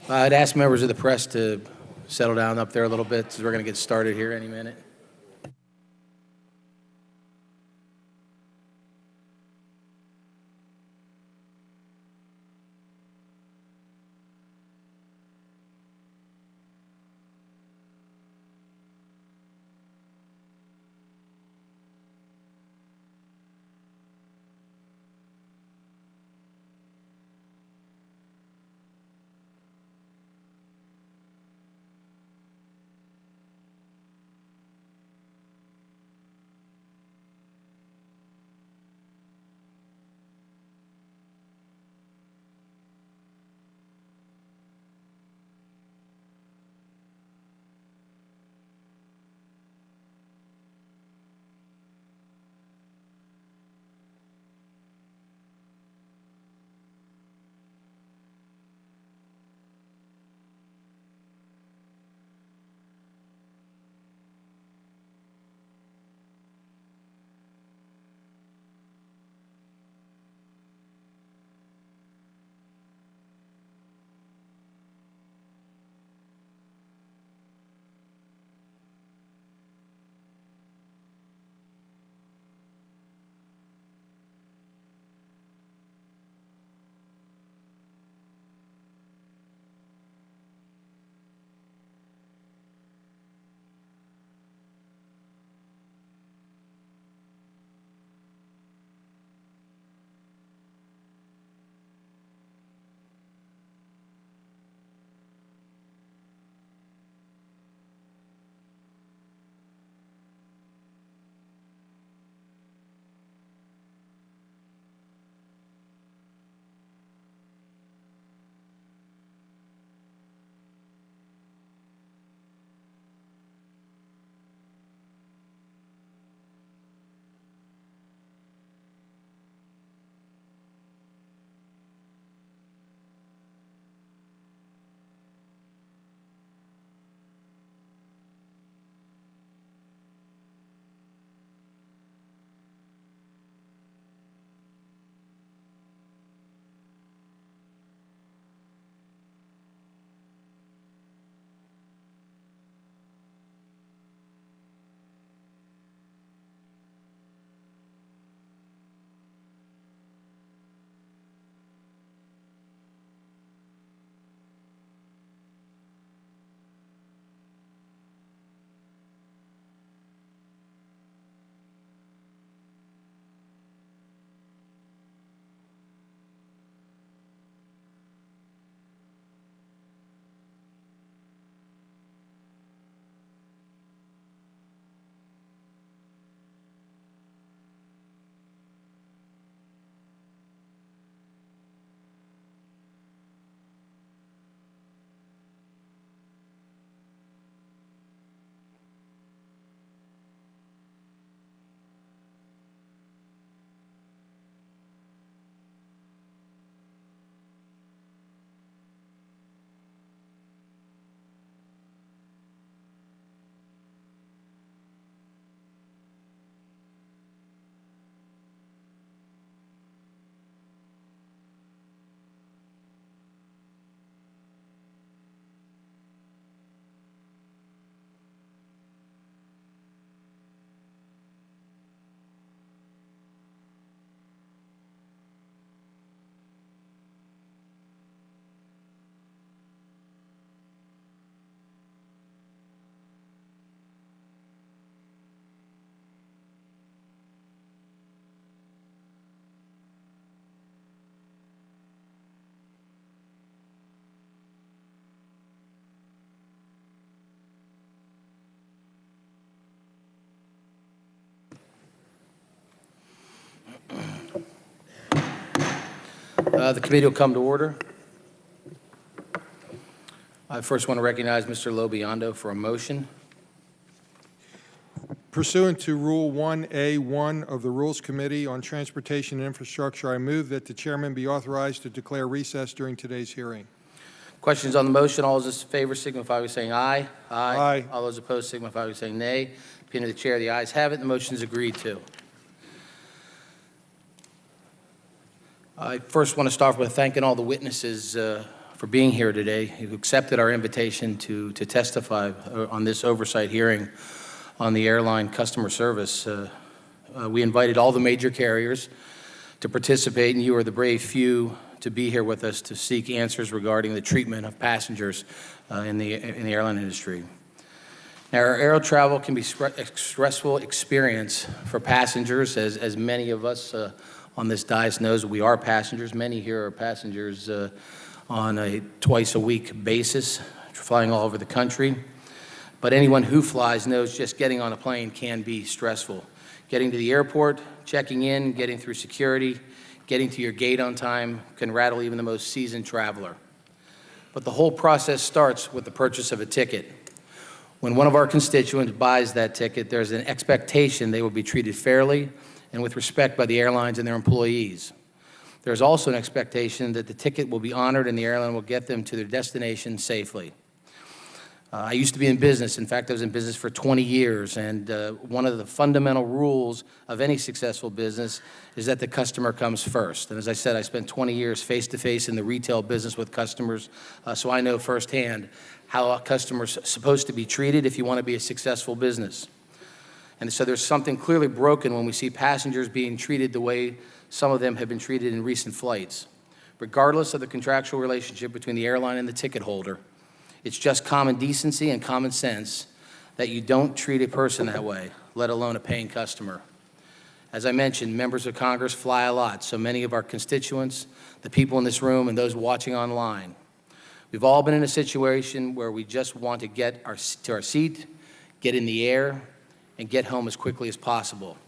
I'd ask members of the press to settle down up there a little bit, because we're going to get started here any minute. The committee will come to order. I first want to recognize Mr. Lobiondo for a motion. Pursuant to Rule 1A1 of the Rules Committee on Transportation and Infrastructure, I move that the chairman be authorized to declare recess during today's hearing. Questions on the motion? All those in favor signify by saying aye. Aye. All those opposed signify by saying nay. Opinion of the chair, the ayes have it. The motion is agreed to. I first want to start with thanking all the witnesses for being here today. You accepted our invitation to testify on this oversight hearing on the airline customer service. We invited all the major carriers to participate, and you are the brave few to be here with us to seek answers regarding the treatment of passengers in the airline industry. Now, our aero travel can be a stressful experience for passengers, as many of us on this dais knows. We are passengers. Many here are passengers on a twice-a-week basis, flying all over the country. But anyone who flies knows just getting on a plane can be stressful. Getting to the airport, checking in, getting through security, getting to your gate on time can rattle even the most seasoned traveler. But the whole process starts with the purchase of a ticket. When one of our constituents buys that ticket, there's an expectation they will be treated fairly and with respect by the airlines and their employees. There's also an expectation that the ticket will be honored and the airline will get them to their destination safely. I used to be in business. In fact, I was in business for 20 years, and one of the fundamental rules of any successful business is that the customer comes first. And as I said, I spent 20 years face-to-face in the retail business with customers, so I know firsthand how a customer's supposed to be treated if you want to be a successful business. And so there's something clearly broken when we see passengers being treated the way some of them have been treated in recent flights. Regardless of the contractual relationship between the airline and the ticket holder, it's just common decency and common sense that you don't treat a person that way, let alone a paying customer. As I mentioned, members of Congress fly a lot, so many of our constituents, the people in this room, and those watching online. We've all been in a situation where we just want to get to our seat, get in the air, and get home as quickly as possible.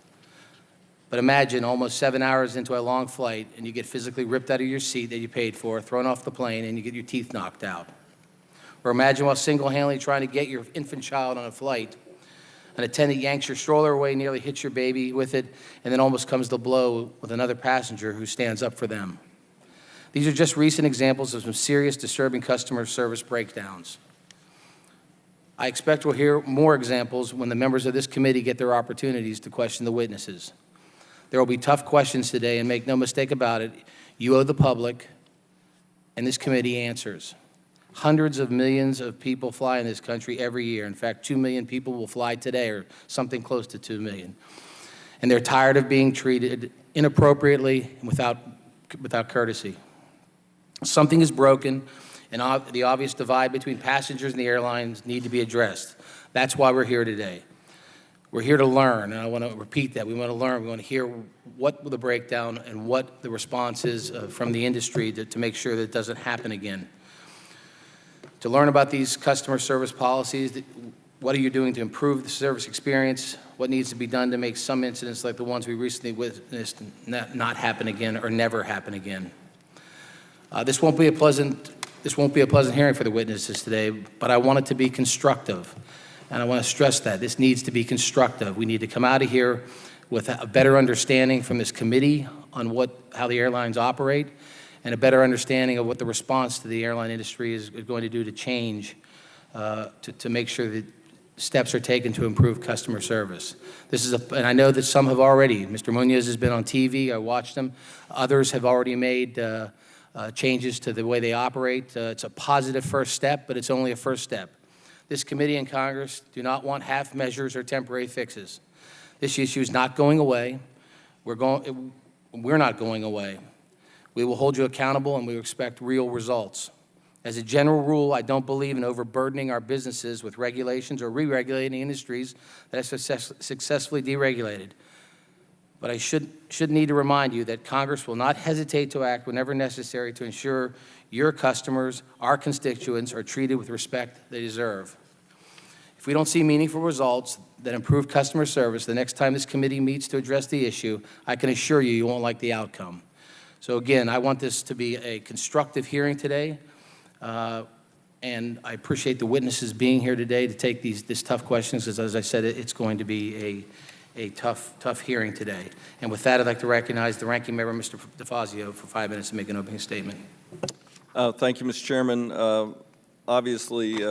But imagine almost 7 hours into a long flight, and you get physically ripped out of your seat that you paid for, thrown off the plane, and you get your teeth knocked out. Or imagine while single-handedly trying to get your infant child on a flight, an attendant yanks your stroller away, nearly hits your baby with it, and then almost comes to blow with another passenger who stands up for them. These are just recent examples of some serious, disturbing customer service breakdowns. I expect we'll hear more examples when the members of this committee get their opportunities to question the witnesses. There will be tough questions today, and make no mistake about it, you owe the public and this committee answers. Hundreds of millions of people fly in this country every year. In fact, 2 million people will fly today, or something close to 2 million. And they're tired of being treated inappropriately and without courtesy. Something is broken, and the obvious divide between passengers and the airlines need to be addressed. That's why we're here today. We're here to learn, and I want to repeat that. We want to learn. We want to hear what the breakdown and what the response is from the industry to make sure that it doesn't happen again. To learn about these customer service policies, what are you doing to improve the service experience? What needs to be done to make some incidents like the ones we recently witnessed not happen again or never happen again? This won't be a pleasant hearing for the witnesses today, but I want it to be constructive, and I want to stress that this needs to be constructive. We need to come out of here with a better understanding from this committee on how the airlines operate, and a better understanding of what the response to the airline industry is going to do to change, to make sure that steps are taken to improve customer service. And I know that some have already. Mr. Munoz has been on TV. I watched him. Others have already made changes to the way they operate. It's a positive first step, but it's only a first step. This committee and Congress do not want half measures or temporary fixes. This issue is not going away. We're not going away. We will hold you accountable, and we expect real results. As a general rule, I don't believe in overburdening our businesses with regulations or re-regulating industries that are successfully deregulated. But I should need to remind you that Congress will not hesitate to act whenever necessary to ensure your customers, our constituents, are treated with respect they deserve. If we don't see meaningful results that improve customer service the next time this committee meets to address the issue, I can assure you you won't like the outcome. So again, I want this to be a constructive hearing today, and I appreciate the witnesses being here today to take these tough questions, because as I said, it's going to be a tough hearing today. And with that, I'd like to recognize the ranking member, Mr. DeFazio, for 5 minutes to make an opening statement. Thank you, Mr. Chairman. Obviously,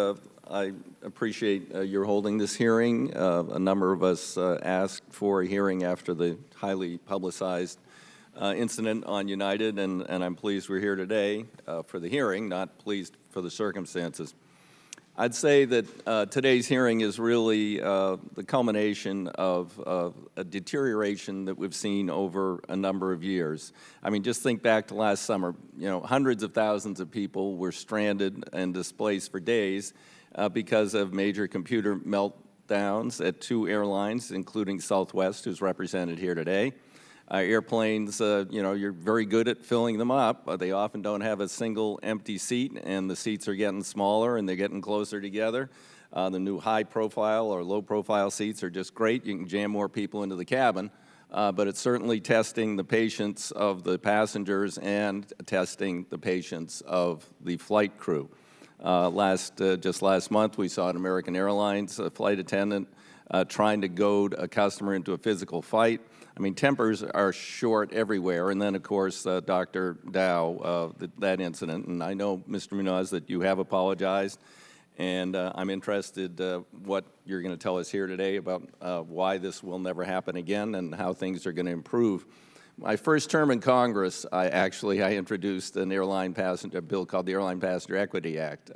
I appreciate your holding this hearing. A number of us asked for a hearing after the highly publicized incident on United, and I'm pleased we're here today for the hearing, not pleased for the circumstances. I'd say that today's hearing is really the culmination of a deterioration that we've seen over a number of years. I mean, just think back to last summer. You know, hundreds of thousands of people were stranded and displaced for days because of major computer meltdowns at 2 airlines, including Southwest, who's represented here today. Airplanes, you know, you're very good at filling them up, but they often don't have a single empty seat, and the seats are getting smaller and they're getting closer together. The new high-profile or low-profile seats are just great. You can jam more people into the cabin, but it's certainly testing the patience of the passengers and testing the patience of the flight crew. Just last month, we saw an American Airlines flight attendant trying to goad a customer into a physical fight. I mean, tempers are short everywhere. And then, of course, Dr. Dow, that incident. And I know, Mr. Munoz, that you have apologized. And I'm interested what you're going to tell us here today about why this will never happen again and how things are going to improve. My first term in Congress, I introduced an airline passenger bill called the Airline Passenger Equity Act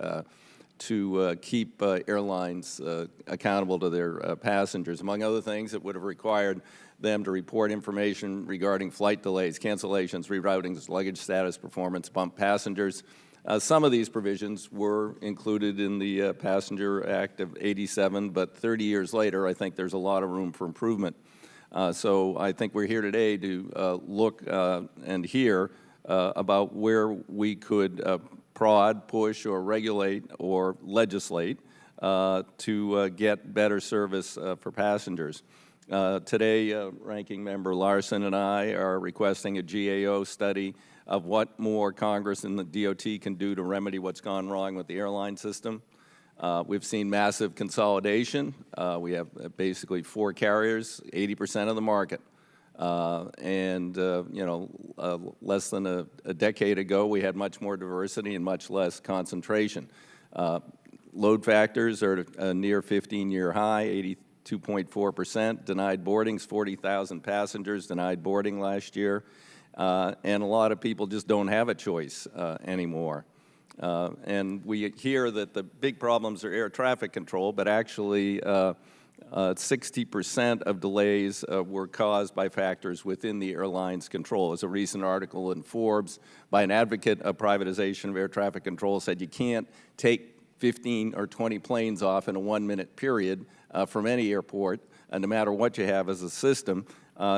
to keep airlines accountable to their passengers. Among other things, it would have required them to report information regarding flight delays, cancellations, reroutings, luggage status, performance, bump passengers. Some of these provisions were included in the Passenger Act of '87, but 30 years later, I think there's a lot of room for improvement. So I think we're here today to look and hear about where we could prod, push, or regulate or legislate to get better service for passengers. Today, Ranking Member Larson and I are requesting a GAO study of what more Congress and the DOT can do to remedy what's gone wrong with the airline system. We've seen massive consolidation. We have basically 4 carriers, 80% of the market. You know, less than a decade ago, we had much more diversity and much less concentration. Load factors are at a near 15-year high, 82.4%. Denied boardings, 40,000 passengers denied boarding last year. And a lot of people just don't have a choice anymore. And we hear that the big problems are air traffic control, but actually 60% of delays were caused by factors within the airline's control. As a recent article in Forbes by an advocate of privatization of air traffic control said you can't take 15 or 20 planes off in a 1-minute period from any airport, no matter what you have as a system.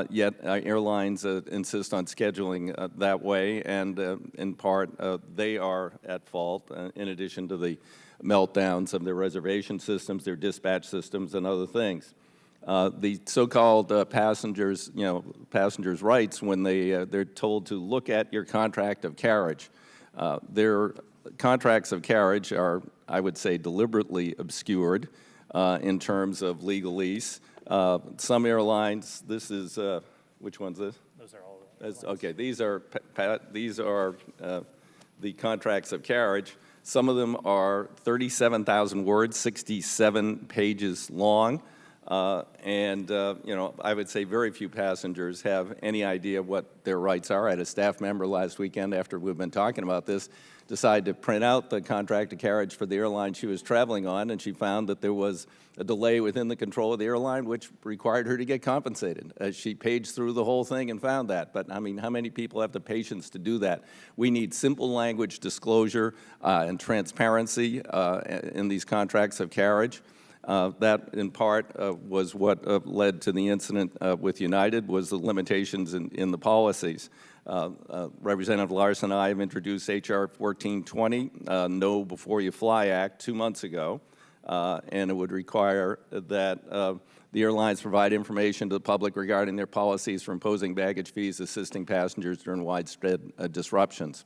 Yet airlines insist on scheduling that way, and in part they are at fault, in addition to the meltdowns of their reservation systems, their dispatch systems, and other things. The so-called passengers' rights, when they're told to look at your contract of carriage, their contracts of carriage are, I would say, deliberately obscured in terms of legalese. Some airlines, this is, which one's this? Those are all. Okay, these are the contracts of carriage. Some of them are 37,000 words, 67 pages long, and you know, I would say very few passengers have any idea what their rights are. I had a staff member last weekend, after we've been talking about this, decide to print out the contract of carriage for the airline she was traveling on, and she found that there was a delay within the control of the airline, which required her to get compensated. She paged through the whole thing and found that. But, I mean, how many people have the patience to do that? We need simple language disclosure and transparency in these contracts of carriage. That, in part, was what led to the incident with United, was the limitations in the policies. Representative Larson and I have introduced H.R. 1420, Know Before You Fly Act, 2 months ago, and it would require that the airlines provide information to the public regarding their policies for imposing baggage fees, assisting passengers during widespread disruptions.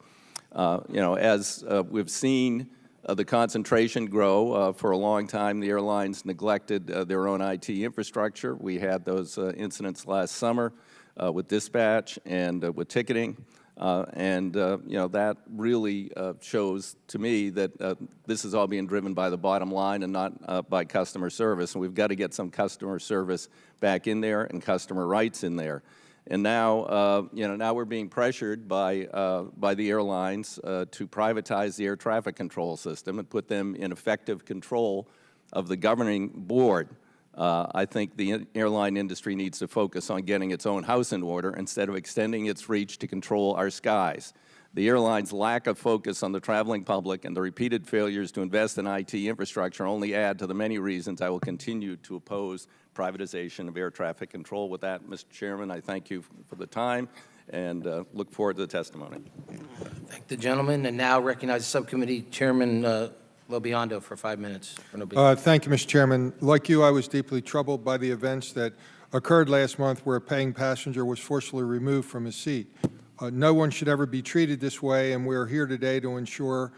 You know, as we've seen the concentration grow, for a long time the airlines neglected their own IT infrastructure. We had those incidents last summer with dispatch and with ticketing. You know, that really shows to me that this is all being driven by the bottom line and not by customer service. And we've got to get some customer service back in there and customer rights in there. And now, now we're being pressured by the airlines to privatize the air traffic control system and put them in effective control of the governing board. I think the airline industry needs to focus on getting its own house in order instead of extending its reach to control our skies. The airline's lack of focus on the traveling public and the repeated failures to invest in IT infrastructure only add to the many reasons I will continue to oppose privatization of air traffic control. With that, Mr. Chairman, I thank you for the time and look forward to the testimony. Thank the gentleman, and now recognize Subcommittee Chairman Lobiondo for 5 minutes. Thank you, Mr. Chairman. Like you, I was deeply troubled by the events that occurred last month where a paying passenger was forcibly removed from his seat. No one should ever be treated this way, and we're here today to ensure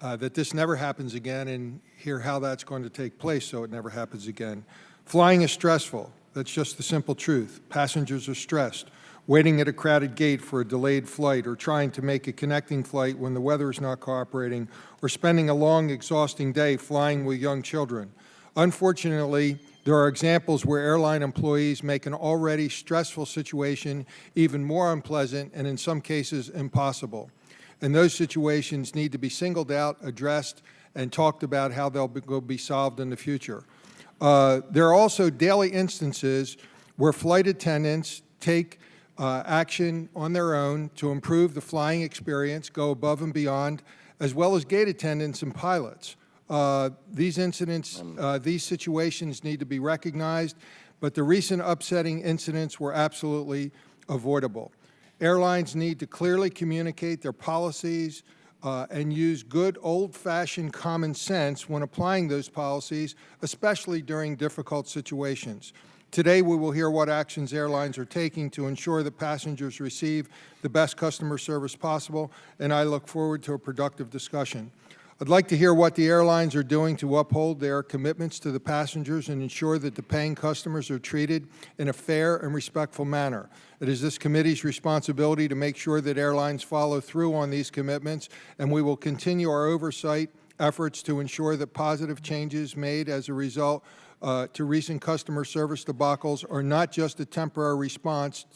that this never happens again and hear how that's going to take place so it never happens again. Flying is stressful. That's just the simple truth. Passengers are stressed, waiting at a crowded gate for a delayed flight, or trying to make a connecting flight when the weather is not cooperating, or spending a long, exhausting day flying with young children. Unfortunately, there are examples where airline employees make an already stressful situation even more unpleasant and, in some cases, impossible. And those situations need to be singled out, addressed, and talked about how they'll be solved in the future. There are also daily instances where flight attendants take action on their own to improve the flying experience, go above and beyond, as well as gate attendants and pilots. These incidents, these situations need to be recognized, but the recent upsetting incidents were absolutely avoidable. Airlines need to clearly communicate their policies and use good old-fashioned common sense when applying those policies, especially during difficult situations. Today, we will hear what actions airlines are taking to ensure that passengers receive the best customer service possible, and I look forward to a productive discussion. I'd like to hear what the airlines are doing to uphold their commitments to the passengers and ensure that the paying customers are treated in a fair and respectful manner. It is this committee's responsibility to make sure that airlines follow through on these commitments, and we will continue our oversight efforts to ensure that positive changes made as a result to recent customer service debacles are not just a temporary response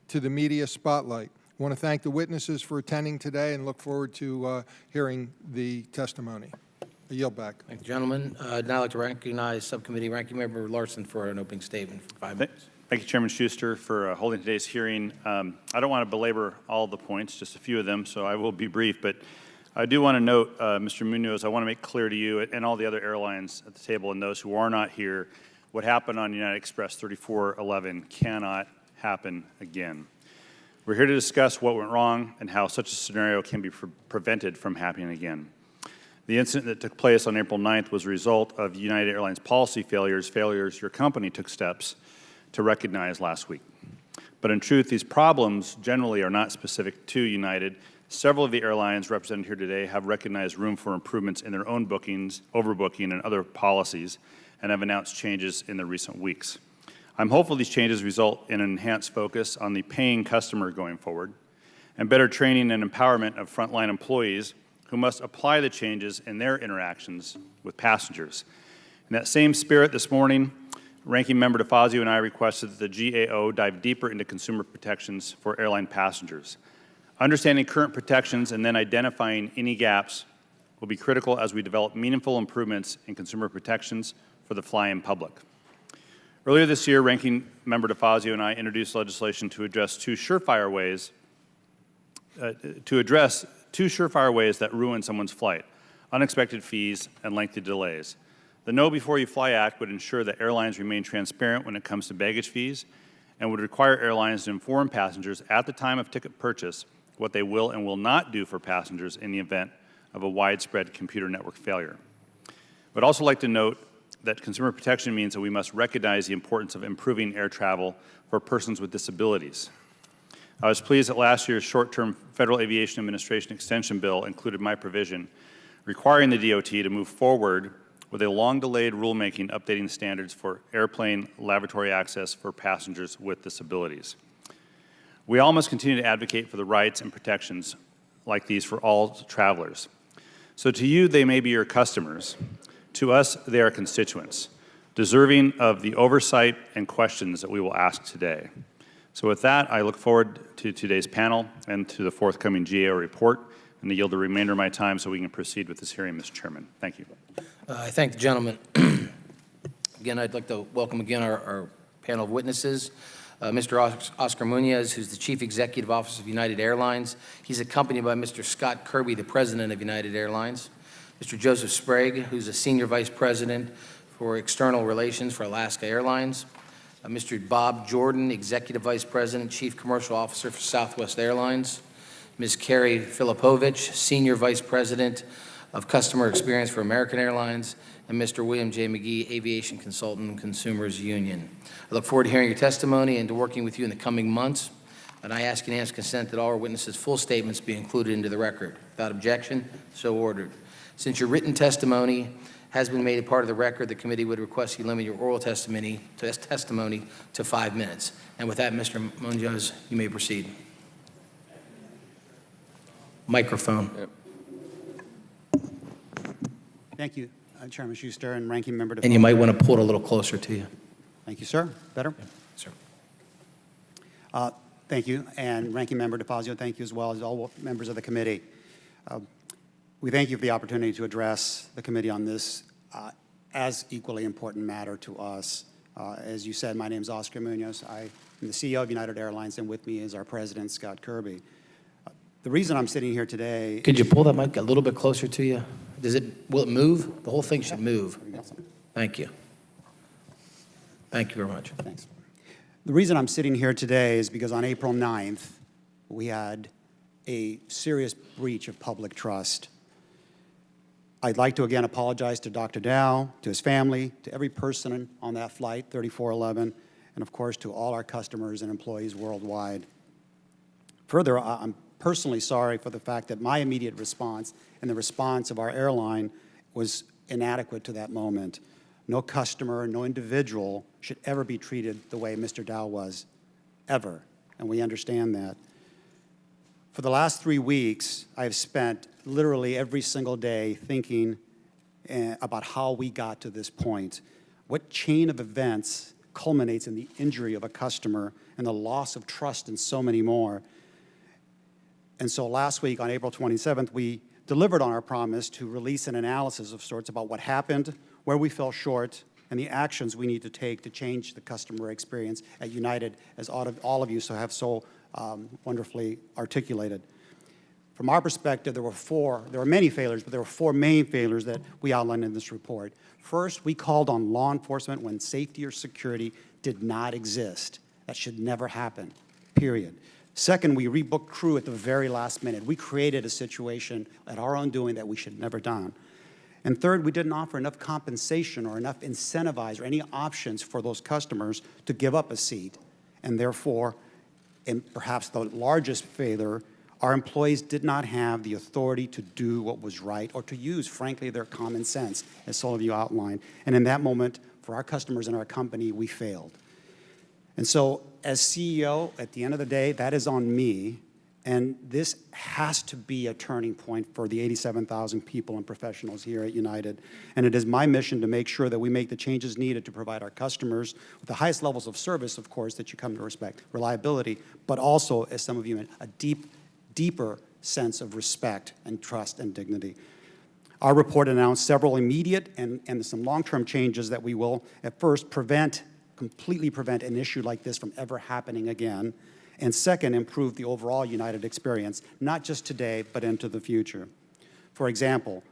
to the media spotlight. I want to thank the witnesses for attending today and look forward to hearing the testimony. I yield back. Thank you, gentlemen. I'd now like to recognize Subcommittee Ranking Member Larson for an opening statement for 5 minutes. Thank you, Chairman Schuster, for holding today's hearing. I don't want to belabor all the points, just a few of them, so I will be brief. But I do want to note, Mr. Munoz, I want to make clear to you and all the other airlines at the table and those who are not here, what happened on United Express 3411 cannot happen again. We're here to discuss what went wrong and how such a scenario can be prevented from happening again. The incident that took place on April 9th was a result of United Airlines policy failures your company took steps to recognize last week. But in truth, these problems generally are not specific to United. Several of the airlines represented here today have recognized room for improvements in their own bookings, overbooking, and other policies, and have announced changes in the recent weeks. I'm hopeful these changes result in an enhanced focus on the paying customer going forward and better training and empowerment of frontline employees who must apply the changes in their interactions with passengers. In that same spirit, this morning, Ranking Member DeFazio and I requested that the GAO dive deeper into consumer protections for airline passengers. Understanding current protections and then identifying any gaps will be critical as we develop meaningful improvements in consumer protections for the flying public. Earlier this year, Ranking Member DeFazio and I introduced legislation to address two surefire ways that ruin someone's flight: unexpected fees and lengthy delays. The Know Before You Fly Act would ensure that airlines remain transparent when it comes to baggage fees and would require airlines to inform passengers at the time of ticket purchase what they will and will not do for passengers in the event of a widespread computer network failure. I would also like to note that consumer protection means that we must recognize the importance of improving air travel for persons with disabilities. I was pleased that last year's short-term Federal Aviation Administration extension bill included my provision requiring the DOT to move forward with a long-delayed rulemaking updating standards for airplane lavatory access for passengers with disabilities. We all must continue to advocate for the rights and protections like these for all travelers. So to you, they may be your customers. To us, they are constituents, deserving of the oversight and questions that we will ask today. So with that, I look forward to today's panel and to the forthcoming GAO report, and to yield the remainder of my time so we can proceed with this hearing, Mr. Chairman. Thank you. I thank the gentleman. Again, I'd like to welcome again our panel of witnesses. Mr. Oscar Munoz, who's the Chief Executive Officer of United Airlines. He's accompanied by Mr. Scott Kirby, the President of United Airlines. Mr. Joseph Sprague, who's a Senior Vice President for External Relations for Alaska Airlines. Mr. Bob Jordan, Executive Vice President, Chief Commercial Officer for Southwest Airlines. Ms. Carrie Filipovich, Senior Vice President of Customer Experience for American Airlines, and Mr. William J. McGee, Aviation Consultant and Consumers Union. I look forward to hearing your testimony and to working with you in the coming months, and I ask unanimous consent that all our witnesses' full statements be included into the record. Without objection, so ordered. Since your written testimony has been made a part of the record, the committee would request you limit your oral testimony to 5 minutes. And with that, Mr. Munoz, you may proceed. Microphone. Yep. Thank you, Chairman Schuster and Ranking Member DeFazio. And you might want to pull it a little closer to you. Thank you, sir. Better? Sir. Thank you. And Ranking Member DeFazio, thank you as well as all members of the committee. We thank you for the opportunity to address the committee on this as equally important matter to us. As you said, my name is Oscar Munoz. I am the CEO of United Airlines, and with me is our President, Scott Kirby. The reason I'm sitting here today... Could you pull that mic a little bit closer to you? Will it move? The whole thing should move. Thank you. Thank you very much. Thanks. The reason I'm sitting here today is because on April 9th, we had a serious breach of public trust. I'd like to again apologize to Dr. Dow, to his family, to every person on that flight, 3411, and of course to all our customers and employees worldwide. Further, I'm personally sorry for the fact that my immediate response and the response of our airline was inadequate to that moment. No customer, no individual should ever be treated the way Mr. Dow was, ever, and we understand that. For the last 3 weeks, I have spent literally every single day thinking about how we got to this point. What chain of events culminates in the injury of a customer and the loss of trust and so many more. And so last week, on April 27th, we delivered on our promise to release an analysis of sorts about what happened, where we fell short, and the actions we need to take to change the customer experience at United, as all of you have so wonderfully articulated. From our perspective, there were many failures, but there were 4 main failures that we outlined in this report. First, we called on law enforcement when safety or security did not exist. That should never happen, period. Second, we rebooked crew at the very last minute. We created a situation at our own doing that we should never done. And third, we didn't offer enough compensation or enough incentivize or any options for those customers to give up a seat. And therefore, and perhaps the largest failure, our employees did not have the authority to do what was right or to use, frankly, their common sense, as some of you outlined. And in that moment, for our customers and our company, we failed. And so, as CEO, at the end of the day, that is on me, and this has to be a turning point for the 87,000 people and professionals here at United. And it is my mission to make sure that we make the changes needed to provide our customers with the highest levels of service, of course, that you come to respect, reliability, but also, as some of you meant, a deeper sense of respect and trust and dignity. Our report announced several immediate and some long-term changes that we will, at first, completely prevent an issue like this from ever happening again, and second, improve the overall United experience, not just today, but into the future. For example,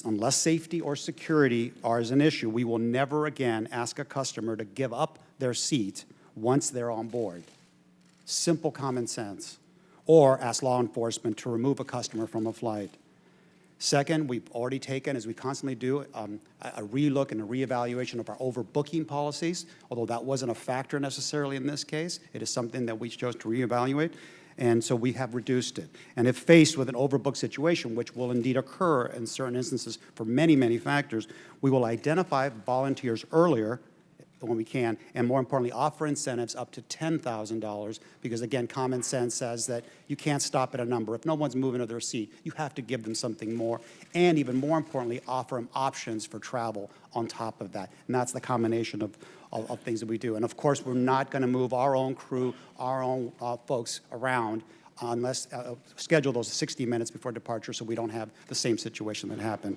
unless safety or security are an issue, we will never again ask a customer to give up their seat once they're on board. Simple common sense. Or ask law enforcement to remove a customer from a flight. Second, we've already taken, as we constantly do, a relook and a reevaluation of our overbooking policies, although that wasn't a factor necessarily in this case. It is something that we chose to reevaluate, and so we have reduced it. And if faced with an overbooked situation, which will indeed occur in certain instances for many, many factors, we will identify volunteers earlier when we can, and more importantly, offer incentives up to $10,000, because again, common sense says that you can't stop at a number. If no one's moving to their seat, you have to give them something more, and even more importantly, offer them options for travel on top of that. And that's the combination of things that we do. And of course, we're not going to move our own crew, our own folks around unless schedule those 60 minutes before departure so we don't have the same situation that happened.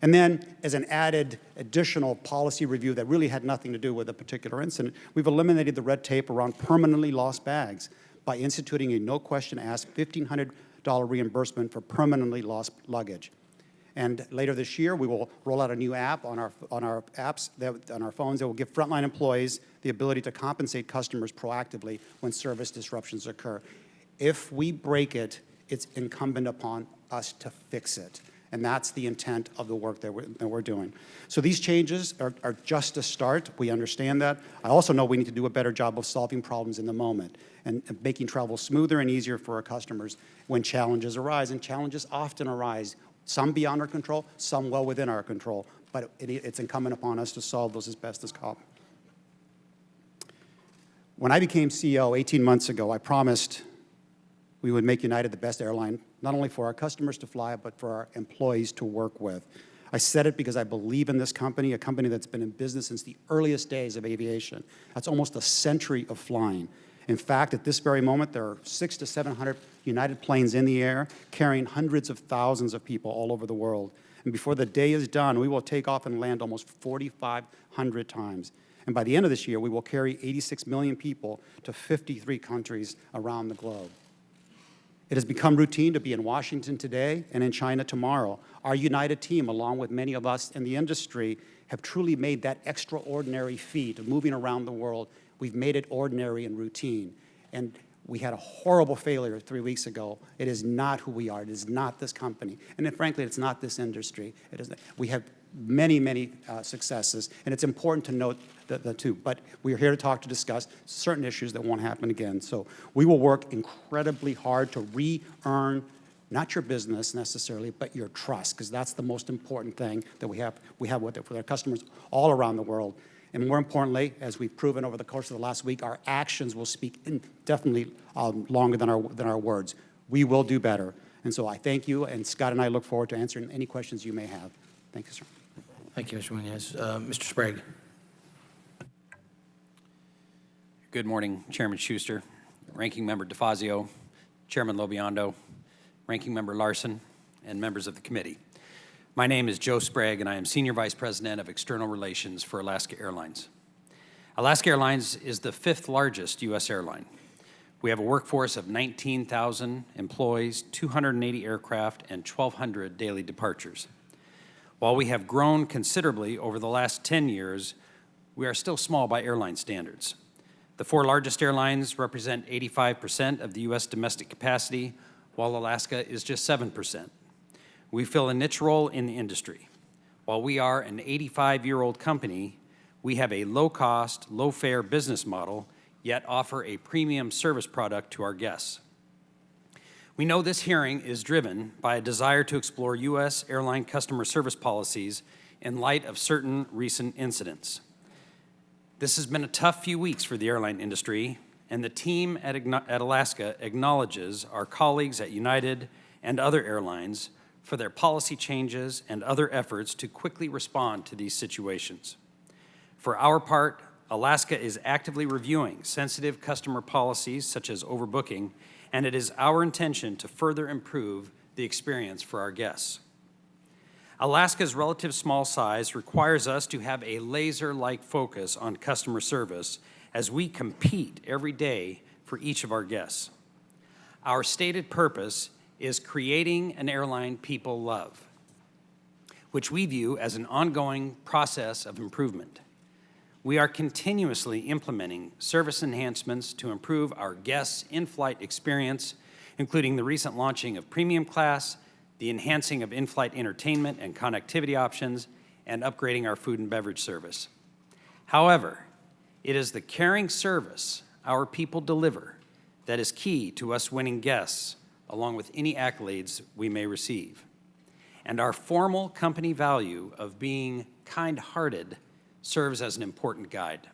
And then, as an added additional policy review that really had nothing to do with a particular incident, we've eliminated the red tape around permanently lost bags by instituting a no-question-asked $1,500 reimbursement for permanently lost luggage. And later this year, we will roll out a new app on our apps, on our phones, that will give frontline employees the ability to compensate customers proactively when service disruptions occur. If we break it, it's incumbent upon us to fix it. And that's the intent of the work that we're doing. So these changes are just a start. We understand that. I also know we need to do a better job of solving problems in the moment and making travel smoother and easier for our customers when challenges arise. And challenges often arise, some beyond our control, some well within our control. But it's incumbent upon us to solve those as best as possible. When I became CEO 18 months ago, I promised we would make United the best airline, not only for our customers to fly, but for our employees to work with. I said it because I believe in this company, a company that's been in business since the earliest days of aviation. That's almost a century of flying. In fact, at this very moment, there are 600 to 700 United planes in the air, carrying hundreds of thousands of people all over the world. And before the day is done, we will take off and land almost 4,500 times. And by the end of this year, we will carry 86 million people to 53 countries around the globe. It has become routine to be in Washington today and in China tomorrow. Our United team, along with many of us in the industry, have truly made that extraordinary feat of moving around the world. We've made it ordinary and routine. And we had a horrible failure 3 weeks ago. It is not who we are. It is not this company. And then, frankly, it's not this industry. We have many, many successes, and it's important to note the two. But we're here to discuss certain issues that won't happen again. So we will work incredibly hard to re-earn not your business necessarily, but your trust, because that's the most important thing that we have with our customers all around the world. And more importantly, as we've proven over the course of the last week, our actions will speak definitely longer than our words. We will do better. And so I thank you, and Scott and I look forward to answering any questions you may have. Thank you, sir. Thank you, Mr. Munoz. Mr. Sprague. Good morning, Chairman Schuster, Ranking Member DeFazio, Chairman Lobiondo, Ranking Member Larson, and members of the committee. My name is Joe Sprague, and I am Senior Vice President of External Relations for Alaska Airlines. Alaska Airlines is the 5th largest U.S. airline. We have a workforce of 19,000 employees, 280 aircraft, and 1,200 daily departures. While we have grown considerably over the last 10 years, we are still small by airline standards. The 4 largest airlines represent 85% of the U.S. domestic capacity, while Alaska is just 7%. We fill a niche role in the industry. While we are an 85-year-old company, we have a low-cost, low-fare business model, yet offer a premium service product to our guests. We know this hearing is driven by a desire to explore U.S. airline customer service policies in light of certain recent incidents. This has been a tough few weeks for the airline industry, and the team at Alaska acknowledges our colleagues at United and other airlines for their policy changes and other efforts to quickly respond to these situations. For our part, Alaska is actively reviewing sensitive customer policies such as overbooking, and it is our intention to further improve the experience for our guests. Alaska's relative small size requires us to have a laser-like focus on customer service as we compete every day for each of our guests. Our stated purpose is creating an airline people love, which we view as an ongoing process of improvement. We are continuously implementing service enhancements to improve our guests' in-flight experience, including the recent launching of premium class, the enhancing of in-flight entertainment and connectivity options, and upgrading our food and beverage service. However, it is the caring service our people deliver that is key to us winning guests, along with any accolades we may receive. And our formal company value of being kind-hearted serves as an important guide.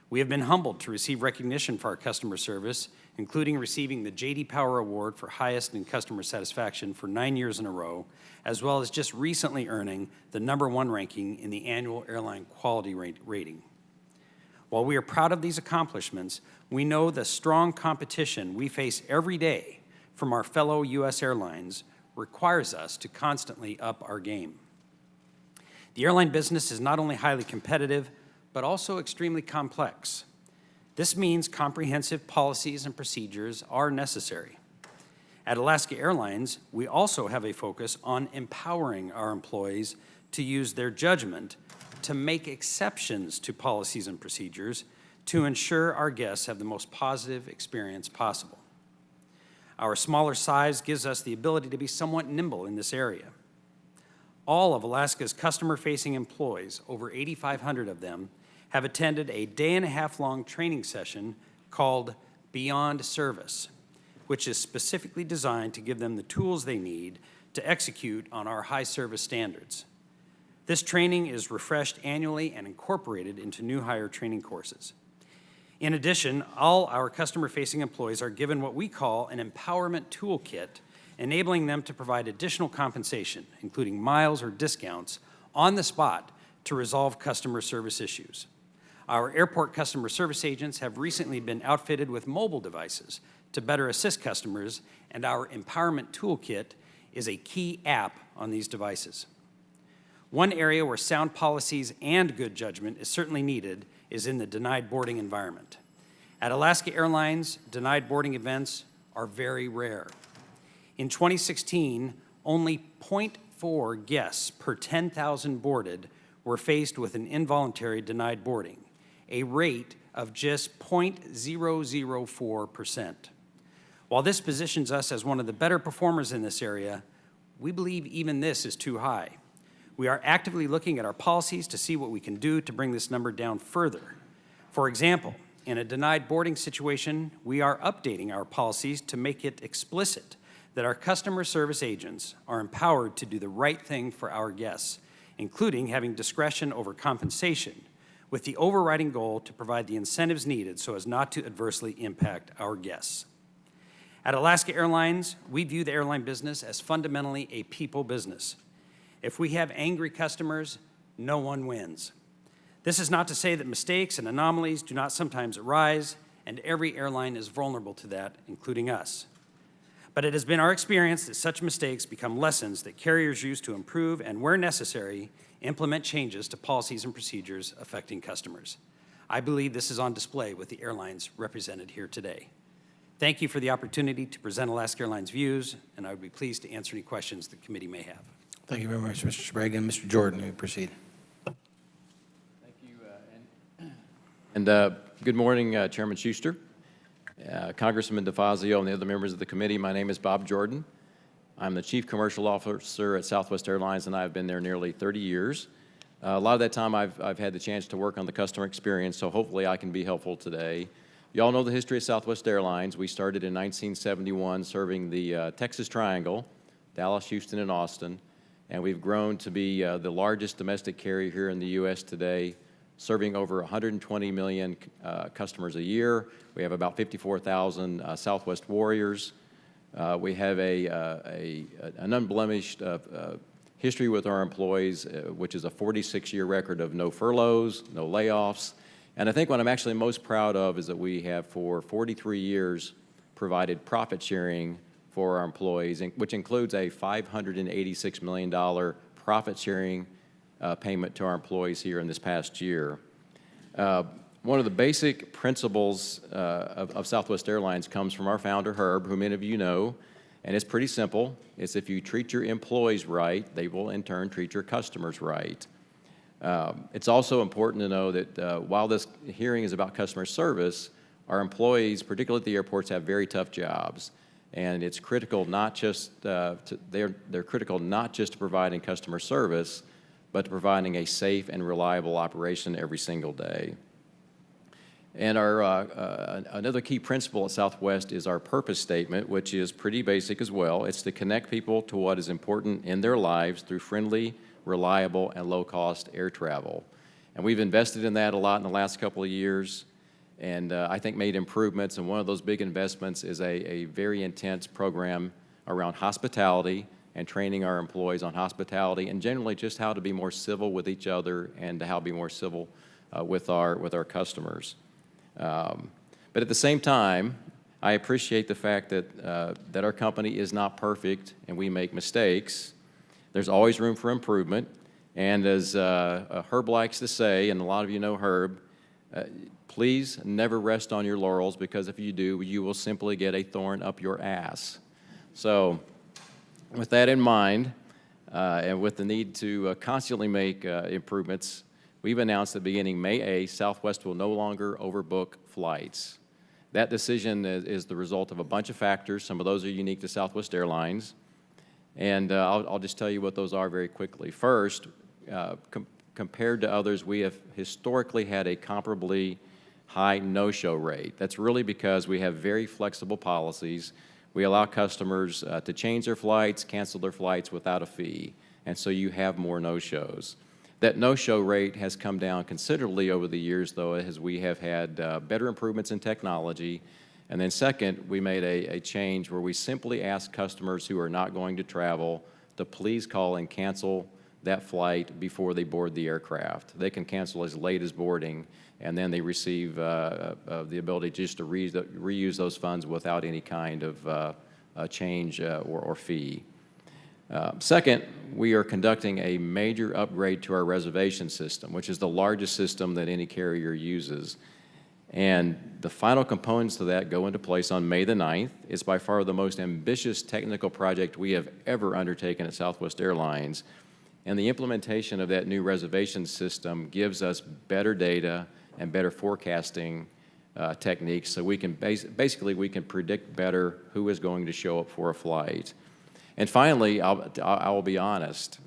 We have been humbled to receive recognition for our customer service, including receiving the J.D. Power Award for highest in customer satisfaction for 9 years in a row, as well as just recently earning the #1 ranking in the annual airline quality rating. While we are proud of these accomplishments, we know the strong competition we face every day from our fellow U.S. airlines requires us to constantly up our game. The airline business is not only highly competitive, but also extremely complex. This means comprehensive policies and procedures are necessary. At Alaska Airlines, we also have a focus on empowering our employees to use their judgment to make exceptions to policies and procedures to ensure our guests have the most positive experience possible. Our smaller size gives us the ability to be somewhat nimble in this area. All of Alaska's customer-facing employees, over 8,500 of them, have attended a day-and-a-half-long training session called Beyond Service, which is specifically designed to give them the tools they need to execute on our high service standards. This training is refreshed annually and incorporated into new hire training courses. In addition, all our customer-facing employees are given what we call an empowerment toolkit, enabling them to provide additional compensation, including miles or discounts, on the spot to resolve customer service issues. Our airport customer service agents have recently been outfitted with mobile devices to better assist customers, and our empowerment toolkit is a key app on these devices. One area where sound policies and good judgment is certainly needed is in the denied boarding environment. At Alaska Airlines, denied boarding events are very rare. In 2016, only 0.4 guests per 10,000 boarded were faced with an involuntary denied boarding, a rate of just 0.004%. While this positions us as one of the better performers in this area, we believe even this is too high. We are actively looking at our policies to see what we can do to bring this number down further. For example, in a denied boarding situation, we are updating our policies to make it explicit that our customer service agents are empowered to do the right thing for our guests, including having discretion over compensation, with the overriding goal to provide the incentives needed so as not to adversely impact our guests. At Alaska Airlines, we view the airline business as fundamentally a people business. If we have angry customers, no one wins. This is not to say that mistakes and anomalies do not sometimes arise, and every airline is vulnerable to that, including us. But it has been our experience that such mistakes become lessons that carriers use to improve and, where necessary, implement changes to policies and procedures affecting customers. I believe this is on display with the airlines represented here today. Thank you for the opportunity to present Alaska Airlines' views, and I would be pleased to answer any questions the committee may have. Thank you very much, Mr. Sprague. And Mr. Jordan, you proceed. Thank you. Good morning, Chairman Schuster, Congressman DeFazio, and the other members of the committee. My name is Bob Jordan. I'm the Chief Commercial Officer at Southwest Airlines, and I've been there nearly 30 years. A lot of that time I've had the chance to work on the customer experience, so hopefully I can be helpful today. You all know the history of Southwest Airlines. We started in 1971 serving the Texas Triangle, Dallas, Houston, and Austin, and we've grown to be the largest domestic carrier here in the U.S. today, serving over 120 million customers a year. We have about 54,000 Southwest Warriors. We have an unblemished history with our employees, which is a 46-year record of no furloughs, no layoffs. And I think what I'm actually most proud of is that we have, for 43 years, provided profit sharing for our employees, which includes a $586 million profit sharing payment to our employees here in this past year. One of the basic principles of Southwest Airlines comes from our founder, Herb, who many of you know, and it's pretty simple. It's if you treat your employees right, they will in turn treat your customers right. It's also important to know that while this hearing is about customer service, our employees, particularly at the airports, have very tough jobs. And it's critical not just, they're critical not just to providing customer service, but to providing a safe and reliable operation every single day. And our another key principle at Southwest is our purpose statement, which is pretty basic as well. It's to connect people to what is important in their lives through friendly, reliable, and low-cost air travel. And we've invested in that a lot in the last couple of years, and I think made improvements. And one of those big investments is a very intense program around hospitality and training our employees on hospitality and generally just how to be more civil with each other and how to be more civil with our customers. But at the same time, I appreciate the fact that our company is not perfect and we make mistakes. There's always room for improvement. And as Herb likes to say, and a lot of you know Herb, please never rest on your laurels, because if you do, you will simply get a thorn up your ass. So with that in mind, and with the need to constantly make improvements, we've announced that beginning May 8th, Southwest will no longer overbook flights. That decision is the result of a bunch of factors. Some of those are unique to Southwest Airlines. And I'll just tell you what those are very quickly. First, compared to others, we have historically had a comparably high no-show rate. That's really because we have very flexible policies. We allow customers to change their flights, cancel their flights without a fee, and so you have more no-shows. That no-show rate has come down considerably over the years, though, as we have had better improvements in technology. And then second, we made a change where we simply ask customers who are not going to travel to please call and cancel that flight before they board the aircraft. They can cancel as late as boarding, and then they receive the ability just to reuse those funds without any kind of change or fee. Second, we are conducting a major upgrade to our reservation system, which is the largest system that any carrier uses. And the final components of that go into place on May the 9th. It's by far the most ambitious technical project we have ever undertaken at Southwest Airlines. And the implementation of that new reservation system gives us better data and better forecasting techniques, so we can basically we can predict better who is going to show up for a flight. And finally, I will be honest,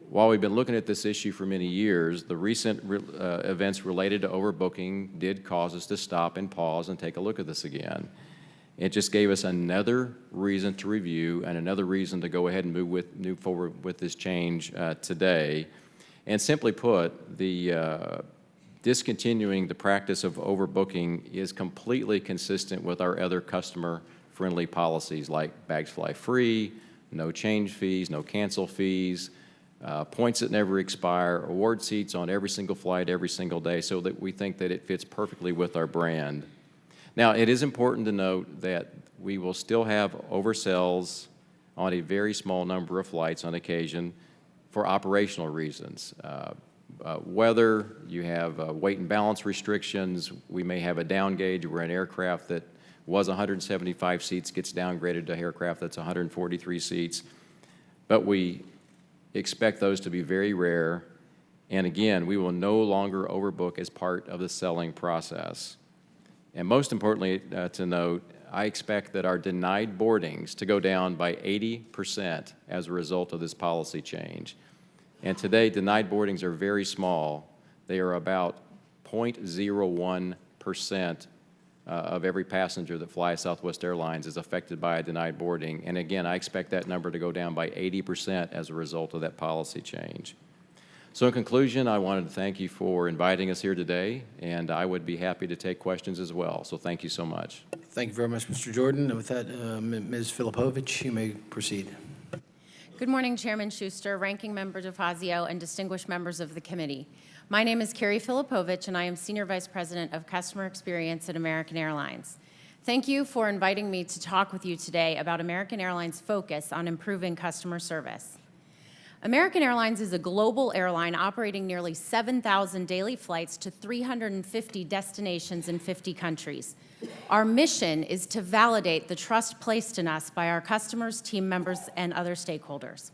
while we've been looking at this issue for many years, the recent events related to overbooking did cause us to stop and pause and take a look at this again. It just gave us another reason to review and another reason to go ahead and move forward with this change today. And simply put, discontinuing the practice of overbooking is completely consistent with our other customer-friendly policies like bags fly free, no change fees, no cancel fees, points that never expire, award seats on every single flight every single day, so that we think that it fits perfectly with our brand. Now, it is important to note that we will still have oversells on a very small number of flights on occasion for operational reasons. Whether you have weight and balance restrictions, we may have a down gauge where an aircraft that was 175 seats gets downgraded to an aircraft that's 143 seats. But we expect those to be very rare. And again, we will no longer overbook as part of the selling process. And most importantly to note, I expect that our denied boardings to go down by 80% as a result of this policy change. And today, denied boardings are very small. They are about 0.01% of every passenger that flies Southwest Airlines is affected by a denied boarding. And again, I expect that number to go down by 80% as a result of that policy change. So in conclusion, I wanted to thank you for inviting us here today, and I would be happy to take questions as well. So thank you so much. Thank you very much, Mr. Jordan. And with that, Ms. Filipovich, you may proceed. Good morning, Chairman Schuster, Ranking Member DeFazio, and distinguished members of the committee. My name is Carrie Filipovich, and I am Senior Vice President of Customer Experience at American Airlines. Thank you for inviting me to talk with you today about American Airlines' focus on improving customer service. American Airlines is a global airline operating nearly 7,000 daily flights to 350 destinations in 50 countries. Our mission is to validate the trust placed in us by our customers, team members, and other stakeholders.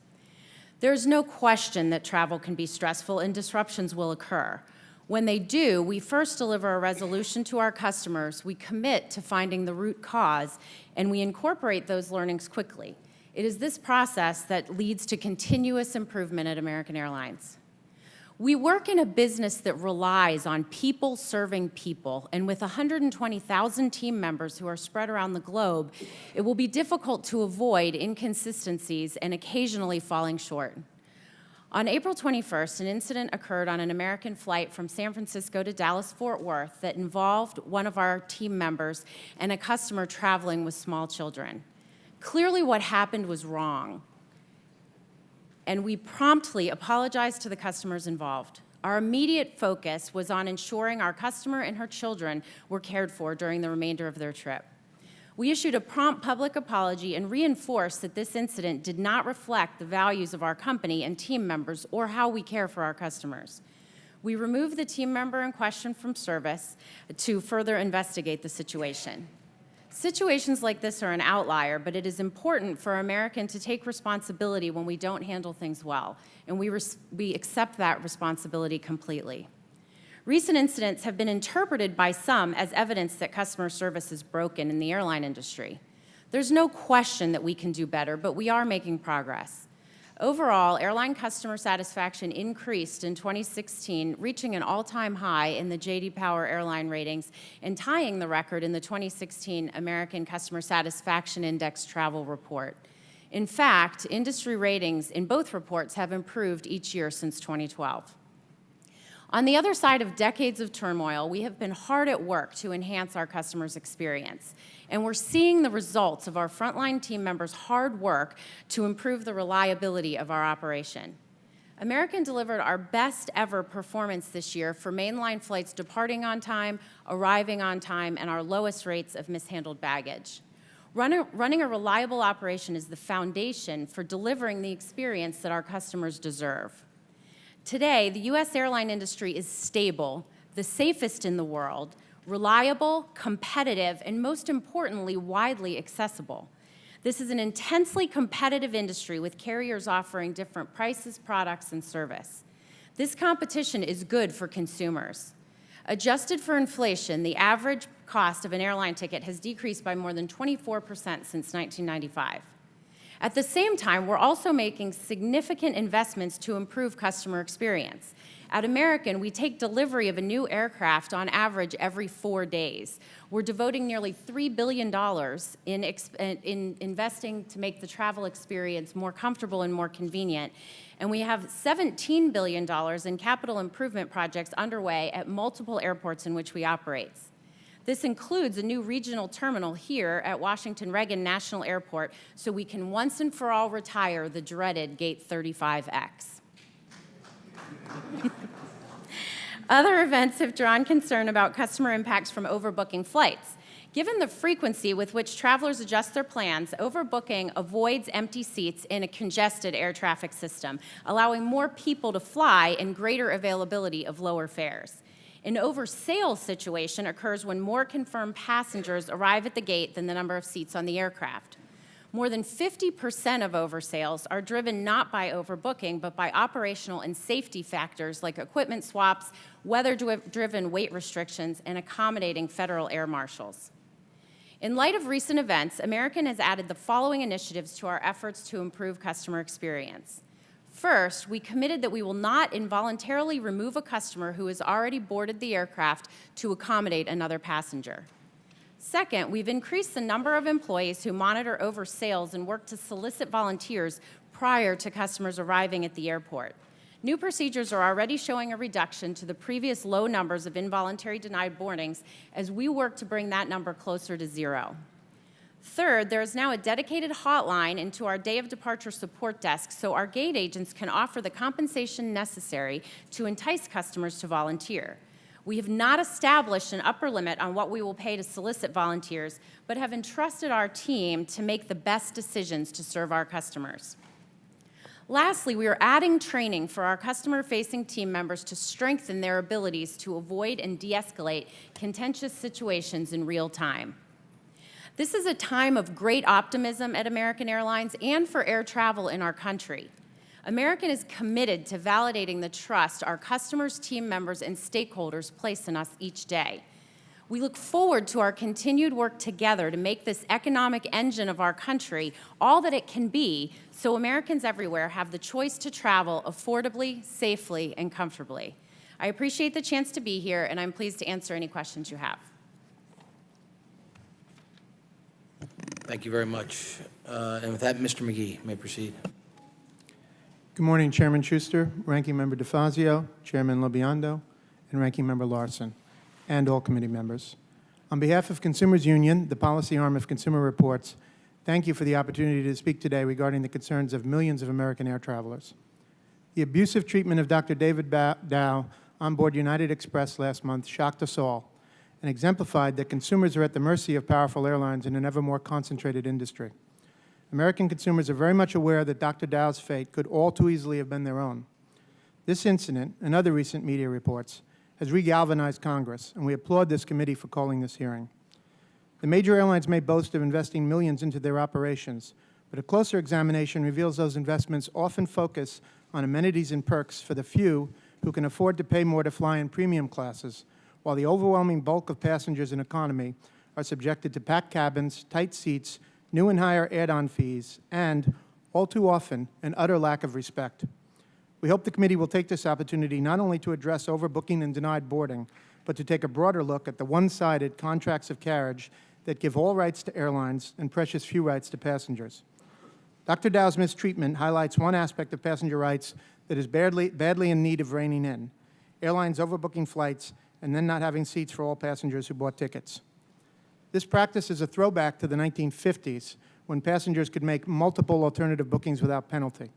There is no question that travel can be stressful and disruptions will occur. When they do, we first deliver a resolution to our customers, we commit to finding the root cause, and we incorporate those learnings quickly. It is this process that leads to continuous improvement at American Airlines. We work in a business that relies on people serving people, and with 120,000 team members who are spread around the globe, it will be difficult to avoid inconsistencies and occasionally falling short. On April 21st, an incident occurred on an American flight from San Francisco to Dallas-Fort Worth that involved one of our team members and a customer traveling with small children. Clearly, what happened was wrong, and we promptly apologized to the customers involved. Our immediate focus was on ensuring our customer and her children were cared for during the remainder of their trip. We issued a prompt public apology and reinforced that this incident did not reflect the values of our company and team members or how we care for our customers. We removed the team member in question from service to further investigate the situation. Situations like this are an outlier, but it is important for American to take responsibility when we don't handle things well, and we accept that responsibility completely. Recent incidents have been interpreted by some as evidence that customer service is broken in the airline industry. There's no question that we can do better, but we are making progress. Overall, airline customer satisfaction increased in 2016, reaching an all-time high in the J.D. Power airline ratings and tying the record in the 2016 American Customer Satisfaction Index travel report. In fact, industry ratings in both reports have improved each year since 2012. On the other side of decades of turmoil, we have been hard at work to enhance our customers' experience, and we're seeing the results of our frontline team members' hard work to improve the reliability of our operation. American delivered our best ever performance this year for mainline flights departing on time, arriving on time, and our lowest rates of mishandled baggage. Running a reliable operation is the foundation for delivering the experience that our customers deserve. Today, the U.S. airline industry is stable, the safest in the world, reliable, competitive, and most importantly, widely accessible. This is an intensely competitive industry with carriers offering different prices, products, and service. This competition is good for consumers. Adjusted for inflation, the average cost of an airline ticket has decreased by more than 24% since 1995. At the same time, we're also making significant investments to improve customer experience. At American, we take delivery of a new aircraft on average every 4 days. We're devoting nearly $3 billion in investing to make the travel experience more comfortable and more convenient. And we have $17 billion in capital improvement projects underway at multiple airports in which we operate. This includes a new regional terminal here at Washington Reagan National Airport so we can once and for all retire the dreaded Gate 35X. Other events have drawn concern about customer impacts from overbooking flights. Given the frequency with which travelers adjust their plans, overbooking avoids empty seats in a congested air traffic system, allowing more people to fly and greater availability of lower fares. An oversale situation occurs when more confirmed passengers arrive at the gate than the number of seats on the aircraft. More than 50% of oversales are driven not by overbooking, but by operational and safety factors like equipment swaps, weather-driven weight restrictions, and accommodating federal air marshals. In light of recent events, American has added the following initiatives to our efforts to improve customer experience. First, we committed that we will not involuntarily remove a customer who has already boarded the aircraft to accommodate another passenger. Second, we've increased the number of employees who monitor oversales and work to solicit volunteers prior to customers arriving at the airport. New procedures are already showing a reduction to the previous low numbers of involuntary denied boardings as we work to bring that number closer to zero. Third, there is now a dedicated hotline into our day of departure support desk so our gate agents can offer the compensation necessary to entice customers to volunteer. We have not established an upper limit on what we will pay to solicit volunteers, but have entrusted our team to make the best decisions to serve our customers. Lastly, we are adding training for our customer-facing team members to strengthen their abilities to avoid and de-escalate contentious situations in real time. This is a time of great optimism at American Airlines and for air travel in our country. American is committed to validating the trust our customers, team members, and stakeholders place in us each day. We look forward to our continued work together to make this economic engine of our country all that it can be so Americans everywhere have the choice to travel affordably, safely, and comfortably. I appreciate the chance to be here, and I'm pleased to answer any questions you have. Thank you very much. And with that, Mr. McGee, may proceed. Good morning, Chairman Schuster, Ranking Member DeFazio, Chairman Lobiando, and Ranking Member Larson, and all committee members. On behalf of Consumers Union, the policy arm of Consumer Reports, thank you for the opportunity to speak today regarding the concerns of millions of American air travelers. The abusive treatment of Dr. David Dow on board United Express last month shocked us all and exemplified that consumers are at the mercy of powerful airlines in an ever more concentrated industry. American consumers are very much aware that Dr. Dow's fate could all too easily have been their own. This incident and other recent media reports has regalvanized Congress, and we applaud this committee for calling this hearing. The major airlines may boast of investing millions into their operations, but a closer examination reveals those investments often focus on amenities and perks for the few who can afford to pay more to fly in premium classes, while the overwhelming bulk of passengers in economy are subjected to packed cabins, tight seats, new and higher add-on fees, and, all too often, an utter lack of respect. We hope the committee will take this opportunity not only to address overbooking and denied boarding, but to take a broader look at the one-sided contracts of carriage that give all rights to airlines and precious few rights to passengers. Dr. Dow's mistreatment highlights one aspect of passenger rights that is badly in need of reining in: airlines overbooking flights and then not having seats for all passengers who bought tickets. This practice is a throwback to the 1950s, when passengers could make multiple alternative bookings without penalty.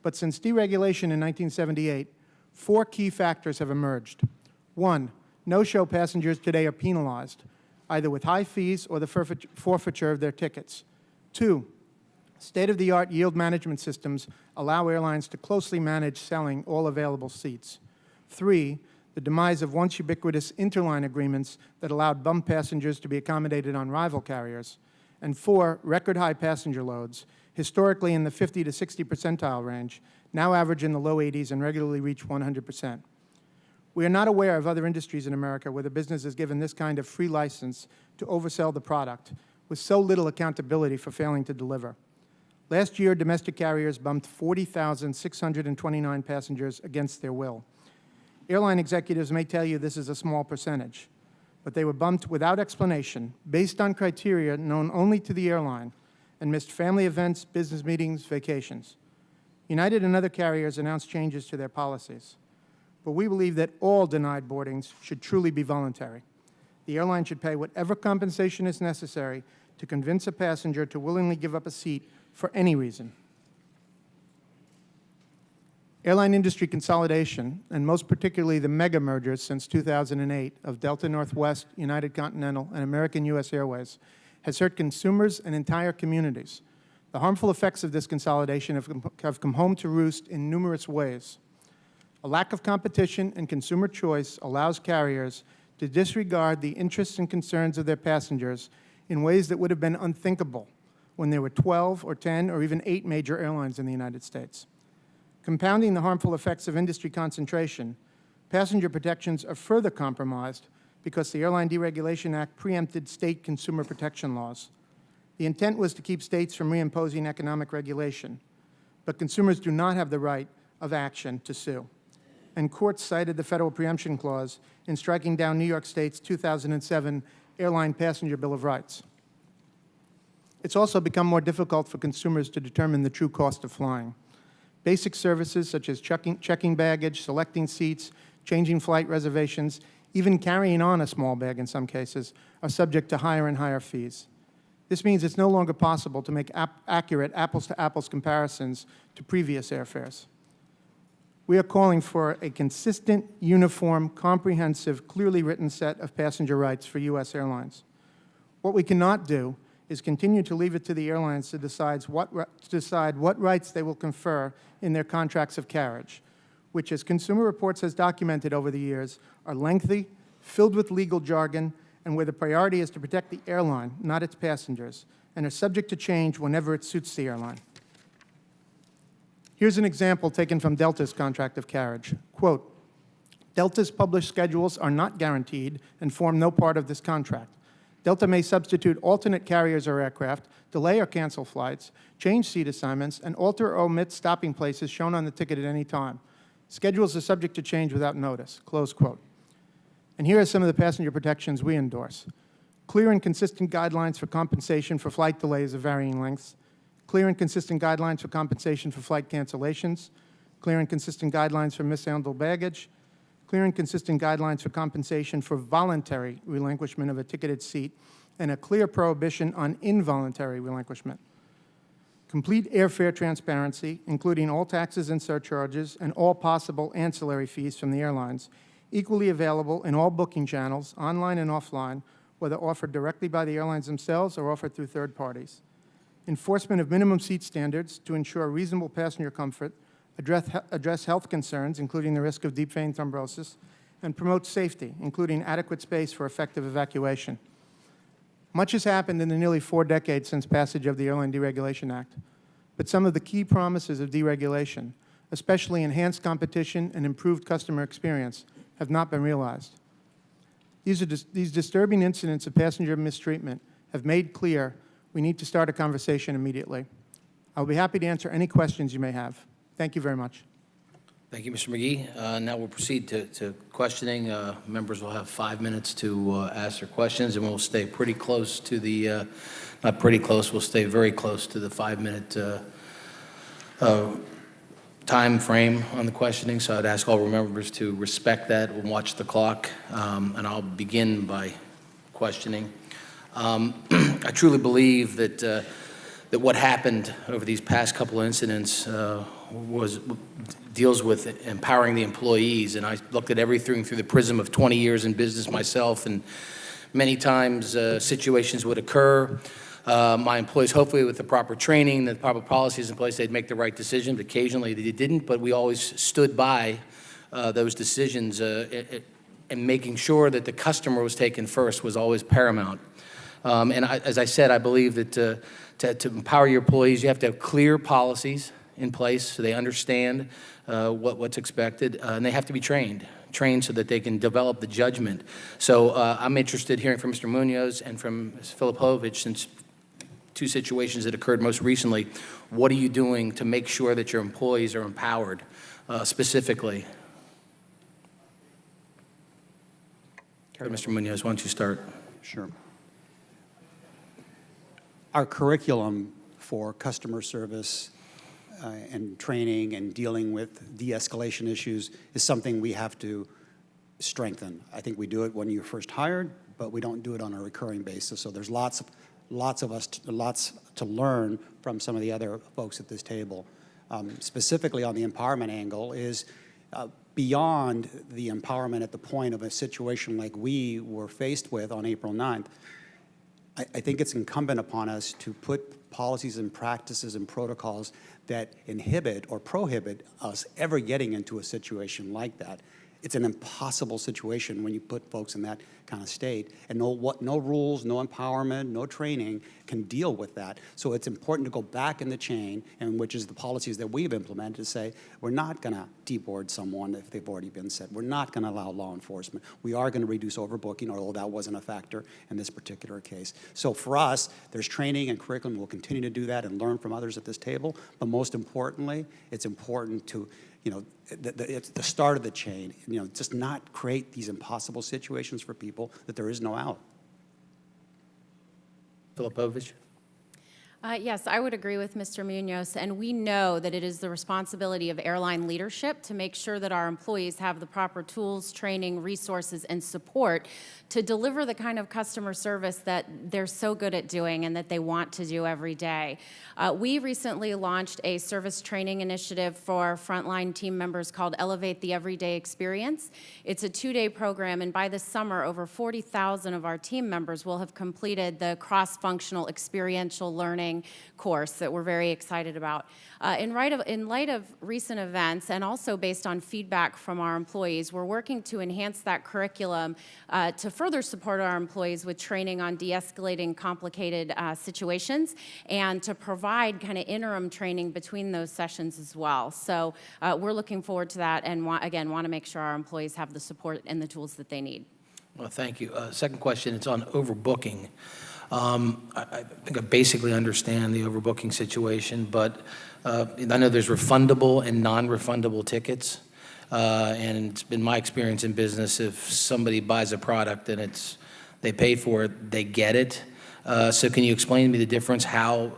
But since deregulation in 1978, 4 key factors have emerged. 1, no-show passengers today are penalized, either with high fees or the forfeiture of their tickets. 2, state-of-the-art yield management systems allow airlines to closely manage selling all available seats. 3, the demise of once ubiquitous interline agreements that allowed bum passengers to be accommodated on rival carriers. And 4, record-high passenger loads, historically in the 50 to 60 percentile range, now average in the low 80s and regularly reach 100%. We are not aware of other industries in America where the business is given this kind of free license to oversell the product with so little accountability for failing to deliver. Last year, domestic carriers bumped 40,629 passengers against their will. Airline executives may tell you this is a small percentage, but they were bumped without explanation, based on criteria known only to the airline, and missed family events, business meetings, vacations. United and other carriers announced changes to their policies, but we believe that all denied boardings should truly be voluntary. The airline should pay whatever compensation is necessary to convince a passenger to willingly give up a seat for any reason. Airline industry consolidation, and most particularly the mega mergers since 2008 of Delta Northwest, United Continental, and American US Airways, has hurt consumers and entire communities. The harmful effects of this consolidation have come home to roost in numerous ways. A lack of competition and consumer choice allows carriers to disregard the interests and concerns of their passengers in ways that would have been unthinkable when there were 12 or 10 or even 8 major airlines in the United States. Compounding the harmful effects of industry concentration, passenger protections are further compromised because the Airline Deregulation Act preempted state consumer protection laws. The intent was to keep states from reimposing economic regulation, but consumers do not have the right of action to sue. And courts cited the federal preemption clause in striking down New York State's 2007 Airline Passenger Bill of Rights. It's also become more difficult for consumers to determine the true cost of flying. Basic services such as checking baggage, selecting seats, changing flight reservations, even carrying on a small bag in some cases, are subject to higher and higher fees. This means it's no longer possible to make accurate apples-to-apples comparisons to previous airfares. We are calling for a consistent, uniform, comprehensive, clearly written set of passenger rights for U.S. airlines. What we cannot do is continue to leave it to the airlines to decide what rights they will confer in their contracts of carriage, which, as Consumer Reports has documented over the years, are lengthy, filled with legal jargon, and where the priority is to protect the airline, not its passengers, and are subject to change whenever it suits the airline. Here's an example taken from Delta's contract of carriage. Quote, Delta's published schedules are not guaranteed and form no part of this contract. Delta may substitute alternate carriers or aircraft, delay or cancel flights, change seat assignments, and alter or omit stopping places shown on the ticket at any time. Schedules are subject to change without notice, close quote. And here are some of the passenger protections we endorse. Clear and consistent guidelines for compensation for flight delays of varying lengths, clear and consistent guidelines for compensation for flight cancellations, clear and consistent guidelines for mishandled baggage, clear and consistent guidelines for compensation for voluntary relinquishment of a ticketed seat, and a clear prohibition on involuntary relinquishment. Complete airfare transparency, including all taxes and surcharges and all possible ancillary fees from the airlines, equally available in all booking channels, online and offline, whether offered directly by the airlines themselves or offered through third parties. Enforcement of minimum seat standards to ensure reasonable passenger comfort, address health concerns, including the risk of deep vein thrombosis, and promote safety, including adequate space for effective evacuation. Much has happened in the nearly 4 decades since passage of the Airline Deregulation Act, but some of the key promises of deregulation, especially enhanced competition and improved customer experience, have not been realized. These disturbing incidents of passenger mistreatment have made clear we need to start a conversation immediately. I'll be happy to answer any questions you may have. Thank you very much. Thank you, Mr. McGee. Now we'll proceed to questioning. Members will have 5 minutes to ask their questions, and we'll stay pretty close to the, not pretty close, we'll stay very close to the 5-minute time frame on the questioning. So I'd ask all members to respect that and watch the clock. And I'll begin by questioning. I truly believe that that what happened over these past couple of incidents deals with empowering the employees, and I looked at everything through the prism of 20 years in business myself, and many times situations would occur. My employees, hopefully with the proper training, the proper policies in place, they'd make the right decision, but occasionally they didn't, but we always stood by those decisions, and making sure that the customer was taken first was always paramount. As I said, I believe that to empower your employees, you have to have clear policies in place so they understand what's expected, and they have to be trained so that they can develop the judgment. So I'm interested hearing from Mr. Munoz and from Ms. Filipovich, since 2 situations that occurred most recently. What are you doing to make sure that your employees are empowered specifically? Mr. Munoz, why don't you start? Sure. Our curriculum for customer service and training and dealing with de-escalation issues is something we have to strengthen. I think we do it when you're first hired, but we don't do it on a recurring basis. So there's lots to learn from some of the other folks at this table. Specifically on the empowerment angle is beyond the empowerment at the point of a situation like we were faced with on April 9th. I think it's incumbent upon us to put policies and practices and protocols that inhibit or prohibit us ever getting into a situation like that. It's an impossible situation when you put folks in that kind of state, and no rules, no empowerment, no training can deal with that. So it's important to go back in the chain, and which is the policies that we've implemented, to say we're not going to deboard someone if they've already been set. We're not going to allow law enforcement. We are going to reduce overbooking, although that wasn't a factor in this particular case. So for us, there's training and curriculum. We'll continue to do that and learn from others at this table. But most importantly, it's important to it's the start of the chain, just not create these impossible situations for people that there is no out. Filipovich? Yes, I would agree with Mr. Munoz, and we know that it is the responsibility of airline leadership to make sure that our employees have the proper tools, training, resources, and support to deliver the kind of customer service that they're so good at doing and that they want to do every day. We recently launched a service training initiative for frontline team members called Elevate the Everyday Experience. It's a 2-day program, and by this summer, over 40,000 of our team members will have completed the cross-functional experiential learning course that we're very excited about. In light of recent events, and also based on feedback from our employees, we're working to enhance that curriculum to further support our employees with training on de-escalating complicated situations, and to provide kind of interim training between those sessions as well. So we're looking forward to that, and again, want to make sure our employees have the support and the tools that they need. Well, thank you. Second question, it's on overbooking. I think I basically understand the overbooking situation, but I know there's refundable and non-refundable tickets, and it's been my experience in business, if somebody buys a product and they pay for it, they get it. So can you explain to me the difference, how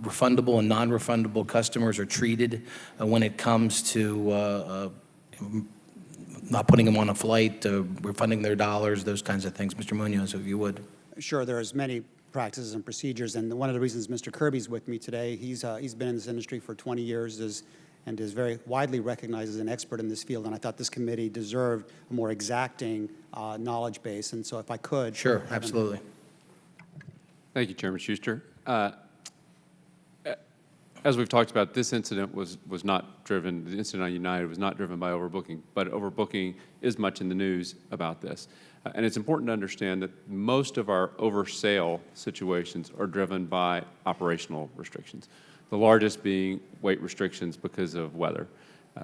refundable and non-refundable customers are treated when it comes to not putting them on a flight, refunding their dollars, those kinds of things? Mr. Munoz, if you would. Sure, there's many practices and procedures, and one of the reasons Mr. Kirby's with me today, he's been in this industry for 20 years and is very widely recognized as an expert in this field, and I thought this committee deserved a more exacting knowledge base, and so if I could. Sure, absolutely. Thank you, Chairman Schuster. As we've talked about, this incident was not driven, the incident on United was not driven by overbooking, but overbooking is much in the news about this. And it's important to understand that most of our oversale situations are driven by operational restrictions, the largest being weight restrictions because of weather.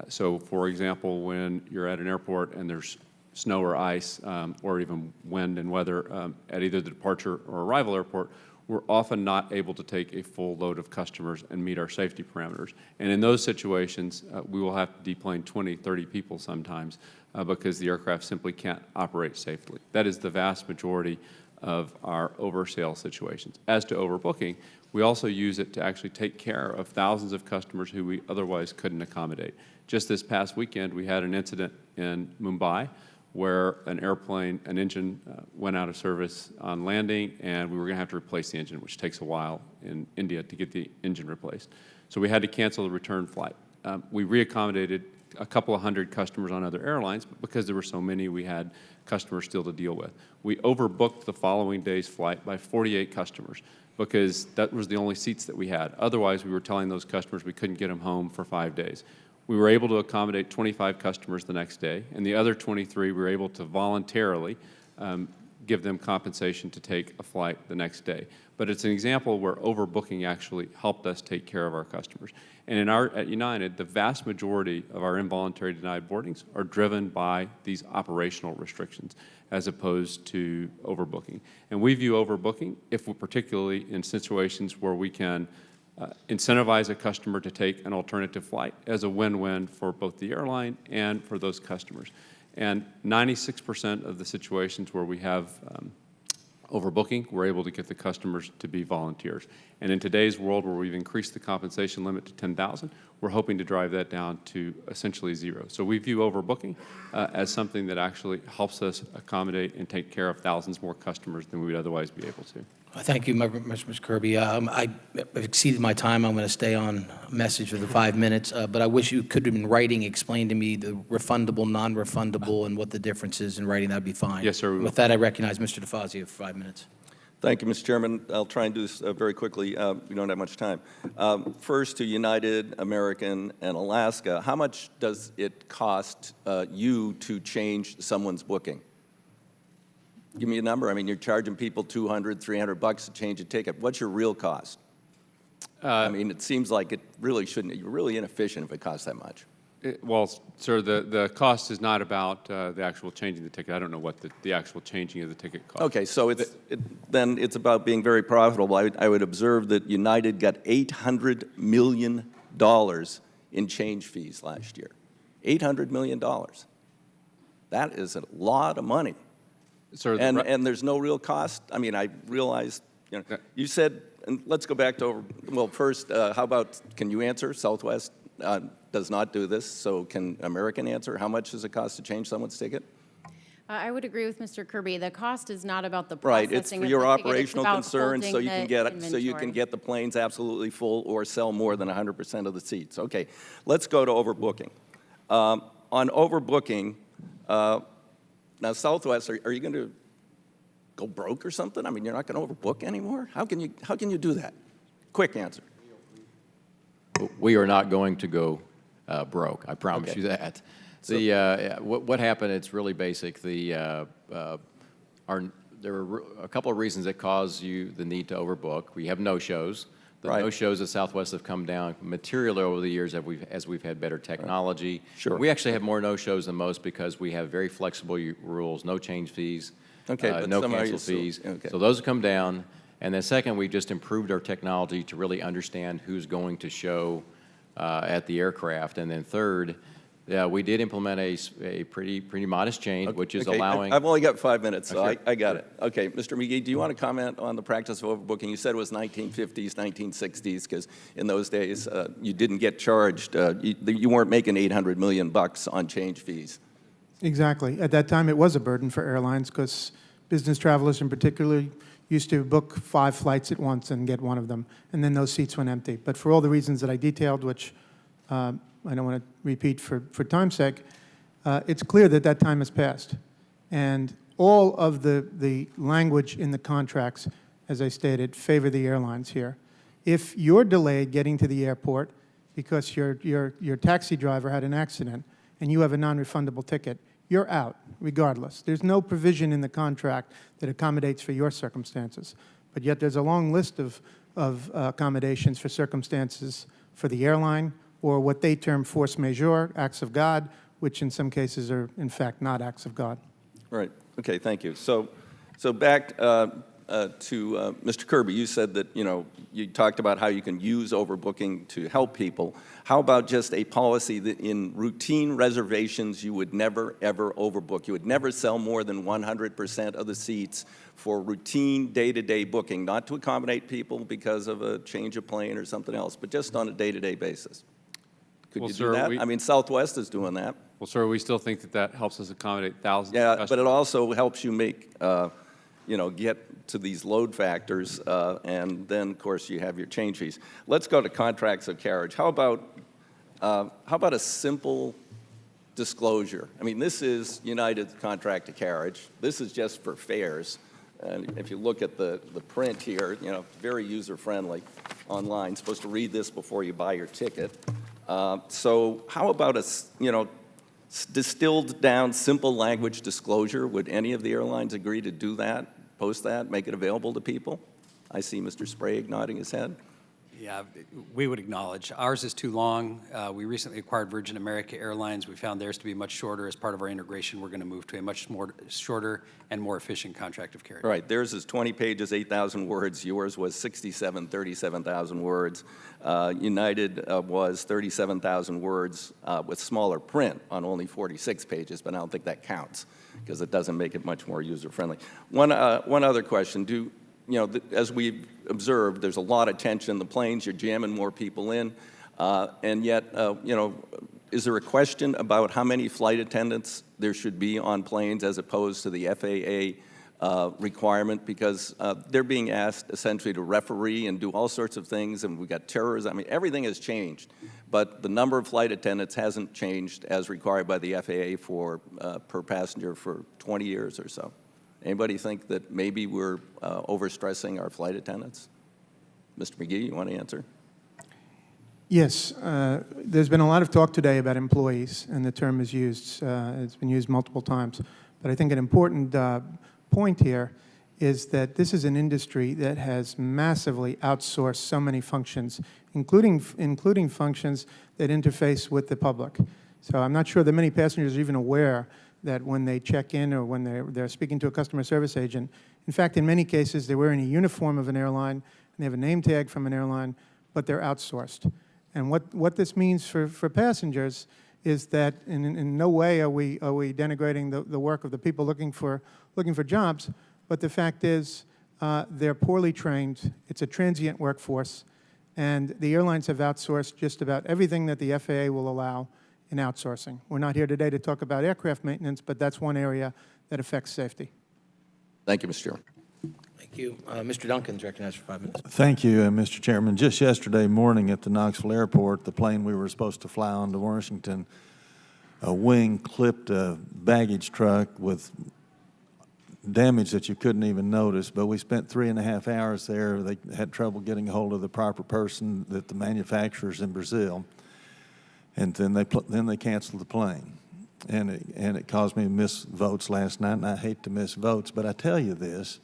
So, for example, when you're at an airport and there's snow or ice or even wind and weather at either the departure or arrival airport, we're often not able to take a full load of customers and meet our safety parameters. And in those situations, we will have to deplane 20, 30 people sometimes because the aircraft simply can't operate safely. That is the vast majority of our oversale situations. As to overbooking, we also use it to actually take care of thousands of customers who we otherwise couldn't accommodate. Just this past weekend, we had an incident in Mumbai where an airplane, an engine went out of service on landing, and we were going to have to replace the engine, which takes a while in India to get the engine replaced. So we had to cancel the return flight. We reaccommodated a couple of hundred customers on other airlines, but because there were so many, we had customers still to deal with. We overbooked the following day's flight by 48 customers because that was the only seats that we had. Otherwise, we were telling those customers we couldn't get them home for 5 days. We were able to accommodate 25 customers the next day, and the other 23 we were able to voluntarily give them compensation to take a flight the next day. But it's an example where overbooking actually helped us take care of our customers. And at United, the vast majority of our involuntary denied boardings are driven by these operational restrictions as opposed to overbooking. And we view overbooking, if we're particularly in situations where we can incentivize a customer to take an alternative flight, as a win-win for both the airline and for those customers. And 96% of the situations where we have overbooking, we're able to get the customers to be volunteers. And in today's world where we've increased the compensation limit to 10,000, we're hoping to drive that down to essentially zero. So we view overbooking as something that actually helps us accommodate and take care of thousands more customers than we would otherwise be able to. Thank you, Mr. Kirby. I've exceeded my time. I'm going to stay on message for the 5 minutes, but I wish you could have in writing explain to me the refundable, non-refundable, and what the difference is in writing. That'd be fine. Yes, sir. With that, I recognize Mr. DeFazio for 5 minutes. Thank you, Mr. Chairman. I'll try and do this very quickly. We don't have much time. First, to United, American, and Alaska, how much does it cost you to change someone's booking? Give me a number. I mean, you're charging people $200, $300 to change a ticket. What's your real cost? I mean, it seems like it really shouldn't. You're really inefficient if it costs that much. Well, sir, the cost is not about the actual changing the ticket. I don't know what the actual changing of the ticket costs. Okay, so then it's about being very profitable. I would observe that United got $800 million in change fees last year. $800 million. That is a lot of money. Sir, and there's no real cost? I mean, I realized, you said, and let's go back to, well, first, how about, can you answer? Southwest does not do this, so can American answer? How much does it cost to change someone's ticket? I would agree with Mr. Kirby. The cost is not about the Right, processing it's for of the your ticket, it's operational about concerns, so holding you can the get the planes absolutely full or sell more than 100% of the seats. Okay, let's go to overbooking. On overbooking, now Southwest, are you going to go broke or something? I mean, you're not going to overbook anymore? How can you do that? Quick answer. We are not going to go broke. I promise Okay. you that. So, What happened? It's really basic. There are a couple of reasons that cause you the need to overbook. We have no-shows. The Right. no-shows at Southwest have come down materially over the years as we've had better technology. Sure. We actually have more no-shows than most because we have very flexible rules, no change fees, Okay, but no some are cancel still- fees. okay. So those have come down. And then second, we've just improved our technology to really understand who's going to show at the aircraft. And then third, Yeah, we did implement a pretty modest change, which is Okay, allowing. I've only got 5 minutes, so Okay. I got it. Okay, Mr. McGee, do you want to comment on the practice of overbooking? You said it was 1950s, 1960s, because in those days, you didn't get charged, you weren't making $800 million on change fees. Exactly. At that time, it was a burden for airlines because business travelers in particular used to book 5 flights at once and get one of them, and then those seats went empty. But for all the reasons that I detailed, which I don't want to repeat for time's sake, it's clear that that time has passed. And all of the language in the contracts, as I stated, favor the airlines here. If you're delayed getting to the airport because your taxi driver had an accident and you have a non-refundable ticket, you're out, regardless. There's no provision in the contract that accommodates for your circumstances. But yet there's a long list of accommodations for circumstances for the airline, or what they term force majeure, acts of God, which in some cases are, in fact, not acts of God. Right. Okay, thank you. So back to Mr. Kirby, you said that, you talked about how you can use overbooking to help people. How about just a policy that in routine reservations, you would never, ever overbook? You would never sell more than 100% of the seats for routine day-to-day booking, not to accommodate people because of a change of plane or something else, but just on a day-to-day basis. Could Well, you sir, do that? I mean, Southwest is doing that. Well, sir, we still think that helps us accommodate thousands of Yeah, customers. but it also helps you make, get to these load factors, and then, of course, you have your change fees. Let's go to contracts of carriage. How about a simple disclosure? I mean, this is United's contract of carriage. This is just for fares. And if you look at the print here, very user-friendly online. Supposed to read this before you buy your ticket. So how about a, distilled down, simple language disclosure? Would any of the airlines agree to do that, post that, make it available to people? I see Mr. Sprague nodding his head. Yeah, we would acknowledge. Ours is too long. We recently acquired Virgin America Airlines. We found theirs to be much shorter. As part of our integration, we're going to move to a much more shorter and more efficient contract of carriage. Right, theirs is 20 pages, 8,000 words. Yours was 37,000 words. United was 37,000 words with smaller print on only 46 pages, but I don't think that counts because it doesn't make it much more user-friendly. One other question. As we've observed, there's a lot of tension in the planes. You're jamming more people in. And yet, is there a question about how many flight attendants there should be on planes as opposed to the FAA requirement? Because they're being asked essentially to referee and do all sorts of things, and we've got terrorism. I mean, everything has changed. But the number of flight attendants hasn't changed as required by the FAA for per passenger for 20 years or so. Anybody think that maybe we're overstressing our flight attendants? Mr. McGee, you want to answer? Yes, there's been a lot of talk today about employees, and the term is used. It's been used multiple times. But I think an important point here is that this is an industry that has massively outsourced so many functions, including functions that interface with the public. So I'm not sure that many passengers are even aware that when they check in or when they're speaking to a customer service agent, in fact, in many cases, they're wearing a uniform of an airline, and they have a name tag from an airline, but they're outsourced. And what this means for passengers is that in no way are we denigrating the work of the people looking for jobs, but the fact is they're poorly trained. It's a transient workforce, and the airlines have outsourced just about everything that the FAA will allow in outsourcing. We're not here today to talk about aircraft maintenance, but that's one area that affects safety. Thank you, Mr. Chairman. Thank you. Mr. Duncan's recognized for 5 minutes. Thank you, Mr. Chairman. Just yesterday morning at the Knoxville Airport, the plane we were supposed to fly on to Washington, a wing clipped a baggage truck with damage that you couldn't even notice, but we spent 3.5 hours there. They had trouble getting a hold of the proper person that the manufacturer's in Brazil, and then they canceled the plane. And it caused me to miss votes last night, and I hate to miss votes, but I tell you this,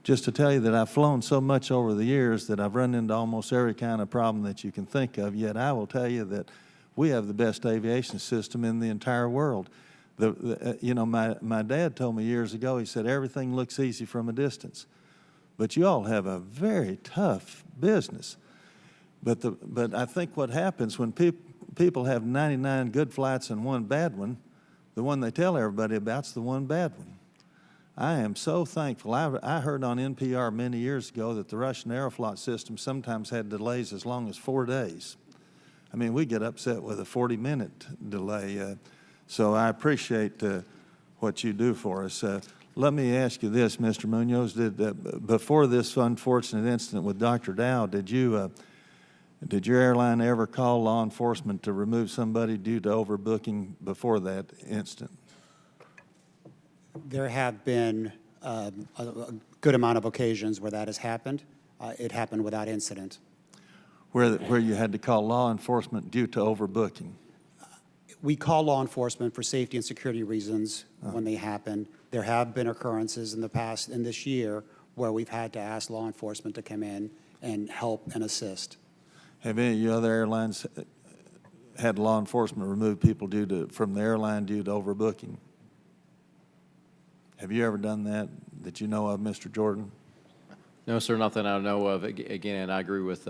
just to tell you that I've flown so much over the years that I've run into almost every kind of problem that you can think of, yet I will tell you that we have the best aviation system in the entire world. My dad told me years ago, he said, everything looks easy from a distance, but you all have a very tough business. But I think what happens when people have 99 good flights and one bad one. The one they tell everybody about's the one bad one. I am so thankful. I heard on NPR many years ago that the Russian Aeroflot system sometimes had delays as long as 4 days. I mean, we get upset with a 40-minute delay. So I appreciate what you do for us. Let me ask you this, Mr. Munoz. Before this unfortunate incident with Dr. Dow, did your airline ever call law enforcement to remove somebody due to overbooking before that incident? There have been a good amount of occasions where that has happened. It happened without incident. Where you had to call law enforcement due to overbooking? We call law enforcement for safety and security reasons when they happen. There have been occurrences in the past, in this year, where we've had to ask law enforcement to come in and help and assist. Have any of your other airlines had law enforcement remove people from the airline due to overbooking? Have you ever done that you know of, Mr. Jordan? No, sir, nothing I know of. Again, I agree with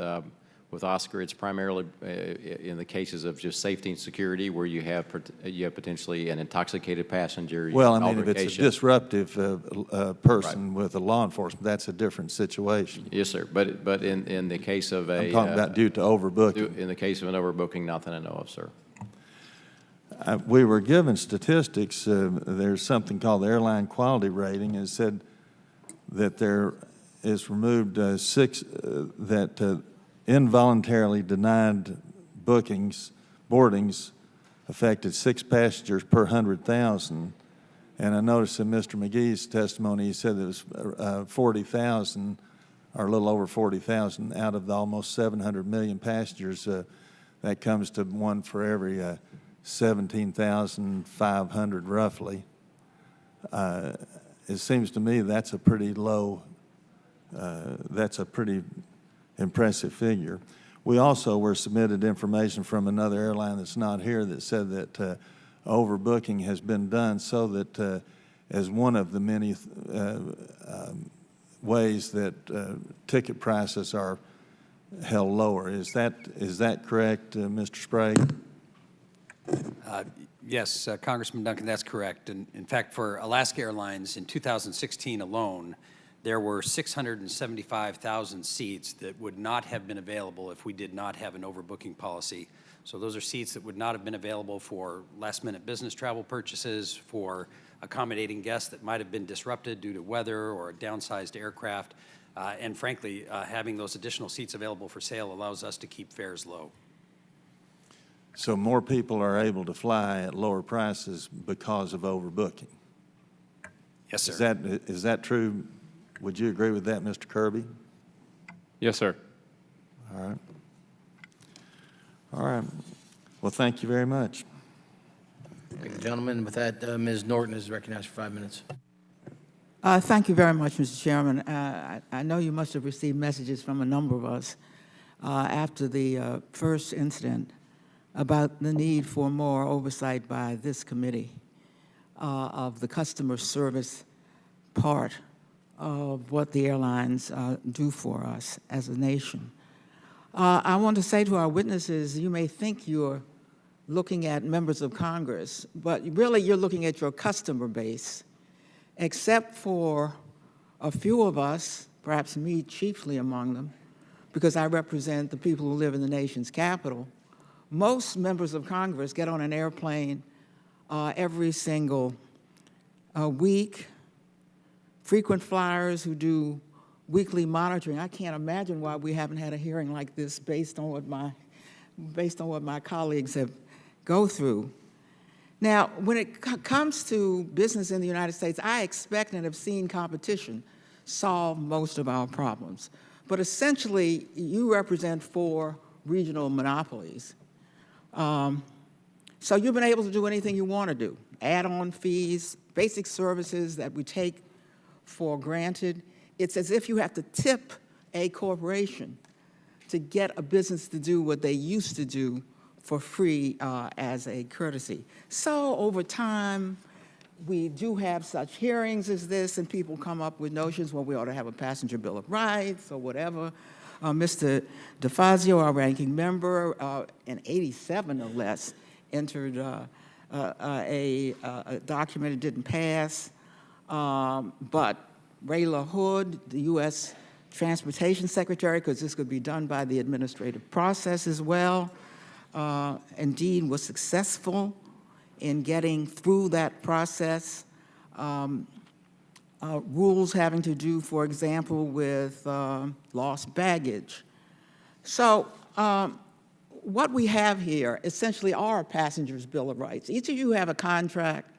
Oscar. It's primarily in the cases of just safety and security where you have potentially an intoxicated passenger. Well, I mean, if it's a disruptive person with a law enforcement, that's a different situation. Yes, sir. But in the case of I'm talking about due to overbooking. In the case of an overbooking, nothing I know of, sir. We were given statistics. There's something called the Airline Quality Rating. It said that there is removed involuntarily denied boardings affected 6 passengers per 100,000. And I noticed in Mr. McGee's testimony, he said it was 40,000, or a little over 40,000, out of the almost 700 million passengers. That comes to one for every 17,500 roughly. It seems to me that's a pretty low, that's a pretty impressive figure. We also were submitted information from another airline that's not here that said that overbooking has been done so that as one of the many ways that ticket prices are held lower. Is that correct, Mr. Sprague? Yes, Congressman Duncan, that's correct. And in fact, for Alaska Airlines in 2016 alone, there were 675,000 seats that would not have been available if we did not have an overbooking policy. So those are seats that would not have been available for last-minute business travel purchases, for accommodating guests that might have been disrupted due to weather or a downsized aircraft. And frankly, having those additional seats available for sale allows us to keep fares low. So more people are able to fly at lower prices because of overbooking? Yes, sir. Is that true? Would you agree with that, Mr. Kirby? Yes, sir. All right. All right. Well, thank you very much. Thank you, gentlemen. With that, Ms. Norton is recognized for 5 minutes. Thank you very much, Mr. Chairman. I know you must have received messages from a number of us after the first incident about the need for more oversight by this committee of the customer service part of what the airlines do for us as a nation. I want to say to our witnesses, you may think you're looking at members of Congress, but really you're looking at your customer base. Except for a few of us, perhaps me chiefly among them, because I represent the people who live in the nation's capital, most members of Congress get on an airplane every single week. Frequent flyers who do weekly monitoring. I can't imagine why we haven't had a hearing like this based on what my colleagues have go through. Now, when it comes to business in the United States, I expect and have seen competition solve most of our problems. But essentially, you represent 4 regional monopolies. So you've been able to do anything you want to do. Add-on fees, basic services that we take for granted. It's as if you have to tip a corporation to get a business to do what they used to do for free as a courtesy. So over time, we do have such hearings as this, and people come up with notions, well, we ought to have a passenger bill of rights or whatever. Mr. DeFazio, our ranking member, in '87 no less, entered a document. It didn't pass, but Ray LaHood, the U.S. Transportation Secretary, because this could be done by the administrative process as well, indeed was successful in getting through that process. Rules having to do, for example, with lost baggage. So what we have here essentially are a passenger's Bill of Rights. Each of you have a contract.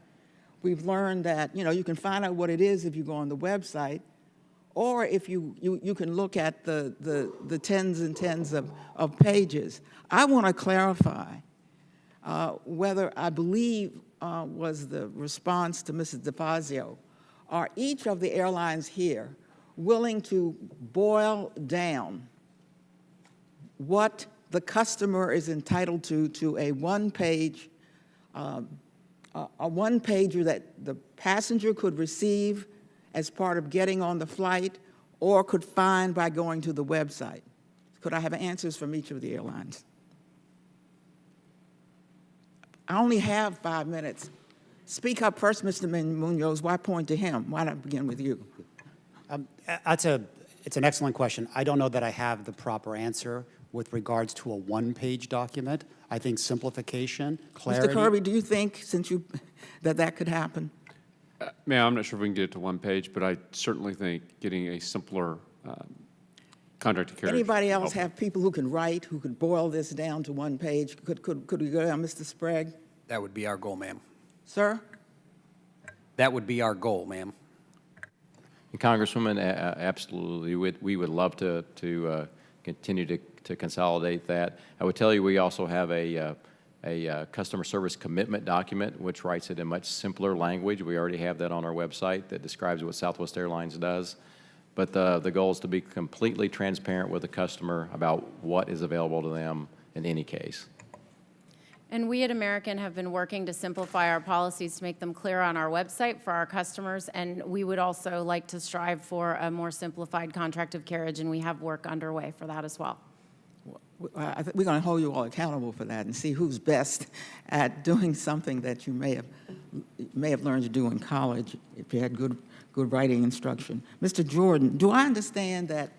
We've learned that, you can find out what it is if you go on the website, or if you can look at the tens and tens of pages. I want to clarify whether I believe was the response to Mrs. DeFazio, are each of the airlines here willing to boil down what the customer is entitled to a one-page, a one-pager that the passenger could receive as part of getting on the flight or could find by going to the website? Could I have answers from each of the airlines? I only have 5 minutes. Speak up first, Mr. Munoz. Why point to him? Why not begin with you? It's an excellent question. I don't know that I have the proper answer with regards to a one-page document. I think simplification, clarity. Mr. Kirby, do you think, since you, that could happen? Ma'am, I'm not sure if we can get it to one page, but I certainly think getting a simpler contract to carriage. Anybody else have people who can write, who could boil this down to one page? Could we go down, Mr. Sprague? That would be our goal, ma'am. Sir? That would be our goal, ma'am. Congresswoman, absolutely, we would love to continue to consolidate that. I would tell you we also have a customer service commitment document, which writes it in much simpler language. We already have that on our website that describes what Southwest Airlines does. But the goal is to be completely transparent with the customer about what is available to them in any case. And we at American have been working to simplify our policies to make them clear on our website for our customers, and we would also like to strive for a more simplified contract of carriage, and we have work underway for that as well. I think we're going to hold you all accountable for that and see who's best at doing something that you may have learned to do in college if you had good writing instruction. Mr. Jordan, do I understand that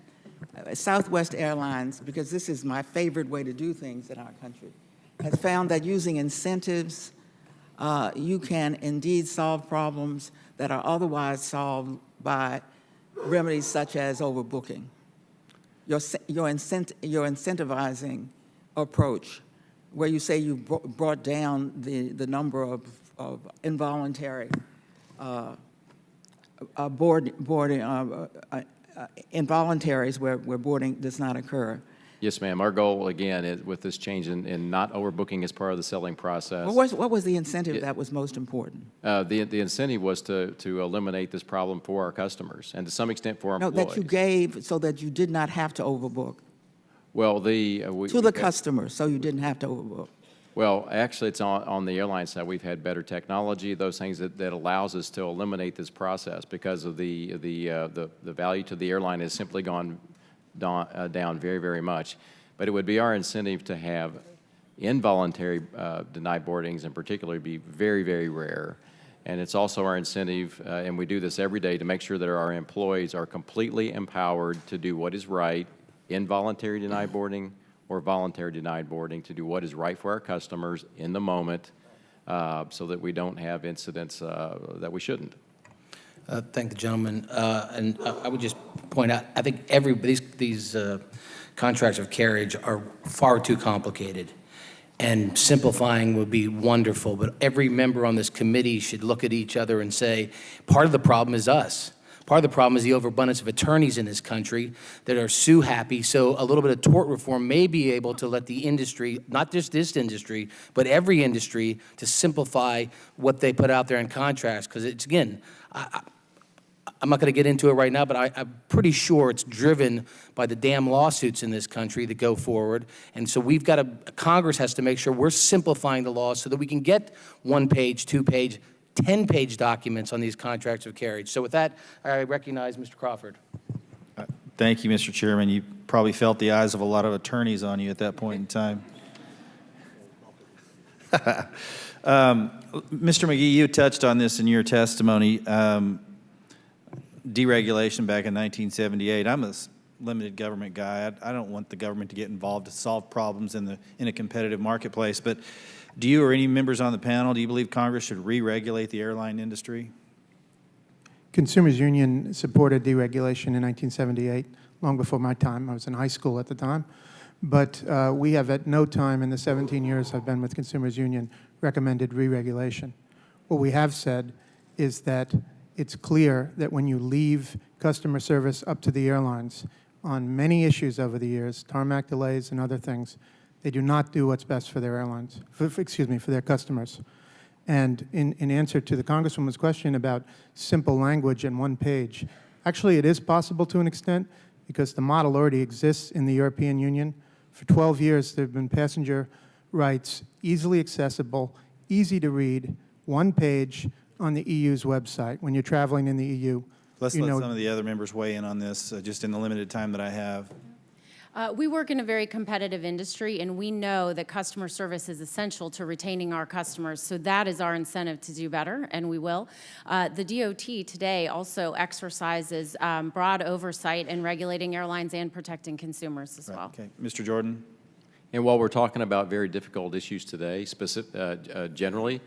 Southwest Airlines, because this is my favorite way to do things in our country, has found that using incentives, you can indeed solve problems that are otherwise solved by remedies such as overbooking? Your incentivizing approach, where you say you brought down the number of involuntary involuntaries where boarding does not occur. Yes, ma'am. Our goal, again, is with this change in not overbooking as part of the selling process. What was the incentive that was most important? The incentive was to eliminate this problem for our customers and to some extent for our employees. No, that you gave so that you did not have to overbook. Well, to the customer, so you didn't have to overbook. Well, actually, it's on the airline side. We've had better technology, those things that allows us to eliminate this process because of the value to the airline has simply gone down very, very much. But it would be our incentive to have involuntary denied boardings in particular be very, very rare. And it's also our incentive, and we do this every day, to make sure that our employees are completely empowered to do what is right, involuntary denied boarding or voluntary denied boarding, to do what is right for our customers in the moment so that we don't have incidents that we shouldn't. Thank the gentleman. And I would just point out, I think these contracts of carriage are far too complicated, and simplifying would be wonderful. But every member on this committee should look at each other and say, part of the problem is us. Part of the problem is the overabundance of attorneys in this country that are sue happy. So a little bit of tort reform may be able to let the industry, not just this industry, but every industry, to simplify what they put out there in contracts. Because it's, again, I'm not going to get into it right now, but I'm pretty sure it's driven by the damn lawsuits in this country that go forward. And so we've got to, Congress has to make sure we're simplifying the law so that we can get 1-page, 2-page, 10-page documents on these contracts of carriage. So with that, I recognize Mr. Crawford. Thank you, Mr. Chairman. probably felt the eyes of a lot of attorneys on you at that point in time. Mr. McGee, you touched on this in your testimony. Deregulation back in 1978. I'm a limited government guy. I don't want the government to get involved to solve problems in a competitive marketplace. But do you or any members on the panel, do you believe Congress should re-regulate the airline industry? Consumers Union supported deregulation in 1978, long before my time. I was in high school at the time. But we have at no time in the 17 years I've been with Consumers Union recommended re-regulation. What we have said is that it's clear that when you leave customer service up to the airlines on many issues over the years, tarmac delays and other things, they do not do what's best for their airlines, for their customers. And in answer to the Congresswoman's question about simple language and one page, actually it is possible to an extent because the model already exists in the European Union. For 12 years, there have been passenger rights, easily accessible, easy to read, one page on the EU's website when you're traveling in the EU. Let's let some of the other members weigh in on this just in the limited time that I have. We work in a very competitive industry, and we know that customer service is essential to retaining our customers, so that is our incentive to do better, and we will. The DOT today also exercises broad oversight in regulating airlines and protecting consumers as well. Okay, Mr. Jordan? And while we're talking about very difficult issues today, generally,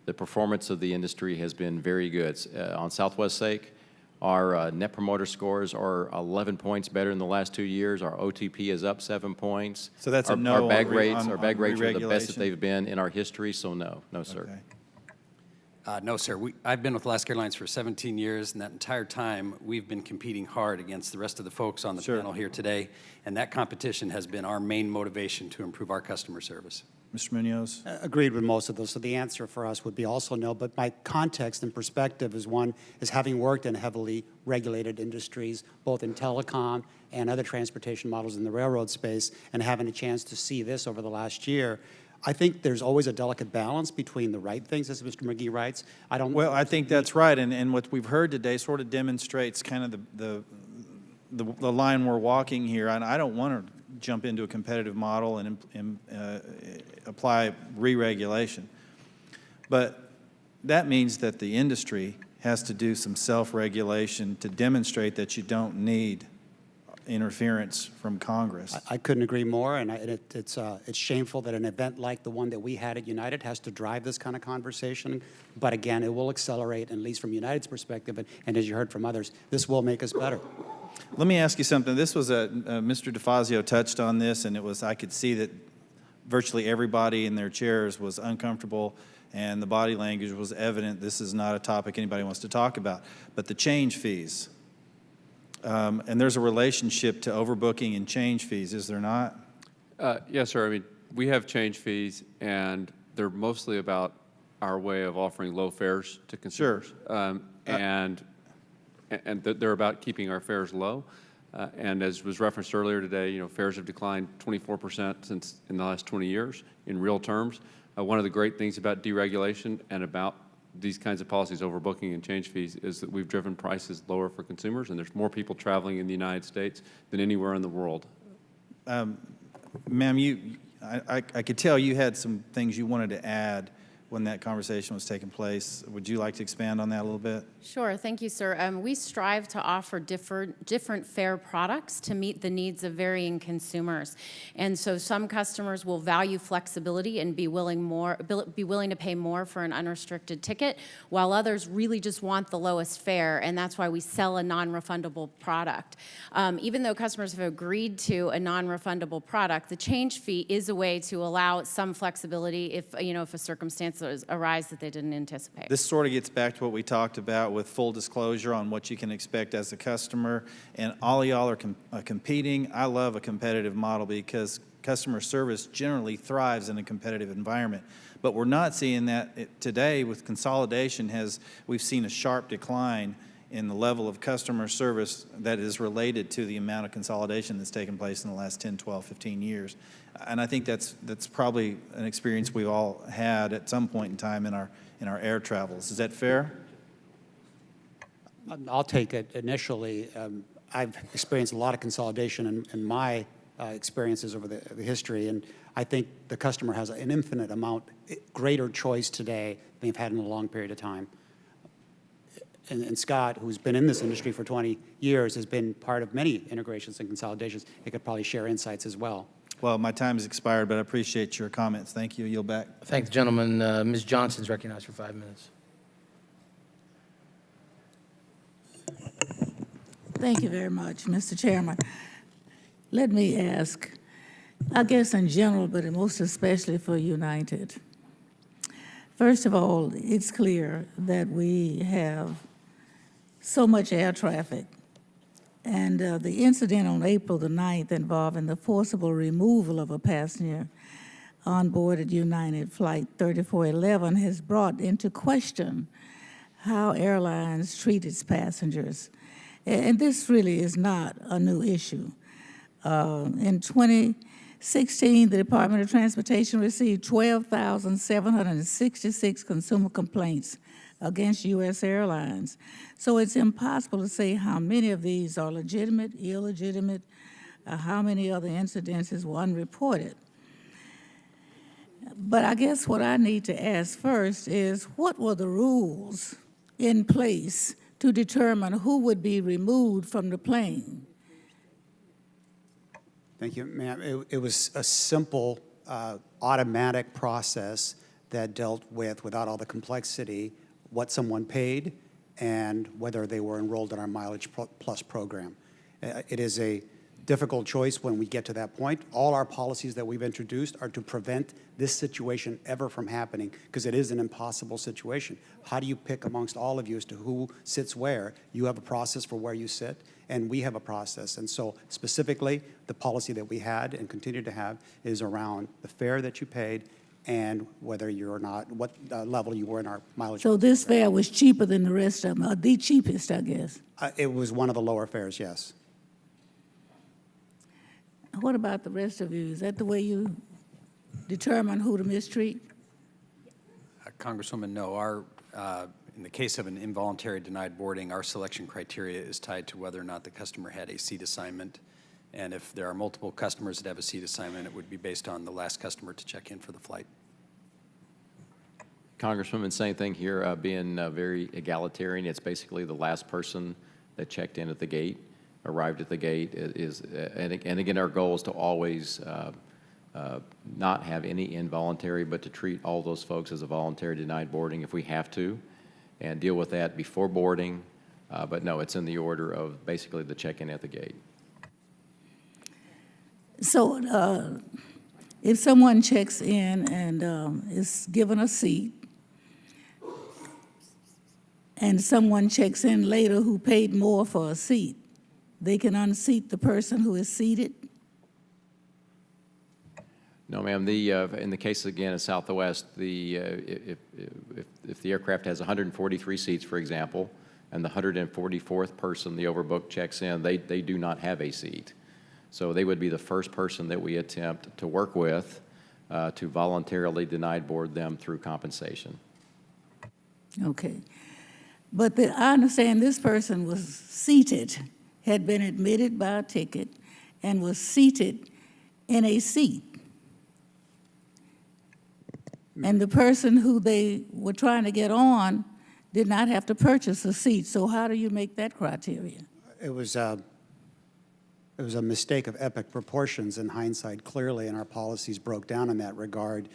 the performance of the industry has been very good. On Southwest's sake, our Net Promoter Scores are 11 points better in the last 2 years. Our OTP is up 7 points. So that's our, a no Our bag on rates, on, our bag rates are the best that re-regulation? they've been in our history. So no, sir. Okay. No, sir. I've been with Alaska Airlines for 17 years, and that entire time, we've been competing hard against the rest of the folks on the panel here today, and that competition has been our main motivation to improve our customer service. Mr. Munoz? Agreed with most of those. So the answer for us would be also no. But my context and perspective is having worked in heavily regulated industries, both in telecom and other transportation models in the railroad space, and having a chance to see this over the last year. I think there's always a delicate balance between the right things, as Mr. McGee writes. Well, I think that's right, and what we've heard today sort of demonstrates kind of the line we're walking here. And I don't want to jump into a competitive model and apply re-regulation, but that means that the industry has to do some self-regulation to demonstrate that you don't need interference from Congress. I couldn't agree more, and it's shameful that an event like the one that we had at United has to drive this kind of conversation. But again, it will accelerate, at least from United's perspective, and as you heard from others, this will make us better. Let me ask you something. This was Mr. DeFazio touched on this, and I could see that virtually everybody in their chairs was uncomfortable, and the body language was evident. This is not a topic anybody wants to talk about. But the change fees, and there's a relationship to overbooking and change fees, is there not? Yes, sir. I mean, we have change fees, and they're mostly about our way of offering low fares to consumers. Sure. And they're about keeping our fares low. And as was referenced earlier today, fares have declined 24% since in the last 20 years in real terms. One of the great things about deregulation and about these kinds of policies, overbooking and change fees, is that we've driven prices lower for consumers, and there's more people traveling in the United States than anywhere in the world. Ma'am, I could tell you had some things you wanted to add when that conversation was taking place. Would you like to expand on that a little bit? Sure, thank you, sir. We strive to offer different fare products to meet the needs of varying consumers. And so some customers will value flexibility and be willing to pay more for an unrestricted ticket, while others really just want the lowest fare, and that's why we sell a non-refundable product. Even though customers have agreed to a non-refundable product, the change fee is a way to allow some flexibility if a circumstance arise that they didn't anticipate. This sort of gets back to what we talked about with full disclosure on what you can expect as a customer. And all y'all are competing. I love a competitive model because customer service generally thrives in a competitive environment. But we're not seeing that today with consolidation. We've seen a sharp decline in the level of customer service that is related to the amount of consolidation that's taken place in the last 10, 12, 15 years. And I think that's probably an experience we've all had at some point in time in our air travels. Is that fair? I'll take it initially. I've experienced a lot of consolidation in my experiences over the history, and I think the customer has an infinite amount greater choice today than they've had in a long period of time. And Scott, who's been in this industry for 20 years, has been part of many integrations and consolidations. He could probably share insights as well. Well, my time has expired, but I appreciate your comments. Thank you. Yield back. Thank the gentleman. Ms. Johnson's recognized for 5 minutes. Thank you very much, Mr. Chairman. Let me ask, I guess in general, but most especially for United. First of all, it's clear that we have so much air traffic. And the incident on April the 9th involving the forcible removal of a passenger on board at United Flight 3411 has brought into question how airlines treat its passengers. And this really is not a new issue. In 2016, the Department of Transportation received 12,766 consumer complaints against U.S. airlines. So it's impossible to say how many of these are legitimate, illegitimate, how many other incidences were unreported. But I guess what I need to ask first is, what were the rules in place to determine who would be removed from the plane? Thank you, ma'am. It was a simple, automatic process that dealt with, without all the complexity, what someone paid and whether they were enrolled in our Mileage Plus program. It is a difficult choice when we get to that point. All our policies that we've introduced are to prevent this situation ever from happening, because it is an impossible situation. How do you pick amongst all of you as to who sits where? You have a process for where you sit, and we have a process. And so specifically, the policy that we had and continue to have is around the fare that you paid and whether you're not, what level you were in our mileage. So this fare was cheaper than the rest of them, or the cheapest, I guess. It was one of the lower fares, yes. What about the rest of you? Is that the way you determine who to mistreat? Congresswoman, no. In the case of an involuntary denied boarding, our selection criteria is tied to whether or not the customer had a seat assignment. And if there are multiple customers that have a seat assignment, it would be based on the last customer to check in for the flight. Congresswoman, same thing here, being very egalitarian. It's basically the last person that checked in at the gate, arrived at the gate and again, our goal is to always not have any involuntary, but to treat all those folks as a voluntary denied boarding if we have to, and deal with that before boarding. But no, it's in the order of basically the check-in at the gate. So if someone checks in and is given a seat, and someone checks in later who paid more for a seat, they can unseat the person who is seated? No, ma'am. In the case, again, of Southwest, if the aircraft has 143 seats, for example, and the 144th person, the overbook, checks in, they do not have a seat. So they would be the first person that we attempt to work with to voluntarily deny board them through compensation. Okay. But I understand this person was seated, had been admitted by a ticket, and was seated in a seat. And the person who they were trying to get on did not have to purchase a seat. So how do you make that criteria? It was a mistake of epic proportions in hindsight, clearly, and our policies broke down in that regard.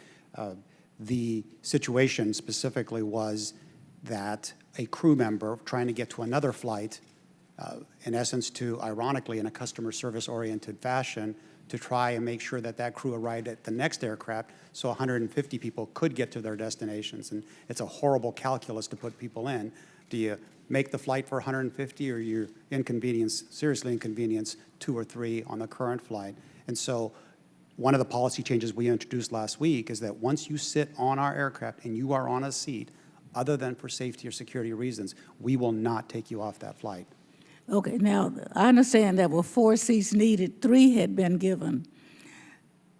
The situation specifically was that a crew member trying to get to another flight, in essence to, ironically, in a customer service-oriented fashion, to try and make sure that that crew arrived at the next aircraft so 150 people could get to their destinations. And it's a horrible calculus to put people in. Do you make the flight for 150, or you seriously inconvenience 2 or 3 on the current flight? And so one of the policy changes we introduced last week is that once you sit on our aircraft and you are on a seat, other than for safety or security reasons, we will not take you off that flight. Okay, now, I understand there were 4 seats needed, 3 had been given.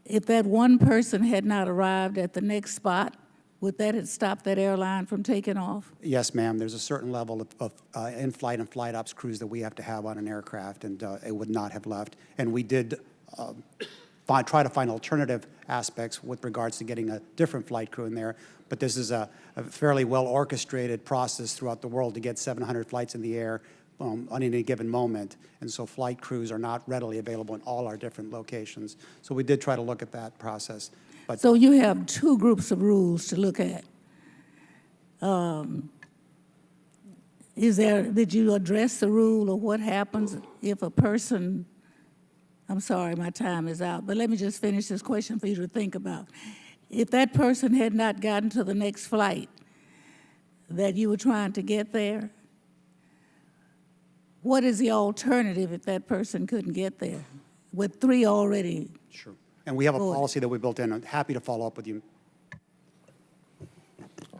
If that one person had not arrived at the next spot, would that have stopped that airline from taking off? Yes, ma'am. There's a certain level of in-flight and flight ops crews that we have to have on an aircraft, and it would not have left. And we did try to find alternative aspects with regards to getting a different flight crew in there. But this is a fairly well-orchestrated process throughout the world to get 700 flights in the air on any given moment. And so flight crews are not readily available in all our different locations. So we did try to look at that process. But So you have two groups of rules to look at. Did you address the rule of what happens if a person, I'm sorry, my time is out, but let me just finish this question for you to think about. If that person had not gotten to the next flight that you were trying to get there, what is the alternative if that person couldn't get there with three already? sure. And we have a Forward. policy that we built in. I'm happy to follow up with you.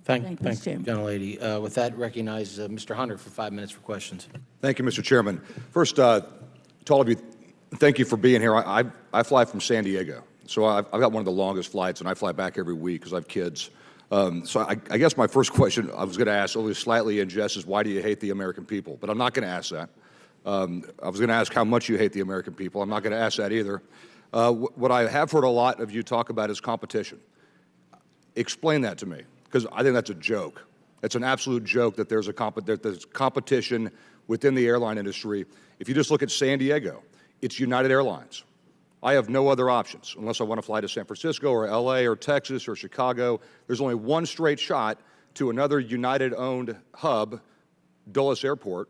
Thank you, Mr. Thank you, Chairman. gentlelady. With that, recognize Mr. Hunter for 5 minutes for questions. Thank you, Mr. Chairman. First, to all of you, thank you for being here. I fly from San Diego, so I've got one of the longest flights, and I fly back every week because I have kids. So I guess my first question I was going to ask, only slightly in jest, is why do you hate the American people? But I'm not going to ask that. I was going to ask how much you hate the American people. I'm not going to ask that either. What I have heard a lot of you talk about is competition. Explain that to me, because I think that's a joke. It's an absolute joke that there's competition within the airline industry. If you just look at San Diego, it's United Airlines. I have no other options unless I want to fly to San Francisco or LA or Texas or Chicago. There's only one straight shot to another United-owned hub, Dulles Airport.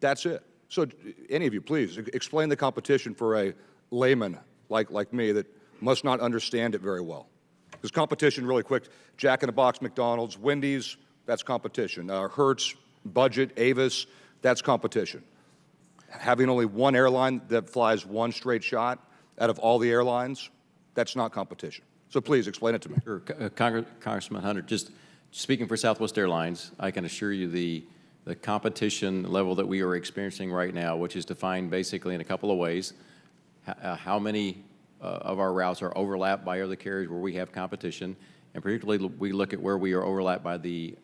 That's it. So any of you, please, explain the competition for a layman like me that must not understand it very well. Because competition, really quick, Jack in the Box, McDonald's, Wendy's, that's competition. Hertz, Budget, Avis, that's competition. Having only one airline that flies one straight shot out of all the airlines, that's not competition. So please explain it to me. Sure. Congressman Hunter, just speaking for Southwest Airlines, I can assure you the competition level that we are experiencing right now, which is defined basically in a couple of ways. How many of our routes are overlapped by other carriers where we have competition, and particularly we look at where we are overlapped by the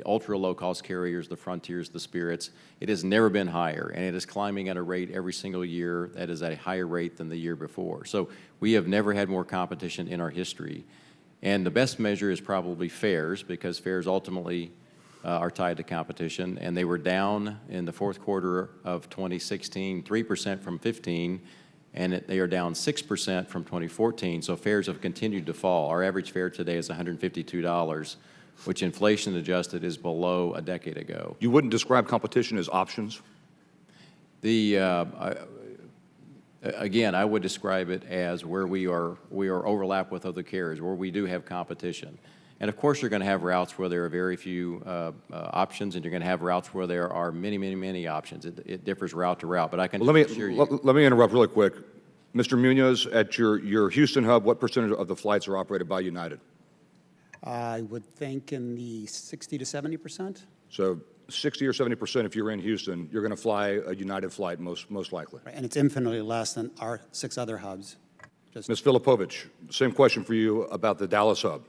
ultra low-cost carriers, the Frontiers, the Spirits. It has never been higher, and it is climbing at a rate every single year that is at a higher rate than the year before. So we have never had more competition in our history. And the best measure is probably fares, because fares ultimately are tied to competition, and they were down in the fourth quarter of 2016, 3% from 15, and they are down 6% from 2014, so fares have continued to fall. Our average fare today is $152, which inflation adjusted is below a decade ago. You wouldn't describe competition as options? Again, I would describe it as where we are overlapped with other carriers, where we do have competition. And of course, you're going to have routes where there are very few options, and you're going to have routes where there are many, many, many options. It differs route to route, but I can assure you. Let me interrupt really quick. Mr. Munoz, at your Houston hub, what percentage of the flights are operated by United? I would think in the 60 to 70%. So 60 or 70%, if you're in Houston, you're going to fly a United flight, most likely. Right, and it's infinitely less than our 6 other hubs. Ms. Filipovich, same question for you about the Dallas hub.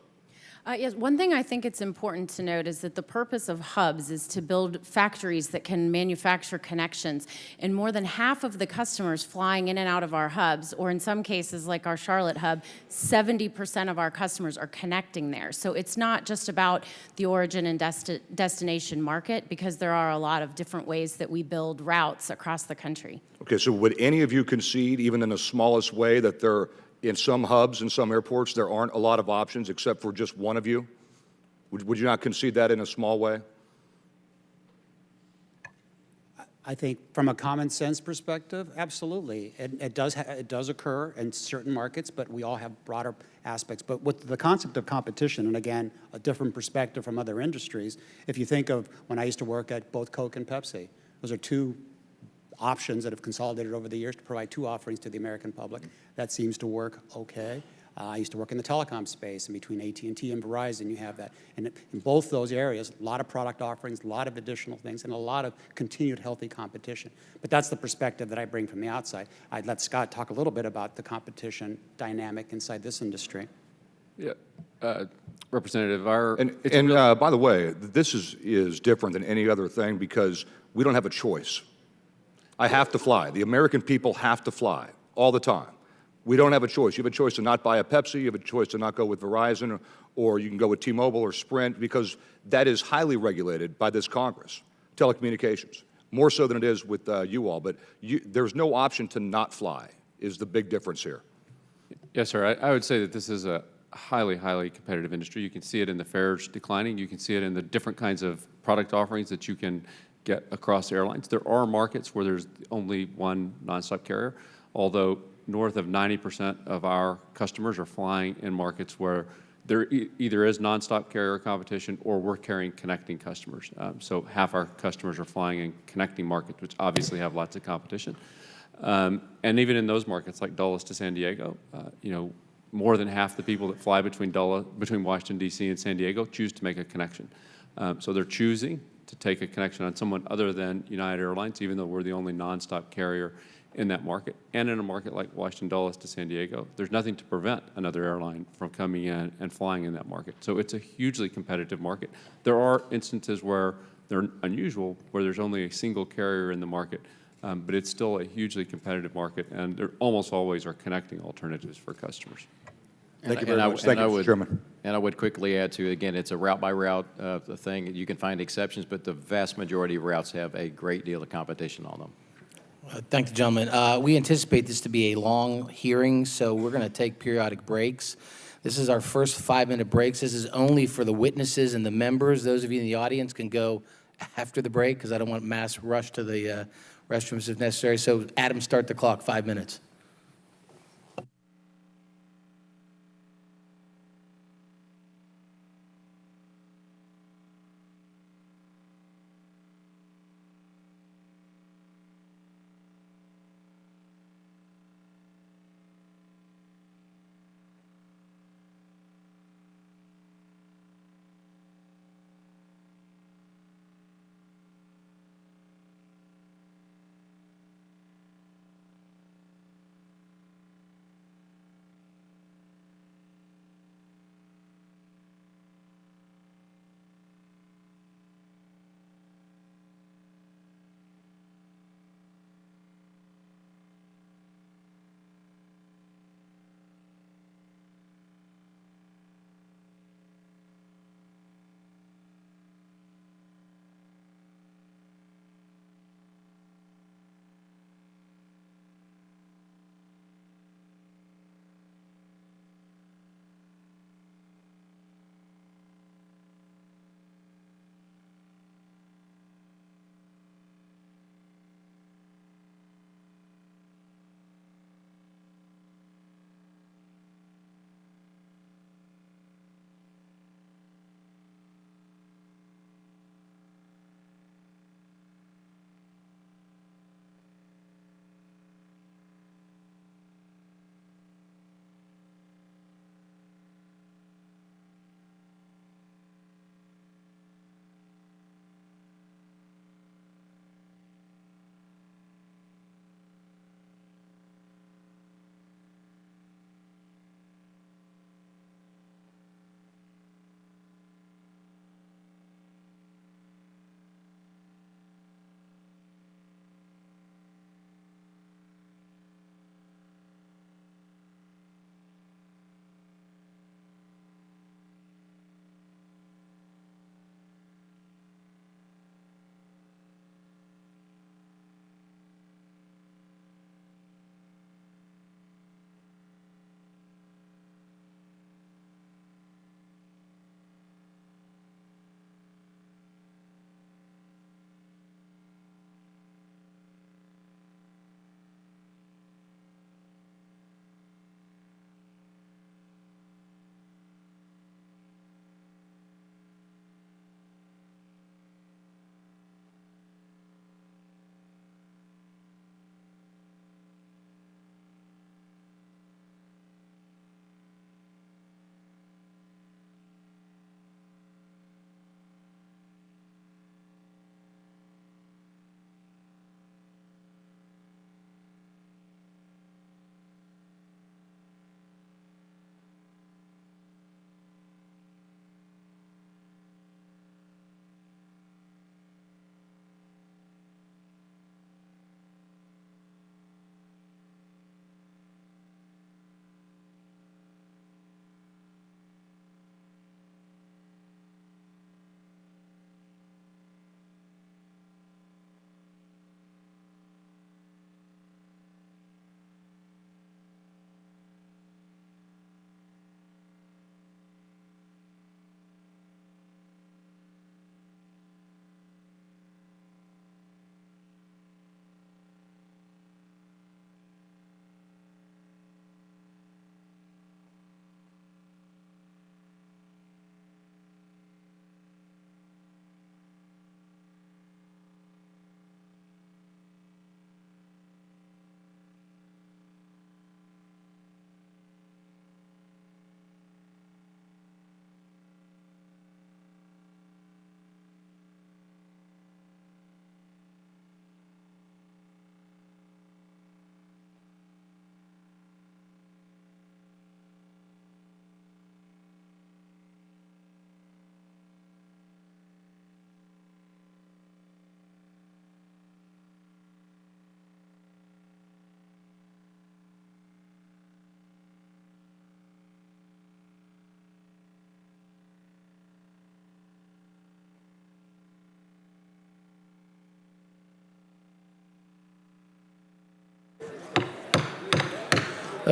Yes, one thing I think it's important to note is that the purpose of hubs is to build factories that can manufacture connections. And more than half of the customers flying in and out of our hubs, or in some cases like our Charlotte hub, 70% of our customers are connecting there. So it's not just about the origin and destination market, because there are a lot of different ways that we build routes across the country. Okay, so would any of you concede, even in the smallest way, that in some hubs and some airports, there aren't a lot of options except for just one of you? Would you not concede that in a small way? I think from a common sense perspective, absolutely. It does occur in certain markets, but we all have broader aspects. But with the concept of competition, and again, a different perspective from other industries, if you think of when I used to work at both Coke and Pepsi, those are two options that have consolidated over the years to provide two offerings to the American public. That seems to work okay. I used to work in the telecom space, and between AT&T and Verizon, you have that. And in both those areas, a lot of product offerings, a lot of additional things, and a lot of continued healthy competition. But that's the perspective that I bring from the outside. I'd let Scott talk a little bit about the competition dynamic inside this industry. Yeah. Representative, By the way, this is different than any other thing because we don't have a choice. I have to fly. The American people have to fly all the time. We don't have a choice. You have a choice to not buy a Pepsi. You have a choice to not go with Verizon, or you can go with T-Mobile or Sprint, because that is highly regulated by this Congress, telecommunications, more so than it is with you all. But there's no option to not fly is the big difference here. Yes, sir. I would say that this is a highly, highly competitive industry. You can see it in the fares declining. You can see it in the different kinds of product offerings that you can get across airlines. There are markets where there's only one nonstop carrier, although north of 90% of our customers are flying in markets where there either is nonstop carrier competition or we're carrying connecting customers. So half our customers are flying in connecting markets, which obviously have lots of competition. And even in those markets like Dulles to San Diego, more than half the people that fly between Washington, D.C. and San Diego choose to make a connection. So they're choosing to take a connection on someone other than United Airlines, even though we're the only nonstop carrier in that market. And in a market like Washington Dulles to San Diego, there's nothing to prevent another airline from coming in and flying in that market. So it's a hugely competitive market. There are instances where they're unusual, where there's only a single carrier in the market, but it's still a hugely competitive market, and there almost always are connecting alternatives for customers. Thank you very much. Thank you, Mr. Chairman. And I would quickly add to, again, it's a route-by-route thing. You can find exceptions, but the vast majority of routes have a great deal of competition on them. Thank the gentleman. We anticipate this to be a long hearing, so we're going to take periodic breaks. This is our first 5-minute breaks. This is only for the witnesses and the members. Those of you in the audience can go after the break because I don't want mass rush to the restrooms if necessary. So, Adam, start the clock, 5 minutes.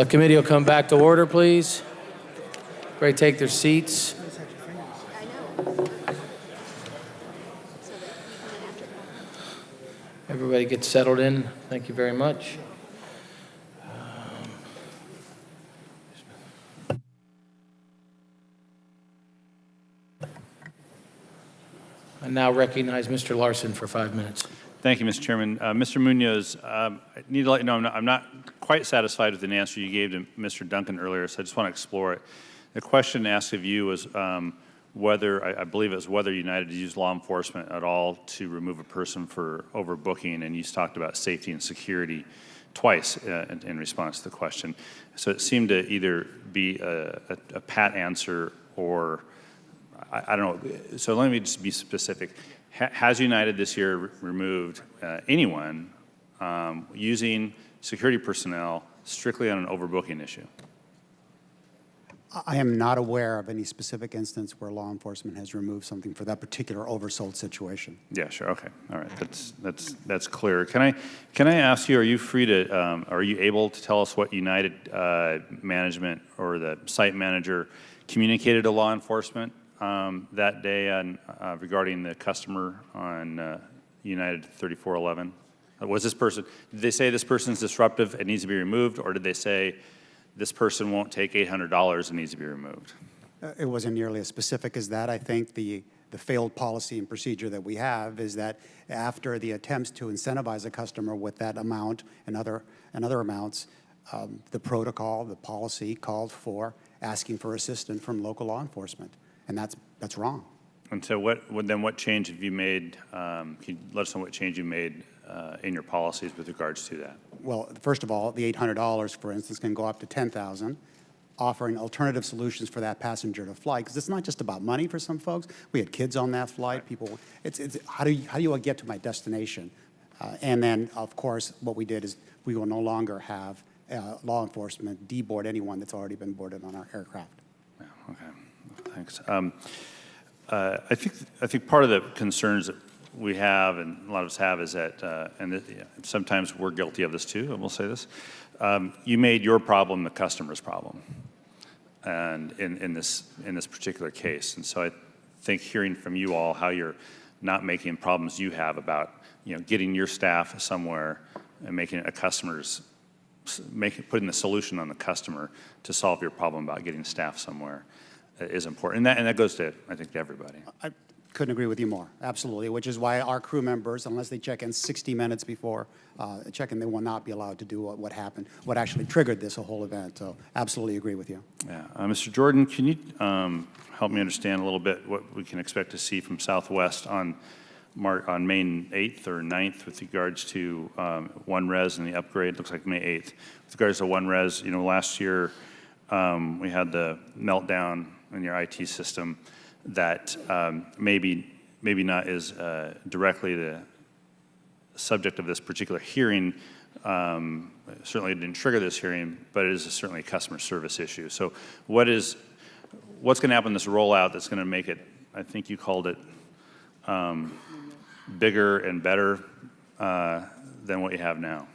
Committee will come back to order, please. Everybody take their seats. Everybody get settled in. Thank you very much. I now recognize Mr. Larson for 5 minutes. Thank you, Mr. Chairman. Mr. Munoz, I need to let you know I'm not quite satisfied with an answer you gave to Mr. Duncan earlier, so I just want to explore it. The question asked of you was whether, I believe it was whether United used law enforcement at all to remove a person for overbooking, and you talked about safety and security twice in response to the question. So it seemed to either be a pat answer or I don't know. So let me just be specific. Has United this year removed anyone using security personnel strictly on an overbooking issue? I am not aware of any specific instance where law enforcement has removed something for that particular oversold situation. Yeah, sure. Okay. All right. That's clear. Can I ask you? Are you free to? Are you able to tell us what United management or the site manager communicated to law enforcement that day on regarding the customer on United 3411? Was this person? Did they say this person's disruptive and needs to be removed, or did they say this person won't take $800 and needs to be removed? It wasn't nearly as specific as that. I think the failed policy and procedure that we have is that after the attempts to incentivize a customer with that amount and other amounts, the protocol, the policy called for asking for assistance from local law enforcement, and that's wrong. And so what change have you made? Can you let us know what change you made in your policies with regards to that? Well, first of all, the $800, for instance, can go up to $10,000, offering alternative solutions for that passenger to fly, because it's not just about money for some folks. We had kids on that flight. People, it's how do you get to my destination? And then, of course, what we did is we will no longer have law enforcement deboard anyone that's already been boarded on our aircraft. Yeah, okay, thanks. I think part of the concerns that we have, and a lot of us have, is that, sometimes we're guilty of this too, and we'll say this, you made your problem the customer's problem, and in this particular case. And so I think hearing from you all how you're not making problems you have about, getting your staff somewhere and making it a customer's, putting the solution on the customer to solve your problem about getting staff somewhere is important. And that goes to, I think, to everybody. I couldn't agree with you more, absolutely, which is why our crew members, unless they check in 60 minutes before check-in, they will not be allowed to do what happened, what actually triggered this whole event. So absolutely agree with you. Yeah. Mr. Jordan, can you help me understand a little bit what we can expect to see from Southwest on May 8th or 9th with regards to OneRes and the upgrade? It looks like May 8th. With regards to OneRes, last year we had the meltdown in your IT system that maybe not is directly the subject of this particular hearing. Certainly it didn't trigger this hearing, but it is certainly a customer service issue. So what's going to happen in this rollout that's going to make it, I think you called it, bigger and better than what you have now?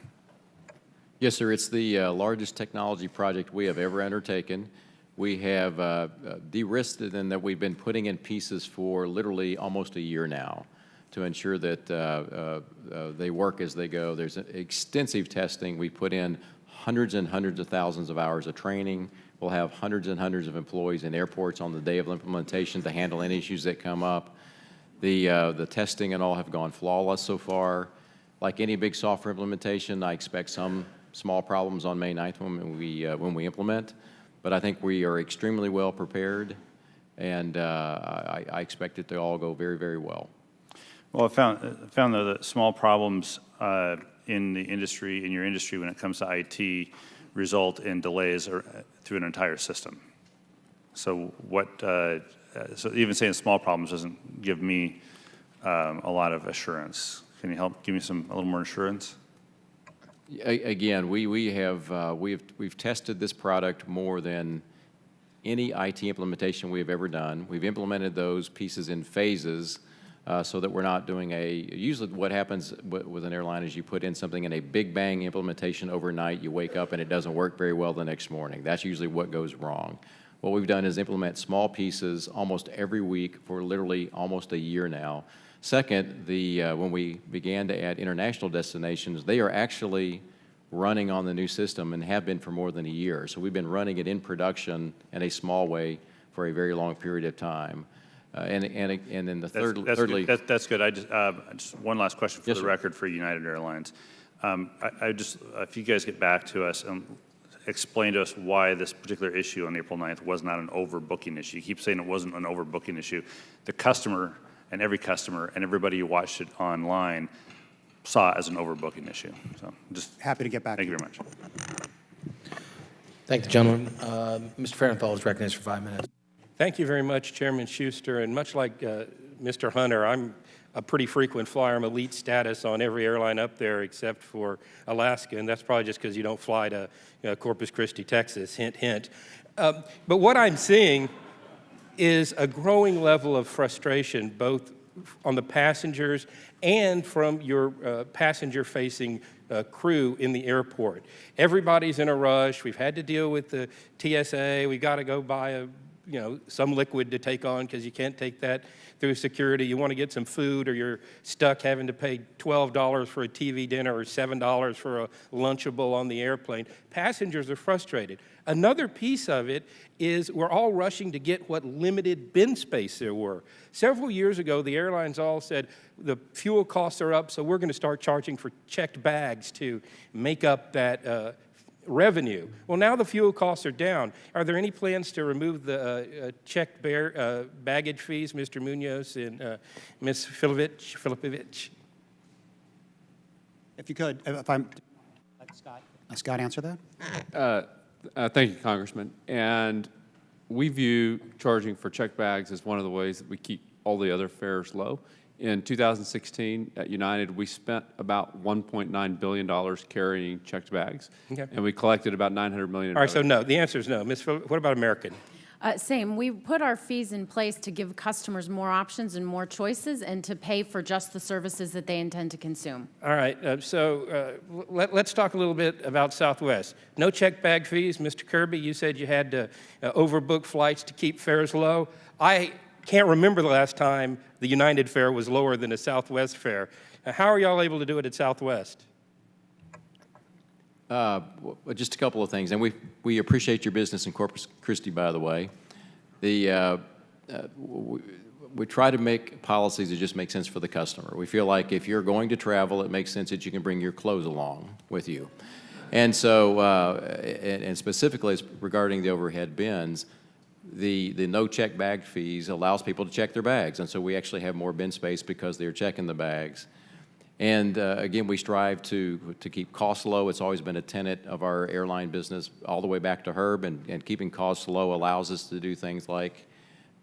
Yes, sir. It's the largest technology project we have ever undertaken. We have de-risked it in that we've been putting in pieces for literally almost a year now to ensure that they work as they go. There's extensive testing. We put in hundreds and hundreds of thousands of hours of training. We'll have hundreds and hundreds of employees in airports on the day of implementation to handle any issues that come up. The testing and all have gone flawless so far. Like any big software implementation, I expect some small problems on May 9th when we implement. But I think we are extremely well prepared, and I expect it to all go very, very well. Well, I found though that small problems in your industry when it comes to IT result in delays through an entire system. So so even saying small problems doesn't give me a lot of assurance. Can you help give me a little more assurance? Again, we've tested this product more than any IT implementation we have ever done. We've implemented those pieces in phases so that we're not doing usually what happens with an airline is you put in something in a big bang implementation overnight, you wake up and it doesn't work very well the next morning. That's usually what goes wrong. What we've done is implement small pieces almost every week for literally almost a year now. Second, when we began to add international destinations, they are actually running on the new system and have been for more than a year. So we've been running it in production in a small way for a very long period of time. And then thirdly, That's good. I just one last question for the record for United Airlines. If you guys get back to us and explain to us why this particular issue on April 9th was not an overbooking issue. You keep saying it wasn't an overbooking issue. The customer and everybody who watched it online saw it as an overbooking issue. So just happy to get back. Thank you very much. Thank the gentleman. Mr. Farenthold is recognized for 5 minutes. Thank you very much, Chairman Schuster. And much like Mr. Hunter, I'm a pretty frequent flyer. I'm elite status on every airline up there except for Alaska, and that's probably just because you don't fly to Corpus Christi, Texas, hint, hint. But what I'm seeing is a growing level of frustration, both on the passengers and from your passenger-facing crew in the airport. Everybody's in a rush. We've had to deal with the TSA. We've got to go buy some liquid to take on because you can't take that through security. You want to get some food, or you're stuck having to pay $12 for a TV dinner or $7 for a Lunchable on the airplane. Passengers are frustrated. Another piece of it is we're all rushing to get what limited bin space there were. Several years ago, the airlines all said the fuel costs are up, so we're going to start charging for checked bags to make up that revenue. Well, now the fuel costs are down. Are there any plans to remove the checked baggage fees, Mr. Munoz and Ms. Filipovich? If you could, if I'm, Scott answer that? Thank you, Congressman. And we view charging for checked bags as one of the ways that we keep all the other fares low. In 2016, at United, we spent about $1.9 billion carrying checked bags, and we collected about $900 million. All right, so no. The answer is no. Ms. What about American? Same. We put our fees in place to give customers more options and more choices and to pay for just the services that they intend to consume. All right, let's talk a little bit about Southwest. No checked bag fees. Mr. Kirby, you said you had to overbook flights to keep fares low. I can't remember the last time the United fare was lower than a Southwest fare. How are y'all able to do it at Southwest? Just a couple of things, and we appreciate your business in Corpus Christi, by the way. We try to make policies that just make sense for the customer. We feel like if you're going to travel, it makes sense that you can bring your clothes along with you. And so, and specifically regarding the overhead bins, the no check bag fees allows people to check their bags, and so we actually have more bin space because they're checking the bags. And again, we strive to keep costs low. It's always been a tenet of our airline business all the way back to Herb, and keeping costs low allows us to do things like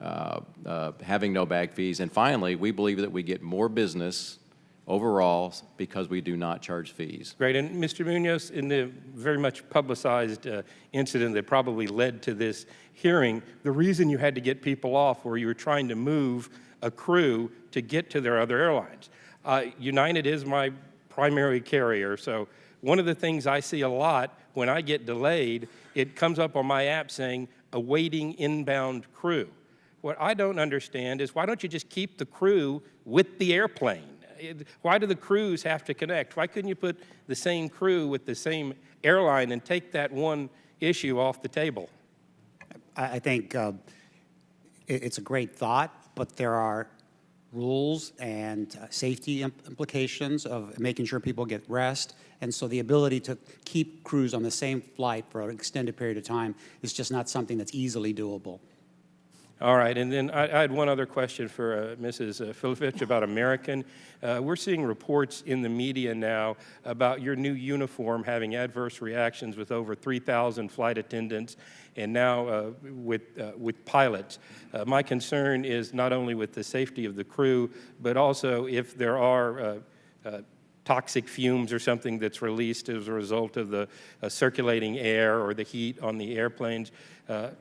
having no bag fees. And finally, we believe that we get more business overall because we do not charge fees. Great. And Mr. Munoz, in the very much publicized incident that probably led to this hearing, the reason you had to get people off were you were trying to move a crew to get to their other airlines. United is my primary carrier, so one of the things I see a lot when I get delayed, it comes up on my app saying, awaiting inbound crew. What I don't understand is why don't you just keep the crew with the airplane? Why do the crews have to connect? Why couldn't you put the same crew with the same airline and take that one issue off the table? I think it's a great thought, but there are rules and safety implications of making sure people get rest. And so the ability to keep crews on the same flight for an extended period of time is just not something that's easily doable. All right, and then I had one other question for Mrs. Filovich about American. We're seeing reports in the media now about your new uniform having adverse reactions with over 3,000 flight attendants and now with pilots. My concern is not only with the safety of the crew, but also if there are toxic fumes or something that's released as a result of the circulating air or the heat on the airplanes,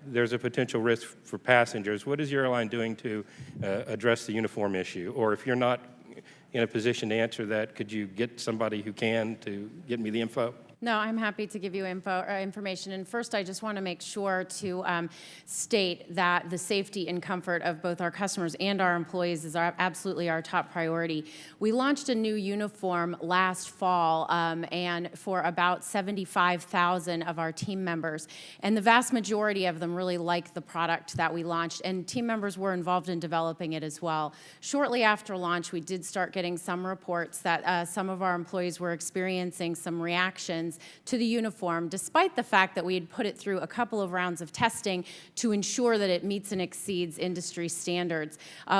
there's a potential risk for passengers. What is your airline doing to address the uniform issue? Or if you're not in a position to answer that, could you get somebody who can to get me the info? No, I'm happy to give you information. And first, I just want to make sure to state that the safety and comfort of both our customers and our employees is absolutely our top priority. We launched a new uniform last fall and for about 75,000 of our team members. And the vast majority of them really like the product that we launched, and team members were involved in developing it as well. Shortly after launch, we did start getting some reports that some of our employees were experiencing some reactions to the uniform, despite the fact that we had put it through a couple of rounds of testing to ensure that it meets and exceeds industry standards.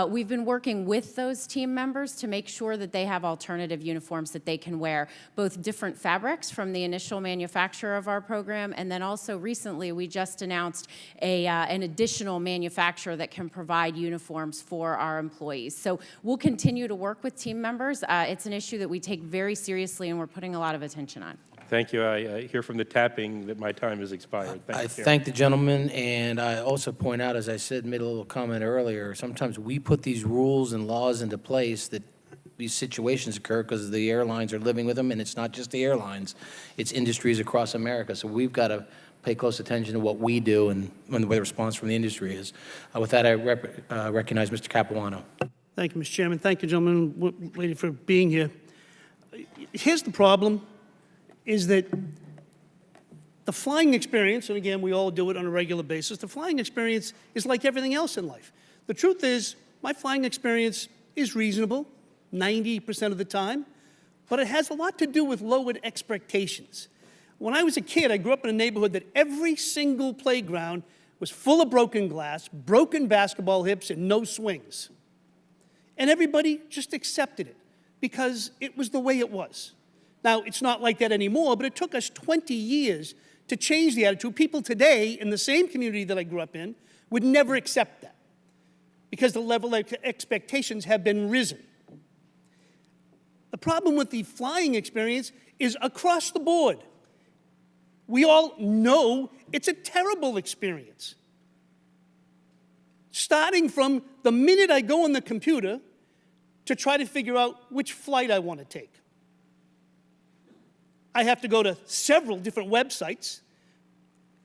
We've been working with those team members to make sure that they have alternative uniforms that they can wear, both different fabrics from the initial manufacturer of our program, and then also recently we just announced an additional manufacturer that can provide uniforms for our employees. So we'll continue to work with team members. It's an issue that we take very seriously and we're putting a lot of attention on. Thank you. I hear from the tapping that my time has expired. Thank I you, Chair. thank the gentleman, and I also point out, as I said, made a little comment earlier, sometimes we put these rules and laws into place that these situations occur because the airlines are living with them, and it's not just the airlines, it's industries across America. So we've got to pay close attention to what we do and the way the response from the industry is. With that, I recognize Mr. Capuano. Thank you, Mr. Chairman. Thank you, gentlemen, lady, for being here. Here's the problem, is that the flying experience, and again, we all do it on a regular basis, the flying experience is like everything else in life. The truth is, my flying experience is reasonable 90% of the time, but it has a lot to do with lowered expectations. When I was a kid, I grew up in a neighborhood that every single playground was full of broken glass, broken basketball hips, and no swings. And everybody just accepted it because it was the way it was. Now, it's not like that anymore, but it took us 20 years to change the attitude. People today in the same community that I grew up in would never accept that because the level of expectations have been risen. The problem with the flying experience is across the board. We all know it's a terrible experience. Starting from the minute I go on the computer to try to figure out which flight I want to take. I have to go to several different websites,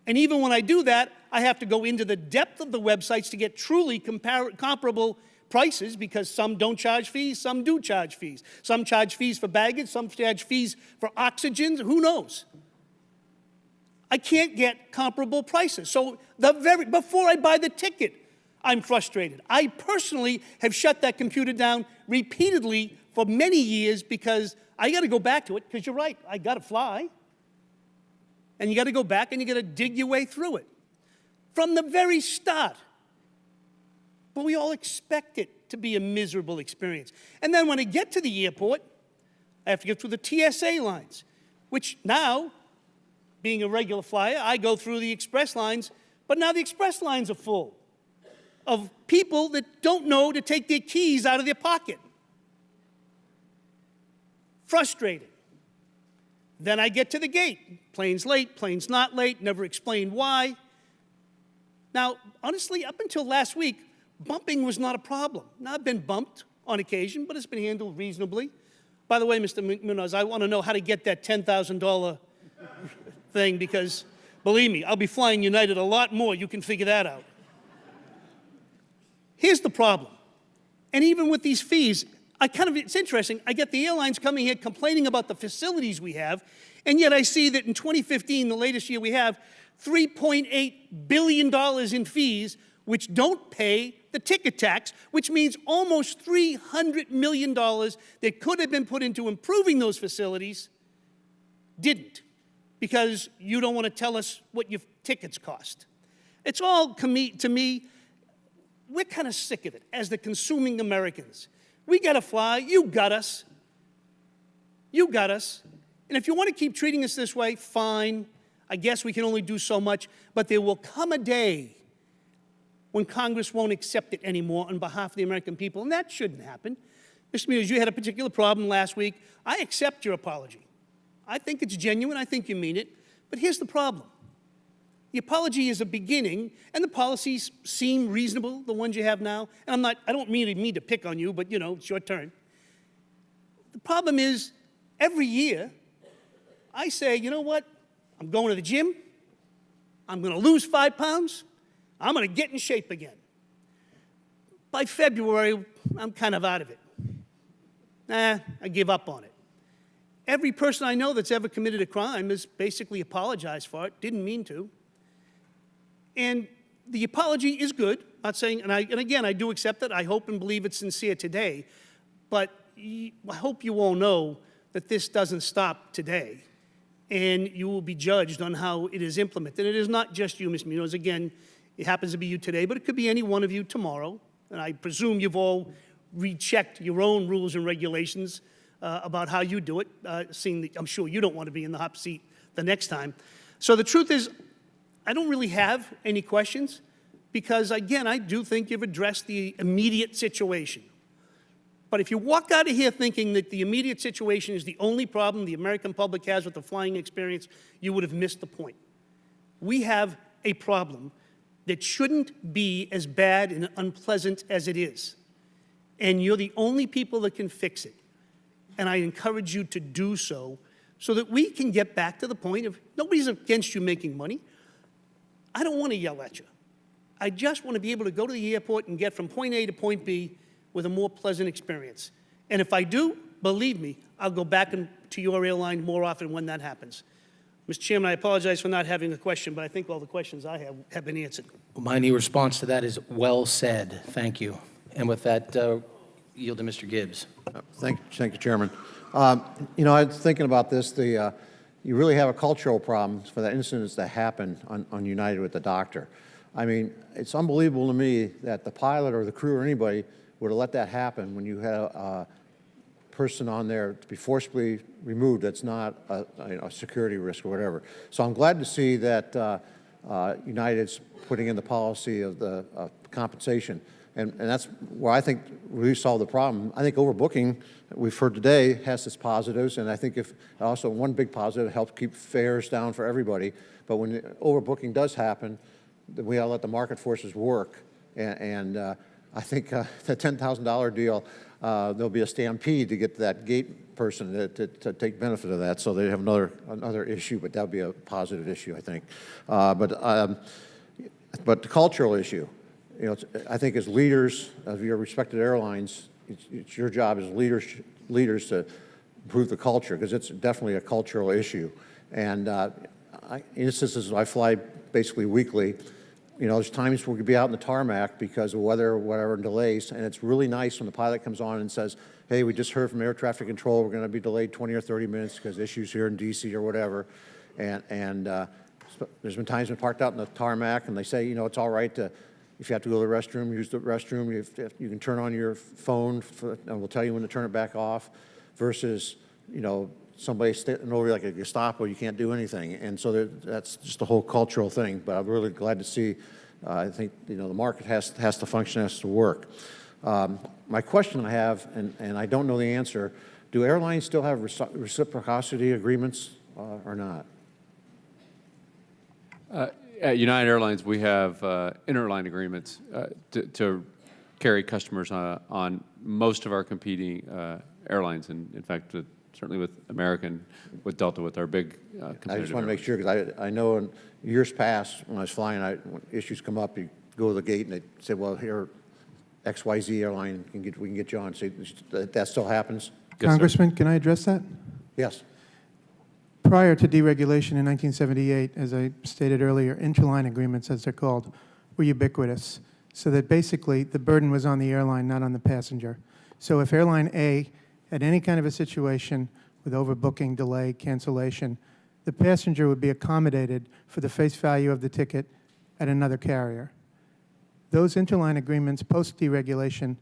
and even when I do that, I have to go into the depth of the websites to get truly comparable prices because some don't charge fees, some do charge fees. Some charge fees for baggage, some charge fees for oxygen, who knows? I can't get comparable prices. So before I buy the ticket, I'm frustrated. I personally have shut that computer down repeatedly for many years because I got to go back to it because you're right, I got to fly. And you got to go back and you got to dig your way through it from the very start. But we all expect it to be a miserable experience. And then when I get to the airport, I have to get through the TSA lines, which now, being a regular flyer, I go through the express lines, but now the express lines are full of people that don't know to take their keys out of their pocket. Frustrated. Then I get to the gate. Plane's late, plane's not late, never explained why. Now, honestly, up until last week, bumping was not a problem. Now, I've been bumped on occasion, but it's been handled reasonably. By the way, Mr. Munoz, I want to know how to get that $10,000 thing because, believe me, I'll be flying United a lot more. You can figure that out. Here's the problem. And even with these fees, it's interesting. I get the airlines coming here complaining about the facilities we have, and yet I see that in 2015, the latest year we have, $3.8 billion in fees, which don't pay the ticket tax, which means almost $300 million that could have been put into improving those facilities didn't, because you don't want to tell us what your tickets cost. It's all, to me, we're kind of sick of it as the consuming Americans. We got to fly. You got us. You got us. And if you want to keep treating us this way, fine. I guess we can only do so much. But there will come a day when Congress won't accept it anymore on behalf of the American people. And that shouldn't happen Mr. Munoz, you had a particular problem last week. I accept your apology. I think it's genuine. I think you mean it. But here's the problem. The apology is a beginning, and the policies seem reasonable, the ones you have now. And I don't mean to pick on you, but, you know, it's your turn. The problem is, every year, I say, you know what? I'm going to the gym. I'm going to lose 5 pounds. I'm going to get in shape again. By February, I'm kind of out of it. I give up on it. Every person I know that's ever committed a crime has basically apologized for it, didn't mean to. And the apology is good. Not saying, and again, I do accept it. I hope and believe it's sincere today. But I hope you all know that this doesn't stop today. And you will be judged on how it is implemented. And it is not just you, Ms. Munoz. Again, it happens to be you today, but it could be any one of you tomorrow. And I presume you've all rechecked your own rules and regulations about how you do it, seeing that I'm sure you don't want to be in the hot seat the next time. So the truth is, I don't really have any questions because, again, I do think you've addressed the immediate situation. But if you walk out of here thinking that the immediate situation is the only problem the American public has with the flying experience, you would have missed the point. We have a problem that shouldn't be as bad and unpleasant as it is. And you're the only people that can fix it. And I encourage you to do so that we can get back to the point of nobody's against you making money. I don't want to yell at you. I just want to be able to go to the airport and get from point A to point B with a more pleasant experience. And if I do, believe me, I'll go back to your airline more often when that happens. Mr. Chairman, I apologize for not having a question, but I think all the questions I have been answered. My only response to that is well said. Thank you. And with that, yield to Mr. Gibbs. Thank you, Chairman. You know, I was thinking about this. You really have a cultural problem for the incidents that happen on United with the doctor. I mean, it's unbelievable to me that the pilot or the crew or anybody would have let that happen when you had a person on there to be forcibly removed that's not a security risk or whatever. So I'm glad to see that United's putting in the policy of the compensation. And that's where I think we solve the problem. I think overbooking, we've heard today, has its positives, and I think if also one big positive helps keep fares down for everybody. But when overbooking does happen, we ought to let the market forces work. And I think the $10,000 deal, there'll be a stampede to get that gate person to take benefit of that. So they have another issue, but that'll be a positive issue, I think. But the cultural issue. You know, I think as leaders of your respected airlines, it's your job as leaders to improve the culture, because it's definitely a cultural issue. And in instances, I fly basically weekly. You know, there's times we could be out in the tarmac because of weather or whatever, delays, and it's really nice when the pilot comes on and says, hey, we just heard from air traffic control, we're going to be delayed 20 or 30 minutes because issues here in D.C. or whatever. And there's been times when parked out in the tarmac and they say, you know, it's all right to, if you have to go to the restroom, use the restroom. You can turn on your phone, and we'll tell you when to turn it back off, versus, you know, somebody standing over you like a Gestapo, you can't do anything. And so that's just the whole cultural thing. But I'm really glad to see, I think, you know, the market has to function, has to work. My question I have, and I don't know the answer, do airlines still have reciprocity agreements or not? At United Airlines, we have interline agreements to carry customers on most of our competing airlines, and in fact, certainly with American, with Delta, with our big competitor. I just want to make sure, because I know in years past, when I was flying, when issues come up, you go to the gate and they say, well, here, XYZ airline, we can get you on. So that still happens? Yes, Congressman, can I address that? Yes. Prior to deregulation in 1978, as I stated earlier, interline agreements, as they're called, were ubiquitous, so that basically the burden was on the airline, not on the passenger. So if Airline A had any kind of a situation with overbooking, delay, cancellation, the passenger would be accommodated for the face value of the ticket at another carrier. Those interline agreements post-deregulation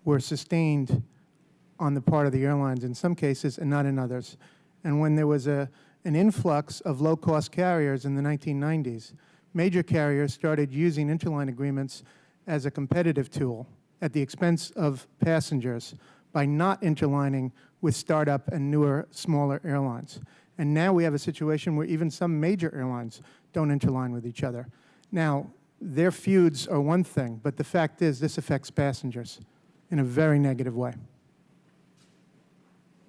were sustained on the part of the airlines in some cases and not in others. And when there was an influx of low-cost carriers in the 1990s, major carriers started using interline agreements as a competitive tool at the expense of passengers by not interlining with startup and newer, smaller airlines. And now we have a situation where even some major airlines don't interline with each other. Now, their feuds are one thing, but the fact is this affects passengers in a very negative way.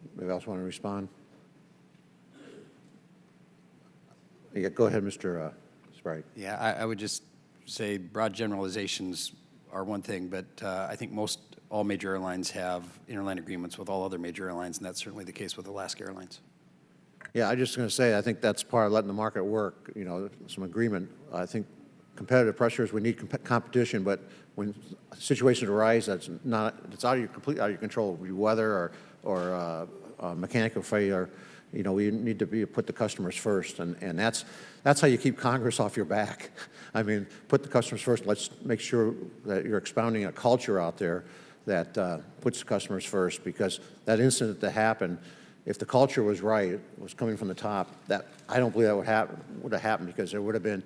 Anybody else want to respond? Yeah, go ahead, Mr. Sprague. Yeah, I would just say broad generalizations are one thing, but I think all major airlines have interline agreements with all other major airlines, and that's certainly the case with Alaska Airlines. Yeah, I'm just going to say, I think that's part of letting the market work, you know, some agreement. I think competitive pressures, we need competition, but when situations arise that's it's completely out of your control, weather or mechanical failure, you know, we need to put the customers first, and that's how you keep Congress off your back. I mean, put the customers first. Let's make sure that you're expounding a culture out there that puts the customers first, because that incident that happened, if the culture was right, was coming from the top, that I don't believe that would have happened, because there would have been.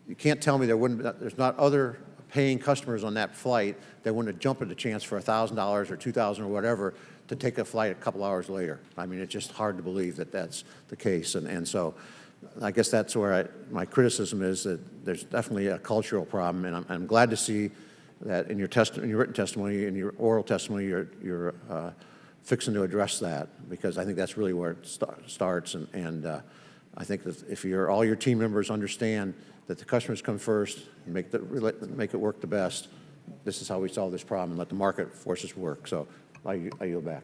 You can't tell me there's not other paying customers on that flight that wouldn't have jumped at the chance for $1,000 or $2,000 or whatever to take a flight a couple hours later. I mean, it's just hard to believe that that's the case. And so I guess that's where my criticism is, that there's definitely a cultural problem. And I'm glad to see that in your written testimony, in your oral testimony, you're fixing to address that, because I think that's really where it starts. And I think that if all your team members understand that the customers come first and make it work the best, this is how we solve this problem and let the market forces work. So I yield back.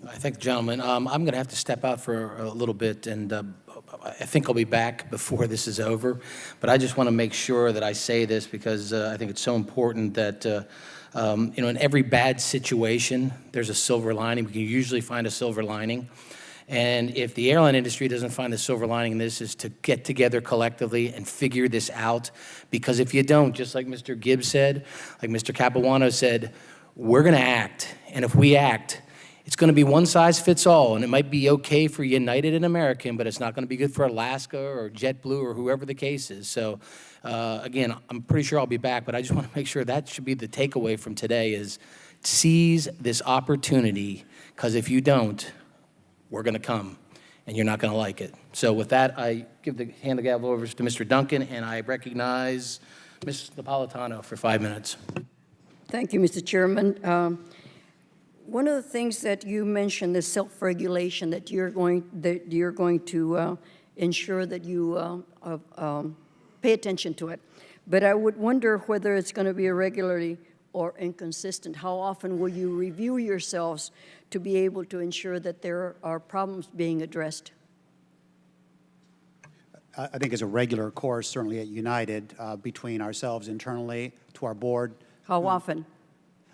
I thank the gentleman. I'm going to have to step out for a little bit, and I think I'll be back before this is over. But I just want to make sure that I say this, because I think it's so important that you know, in every bad situation, there's a silver lining. We can usually find a silver lining. And if the airline industry doesn't find the silver lining in this, is to get together collectively and figure this out. Because if you don't, just like Mr. Gibbs said, like Mr. Capuano said, we're going to act. And if we act, it's going to be one size fits all. And it might be okay for United and American, but it's not going to be good for Alaska or JetBlue or whoever the case is. So again, I'm pretty sure I'll be back, but I just want to make sure that should be the takeaway from today, is seize this opportunity, because if you don't, we're going to come, and you're not going to like it. So with that, I hand the gavel over to Mr. Duncan, and I recognize Ms. Napolitano for 5 minutes. Thank you, Mr. Chairman. One of the things that you mentioned is self-regulation, that you're going to ensure that you pay attention to it. But I would wonder whether it's going to be irregularly or inconsistent. How often will you review yourselves to be able to ensure that there are problems being addressed? I think as a regular course, certainly at United, between ourselves internally to our board. How often?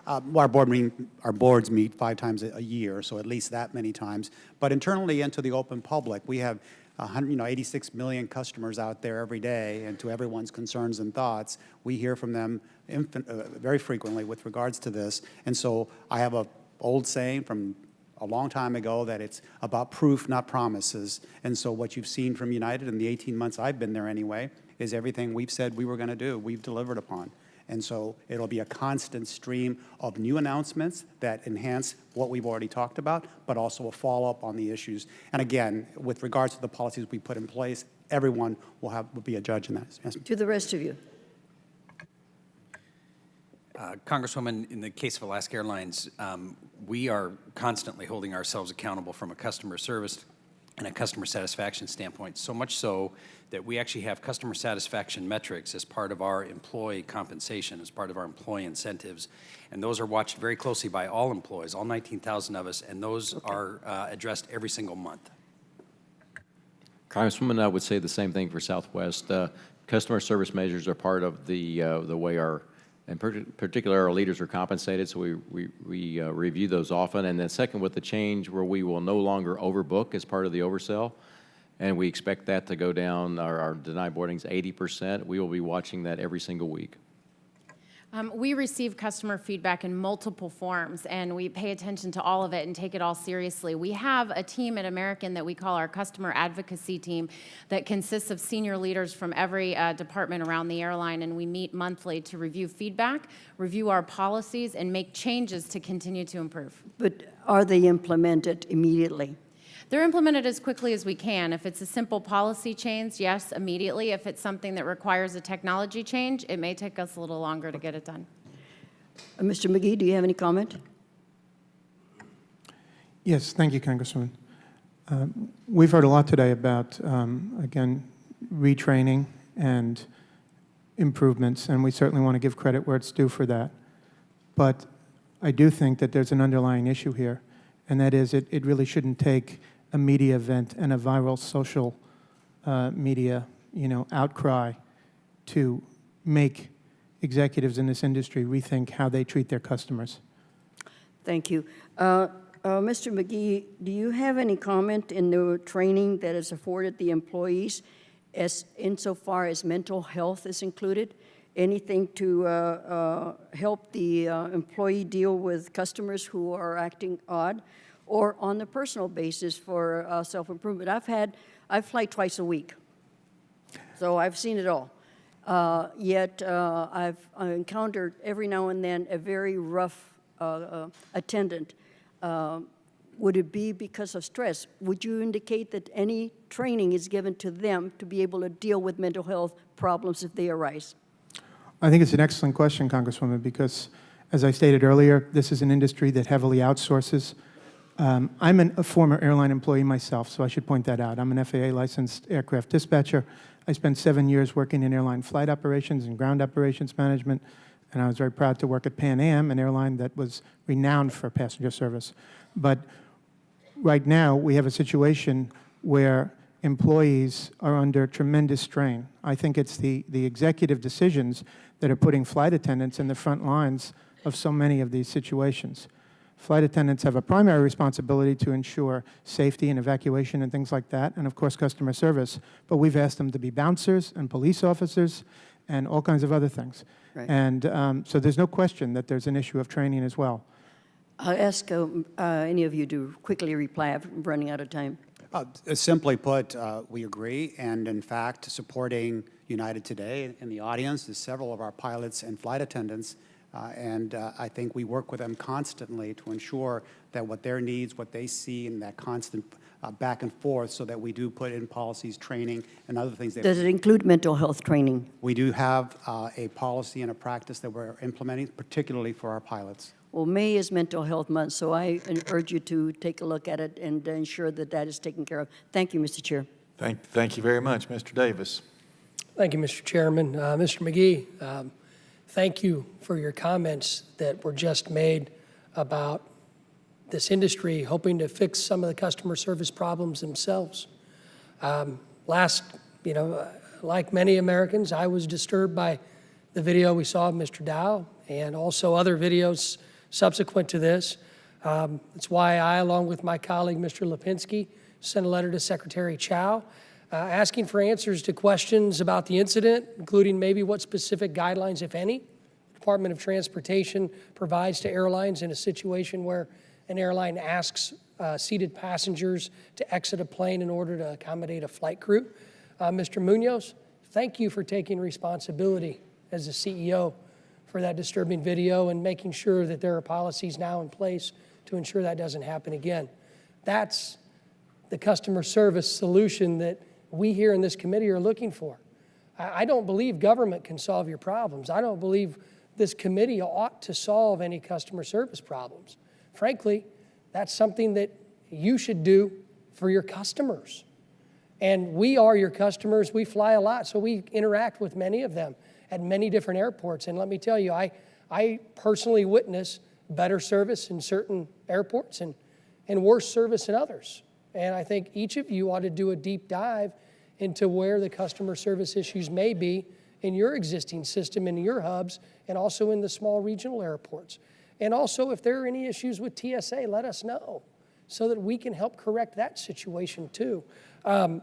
Our boards meet 5 times a year, so at least that many times. But internally and to the open public, we have 86 million customers out there every day, and to everyone's concerns and thoughts, we hear from them very frequently with regards to this. And so I have an old saying from a long time ago that it's about proof, not promises. And so what you've seen from United in the 18 months I've been there anyway is everything we've said we were going to do, we've delivered upon. And so it'll be a constant stream of new announcements that enhance what we've already talked about, but also a follow-up on the issues. And again, with regards to the policies we put in place, everyone will be a judge in that. Yes. To the rest of you. Congresswoman, in the case of Alaska Airlines, we are constantly holding ourselves accountable from a customer service and a customer satisfaction standpoint, so much so that we actually have customer satisfaction metrics as part of our employee compensation, as part of our employee incentives, and those are watched very closely by all employees, all 19,000 of us, and those are addressed every single month. Congresswoman, I would say the same thing for Southwest. Customer service measures are part of the way in particular, our leaders are compensated, so we review those often. And then second, with the change where we will no longer overbook as part of the oversell, and we expect that to go down, our denied boardings 80%, we will be watching that every single week. We receive customer feedback in multiple forms, and we pay attention to all of it and take it all seriously. We have a team at American that we call our customer advocacy team that consists of senior leaders from every department around the airline, and we meet monthly to review feedback, review our policies, and make changes to continue to improve. But are they implemented immediately? They're implemented as quickly as we can. If it's a simple policy change, yes, immediately. If it's something that requires a technology change, it may take us a little longer to get it done. Mr. McGee, do you have any comment? Yes, thank you, Congresswoman. We've heard a lot today about, again, retraining and improvements, and we certainly want to give credit where it's due for that. But I do think that there's an underlying issue here, and that is it really shouldn't take a media event and a viral social media, outcry to make executives in this industry rethink how they treat their customers. Thank you. Mr. McGee, do you have any comment in the training that is afforded the employees as insofar as mental health is included? Anything to help the employee deal with customers who are acting odd, or on the personal basis for self-improvement? I fly twice a week, so I've seen it all. Yet I've encountered every now and then a very rough attendant. Would it be because of stress? Would you indicate that any training is given to them to be able to deal with mental health problems if they arise? I think it's an excellent question, Congresswoman, because as I stated earlier, this is an industry that heavily outsources. I'm a former airline employee myself, so I should point that out. I'm an FAA licensed aircraft dispatcher. I spent 7 years working in airline flight operations and ground operations management, and I was very proud to work at Pan Am, an airline that was renowned for passenger service. But right now, we have a situation where employees are under tremendous strain. I think it's the executive decisions that are putting flight attendants in the front lines of so many of these situations. Flight attendants have a primary responsibility to ensure safety and evacuation and things like that, and of course customer service, but we've asked them to be bouncers and police officers and all kinds of other things. Right. And so there's no question that there's an issue of training as well. I'll ask any of you to quickly reply. I'm running out of time. Simply put, we agree, and in fact, supporting United today in the audience is several of our pilots and flight attendants, and I think we work with them constantly to ensure that what their needs, what they see, and that constant back and forth, so that we do put in policies, training, and other things. Does it include mental health training? We do have a policy and a practice that we're implementing, particularly for our pilots. Well, May is Mental Health Month, so I urge you to take a look at it and ensure that that is taken care of. Thank you, Mr. Chair. Thank you very much, Mr. Davis. Thank you, Mr. Chairman. Mr. McGee, thank you for your comments that were just made about this industry hoping to fix some of the customer service problems themselves. Like many Americans, I was disturbed by the video we saw of Mr. Dow and also other videos subsequent to this. That's why I, along with my colleague, Mr. Lipinski, sent a letter to Secretary Chow asking for answers to questions about the incident, including maybe what specific guidelines, if any, the Department of Transportation provides to airlines in a situation where an airline asks seated passengers to exit a plane in order to accommodate a flight crew. Mr. Munoz, thank you for taking responsibility as the CEO for that disturbing video and making sure that there are policies now in place to ensure that doesn't happen again. That's the customer service solution that we here in this committee are looking for. I don't believe government can solve your problems. I don't believe this committee ought to solve any customer service problems. Frankly, that's something that you should do for your customers. And we are your customers. We fly a lot, so we interact with many of them at many different airports. And let me tell you, I personally witness better service in certain airports and worse service in others. And I think each of you ought to do a deep dive into where the customer service issues may be in your existing system, in your hubs, and also in the small regional airports. And also, if there are any issues with TSA, let us know so that we can help correct that situation too. Mr.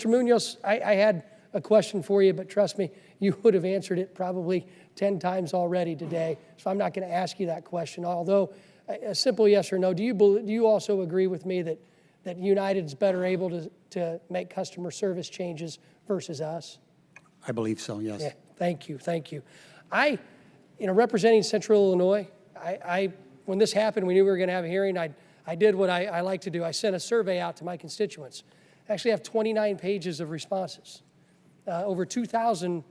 Munoz, I had a question for you, but trust me, you would have answered it probably 10 times already today, so I'm not going to ask you that question. Although, a simple yes or no, do you also agree with me that United's better able to make customer service changes versus us? I believe so, yes. Yeah, thank you, thank you. Representing Central Illinois, when this happened, we knew we were going to have a hearing. I did what I like to do. I sent a survey out to my constituents. I actually have 29 pages of responses, over 2,000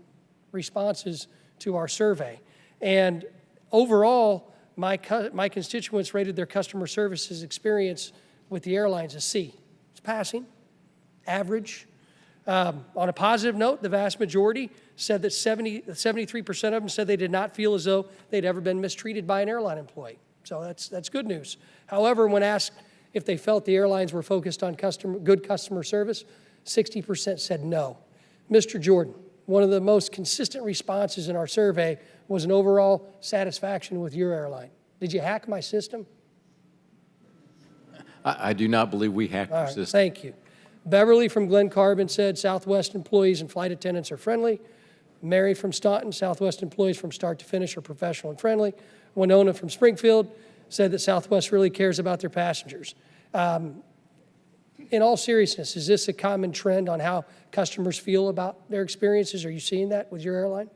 responses to our survey. And overall, my constituents rated their customer services experience with the airlines a C. It's passing, average. On a positive note, the vast majority said that 73% of them said they did not feel as though they'd ever been mistreated by an airline employee. So that's good news. However, when asked if they felt the airlines were focused on good customer service, 60% said no. Mr. Jordan, one of the most consistent responses in our survey was an overall satisfaction with your airline. Did you hack my system? I do not believe we hacked All your right, system. thank you. Beverly from Glen Carbon said Southwest employees and flight attendants are friendly. Mary from Staunton, Southwest employees from start to finish are professional and friendly. Winona from Springfield said that Southwest really cares about their passengers. In all seriousness, is this a common trend on how customers feel about their experiences? Are you seeing that with your airline?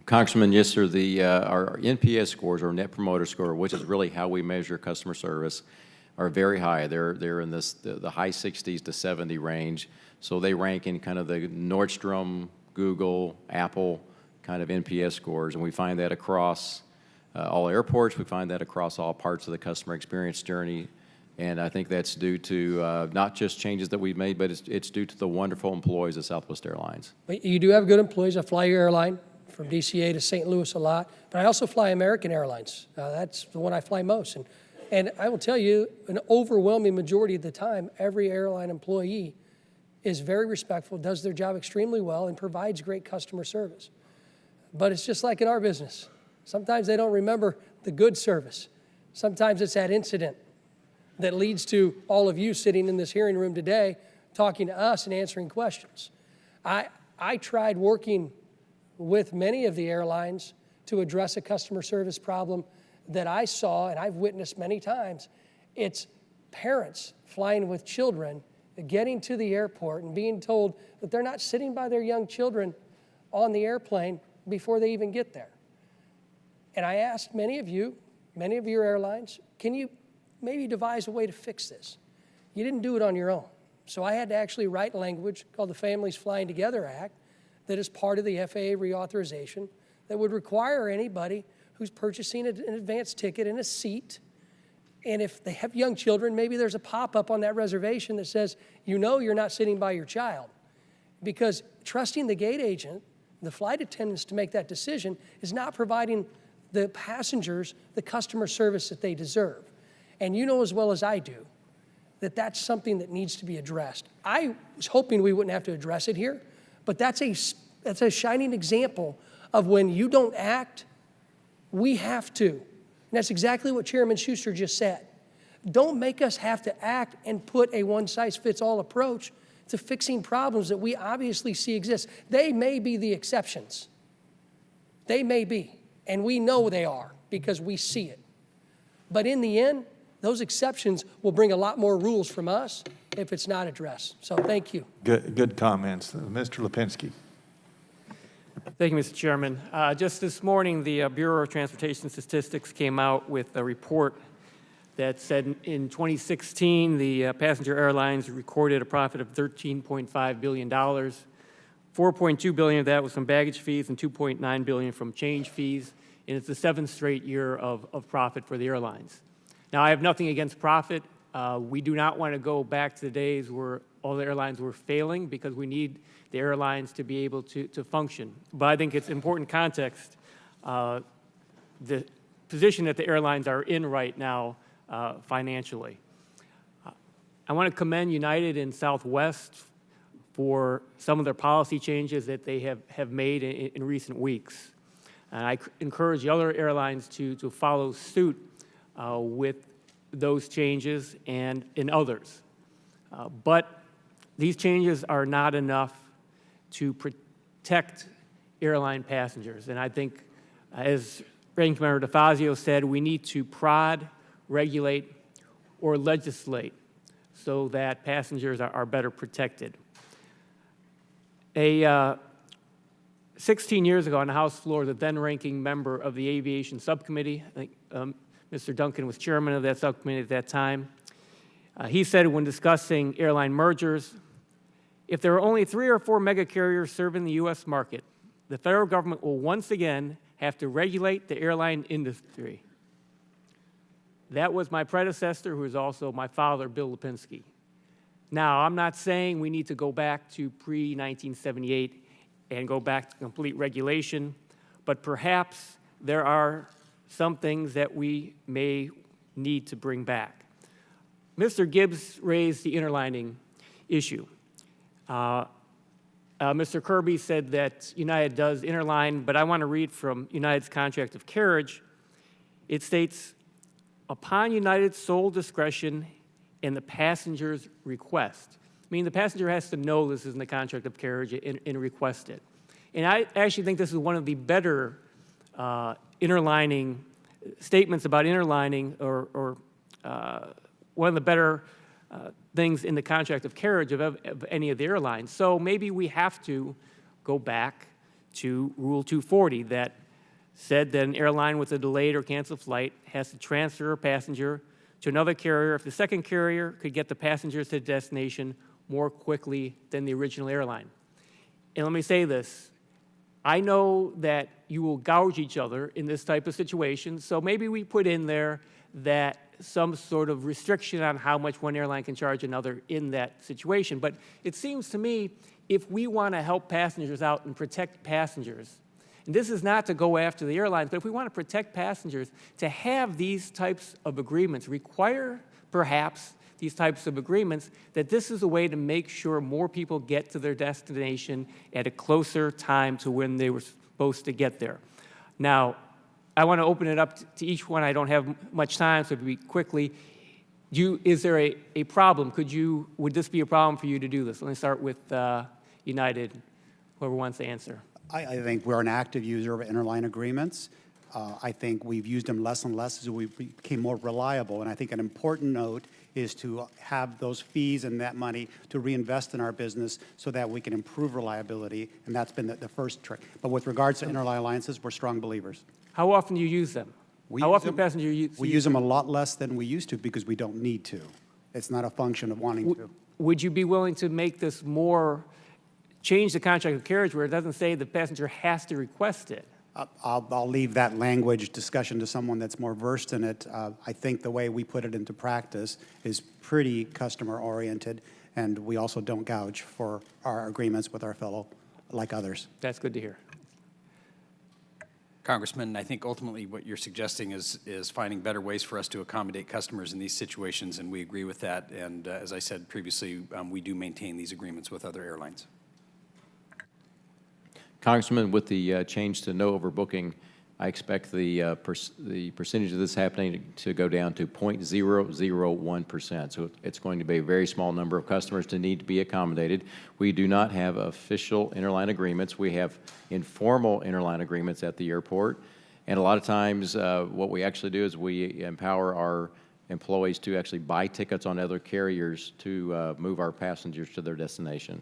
Congressman, yes, sir. Our NPS scores, or Net Promoter Score, which is really how we measure customer service, are very high. They're in the high 60s to 70 range. So they rank in kind of the Nordstrom, Google, Apple kind of NPS scores, and we find that across all airports. We find that across all parts of the customer experience journey. And I think that's due to not just changes that we've made, but it's due to the wonderful employees at Southwest Airlines. But you do have good employees. I fly your airline from DCA to St. Louis a lot, but I also fly American Airlines. That's the one I fly most. And I will tell you, an overwhelming majority of the time, every airline employee is very respectful, does their job extremely well, and provides great customer service. But it's just like in our business. Sometimes they don't remember the good service. Sometimes it's that incident that leads to all of you sitting in this hearing room today talking to us and answering questions. I tried working with many of the airlines to address a customer service problem that I saw and I've witnessed many times. It's parents flying with children, getting to the airport and being told that they're not sitting by their young children on the airplane before they even get there. And I asked many of your airlines, can you maybe devise a way to fix this? You didn't do it on your own. So I had to actually write language called the Families Flying Together Act that is part of the FAA reauthorization that would require anybody who's purchasing an advance ticket and a seat, and if they have young children, maybe there's a pop-up on that reservation that says, you know you're not sitting by your child. Because trusting the gate agent, the flight attendants to make that decision is not providing the passengers the customer service that they deserve. And you know as well as I do that that's something that needs to be addressed. I was hoping we wouldn't have to address it here, but that's a shining example of when you don't act, we have to. And that's exactly what Chairman Schuster just said. Don't make us have to act and put a one-size-fits-all approach to fixing problems that we obviously see exist. They may be the exceptions. They may be, and we know they are because we see it. But in the end, those exceptions will bring a lot more rules from us if it's not addressed. So thank you. Good comments. Mr. Lipinski. Thank you, Mr. Chairman. Just this morning, the Bureau of Transportation Statistics came out with a report that said in 2016, the passenger airlines recorded a profit of $13.5 billion. $4.2 billion of that was from baggage fees and $2.9 billion from change fees. And it's the 7th straight year of profit for the airlines. Now, I have nothing against profit. We do not want to go back to the days where all the airlines were failing because we need the airlines to be able to function. But I think it's important context, the position that the airlines are in right now financially. I want to commend United and Southwest for some of their policy changes that they have made in recent weeks. And I encourage the other airlines to follow suit with those changes and in others. But these changes are not enough to protect airline passengers. And I think, as Ranking Member DeFazio said, we need to prod, regulate, or legislate so that passengers are better protected. 16 years ago on the House floor, the then ranking member of the Aviation Subcommittee, I think Mr. Duncan was chairman of that subcommittee at that time, he said when discussing airline mergers, if there are only 3 or 4 mega carriers serving the U.S. market, the federal government will once again have to regulate the airline industry. That was my predecessor, who is also my father, Bill Lipinski. Now, I'm not saying we need to go back to pre-1978 and go back to complete regulation, but perhaps there are some things that we may need to bring back. Mr. Gibbs raised the interlining issue. Mr. Kirby said that United does interline, but I want to read from United's contract of carriage. It states, upon United's sole discretion and the passenger's request. Meaning the passenger has to know this is in the contract of carriage and request it. And I actually think this is one of the better interlining statements about interlining, or one of the better things in the contract of carriage of any of the airlines. So maybe we have to go back to Rule 240 that said that an airline with a delayed or canceled flight has to transfer a passenger to another carrier if the second carrier could get the passengers to the destination more quickly than the original airline. And let me say this. I know that you will gouge each other in this type of situation, so maybe we put in there that some sort of restriction on how much one airline can charge another in that situation. But it seems to me, if we want to help passengers out and protect passengers, and this is not to go after the airlines, but if we want to protect passengers, to have these types of agreements require, perhaps, these types of agreements, that this is a way to make sure more people get to their destination at a closer time to when they were supposed to get there. Now, I want to open it up to each one. I don't have much time, so it'll be quickly. Is there a problem? Would this be a problem for you to do this? Let me start with United, whoever wants to answer. I think we're an active user of interline agreements. I think we've used them less and less as we became more reliable. And I think an important note is to have those fees and that money to reinvest in our business so that we can improve reliability. And that's been the first trick. But with regards to interline alliances, we're strong believers. How often do you use them? How often do passengers use them? We use them a lot less than we used to because we don't need to. It's not a function of wanting to. Would you be willing to make this more, change the contract of carriage where it doesn't say the passenger has to request it? I'll leave that language discussion to someone that's more versed in it. I think the way we put it into practice is pretty customer-oriented, and we also don't gouge for our agreements with our fellow, like others. That's good to hear. Congressman, I think ultimately what you're suggesting is finding better ways for us to accommodate customers in these situations, and we agree with that. And as I said previously, we do maintain these agreements with other airlines. Congressman, with the change to no overbooking, I expect the percentage of this happening to go down to 0.001%. So it's going to be a very small number of customers to need to be accommodated. We do not have official interline agreements. We have informal interline agreements at the airport. And a lot of times what we actually do is we empower our employees to actually buy tickets on other carriers to move our passengers to their destination.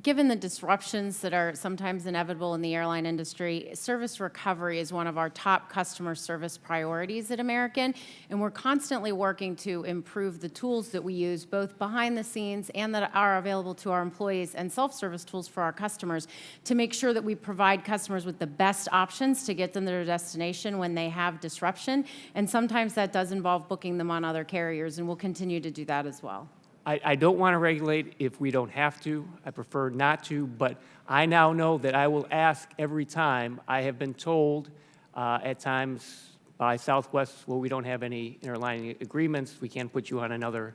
Given the disruptions that are sometimes inevitable in the airline industry, service recovery is one of our top customer service priorities at American, and we're constantly working to improve the tools that we use, both behind the scenes and that are available to our employees, and self-service tools for our customers, to make sure that we provide customers with the best options to get them to their destination when they have disruption. And sometimes that does involve booking them on other carriers, and we'll continue to do that as well. I don't want to regulate if we don't have to. I prefer not to, but I now know that I will ask every time. I have been told at times by Southwest, well, we don't have any interlining agreements. We can't put you on another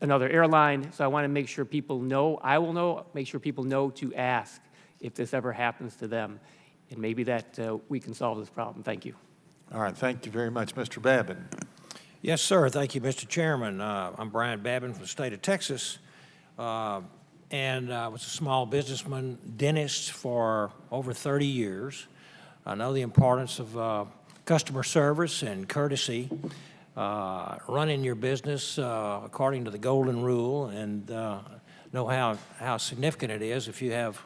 airline. So I want to make sure people know. I will know, make sure people know to ask if this ever happens to them. And maybe that we can solve this problem. Thank you. All right, thank you very much, Mr. Babin. Yes, sir. Thank you, Mr. Chairman. I'm Brian Babin from the state of Texas, and I was a small businessman, dentist for over 30 years. I know the importance of customer service and courtesy, running your business according to the golden rule, and know how significant it is if you have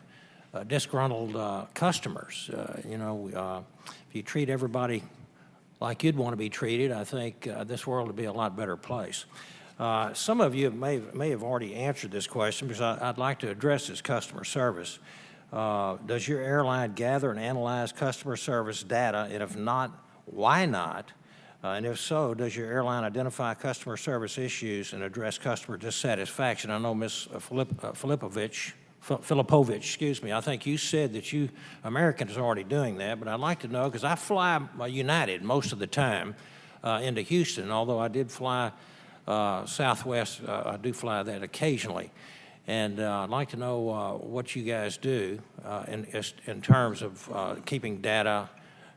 disgruntled customers. If you treat everybody like you'd want to be treated, I think this world would be a lot better place. Some of you may have already answered this question because I'd like to address this customer service. Does your airline gather and analyze customer service data? And if not, why not? And if so, does your airline identify customer service issues and address customer dissatisfaction? I know Ms. Filipovich, excuse me, I think you said that you Americans are already doing that, but I'd like to know, because I fly United most of the time into Houston, although I did fly Southwest, I do fly that occasionally. And I'd like to know what you guys do in terms of keeping data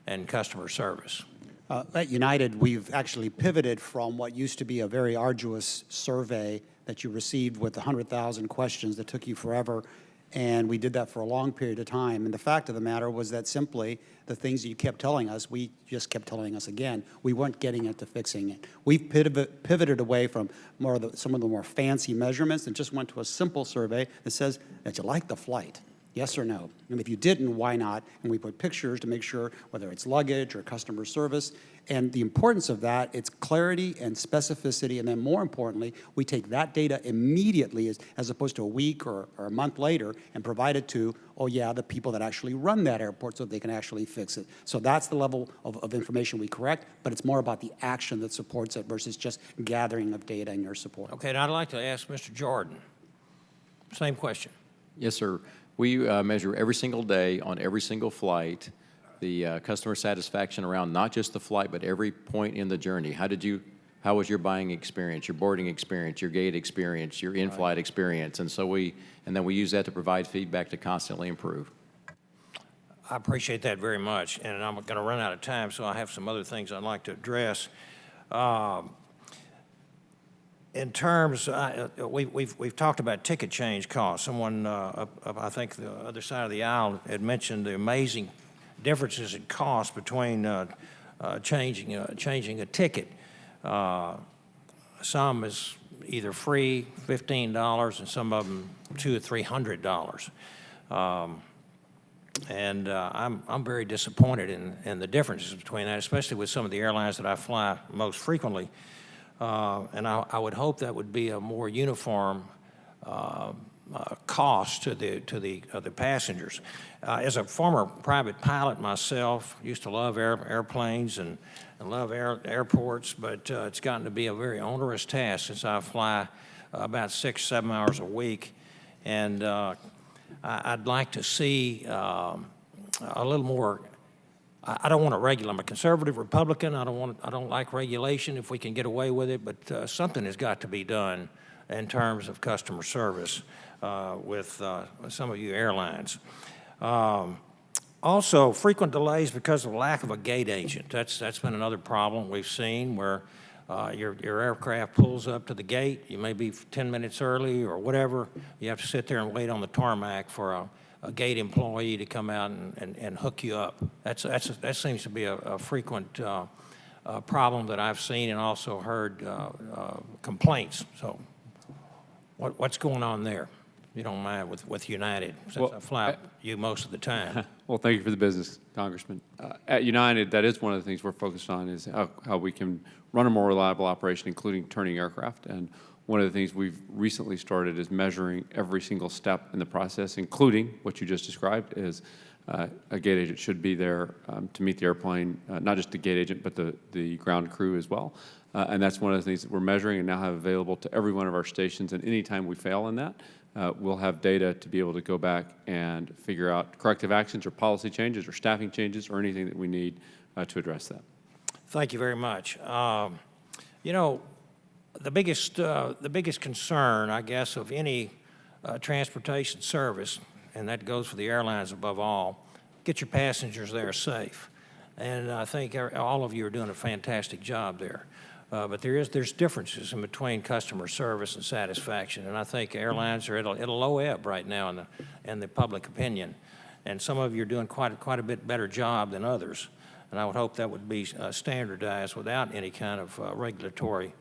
and customer service. At United, we've actually pivoted from what used to be a very arduous survey that you received with 100,000 questions that took you forever, and we did that for a long period of time. And the fact of the matter was that simply the things that you kept telling us, we just kept telling us again. We weren't getting into fixing it. We've pivoted away from some of the more fancy measurements and just went to a simple survey that says that you like the flight. Yes or no? And if you didn't, why not? And we put pictures to make sure whether it's luggage or customer service. And the importance of that, it's clarity and specificity. And then more importantly, we take that data immediately as opposed to a week or a month later and provide it to, the people that actually run that airport so they can actually fix it. So that's the level of information we correct, but it's more about the action that supports it versus just gathering of data in your support. Okay, now I'd like to ask Mr. Jordan. Same question. Yes, sir. We measure every single day on every single flight the customer satisfaction around not just the flight, but every point in the journey. How was your buying experience, your boarding experience, your gate experience, your in-flight experience? And then we use that to provide feedback to constantly improve. I appreciate that very much, and I'm going to run out of time, so I have some other things I'd like to address. In terms, we've talked about ticket change costs. Someone, I think the other side of the aisle had mentioned the amazing differences in cost between changing a ticket. Some is either free, $15, and some of them $200 or $300. And I'm very disappointed in the differences between that, especially with some of the airlines that I fly most frequently. And I would hope that would be a more uniform cost to the passengers. As a former private pilot myself, used to love airplanes and love airports, but it's gotten to be a very onerous task since I fly about 6-7 hours a week. And I'd like to see a little more. I don't want to regulate. I'm a conservative Republican. I don't like regulation if we can get away with it, but something has got to be done in terms of customer service with some of you airlines. Also, frequent delays because of lack of a gate agent. That's been another problem we've seen where your aircraft pulls up to the gate. You may be 10 minutes early or whatever. You have to sit there and wait on the tarmac for a gate employee to come out and hook you up. That seems to be a frequent problem that I've seen and also heard complaints. So what's going on there? You don't mind with United, since I fly you most of the time. Well, thank you for the business, Congressman. At United, that is one of the things we're focused on is how we can run a more reliable operation, including turning aircraft. And one of the things we've recently started is measuring every single step in the process, including what you just described is a gate agent should be there to meet the airplane, not just the gate agent, but the ground crew as well. And that's one of the things that we're measuring and now have available to every one of our stations. And anytime we fail in that, we'll have data to be able to go back and figure out corrective actions or policy changes or staffing changes or anything that we need to address that. Thank you very much. You know, the biggest concern, I guess, of any transportation service, and that goes for the airlines above all, get your passengers there safe. And I think all of you are doing a fantastic job there. But there's differences in between customer service and satisfaction, and I think airlines are at a low ebb right now in the public opinion. And some of you are doing quite a bit better job than others, and I would hope that would be standardized without any kind of regulatory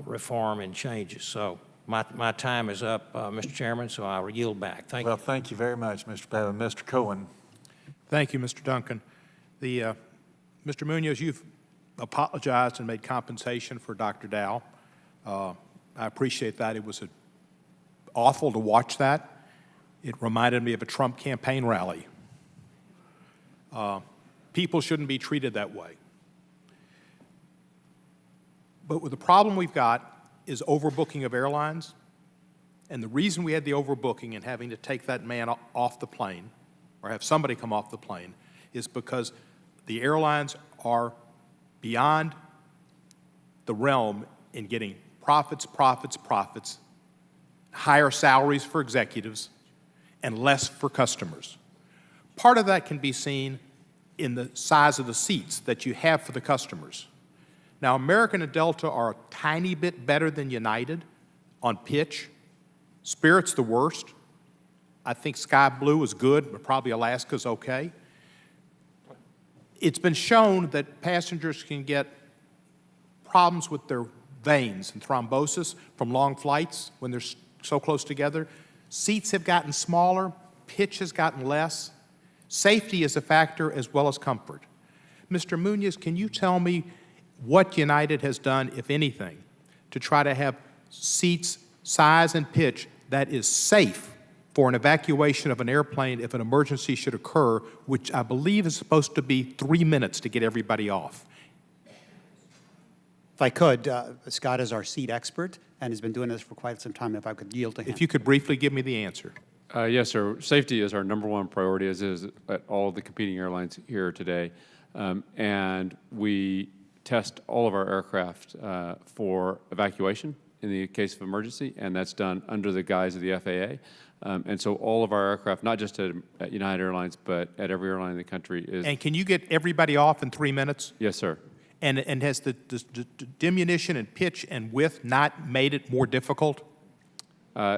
reform and changes. So my time is up, Mr. Chairman, so I will yield back. Thank you. Well, thank you very much, Mr. Babin. Mr. Cohen. Thank you, Mr. Duncan. Mr. Munoz, you've apologized and made compensation for Dr. Dow. I appreciate that. It was awful to watch that. It reminded me of a Trump campaign rally. People shouldn't be treated that way. But the problem we've got is overbooking of airlines. And the reason we had the overbooking and having to take that man off the plane, or have somebody come off the plane, is because the airlines are beyond the realm in getting profits, higher salaries for executives, and less for customers. Part of that can be seen in the size of the seats that you have for the customers. Now, American and Delta are a tiny bit better than United on pitch. Spirit's the worst. I think Sky Blue is good, but probably Alaska's okay. It's been shown that passengers can get problems with their veins and thrombosis from long flights when they're so close together. Seats have gotten smaller, pitch has gotten less. Safety is a factor as well as comfort. Mr. Munoz, can you tell me what United has done, if anything, to try to have seats, size, and pitch that is safe for an evacuation of an airplane if an emergency should occur, which I believe is supposed to be 3 minutes to get everybody off? If I could, Scott is our seat expert and has been doing this for quite some time. If I could yield to him. If you could briefly give me the answer. Yes, sir. Safety is our #1 priority, as is at all the competing airlines here today. And we test all of our aircraft for evacuation in the case of emergency, and that's done under the guise of the FAA. And so all of our aircraft, not just at United Airlines, but at every airline in the country is... And can you get everybody off in 3 minutes? Yes, sir. And has the diminution in pitch and width not made it more difficult?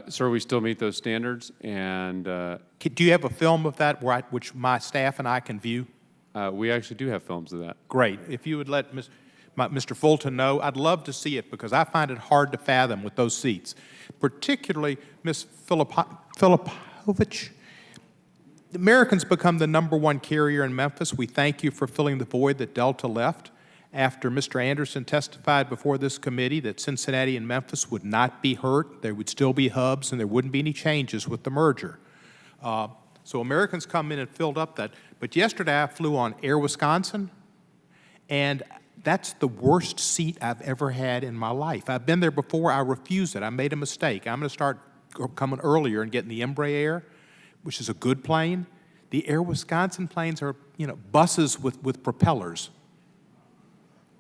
Sir, we still meet those standards, and... Do you have a film of that which my staff and I can view? We actually do have films of that. Great. If you would let Mr. Fulton know, I'd love to see it because I find it hard to fathom with those seats. Particularly, Ms. Filipovich, Americans become the #1 carrier in Memphis. We thank you for filling the void that Delta left after Mr. Anderson testified before this committee that Cincinnati and Memphis would not be hurt. There would still be hubs and there wouldn't be any changes with the merger. So Americans come in and filled up that. But yesterday I flew on Air Wisconsin, and that's the worst seat I've ever had in my life. I've been there before. I refused it. I made a mistake. I'm going to start coming earlier and getting the Embraer, which is a good plane. The Air Wisconsin planes are, buses with propellers.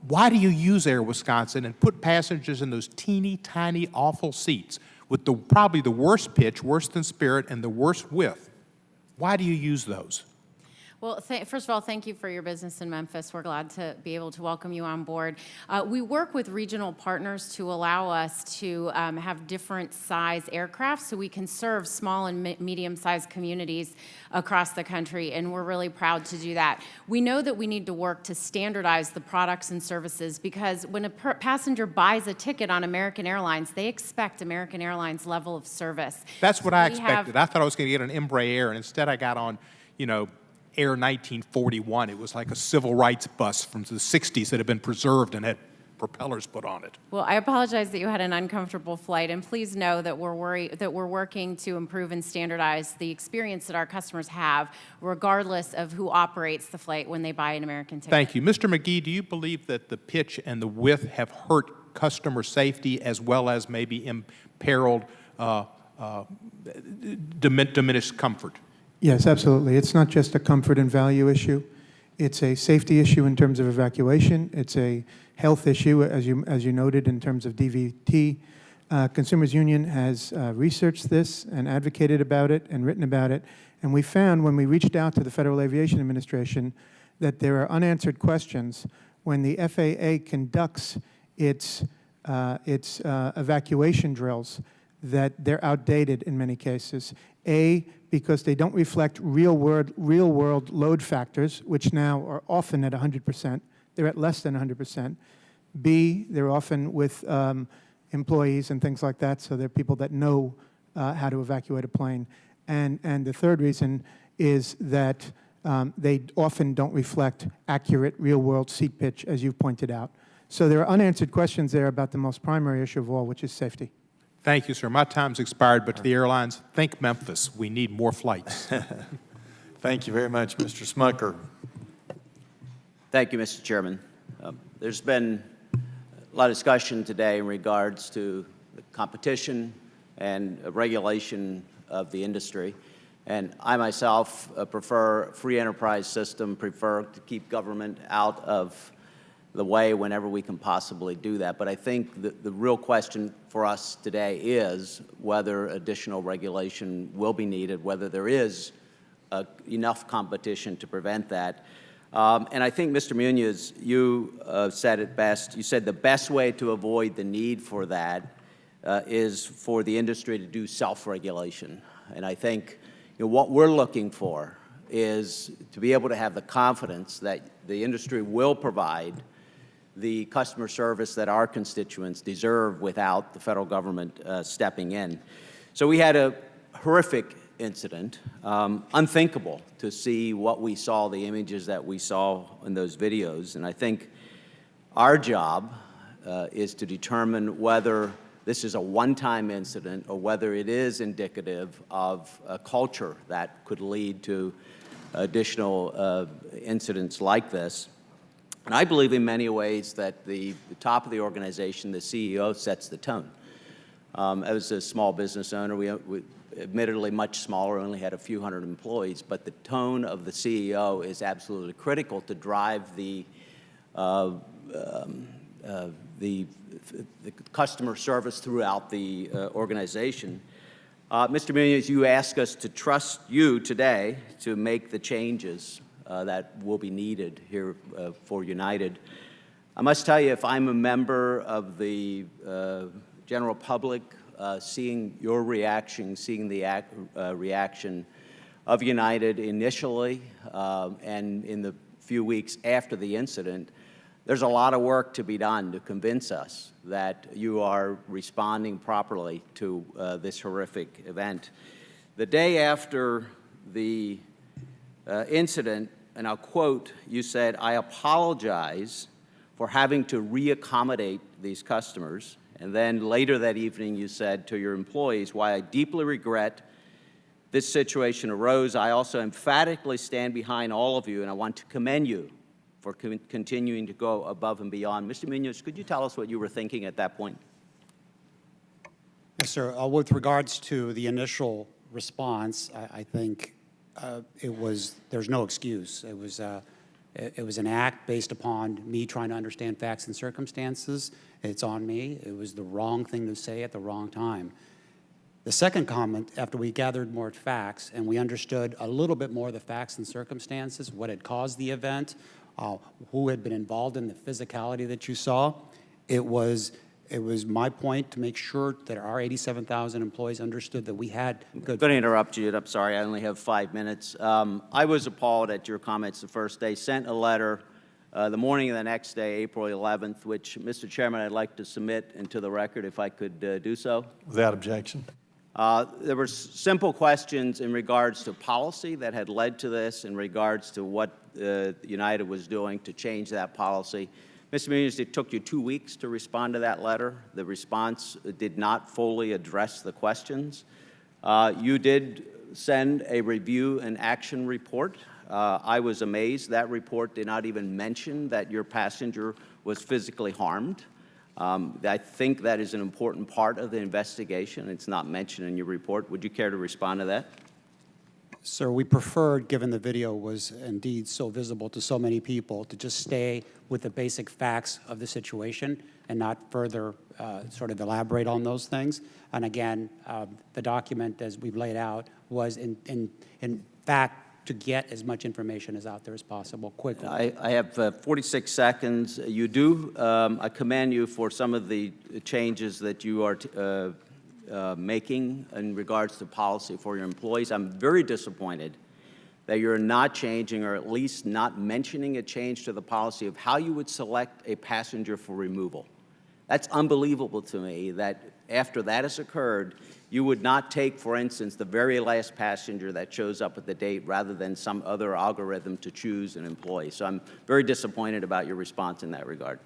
Why do you use Air Wisconsin and put passengers in those teeny, tiny, awful seats with probably the worst pitch, worse than Spirit, and the worst width? Why do you use those? Well, first of all, thank you for your business in Memphis. We're glad to be able to welcome you on board. We work with regional partners to allow us to have different size aircraft so we can serve small and medium-sized communities across the country, and we're really proud to do that. We know that we need to work to standardize the products and services because when a passenger buys a ticket on American Airlines, they expect American Airlines level of service. That's what I expected. I thought I was going to get an Embraer, and instead I got on, Air 1941. It was like a civil rights bus from the 60s that had been preserved and had propellers put on it. Well, I apologize that you had an uncomfortable flight, and please know that we're working to improve and standardize the experience that our customers have, regardless of who operates the flight when they buy an American ticket. Thank you. Mr. McGee, do you believe that the pitch and the width have hurt customer safety as well as maybe imperiled diminished comfort? Yes, absolutely. It's not just a comfort and value issue. It's a safety issue in terms of evacuation. It's a health issue, as you noted, in terms of DVT. Consumers Union has researched this and advocated about it and written about it. And we found when we reached out to the Federal Aviation Administration that there are unanswered questions when the FAA conducts its evacuation drills, that they're outdated in many cases. A, because they don't reflect real-world load factors, which now are often at 100%. They're at less than 100%. B, they're often with employees and things like that, so they're people that know how to evacuate a plane. And the third reason is that they often don't reflect accurate real-world seat pitch, as you pointed out. So there are unanswered questions there about the most primary issue of all, which is safety. Thank you, sir. My time's expired, but to the airlines, think Memphis. We need more flights. Thank you very much, Mr. Smucker. Thank you, Mr. Chairman. There's been a lot of discussion today in regards to the competition and regulation of the industry. And I myself prefer a free enterprise system, prefer to keep government out of the way whenever we can possibly do that. But I think the real question for us today is whether additional regulation will be needed, whether there is enough competition to prevent that. And I think, Mr. Munoz, you said it best. You said the best way to avoid the need for that is for the industry to do self-regulation. And I think what we're looking for is to be able to have the confidence that the industry will provide the customer service that our constituents deserve without the federal government stepping in. So we had a horrific incident, unthinkable to see what we saw, the images that we saw in those videos. And I think our job is to determine whether this is a one-time incident or whether it is indicative of a culture that could lead to additional incidents like this. And I believe in many ways that the top of the organization, the CEO, sets the tone. As a small business owner, we admittedly much smaller, only had a few hundred employees, but the tone of the CEO is absolutely critical to drive the customer service throughout the organization. Mr. Munoz, you ask us to trust you today to make the changes that will be needed here for United. I must tell you, if I'm a member of the general public, seeing your reaction, seeing the reaction of United initially and in the few weeks after the incident, there's a lot of work to be done to convince us that you are responding properly to this horrific event. The day after the incident, and I'll quote, you said, "I apologize for having to reaccommodate these customers." And then later that evening, you said to your employees, "While I deeply regret this situation arose, I also emphatically stand behind all of you, and I want to commend you for continuing to go above and beyond." Mr. Munoz, could you tell us what you were thinking at that point? Yes, sir. With regards to the initial response, I think there's no excuse. It was an act based upon me trying to understand facts and circumstances. It's on me. It was the wrong thing to say at the wrong time. The second comment, after we gathered more facts and we understood a little bit more of the facts and circumstances, what had caused the event, who had been involved in the physicality that you saw, it was my point to make sure that our 87,000 employees understood that we had good... I'm going to interrupt you. I'm sorry. I only have 5 minutes. I was appalled at your comments the first day. Sent a letter the morning of the next day, April 11th, which, Mr. Chairman, I'd like to submit into the record if I could do so. Without objection. There were simple questions in regards to policy that had led to this, in regards to what United was doing to change that policy. Mr. Munoz, it took you 2 weeks to respond to that letter. The response did not fully address the questions. You did send a review and action report. I was amazed that report did not even mention that your passenger was physically harmed. I think that is an important part of the investigation. It's not mentioned in your report. Would you care to respond to that? Sir, we preferred, given the video was indeed so visible to so many people, to just stay with the basic facts of the situation and not further sort of elaborate on those things. And again, the document, as we've laid out, was in fact to get as much information as out there as possible quickly. I have 46 seconds. You do, I commend you for some of the changes that you are making in regards to policy for your employees. I'm very disappointed that you're not changing, or at least not mentioning a change to the policy of how you would select a passenger for removal. That's unbelievable to me that after that has occurred, you would not take, for instance, the very last passenger that shows up at the date rather than some other algorithm to choose an employee. So I'm very disappointed about your response in that regard.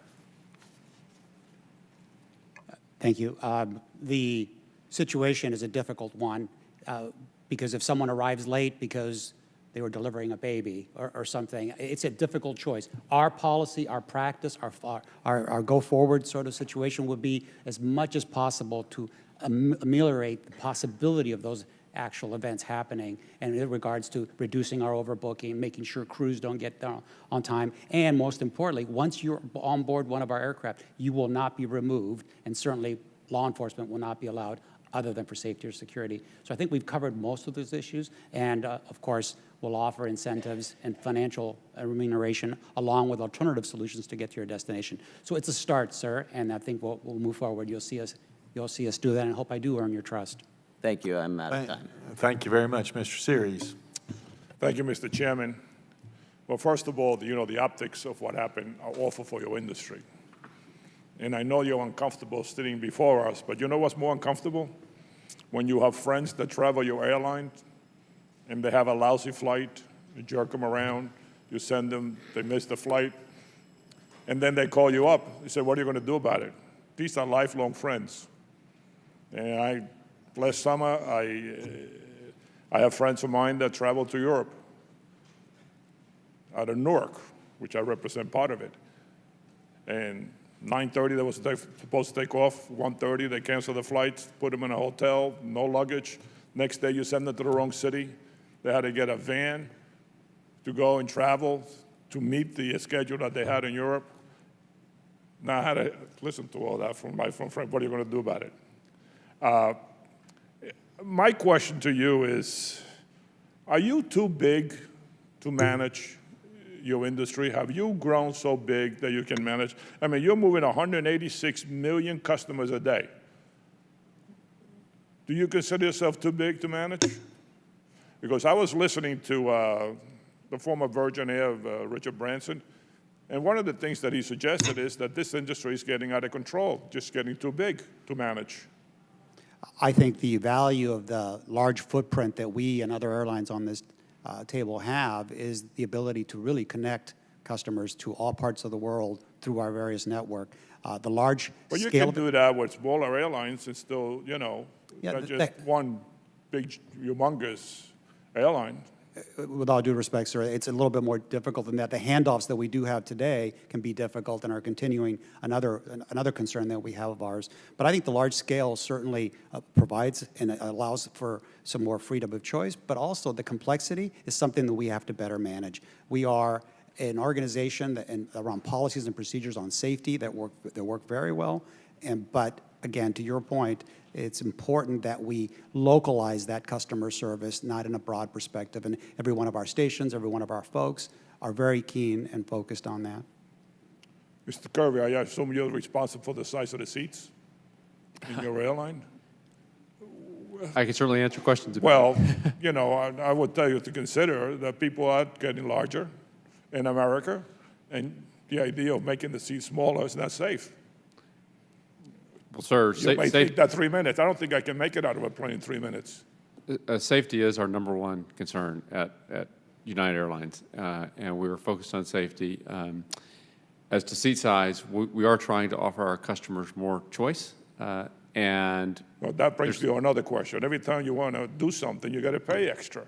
Thank you. The situation is a difficult one because if someone arrives late because they were delivering a baby or something, it's a difficult choice. Our policy, our practice, our go-forward sort of situation would be as much as possible to ameliorate the possibility of those actual events happening, and in regards to reducing our overbooking, making sure crews don't get down on time, and most importantly, once you're on board one of our aircraft, you will not be removed, and certainly law enforcement will not be allowed other than for safety or security. So I think we've covered most of those issues, and of course, we'll offer incentives and financial remuneration along with alternative solutions to get to your destination. So it's a start, sir, and I think we'll move forward. You'll see us do that, and I hope I do earn your trust. Thank you. I'm out of time. Thank you very much, Mr. Series. Thank you, Mr. Chairman. Well, first of all, the optics of what happened are awful for your industry. And I know you're uncomfortable sitting before us, but you know what's more uncomfortable? When you have friends that travel your airline and they have a lousy flight, you jerk them around, you send them, they miss the flight, and then they call you up. You say, what are you going to do about it? These are lifelong friends. And last summer, I have friends of mine that traveled to Europe out of Newark, which I represent part of it. And 9:30, they were supposed to take off. 1:30, they canceled the flights, put them in a hotel, no luggage. Next day, you send them to the wrong city. They had to get a van to go and travel to meet the schedule that they had in Europe. Now, I had to listen to all that from my friend. What are you going to do about it? My question to you is, are you too big to manage your industry? Have you grown so big that you can manage? I mean, you're moving 186 million customers a day. Do you consider yourself too big to manage? Because I was listening to the former Virgin Air, Richard Branson, and one of the things that he suggested is that this industry is getting out of control, just getting too big to manage. I think the value of the large footprint that we and other airlines on this table have is the ability to really connect customers to all parts of the world through our various network. The large But you scale can do that with smaller airlines and still, not just one big, humongous airline. With all due respect, sir, it's a little bit more difficult than that. The handoffs that we do have today can be difficult and are continuing another concern that we have of ours. But I think the large scale certainly provides and allows for some more freedom of choice, but also the complexity is something that we have to better manage. We are an organization that, and around policies and procedures on safety that work very well, but again, to your point, it's important that we localize that customer service, not in a broad perspective. And every one of our stations, every one of our folks are very keen and focused on that. Mr. Kirby, I assume you're responsible for the size of the seats in your airline? I can certainly answer questions about Well, I would tell you to consider that people are getting larger in America, and the idea of making the seats smaller is not safe. Well, sir, You may think that 3 minutes. I don't think I can make it out of a plane in 3 minutes. Safety is our number one concern at United Airlines, and we're focused on safety. As to seat size, we are trying to offer our customers more choice, and Well, that brings me to another question. Every time you want to do something, you got to pay extra.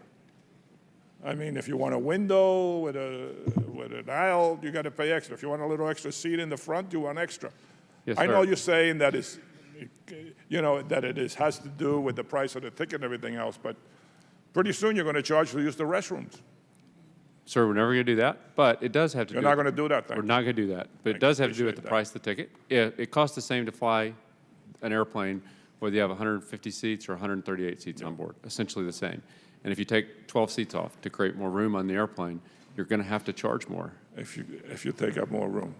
I mean, if you want a window with an aisle, you got to pay extra. If you want a little extra seat in the front, you want extra. Yes, I know sir. you're saying that that it has to do with the price of the ticket and everything else, but pretty soon you're going to charge to use the restrooms. Sir, we're never going to do that, but it does have to You're do. not going to do that, We're not going to do that, but it does have to do with the price of the ticket. It costs the same to fly an airplane whether you have 150 seats or 138 seats on board, essentially the same. And if you take 12 seats off to create more room on the airplane, you're going to have to charge more. If you take up more room.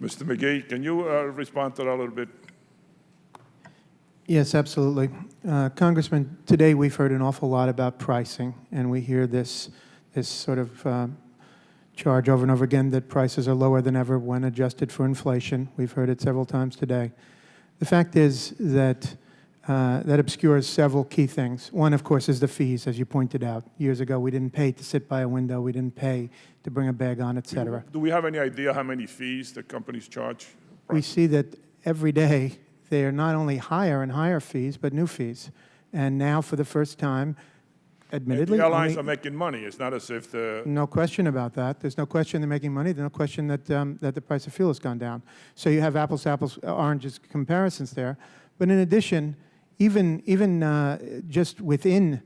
Mr. McGee, can you respond to that a little bit? Yes, absolutely. Congressman, today we've heard an awful lot about pricing, and we hear this sort of charge over and over again that prices are lower than ever when adjusted for inflation. We've heard it several times today. The fact is that that obscures several key things. One, of course, is the fees, as you pointed out. Years ago, we didn't pay to sit by a window. We didn't pay to bring a bag on, et cetera. Do we have any idea how many fees the companies charge? We see that every day they are not only higher and higher fees, but new fees. And now, for the first time, admittedly, The airlines only- are making money. It's not as if the... No question about that. There's no question they're making money. There's no question that that the price of fuel has gone down. So you have apples to apples, oranges comparisons there. But in addition, even just within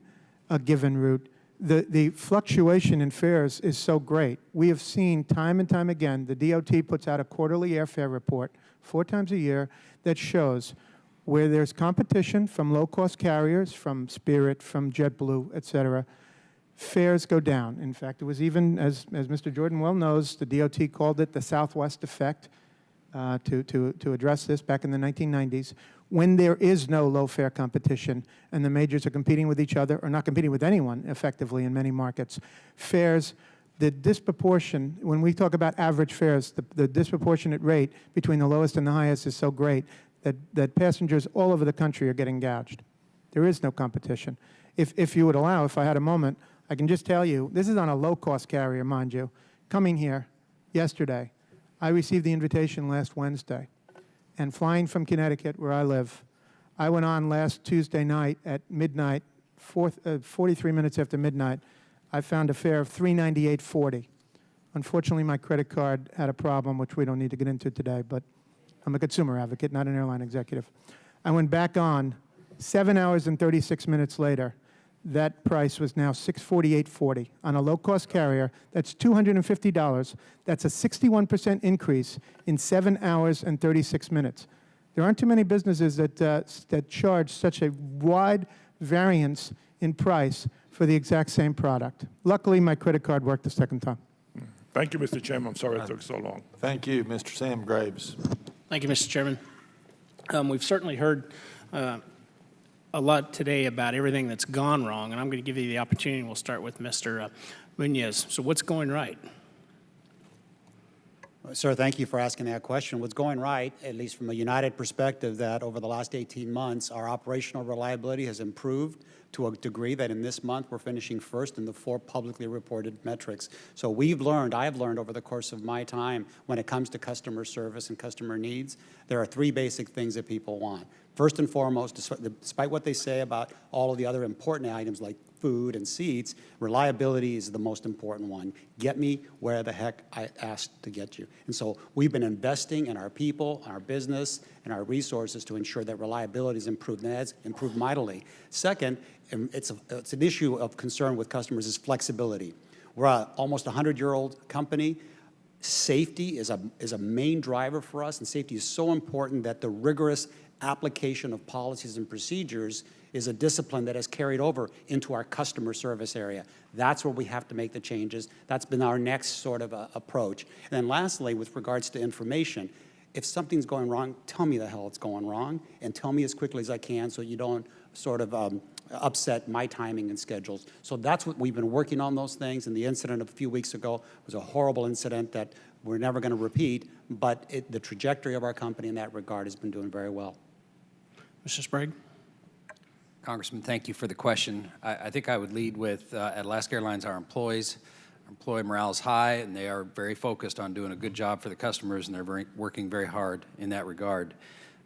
a given route, the fluctuation in fares is so great. We have seen time and time again, the DOT puts out a quarterly airfare report 4 times a year that shows where there's competition from low-cost carriers, from Spirit, from JetBlue, et cetera, fares go down. In fact, it was even, as Mr. Jordan well knows, the DOT called it the Southwest effect to address this back in the 1990s. When there is no low-fare competition and the majors are competing with each other, or not competing with anyone effectively in many markets, fares, the disproportion, when we talk about average fares, the disproportionate rate between the lowest and the highest is so great that passengers all over the country are getting gouged. There is no competition. If you would allow, if I had a moment, I can just tell you, this is on a low-cost carrier, mind you, coming here yesterday. I received the invitation last Wednesday, and flying from Connecticut, where I live, I went on last Tuesday night at midnight, 43 minutes after midnight. I found a fare of $398.40. Unfortunately, my credit card had a problem, which we don't need to get into today, but I'm a consumer advocate, not an airline executive. I went back on 7 hours and 36 minutes later. That price was now $648.40 on a low-cost carrier. That's $250. That's a 61% increase in 7 hours and 36 minutes. There aren't too many businesses that charge such a wide variance in price for the exact same product. Luckily, my credit card worked the second time. Thank you, Mr. Chairman. I'm sorry it took so long. Thank you, Mr. Sam Graves. Thank you, Mr. Chairman. We've certainly heard a lot today about everything that's gone wrong, and I'm going to give you the opportunity. We'll start with Mr. Munoz. So what's going right? Sir, thank you for asking that question. What's going right, at least from a United perspective, that over the last 18 months, our operational reliability has improved to a degree that in this month we're finishing first in the 4 publicly reported metrics. So I've learned over the course of my time, when it comes to customer service and customer needs, there are 3 basic things that people want. First and foremost, despite what they say about all of the other important items like food and seats, reliability is the most important one. Get me where the heck I asked to get you. And so we've been investing in our people, our business, and our resources to ensure that reliability is improved, and that's improved mightily. Second, it's an issue of concern with customers is flexibility. We're almost a 100-year-old company. Safety is a main driver for us, and safety is so important that the rigorous application of policies and procedures is a discipline that has carried over into our customer service area. That's where we have to make the changes. That's been our next sort of approach. And then lastly, with regards to information, if something's going wrong, tell me the hell it's going wrong, and tell me as quickly as I can so you don't sort of upset my timing and schedules. So that's what we've been working on, those things, and the incident a few weeks ago was a horrible incident that we're never going to repeat, but the trajectory of our company in that regard has been doing very well. Mr. Sprague? Congressman, thank you for the question. I think I would lead with, at Alaska Airlines, our employees. Our employee morale is high, and they are very focused on doing a good job for the customers, and they're working very hard in that regard.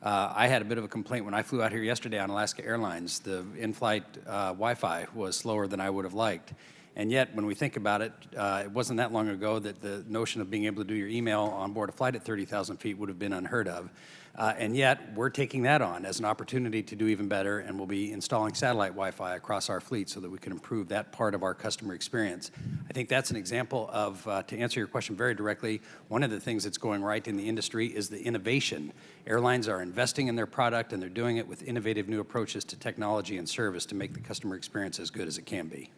I had a bit of a complaint when I flew out here yesterday on Alaska Airlines. The in-flight Wi-Fi was slower than I would have liked. And yet, when we think about it, it wasn't that long ago that the notion of being able to do your email on board a flight at 30,000 feet would have been unheard of. And yet, we're taking that on as an opportunity to do even better, and we'll be installing satellite Wi-Fi across our fleet so that we can improve that part of our customer experience. I think that's an example of, to answer your question very directly, one of the things that's going right in the industry is the innovation. Airlines are investing in their product, and they're doing it with innovative new approaches to technology and service to make the customer experience as good as it can be.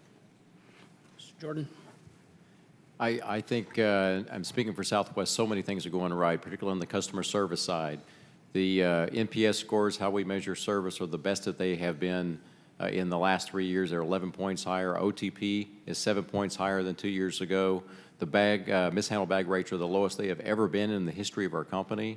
Mr. Jordan? I think, I'm speaking for Southwest, so many things are going right, particularly on the customer service side. The NPS scores, how we measure service, are the best that they have been in the last 3 years. They're 11 points higher. OTP is 7 points higher than 2 years ago. The mishandled bag rates are the lowest they have ever been in the history of our company.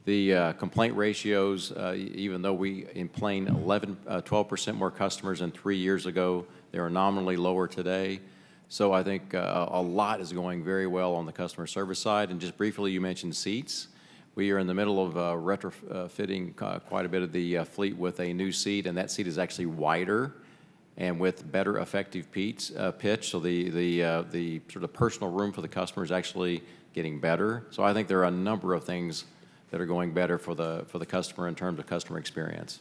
The complaint ratios, even though we enplain 12% more customers than 3 years ago, they are nominally lower today. So I think a lot is going very well on the customer service side. And just briefly, you mentioned seats. We are in the middle of retrofitting quite a bit of the fleet with a new seat, and that seat is actually wider and with better effective pitch. So the sort of personal room for the customer is actually getting better. So I think there are a number of things that are going better for the customer in terms of customer experience.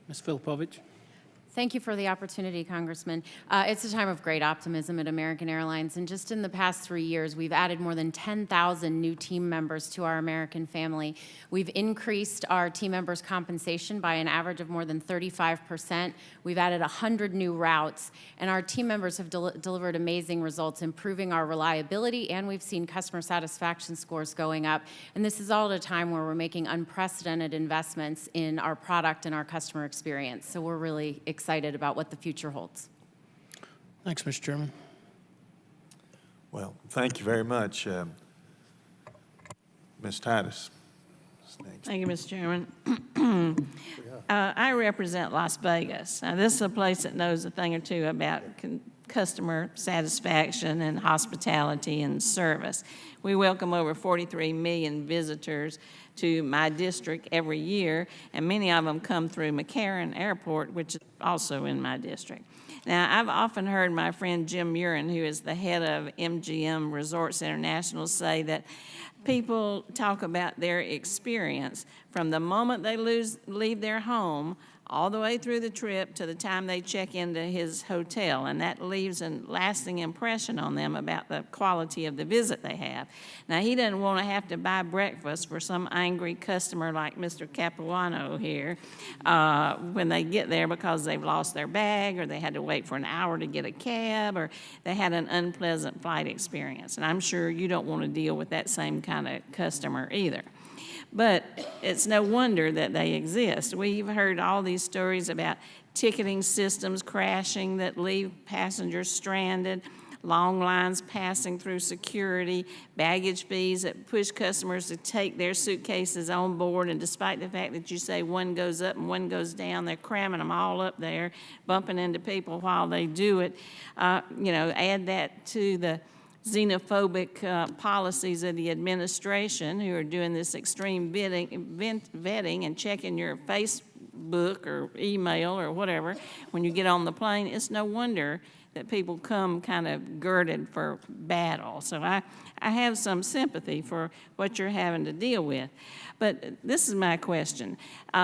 Ms. Filipovich? Thank you for the opportunity, Congressman. It's a time of great optimism at American Airlines, and just in the past 3 years, we've added more than 10,000 new team members to our American family. We've increased our team members' compensation by an average of more than 35%. We've added 100 new routes, and our team members have delivered amazing results, improving our reliability, and we've seen customer satisfaction scores going up. And this is all at a time where we're making unprecedented investments in our product and our customer experience. So we're really excited about what the future holds. Thanks, Mr. Chairman. Well, thank you very much. Ms. Titus. Thank you, Mr. Chairman. I represent Las Vegas. Now, this is a place that knows a thing or two about customer satisfaction and hospitality and service. We welcome over 43 million visitors to my district every year, and many of them come through McCarran Airport, which is also in my district. Now, I've often heard my friend Jim Murin, who is the head of MGM Resorts International, say that people talk about their experience from the moment they leave their home all the way through the trip to the time they check into his hotel, and that leaves a lasting impression on them about the quality of the visit they have. Now, he doesn't want to have to buy breakfast for some angry customer like Mr. Capuano here when they get there because they've lost their bag, or they had to wait for an hour to get a cab, or they had an unpleasant flight experience. And I'm sure you don't want to deal with that same kind of customer either. But it's no wonder that they exist. We've heard all these stories about ticketing systems crashing that leave passengers stranded, long lines passing through security, baggage fees that push customers to take their suitcases on board, and despite the fact that you say one goes up and one goes down, they're cramming them all up there, bumping into people while they do it. Add that to the xenophobic policies of the administration, who are doing this extreme vetting and checking your Facebook or email or whatever when you get on the plane. It's no wonder that people come kind of girded for battle. So I have some sympathy for what you're having to deal with. But this is my question.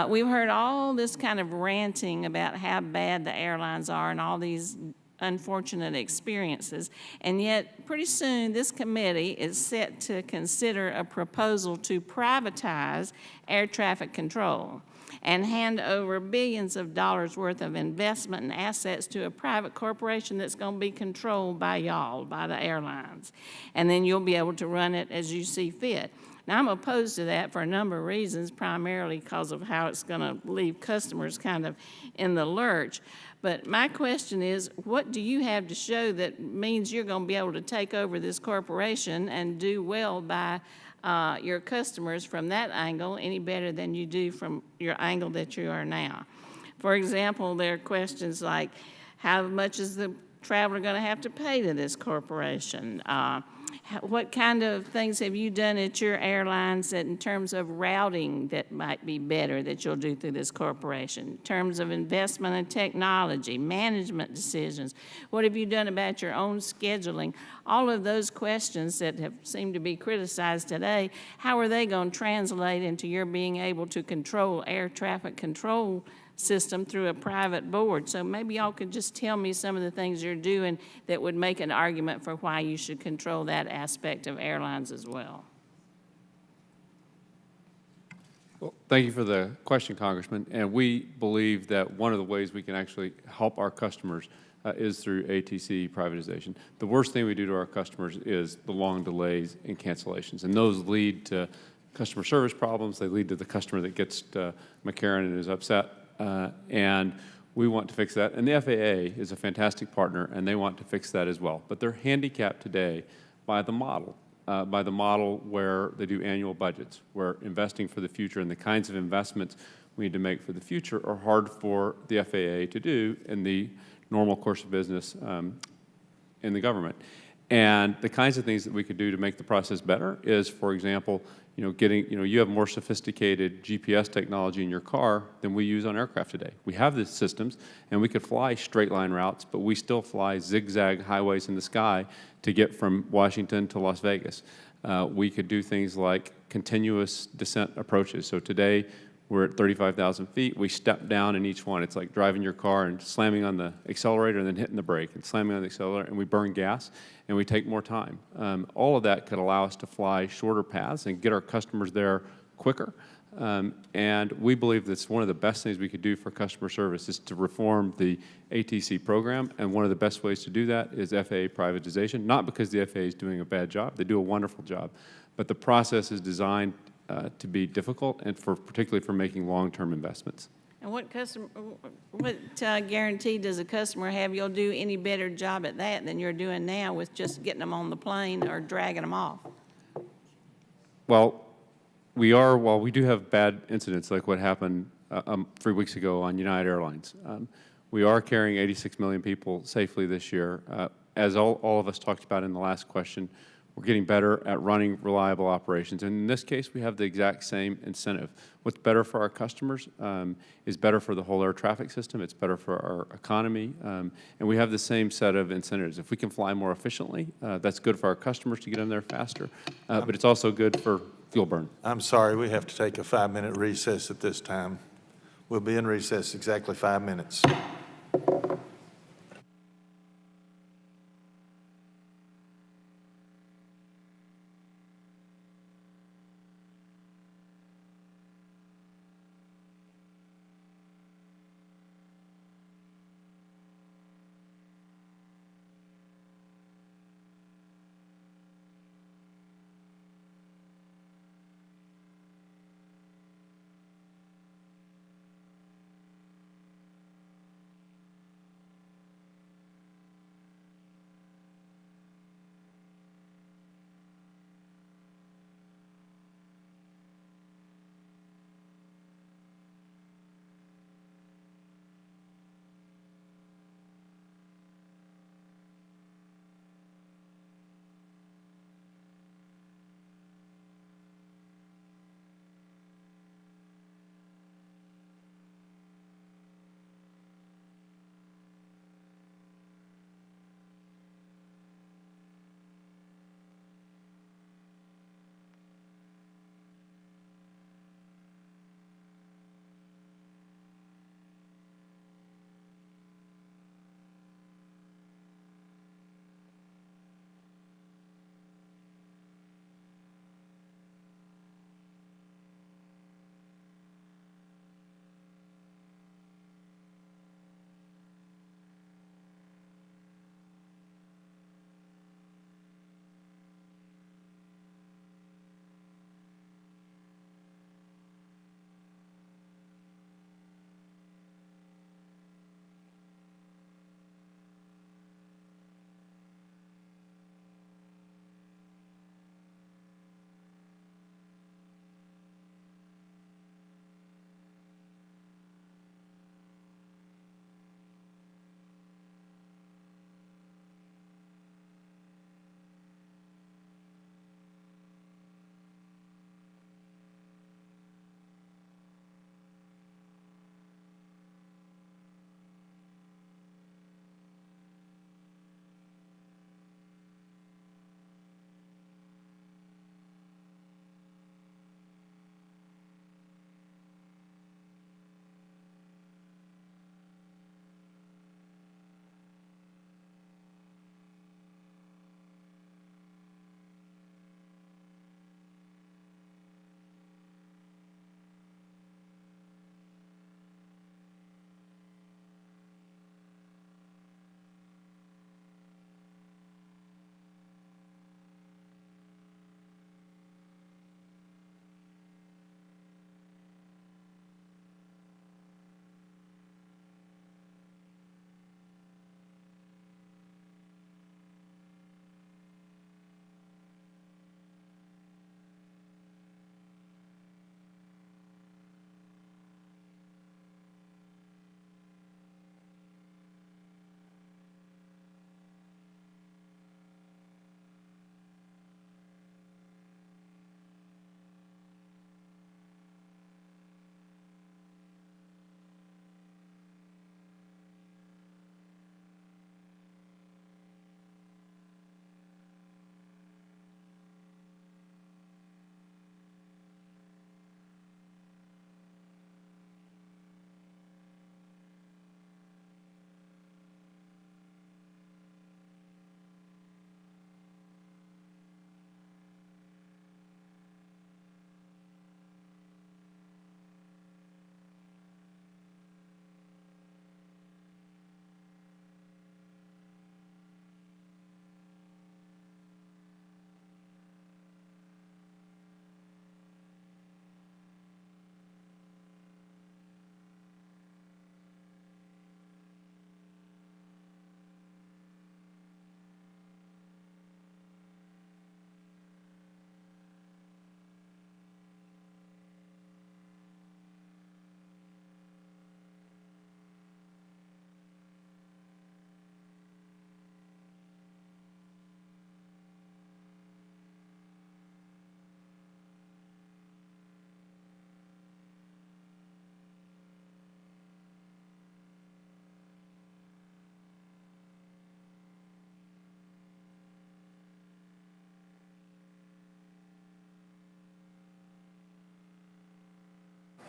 We've heard all this kind of ranting about how bad the airlines are and all these unfortunate experiences, and yet pretty soon this committee is set to consider a proposal to privatize air traffic control and hand over billions of dollars worth of investment and assets to a private corporation that's going to be controlled by y'all, by the airlines. And then you'll be able to run it as you see fit. Now, I'm opposed to that for a number of reasons, primarily because of how it's going to leave customers kind of in the lurch. But my question is, what do you have to show that means you're going to be able to take over this corporation and do well by your customers from that angle any better than you do from your angle that you are now? For example, there are questions like, how much is the traveler going to have to pay to this corporation? What kind of things have you done at your airlines that in terms of routing that might be better that you'll do through this corporation? In terms of investment in technology, management decisions, what have you done about your own scheduling? All of those questions that have seemed to be criticized today, how are they going to translate into your being able to control air traffic control system through a private board? So maybe y'all could just tell me some of the things you're doing that would make an argument for why you should control that aspect of airlines as well. Well, thank you for the question, Congressman. And we believe that one of the ways we can actually help our customers is through ATC privatization. The worst thing we do to our customers is the long delays and cancellations. And those lead to customer service problems. They lead to the customer that gets to McCarran and is upset. And we want to fix that. And the FAA is a fantastic partner, and they want to fix that as well. But they're handicapped today by the model where they do annual budgets, where investing for the future and the kinds of investments we need to make for the future are hard for the FAA to do in the normal course of business in the government. And the kinds of things that we could do to make the process better is, for example, you have more sophisticated GPS technology in your car than we use on aircraft today. We have these systems, and we could fly straight line routes, but we still fly zigzag highways in the sky to get from Washington to Las Vegas. We could do things like continuous descent approaches. So today, we're at 35,000 feet. We step down in each one. It's like driving your car and slamming on the accelerator and then hitting the brake and slamming on the accelerator, and we burn gas and we take more time. All of that could allow us to fly shorter paths and get our customers there quicker. And we believe that's one of the best things we could do for customer service is to reform the ATC program. And one of the best ways to do that is FAA privatization, not because the FAA is doing a bad job. They do a wonderful job. But the process is designed to be difficult and particularly for making long-term investments. And what guarantee does a customer have you'll do any better job at that than you're doing now with just getting them on the plane or dragging them off? Well, while we do have bad incidents like what happened 3 weeks ago on United Airlines, we are carrying 86 million people safely this year. As all of us talked about in the last question, we're getting better at running reliable operations. And in this case, we have the exact same incentive. What's better for our customers is better for the whole air traffic system. It's better for our economy. And we have the same set of incentives. If we can fly more efficiently, that's good for our customers to get them there faster. But it's also good for fuel burn. I'm sorry, we have to take a 5-minute recess at this time. We'll be in recess exactly 5 minutes.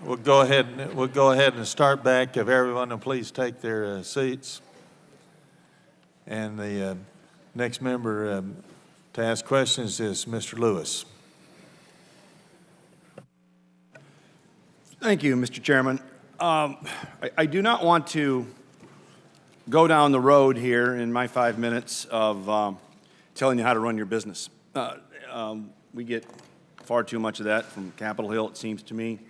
We'll go ahead and start back. If everyone will please take their seats. And the next member to ask questions is Mr. Lewis. Thank you, Mr. Chairman. I do not want to go down the road here in my 5 minutes of telling you how to run your business. We get far too much of that from Capitol Hill, it seems to me.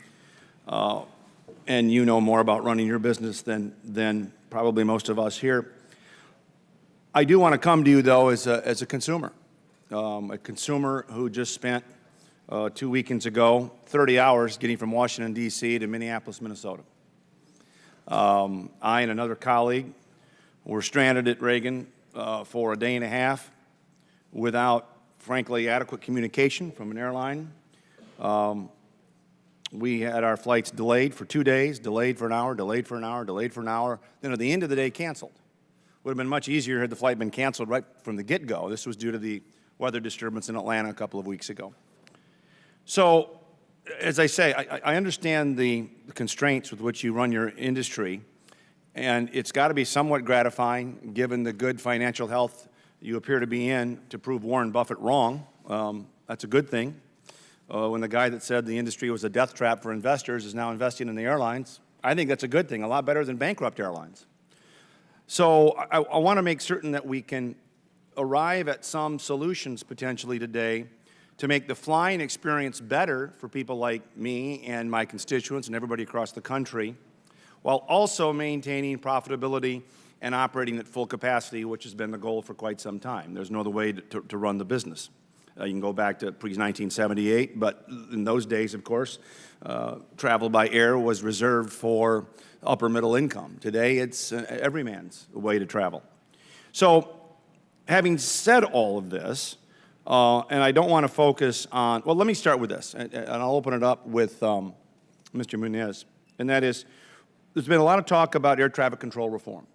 And you know more about running your business than probably most of us here. I do want to come to you, though, as a consumer who just spent 2 weekends ago 30 hours getting from Washington, D.C. to Minneapolis, Minnesota. I and another colleague were stranded at Reagan for a day and a half without, frankly, adequate communication from an airline. We had our flights delayed for 2 days, delayed for an hour, delayed for an hour, delayed for an hour, then at the end of the day canceled. Would have been much easier had the flight been canceled right from the get-go. This was due to the weather disturbance in Atlanta a couple of weeks ago. So, as I say, I understand the constraints with which you run your industry, and it's got to be somewhat gratifying, given the good financial health you appear to be in, to prove Warren Buffett wrong. That's a good thing. When the guy that said the industry was a death trap for investors is now investing in the airlines, I think that's a good thing, a lot better than bankrupt airlines. So I want to make certain that we can arrive at some solutions potentially today to make the flying experience better for people like me and my constituents and everybody across the country, while also maintaining profitability and operating at full capacity, which has been the goal for quite some time. There's no other way to run the business. You can go back to pre-1978, but in those days, of course, travel by air was reserved for upper middle income. Today, it's every man's way to travel. So, having said all of this, and I don't want to focus on, well, let me start with this, and I'll open it up with Mr. Munez, and that is, there's been a lot of talk about air traffic control reform.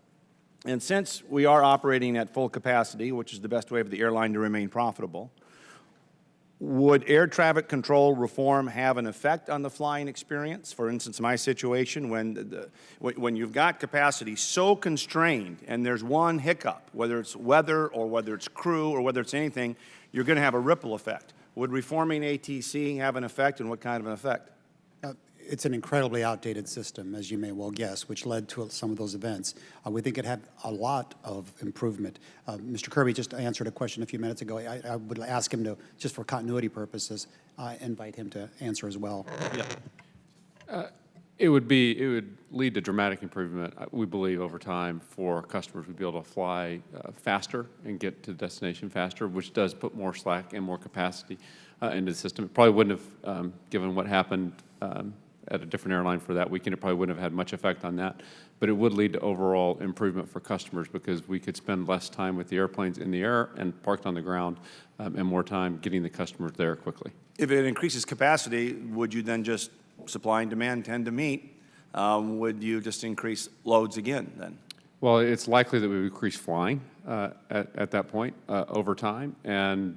And since we are operating at full capacity, which is the best way for the airline to remain profitable, would air traffic control reform have an effect on the flying experience? For instance, my situation, when you've got capacity so constrained and there's one hiccup, whether it's weather or whether it's crew or whether it's anything, you're going to have a ripple effect. Would reforming ATC have an effect, and what kind of an effect? It's an incredibly outdated system, as you may well guess, which led to some of those events. We think it had a lot of improvement. Mr. Kirby just answered a question a few minutes ago. I would ask him to, just for continuity purposes, invite him to answer as well. Yeah. It would lead to dramatic improvement, we believe, over time for customers. We'd be able to fly faster and get to the destination faster, which does put more slack and more capacity into the system. It probably wouldn't have, given what happened at a different airline for that weekend, it probably wouldn't have had much effect on that. But it would lead to overall improvement for customers because we could spend less time with the airplanes in the air and parked on the ground and more time getting the customers there quickly. If it increases capacity, would you then just, supply and demand tend to meet, would you just increase loads again then? Well, it's likely that we would increase flying at that point over time, and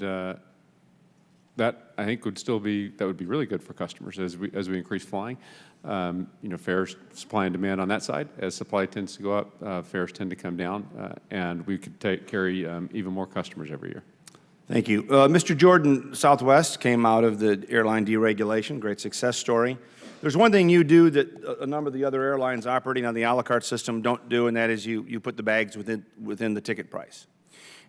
that I think would be really good for customers as we increase flying. Fares, supply and demand on that side. As supply tends to go up, fares tend to come down, and we could carry even more customers every year. Thank you. Mr. Jordan, Southwest came out of the airline deregulation, great success story. There's one thing you do that a number of the other airlines operating on the a la carte system don't do, and that is you put the bags within the ticket price.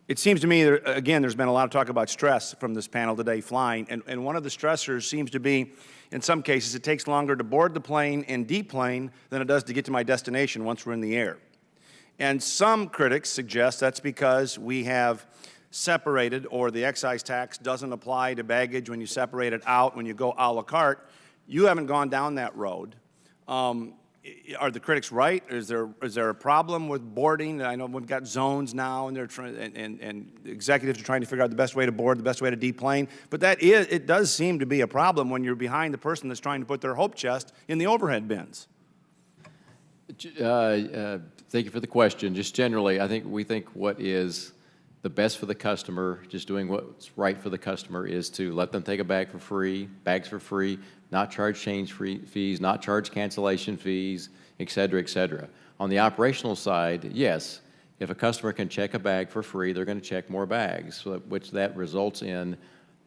It seems to me, again, there's been a lot of talk about stress from this panel today flying, and one of the stressors seems to be, in some cases, it takes longer to board the plane and deplane than it does to get to my destination once we're in the air. And some critics suggest that's because we have separated, or the excise tax doesn't apply to baggage when you separate it out, when you go a la carte. You haven't gone down that road. Are the critics right? Is there a problem with boarding? I know we've got zones now, and they're trying, and executives are trying to figure out the best way to board, the best way to deplane. But it does seem to be a problem when you're behind the person that's trying to put their hope chest in the overhead bins. Thank you for the question. Just generally, we think what is the best for the customer, just doing what's right for the customer, is to let them take a bag for free, bags for free, not charge change fees, not charge cancellation fees, et cetera, et cetera. On the operational side, yes, if a customer can check a bag for free, they're going to check more bags, which that results in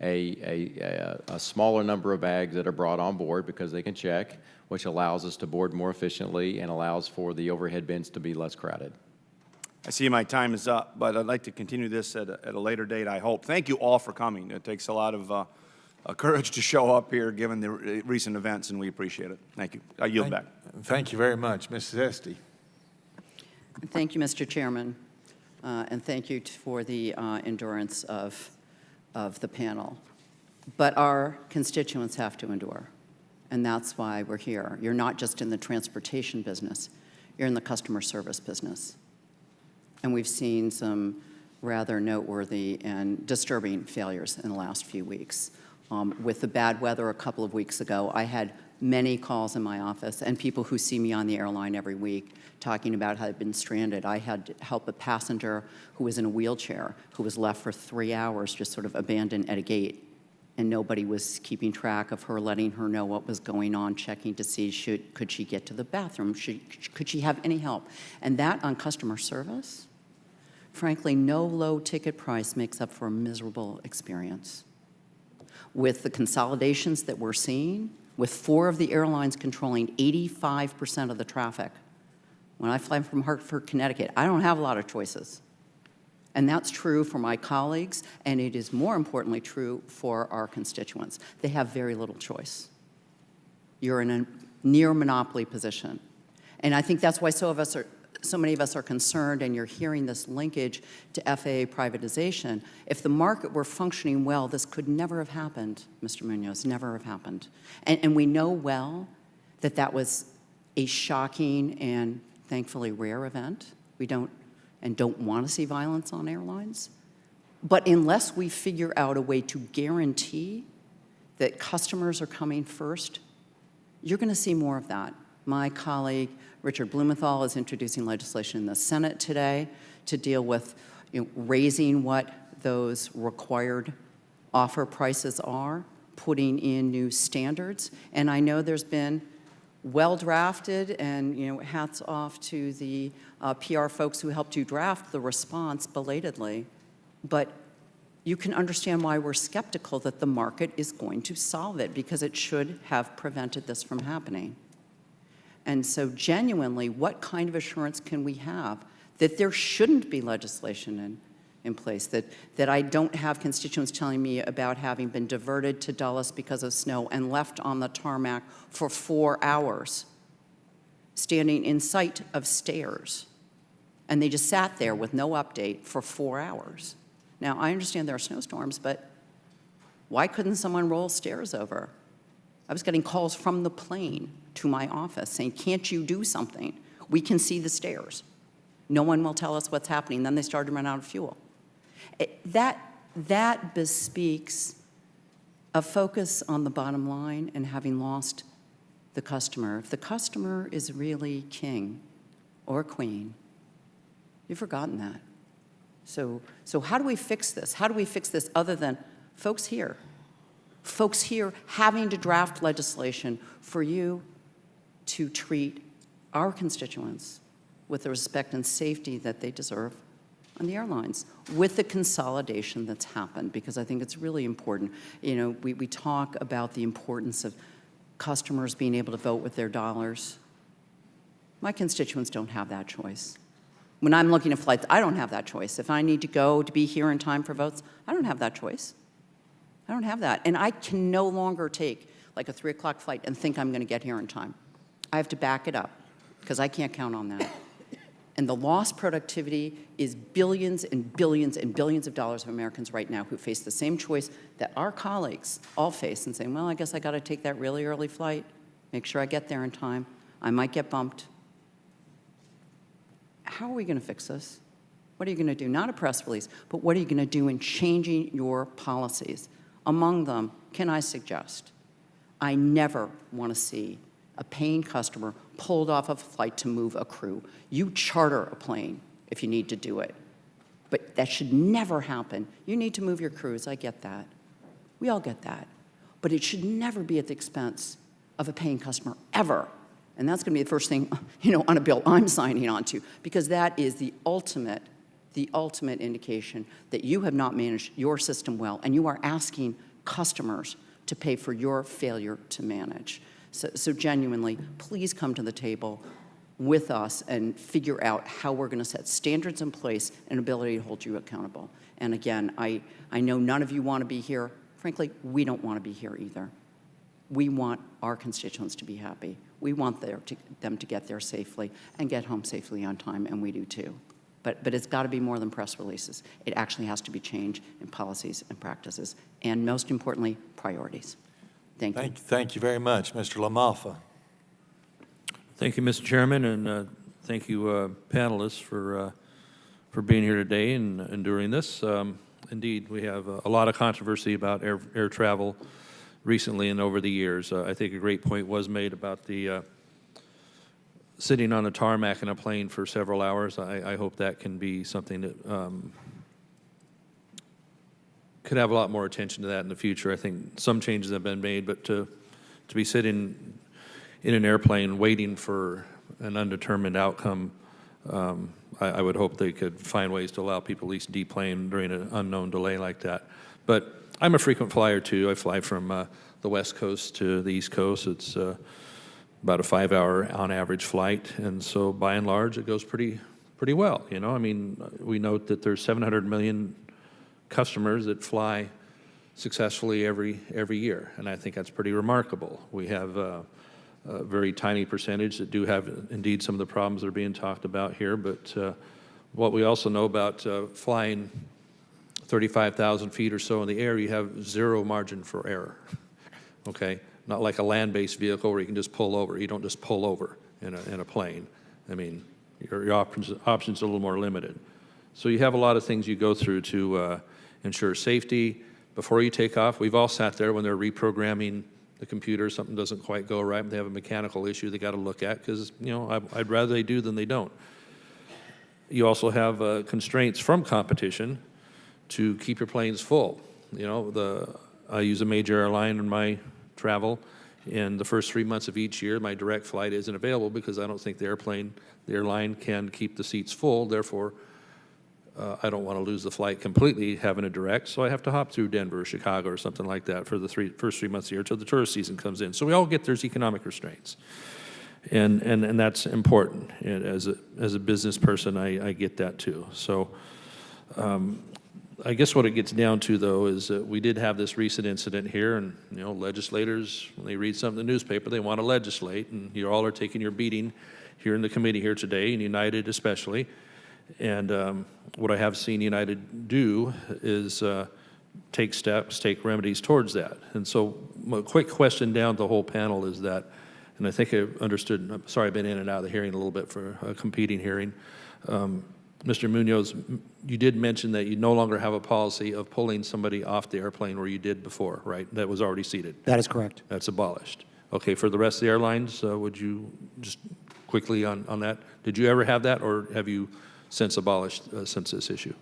a smaller number of bags that are brought on board because they can check, which allows us to board more efficiently and allows for the overhead bins to be less crowded. I see my time is up, but I'd like to continue this at a later date, I hope. Thank you all for coming. It takes a lot of courage to show up here given the recent events, and we appreciate it. Thank you. I yield back. Thank you very much. Mrs. Esty. Thank you, Mr. Chairman, and thank you for the endurance of the panel. But our constituents have to endure, and that's why we're here. You're not just in the transportation business, you're in the customer service business. And we've seen some rather noteworthy and disturbing failures in the last few weeks. With the bad weather a couple of weeks ago, I had many calls in my office and people who see me on the airline every week talking about how they've been stranded. I had to help a passenger who was in a wheelchair who was left for 3 hours just sort of abandoned at a gate, and nobody was keeping track of her, letting her know what was going on, checking to see could she get to the bathroom, could she have any help. And that on customer service, frankly, no low ticket price makes up for a miserable experience. With the consolidations that we're seeing, with 4 of the airlines controlling 85% of the traffic, when I fly from Hartford, Connecticut, I don't have a lot of choices. And that's true for my colleagues, and it is more importantly true for our constituents. They have very little choice. You're in a near monopoly position. And I think that's why so many of us are concerned, and you're hearing this linkage to FAA privatization. If the market were functioning well, this could never have happened, Mr. Munoz, never have happened. And we know well that that was a shocking and thankfully rare event. We don't want to see violence on airlines. But unless we figure out a way to guarantee that customers are coming first, you're going to see more of that. My colleague, Richard Blumenthal, is introducing legislation in the Senate today to deal with raising what those required offer prices are, putting in new standards. And I know there's been well-drafted, and hats off to the PR folks who helped you draft the response belatedly. But you can understand why we're skeptical that the market is going to solve it, because it should have prevented this from happening. And so genuinely, what kind of assurance can we have that there shouldn't be legislation in place, that I don't have constituents telling me about having been diverted to Dulles because of snow and left on the tarmac for 4 hours, standing in sight of stairs, and they just sat there with no update for 4 hours. Now, I understand there are snowstorms, but why couldn't someone roll stairs over? I was getting calls from the plane to my office saying, can't you do something? We can see the stairs. No one will tell us what's happening. Then they started to run out of fuel. That bespeaks a focus on the bottom line and having lost the customer. If the customer is really king or queen, you've forgotten that. So how do we fix this? How do we fix this other than folks here having to draft legislation for you to treat our constituents with the respect and safety that they deserve on the airlines, with the consolidation that's happened, because I think it's really important. We talk about the importance of customers being able to vote with their dollars. My constituents don't have that choice. When I'm looking at flights, I don't have that choice. If I need to go to be here in time for votes, I don't have that choice. I don't have that. And I can no longer take like a 3 o'clock flight and think I'm going to get here in time. I have to back it up because I can't count on that. And the lost productivity is billions and billions and billions of dollars of Americans right now who face the same choice that our colleagues all face and saying, well, I guess I got to take that really early flight, make sure I get there in time. I might get bumped. How are we going to fix this? What are you going to do? Not a press release, but what are you going to do in changing your policies? Among them, can I suggest, I never want to see a paying customer pulled off of a flight to move a crew. You charter a plane if you need to do it. But that should never happen. You need to move your crews, I get that. We all get that. But it should never be at the expense of a paying customer, ever. And that's going to be the first thing, on a bill I'm signing on to, because that is the ultimate indication that you have not managed your system well, and you are asking customers to pay for your failure to manage. So genuinely, please come to the table with us and figure out how we're going to set standards in place and ability to hold you accountable. And again, I know none of you want to be here. Frankly, we don't want to be here either. We want our constituents to be happy. We want them to get there safely and get home safely on time, and we do too. But it's got to be more than press releases. It actually has to be change in policies and practices, and most importantly, priorities. Thank you. Thank you very much. Mr. LaMalfa. Thank you, Mr. Chairman, and thank you, panelists, for being here today and enduring this. Indeed, we have a lot of controversy about air travel recently and over the years. I think a great point was made about the sitting on a tarmac in a plane for several hours. I hope that can be something that could have a lot more attention to that in the future. I think some changes have been made, but to be sitting in an airplane waiting for an undetermined outcome, I would hope they could find ways to allow people at least deplane during an unknown delay like that. But I'm a frequent flyer too. I fly from the West Coast to the East Coast. It's about a 5-hour on average flight, and so by and large it goes pretty well. I mean, we note that there's 700 million customers that fly successfully every year, and I think that's pretty remarkable. We have a very tiny percentage that do have indeed some of the problems that are being talked about here, but what we also know about flying 35,000 feet or so in the air, you have zero margin for error, okay? Not like a land-based vehicle where you can just pull over. You don't just pull over in a plane. I mean, your options are a little more limited. So you have a lot of things you go through to ensure safety. Before you take off, we've all sat there when they're reprogramming the computer, something doesn't quite go right, they have a mechanical issue they got to look at, because I'd rather they do than they don't. You also have constraints from competition to keep your planes full. I use a major airline in my travel. In the first 3 months of each year, my direct flight isn't available because I don't think the airline can keep the seats full. Therefore, I don't want to lose the flight completely having a direct, so I have to hop through Denver or Chicago or something like that for the first 3 months of the year until the tourist season comes in. So we all get there's economic restraints, and that's important. And as a business person, I get that too. So I guess what it gets down to, though, is that we did have this recent incident here, and legislators, when they read something in the newspaper, they want to legislate, and you all are taking your beating here in the committee here today, and United especially. And what I have seen United do is take steps, take remedies towards that. And so a quick question down the whole panel is that, and I think I understood, I'm sorry I've been in and out of the hearing a little bit for a competing hearing. Mr. Munoz, you did mention that you no longer have a policy of pulling somebody off the airplane where you did before, right? That was already seated. That is correct. That's abolished. Okay, for the rest of the airlines, would you just quickly on that? Did you ever have that, or have you since abolished since this issue?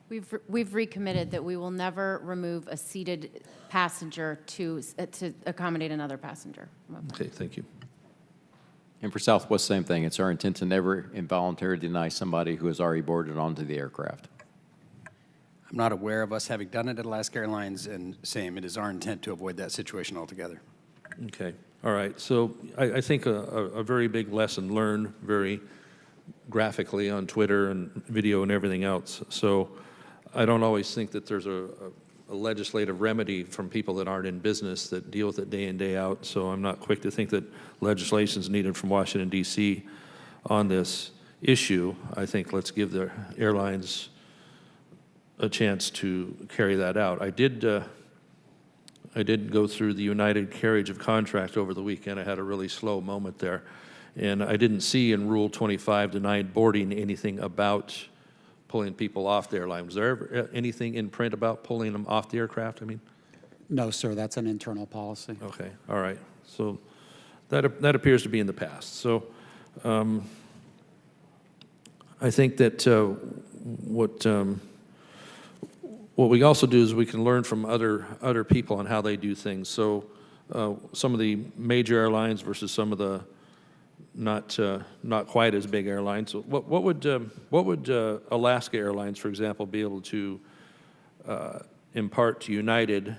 We've recommitted that we will never remove a seated passenger to accommodate another passenger. Okay, thank you. And for Southwest, same thing. It's our intent to never involuntarily deny somebody who has already boarded onto the aircraft. I'm not aware of us having done it at Alaska Airlines, and same, it is our intent to avoid that situation altogether. Okay, all right. So I think a very big lesson learned very graphically on Twitter and video and everything else. So I don't always think that there's a legislative remedy from people that aren't in business that deal with it day in, day out. So I'm not quick to think that legislation is needed from Washington, D.C. on this issue. I think let's give the airlines a chance to carry that out. I did go through the United Carriage of Contract over the weekend. I had a really slow moment there. And I didn't see in Rule 25 denied boarding anything about pulling people off the airline. Was there ever anything in print about pulling them off the aircraft? I mean, No, sir, that's an internal policy. okay, all right. So that appears to be in the past. So I think that what we also do is we can learn from other people on how they do things. So some of the major airlines versus some of the not quite as big airlines. What would Alaska Airlines, for example, be able to impart to United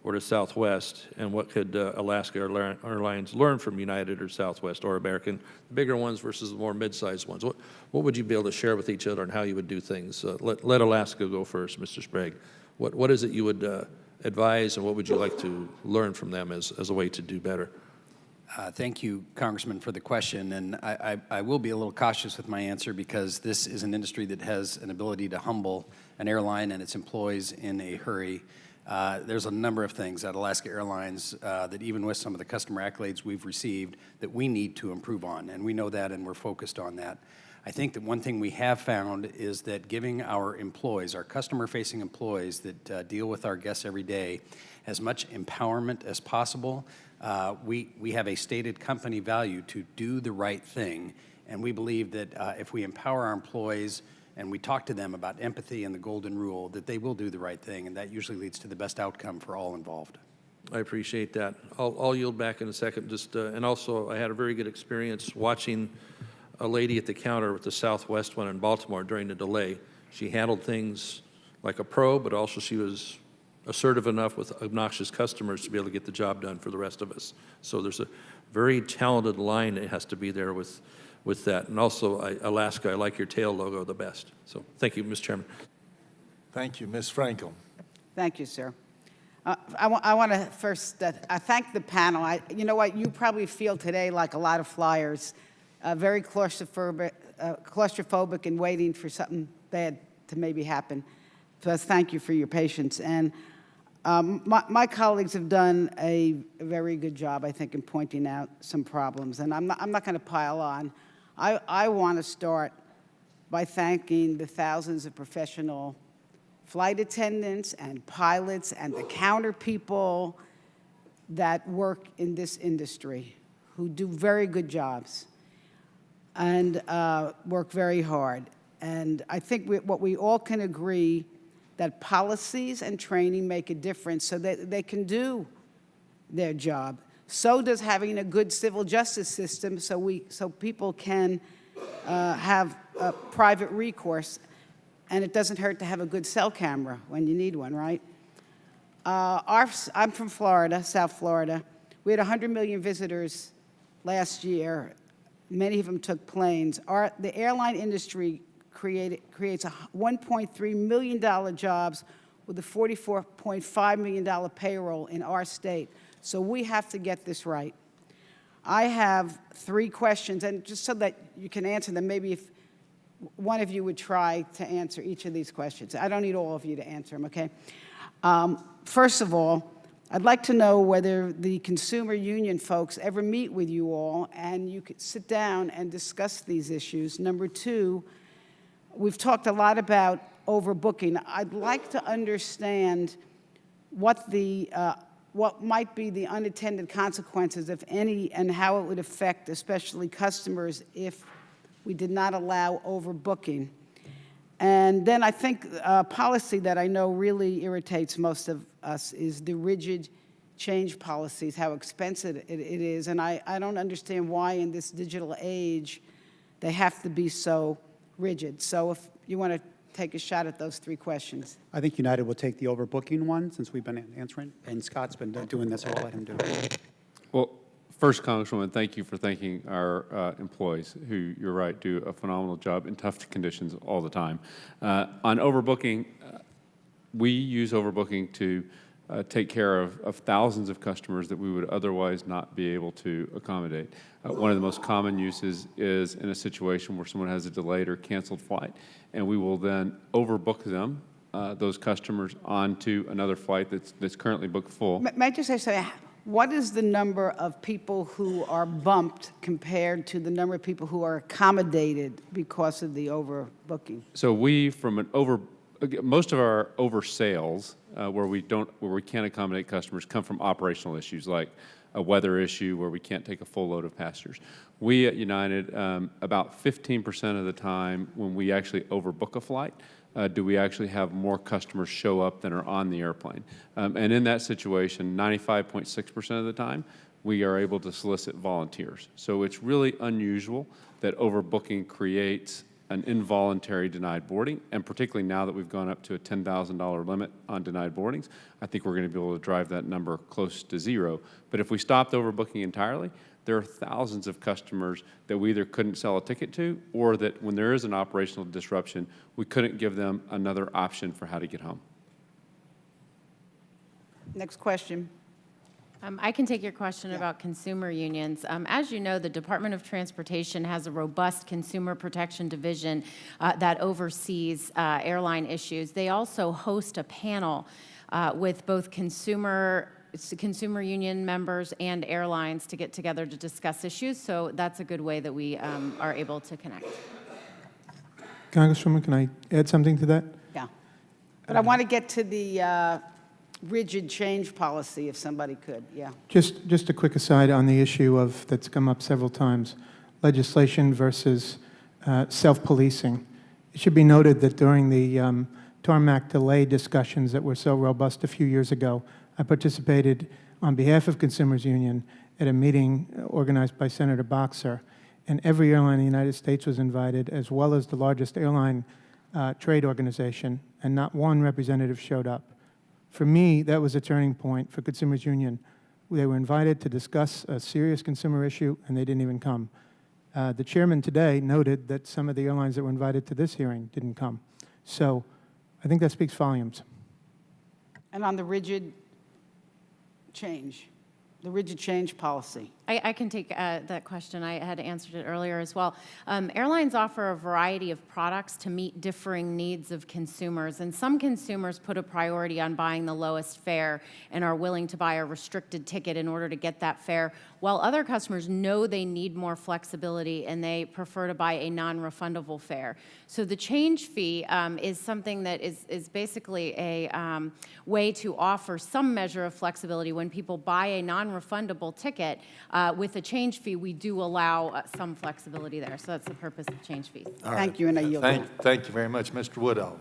or to Southwest, and what could Alaska Airlines learn from United or Southwest or American, the bigger ones versus the more mid-sized ones? What would you be able to share with each other on how you would do things? Let Alaska go first, Mr. Sprague. What is it you would advise, and what would you like to learn from them as a way to do better? Thank you, Congressman, for the question, and I will be a little cautious with my answer because this is an industry that has an ability to humble an airline and its employees in a hurry. There's a number of things at Alaska Airlines that even with some of the customer accolades we've received that we need to improve on, and we know that and we're focused on that. I think that one thing we have found is that giving our employees, our customer-facing employees that deal with our guests every day, as much empowerment as possible. We have a stated company value to do the right thing, and we believe that if we empower our employees and we talk to them about empathy and the golden rule, that they will do the right thing, and that usually leads to the best outcome for all involved. I appreciate that. I'll yield back in a second. And also, I had a very good experience watching a lady at the counter with the Southwest one in Baltimore during the delay. She handled things like a pro, but also she was assertive enough with obnoxious customers to be able to get the job done for the rest of us. So there's a very talented line that has to be there with that. And also, Alaska, I like your tail logo the best. So thank you, Mr. Chairman. Thank you. Ms. Frankel. Thank you, sir. I want to first thank the panel. You know what? You probably feel today like a lot of flyers, very claustrophobic and waiting for something bad to maybe happen. So thank you for your patience. And my colleagues have done a very good job, I think, in pointing out some problems. And I'm not going to pile on. I want to start by thanking the thousands of professional flight attendants and pilots and the counter people that work in this industry who do very good jobs and work very hard. And I think what we all can agree that policies and training make a difference so that they can do their job. So does having a good civil justice system so people can have private recourse. And it doesn't hurt to have a good cell camera when you need one, right? I'm from Florida, South Florida. We had 100 million visitors last year. Many of them took planes. The airline industry creates $1.3 million jobs with a $44.5 million payroll in our state. So we have to get this right. I have 3 questions, and just so that you can answer them, maybe if one of you would try to answer each of these questions. I don't need all of you to answer them, okay? First of all, I'd like to know whether the consumer union folks ever meet with you all and you could sit down and discuss these issues. Number 2, we've talked a lot about overbooking. I'd like to understand what might be the unintended consequences, if any, and how it would affect especially customers if we did not allow overbooking. And then I think a policy that I know really irritates most of us is the rigid change policies, how expensive it is. And I don't understand why in this digital age they have to be so rigid. So if you want to take a shot at those 3 questions. I think United will take the overbooking one since we've been answering, and Scott's been doing this, so I'll let him do it. Well, first, Congresswoman, thank you for thanking our employees who, you're right, do a phenomenal job in tough conditions all the time. On overbooking, we use overbooking to take care of thousands of customers that we would otherwise not be able to accommodate. One of the most common uses is in a situation where someone has a delayed or canceled flight, and we will then overbook them, those customers, onto another flight that's currently booked full. May I just say, what is the number of people who are bumped compared to the number of people who are accommodated because of the overbooking? So most of our oversales where we can't accommodate customers come from operational issues like a weather issue where we can't take a full load of passengers. We at United, about 15% of the time when we actually overbook a flight, do we actually have more customers show up than are on the airplane. And in that situation, 95.6% of the time, we are able to solicit volunteers. So it's really unusual that overbooking creates an involuntary denied boarding, and particularly now that we've gone up to a $10,000 limit on denied boardings, I think we're going to be able to drive that number close to zero. But if we stopped overbooking entirely, there are thousands of customers that we either couldn't sell a ticket to, or that when there is an operational disruption, we couldn't give them another option for how to get home. Next question. I can take your question about consumer unions. As you know, the Department of Transportation has a robust consumer protection division that oversees airline issues. They also host a panel with both consumer union members and airlines to get together to discuss issues. So that's a good way that we are able to connect. Congresswoman, can I add something to that? Yeah. But I want to get to the rigid change policy, if somebody could. Yeah. Just a quick aside on the issue of that's come up several times, legislation versus self-policing. It should be noted that during the tarmac delay discussions that were so robust a few years ago, I participated on behalf of Consumers Union at a meeting organized by Senator Boxer, and every airline in the United States was invited, as well as the largest airline trade organization, and not one representative showed up. For me, that was a turning point for Consumers Union. They were invited to discuss a serious consumer issue, and they didn't even come. The chairman today noted that some of the airlines that were invited to this hearing didn't come. So I think that speaks volumes. And on the rigid change policy. I can take that question. I had answered it earlier as well. Airlines offer a variety of products to meet differing needs of consumers, and some consumers put a priority on buying the lowest fare and are willing to buy a restricted ticket in order to get that fare, while other customers know they need more flexibility and they prefer to buy a non-refundable fare. So the change fee is something that is basically a way to offer some measure of flexibility. When people buy a non-refundable ticket, with a change fee, we do allow some flexibility there. So that's the purpose of change fees. Thank you, and I yield. Thank you very much, Mr. Woodall.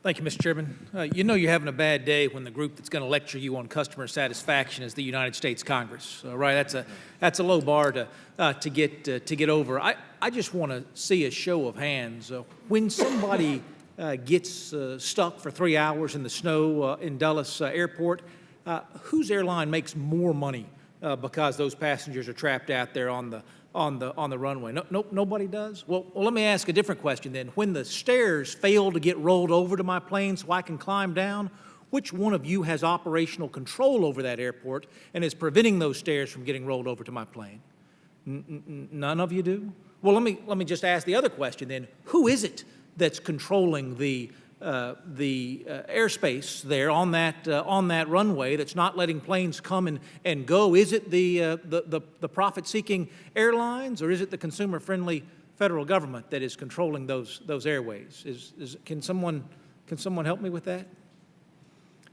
Thank you, Mr. Chairman. You know you're having a bad day when the group that's going to lecture you on customer satisfaction is the United States Congress. Right? That's a low bar to get over. I just want to see a show of hands. When somebody gets stuck for 3 hours in the snow in Dulles Airport, whose airline makes more money because those passengers are trapped out there on the runway? Nobody does? Well, let me ask a different question then. When the stairs fail to get rolled over to my plane so I can climb down, which one of you has operational control over that airport and is preventing those stairs from getting rolled over to my plane? None of you do? Well, let me just ask the other question then. Who is it that's controlling the airspace there on that runway that's not letting planes come and go? Is it the profit-seeking airlines, or is it the consumer-friendly federal government that is controlling those airways? Can someone help me with that?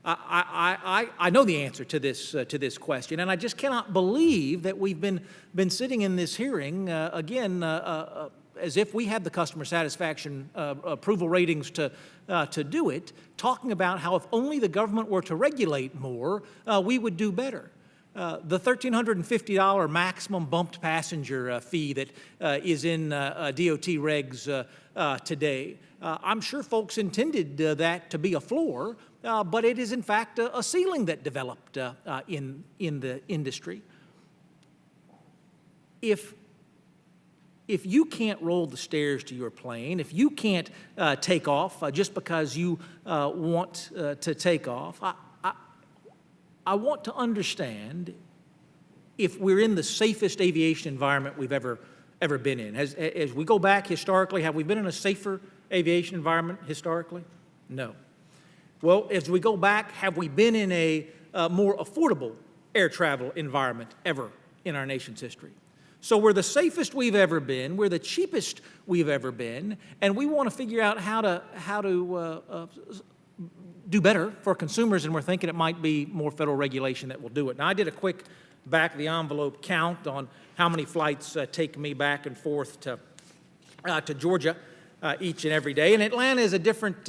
I know the answer to this question, and I just cannot believe that we've been sitting in this hearing again. As if we have the customer satisfaction approval ratings to do it, talking about how if only the government were to regulate more, we would do better. The $1,350 maximum bumped passenger fee that is in DOT regs today, I'm sure folks intended that to be a floor, but it is in fact a ceiling that developed in the industry. If you can't roll the stairs to your plane, if you can't take off just because you want to take off, I want to understand if we're in the safest aviation environment we've ever been in. As we go back historically, have we been in a safer aviation environment historically? No. Well, as we go back, have we been in a more affordable air travel environment ever in our nation's history? So we're the safest we've ever been, we're the cheapest we've ever been, and we want to figure out how to do better for consumers, and we're thinking it might be more federal regulation that will do it. Now, I did a quick back-of-the-envelope count on how many flights take me back and forth to Georgia each and every day, and Atlanta is a different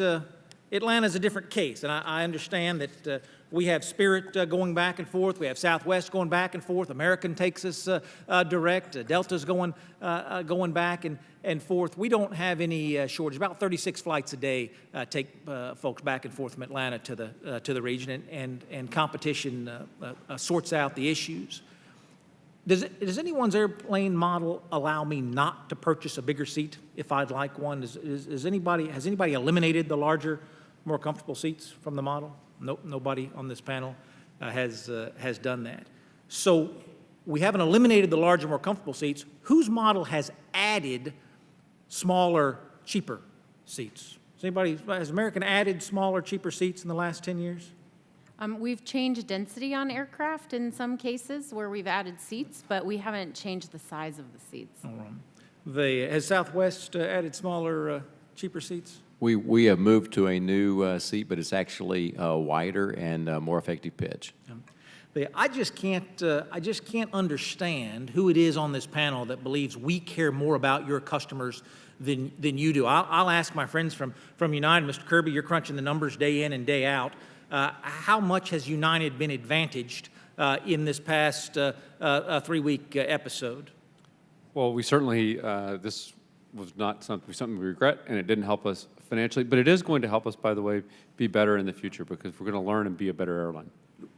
case. And I understand that we have Spirit going back and forth, we have Southwest going back and forth, American takes us direct, Delta's going back and forth. We don't have any shortage. About 36 flights a day take folks back and forth from Atlanta to the region, and competition sorts out the issues. Does anyone's airplane model allow me not to purchase a bigger seat if I'd like one? Has anybody eliminated the larger, more comfortable seats from the model? Nope, nobody on this panel has done that. So we haven't eliminated the larger, more comfortable seats. Whose model has added smaller, cheaper seats? Has American added smaller, cheaper seats in the last 10 years? We've changed density on aircraft in some cases where we've added seats, but we haven't changed the size of the seats. All right. Has Southwest added smaller, cheaper seats? We have moved to a new seat, but it's actually wider and more effective pitch. I just can't understand who it is on this panel that believes we care more about your customers than you do. I'll ask my friends from United, Mr. Kirby, you're crunching the numbers day in and day out. How much has United been advantaged in this past 3-week episode? Well, we certainly, this was not something we regret, and it didn't help us financially, but it is going to help us, by the way, be better in the future, because we're going to learn and be a better airline.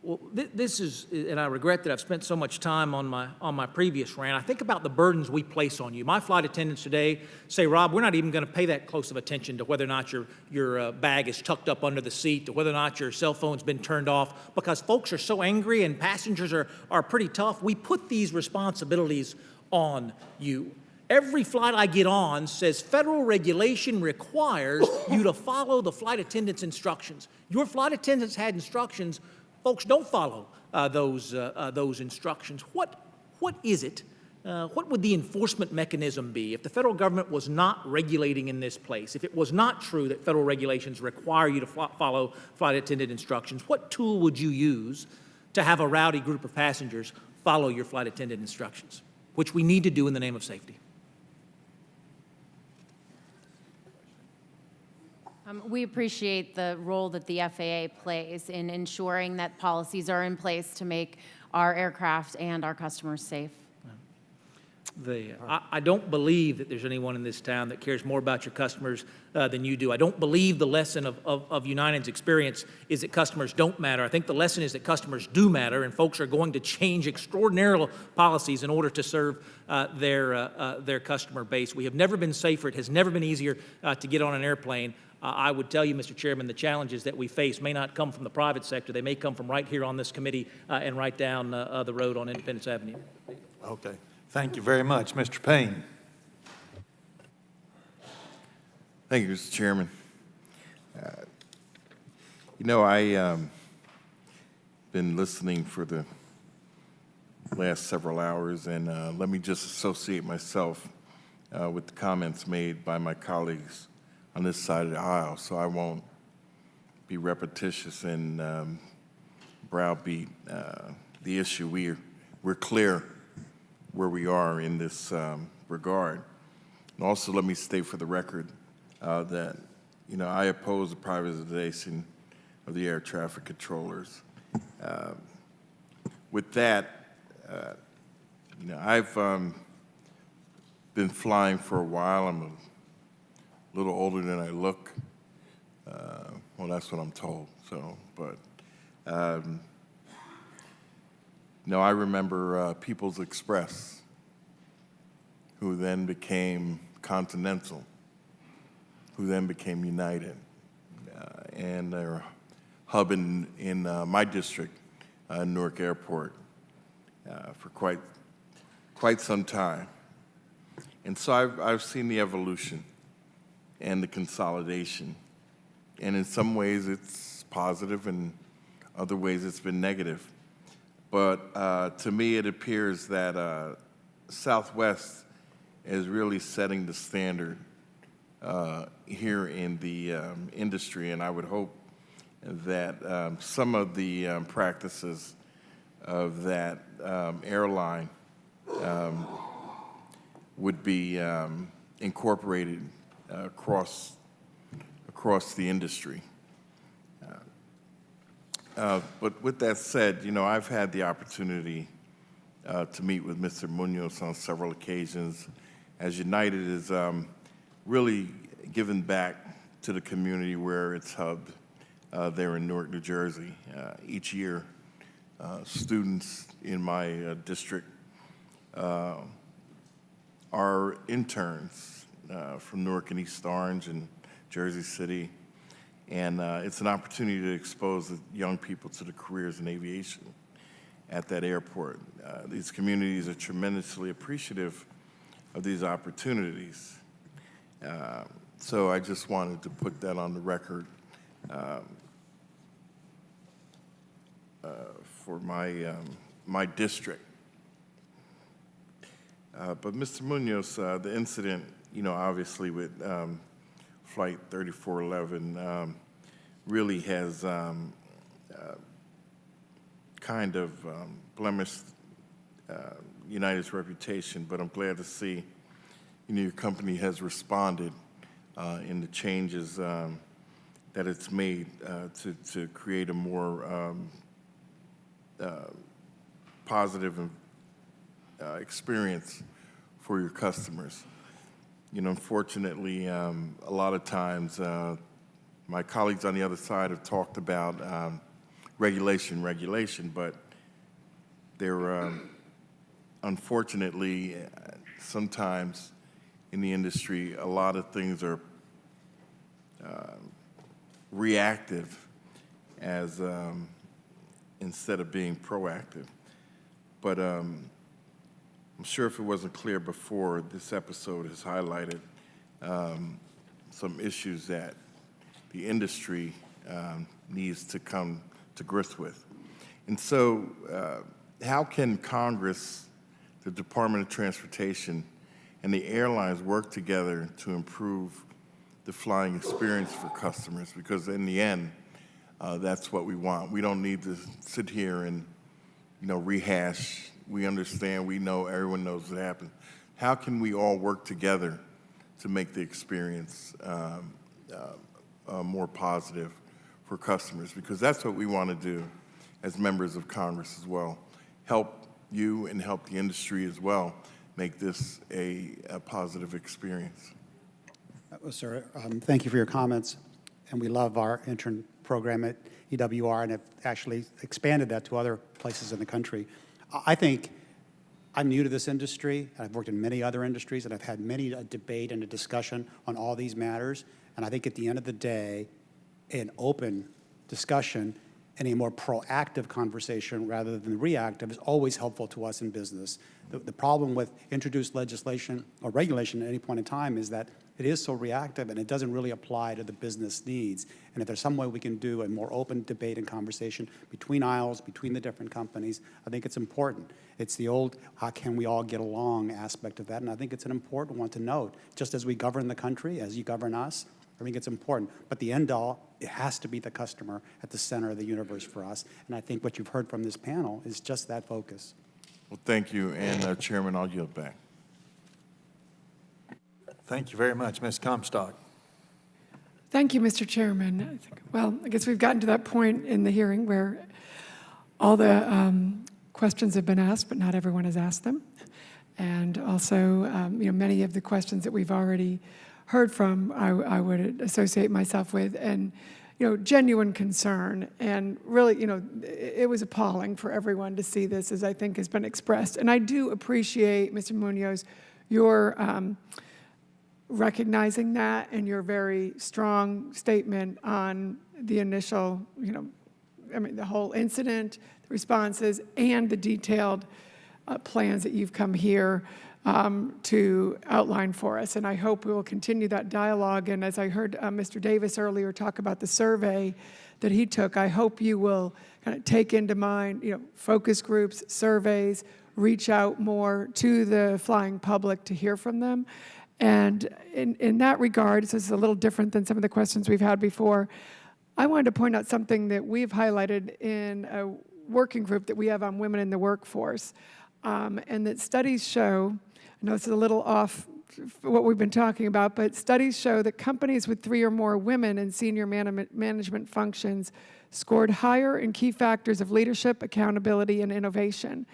Well, this is, and I regret that I've spent so much time on my previous rant. I think about the burdens we place on you. My flight attendants today say, Rob, we're not even going to pay that close of attention to whether or not your bag is tucked up under the seat, or whether or not your cell phone's been turned off, because folks are so angry and passengers are pretty tough. We put these responsibilities on you. Every flight I get on says federal regulation requires you to follow the flight attendant's instructions. Your flight attendants had instructions. Folks don't follow those instructions. What is it? What would the enforcement mechanism be if the federal government was not regulating in this place? If it was not true that federal regulations require you to follow flight attendant instructions, what tool would you use to have a rowdy group of passengers follow your flight attendant instructions, which we need to do in the name of safety? We appreciate the role that the FAA plays in ensuring that policies are in place to make our aircraft and our customers safe. I don't believe that there's anyone in this town that cares more about your customers than you do. I don't believe the lesson of United's experience is that customers don't matter. I think the lesson is that customers do matter, and folks are going to change extraordinary policies in order to serve their customer base. We have never been safer. It has never been easier to get on an airplane. I would tell you, Mr. Chairman, the challenges that we face may not come from the private sector. They may come from right here on this committee and right down the road on Independence Avenue. Okay. Thank you very much. Mr. Payne. Thank you, Mr. Chairman. I been listening for the last several hours, and let me just associate myself with the comments made by my colleagues on this side of the aisle, so I won't be repetitious and browbeat the issue. We're clear where we are in this regard. And also, let me state for the record that, I oppose the privatization of the air traffic controllers. With that, I've been flying for a while. I'm a little older than I look. Well, that's what I'm told. So, but no, I remember People's Express, who then became Continental, who then became United, and they're hubbing in my district, Newark Airport, for quite some time. And so I've seen the evolution and the consolidation. And in some ways it's positive, and other ways it's been negative. But to me, it appears that Southwest is really setting the standard here in the industry, and I would hope that some of the practices of that airline would be incorporated across the industry. But with that said, you know, I've had the opportunity to meet with Mr. Munoz on several occasions, as United is really giving back to the community where it's hubbed there in Newark, New Jersey. Each year, students in my district are interns from Newark and East Orange and Jersey City. And it's an opportunity to expose the young people to the careers in aviation at that airport. These communities are tremendously appreciative of these opportunities. So I just wanted to put that on the record for my district. But Mr. Munoz, the incident, you know, obviously with Flight 3411 really has kind of blemished United's reputation, but I'm glad to see, you know, your company has responded in the changes that it's made to create a more positive experience for your customers. You know, unfortunately, a lot of times my colleagues on the other side have talked about regulation, but there, unfortunately, sometimes in the industry, a lot of things are reactive as instead of being proactive. But I'm sure if it wasn't clear before, this episode has highlighted some issues that the industry needs to come to grips with. And so how can Congress, the Department of Transportation, and the airlines work together to improve the flying experience for customers? Because in the end, that's what we want. We don't need to sit here and, you know, rehash. We understand, we know, everyone knows what happened. How can we all work together to make the experience more positive for customers? Because that's what we want to do as members of Congress as well. Help you and help the industry as well make this a positive experience. Well, sir, thank you for your comments. And we love our intern program at EWR and have actually expanded that to other places in the country. I think I'm new to this industry, and I've worked in many other industries, and I've had many a debate and a discussion on all these matters. And I think at the end of the day, an open discussion and a more proactive conversation rather than reactive is always helpful to us in business. The problem with introduced legislation or regulation at any point in time is that it is so reactive and it doesn't really apply to the business needs. And if there's some way we can do a more open debate and conversation between aisles, between the different companies, I think it's important. It's the old, how can we all get along aspect of that, and I think it's an important one to note. Just as we govern the country, as you govern us, I think it's important. But the end all, it has to be the customer at the center of the universe for us. And I think what you've heard from this panel is just that focus. Well, thank you. And Chairman, I'll yield back. Thank you very much. Ms. Comstock. Thank you, Mr. Chairman. Well, I guess we've gotten to that point in the hearing where all the questions have been asked, but not everyone has asked them. And also, you know, many of the questions that we've already heard from, I would associate myself with, and, you know, genuine concern. And really, you know, it was appalling for everyone to see this, as I think has been expressed. And I do appreciate, Mr. Munoz, your recognizing that and your very strong statement on the initial, you know, I mean, the whole incident, the responses, and the detailed plans that you've come here to outline for us. And I hope we will continue that dialogue. And as I heard Mr. Davis earlier talk about the survey that he took, I hope you will kind of take into mind, you know, focus groups, surveys, reach out more to the flying public to hear from them. And in that regard, so this is a little different than some of the questions we've had before, I wanted to point out something that we've highlighted in a working group that we have on women in the workforce, and that studies show, I know this is a little off what we've been talking about, but studies show that companies with 3 or more women in senior management functions scored higher in key factors of leadership, accountability, and innovation,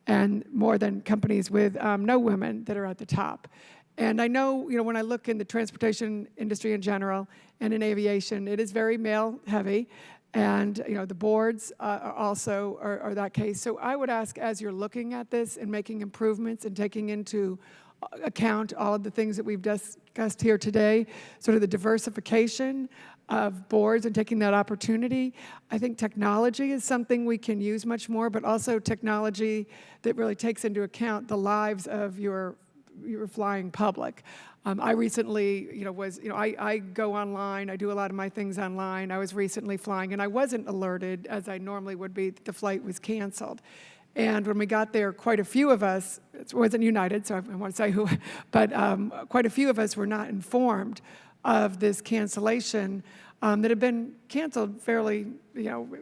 and more than companies with no women that are at the top. And I know, when I look in the transportation industry in general and in aviation, it is very male-heavy, and the boards are that case. So I would ask, as you're looking at this and making improvements and taking into account all of the things that we've discussed here today, sort of the diversification of boards and taking that opportunity. I think technology is something we can use much more, but also technology that really takes into account the lives of your flying public. I recently, I go online, I do a lot of my things online. I was recently flying, and I wasn't alerted, as I normally would be, that the flight was canceled. And when we got there, quite a few of us, it wasn't United, so I won't say who, but quite a few of us were not informed of this cancellation that had been canceled fairly,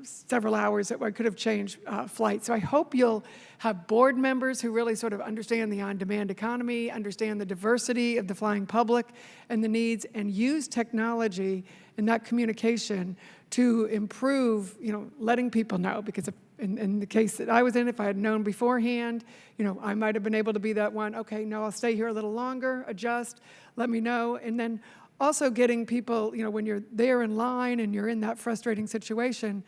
several hours that could have changed flights. So I hope you'll have board members who really sort of understand the on-demand economy, understand the diversity of the flying public and the needs, and use technology in that communication to improve, letting people know. Because in the case that I was in, if I had known beforehand, I might have been able to be that one, okay, no, I'll stay here a little longer, adjust, let me know. And then also getting people, when you're there in line and you're in that frustrating situation,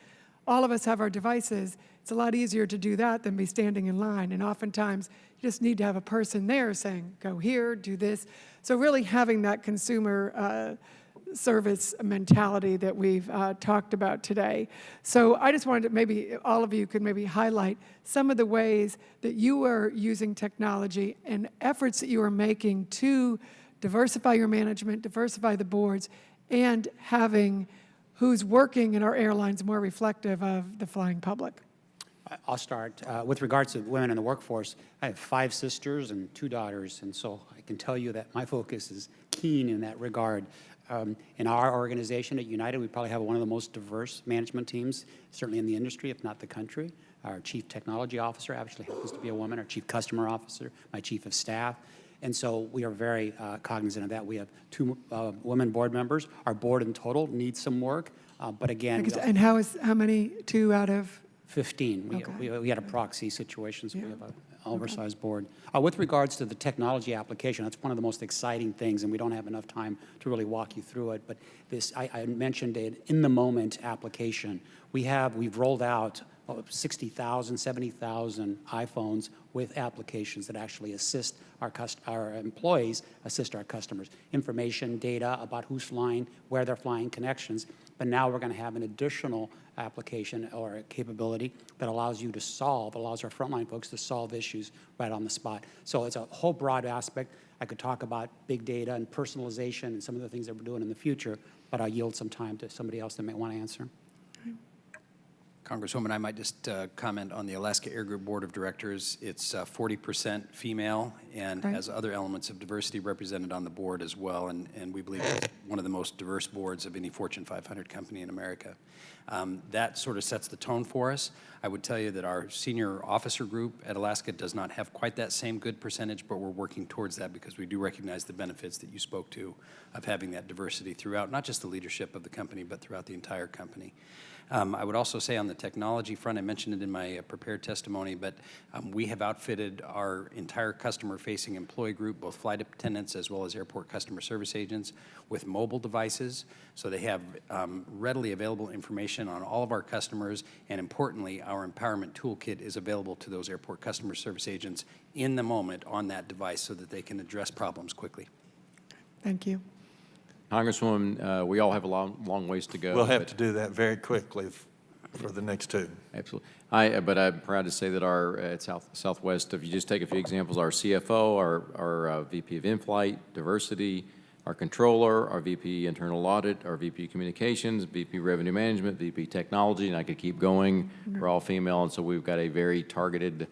all of us have our devices. It's a lot easier to do that than be standing in line. And oftentimes, you just need to have a person there saying, go here, do this. So really having that consumer service mentality that we've talked about today. So I just wanted to maybe all of you could maybe highlight some of the ways that you are using technology and efforts that you are making to diversify your management, diversify the boards, and having who's working in our airlines more reflective of the flying public. I'll start. With regards to women in the workforce, I have 5 sisters and 2 daughters, and so I can tell you that my focus is keen in that regard. In our organization at United, we probably have one of the most diverse management teams, certainly in the industry, if not the country. Our chief technology officer actually happens to be a woman, our chief customer officer, my chief of staff. And so we are very cognizant of that. We have 2 women board members. Our board in total needs some work, but again— And how many? 2 out of? 15. Okay. We had a proxy situation, so we have an oversized board. With regards to the technology application, that's one of the most exciting things, and we don't have enough time to really walk you through it. But this, I mentioned an in-the-moment application. We've rolled out 60,000, 70,000 iPhones with applications that actually assist our employees, assist our customers. Information, data about who's flying, where they're flying, connections. But now we're going to have an additional application or a capability that allows our frontline folks to solve issues right on the spot. So it's a whole broad aspect. I could talk about big data and personalization and some of the things that we're doing in the future, but I'll yield some time to somebody else that may want to answer. Congresswoman, I might just comment on the Alaska Air Group Board of Directors. It's 40% female and has other elements of diversity represented on the board as well, and we believe it's one of the most diverse boards of any Fortune 500 company in America. That sort of sets the tone for us. I would tell you that our senior officer group at Alaska does not have quite that same good percentage, but we're working towards that because we do recognize the benefits that you spoke to of having that diversity throughout, not just the leadership of the company, but throughout the entire company. I would also say on the technology front, I mentioned it in my prepared testimony, but we have outfitted our entire customer-facing employee group, both flight attendants as well as airport customer service agents, with mobile devices, so they have readily available information on all of our customers, and importantly, our empowerment toolkit is available to those airport customer service agents in the moment on that device so that they can address problems quickly. Thank you. Congresswoman, we all have a long ways to go. We'll have to do that very quickly for the next 2. Absolutely. But I'm proud to say that at Southwest, if you just take a few examples, our CFO, our VP of in-flight, diversity, our controller, our VP internal audit, our VP communications, VP revenue management, VP technology, and I could keep going. We're all female, and so we've got a very targeted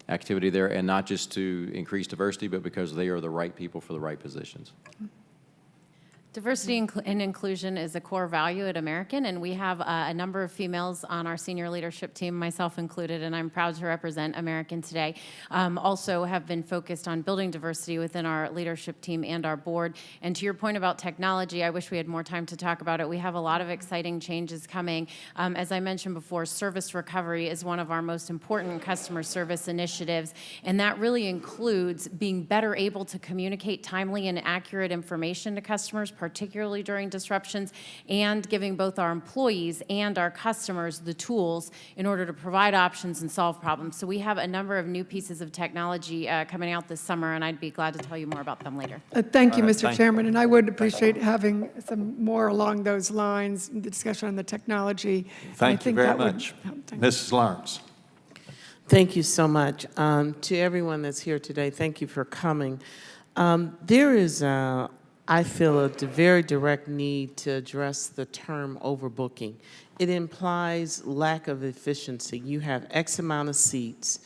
activity there, and not just to increase diversity, but because they are the right people for the right positions. Diversity and inclusion is a core value at American, and we have a number of females on our senior leadership team, myself included, and I'm proud to represent American today. Also have been focused on building diversity within our leadership team and our board. And to your point about technology, I wish we had more time to talk about it. We have a lot of exciting changes coming. As I mentioned before, service recovery is one of our most important customer service initiatives, and that really includes being better able to communicate timely and accurate information to customers, particularly during disruptions, and giving both our employees and our customers the tools in order to provide options and solve problems. So we have a number of new pieces of technology coming out this summer, and I'd be glad to tell you more about them later. Thank you, Mr. Chairman, and I would appreciate having some more along those lines, the discussion on the technology. Thank you very much. Mrs. Lawrence. Thank you so much. To everyone that's here today, thank you for coming. There is, I feel, a very direct need to address the term overbooking. It implies lack of efficiency. You have X amount of seats,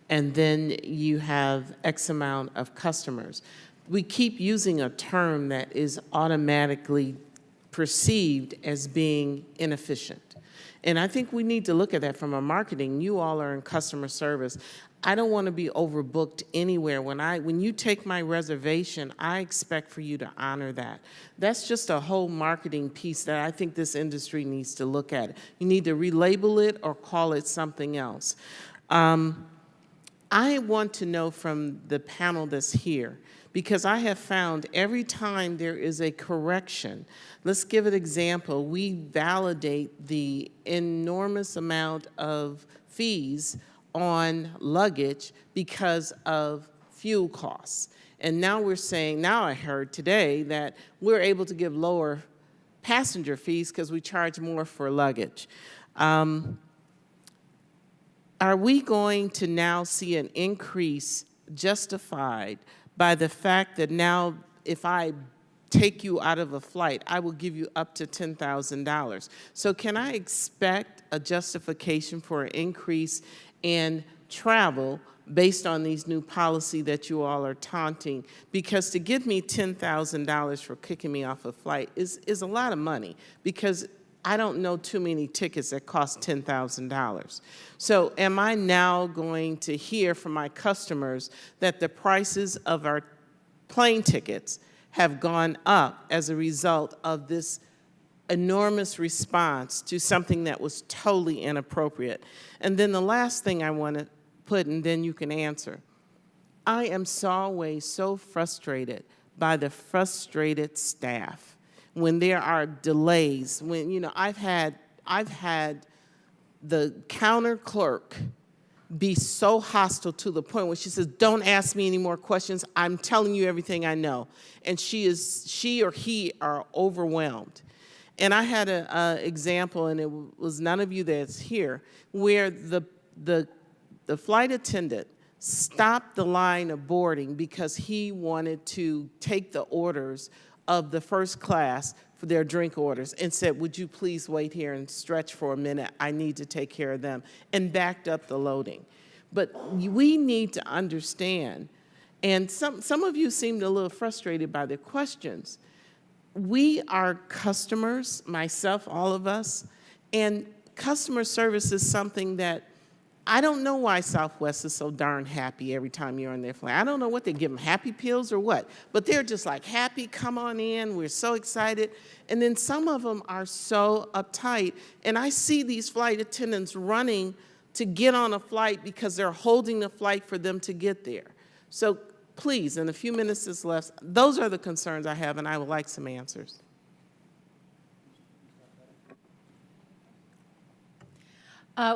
and then you have X amount of customers. We keep using a term that is automatically perceived as being inefficient. And I think we need to look at that from a marketing. You all are in customer service. I don't want to be overbooked anywhere. When you take my reservation, I expect for you to honor that. That's just a whole marketing piece that I think this industry needs to look at. You need to relabel it or call it something else. I want to know from the panel that's here, because I have found every time there is a correction, let's give an example. We validate the enormous amount of fees on luggage because of fuel costs. And now we're saying, now I heard today that we're able to give lower passenger fees because we charge more for luggage. Are we going to now see an increase justified by the fact that now if I take you out of a flight, I will give you up to $10,000? So can I expect a justification for an increase in travel based on these new policy that you all are taunting? Because to give me $10,000 for kicking me off a flight is a lot of money, because I don't know too many tickets that cost $10,000. So am I now going to hear from my customers that the prices of our plane tickets have gone up as a result of this enormous response to something that was totally inappropriate? And then the last thing I want to put, and then you can answer. I am always so frustrated by the frustrated staff when there are delays. When, you know, I've had the counter clerk be so hostile to the point where she says, "Don't ask me any more questions. I'm telling you everything I know." And she or he are overwhelmed. And I had an example, and it was none of you that's here, where the flight attendant stopped the line of boarding because he wanted to take the orders of the first class for their drink orders and said, "Would you please wait here and stretch for a minute? I need to take care of them," and backed up the loading. But we need to understand, and some of you seemed a little frustrated by the questions. We are customers, myself, all of us, and customer service is something that I don't know why Southwest is so darn happy every time you're on their flight. I don't know what they give them, happy pills or what, but they're just like, happy, come on in, we're so excited. And then some of them are so uptight, and I see these flight attendants running to get on a flight because they're holding the flight for them to get there. So please, in the few minutes that's left, those are the concerns I have, and I would like some answers.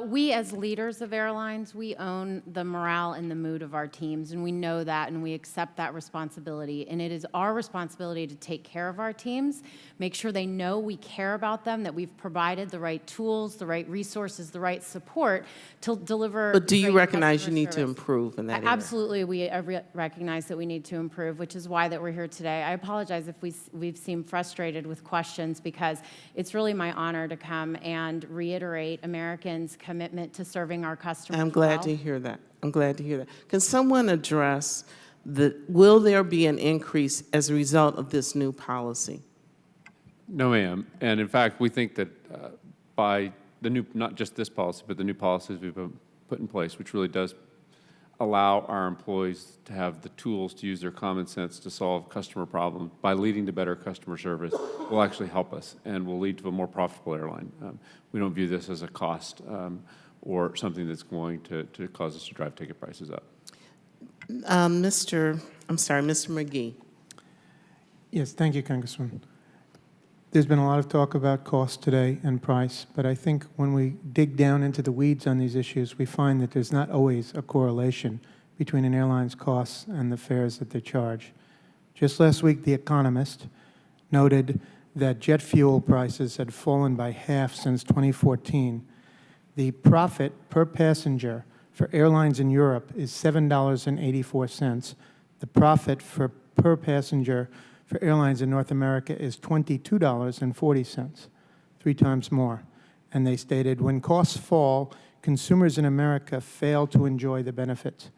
We as leaders of airlines, we own the morale and the mood of our teams, and we know that, and we accept that responsibility. And it is our responsibility to take care of our teams, make sure they know we care about them, that we've provided the right tools, the right resources, the right support to deliver. But do you recognize you need to improve in that area? Absolutely, we recognize that we need to improve, which is why that we're here today. I apologize if we've seemed frustrated with questions, because it's really my honor to come and reiterate Americans' commitment to serving our customers. I'm glad to hear that. I'm glad to hear that. Can someone address will there be an increase as a result of this new policy? No, ma'am. And in fact, we think that by the new, not just this policy, but the new policies we've put in place, which really does allow our employees to have the tools to use their common sense to solve customer problems by leading to better customer service will actually help us and will lead to a more profitable airline. We don't view this as a cost or something that's going to cause us to drive ticket prices up. Mr. McGee. Yes, thank you, Congressman. There's been a lot of talk about cost today and price, but I think when we dig down into the weeds on these issues, we find that there's not always a correlation between an airline's costs and the fares that they charge. Just last week, The Economist noted that jet fuel prices had fallen by half since 2014. The profit per passenger for airlines in Europe is $7.84. The profit per passenger for airlines in North America is $22.40, 3 times more. And they stated, when costs fall, consumers in America fail to enjoy the benefits.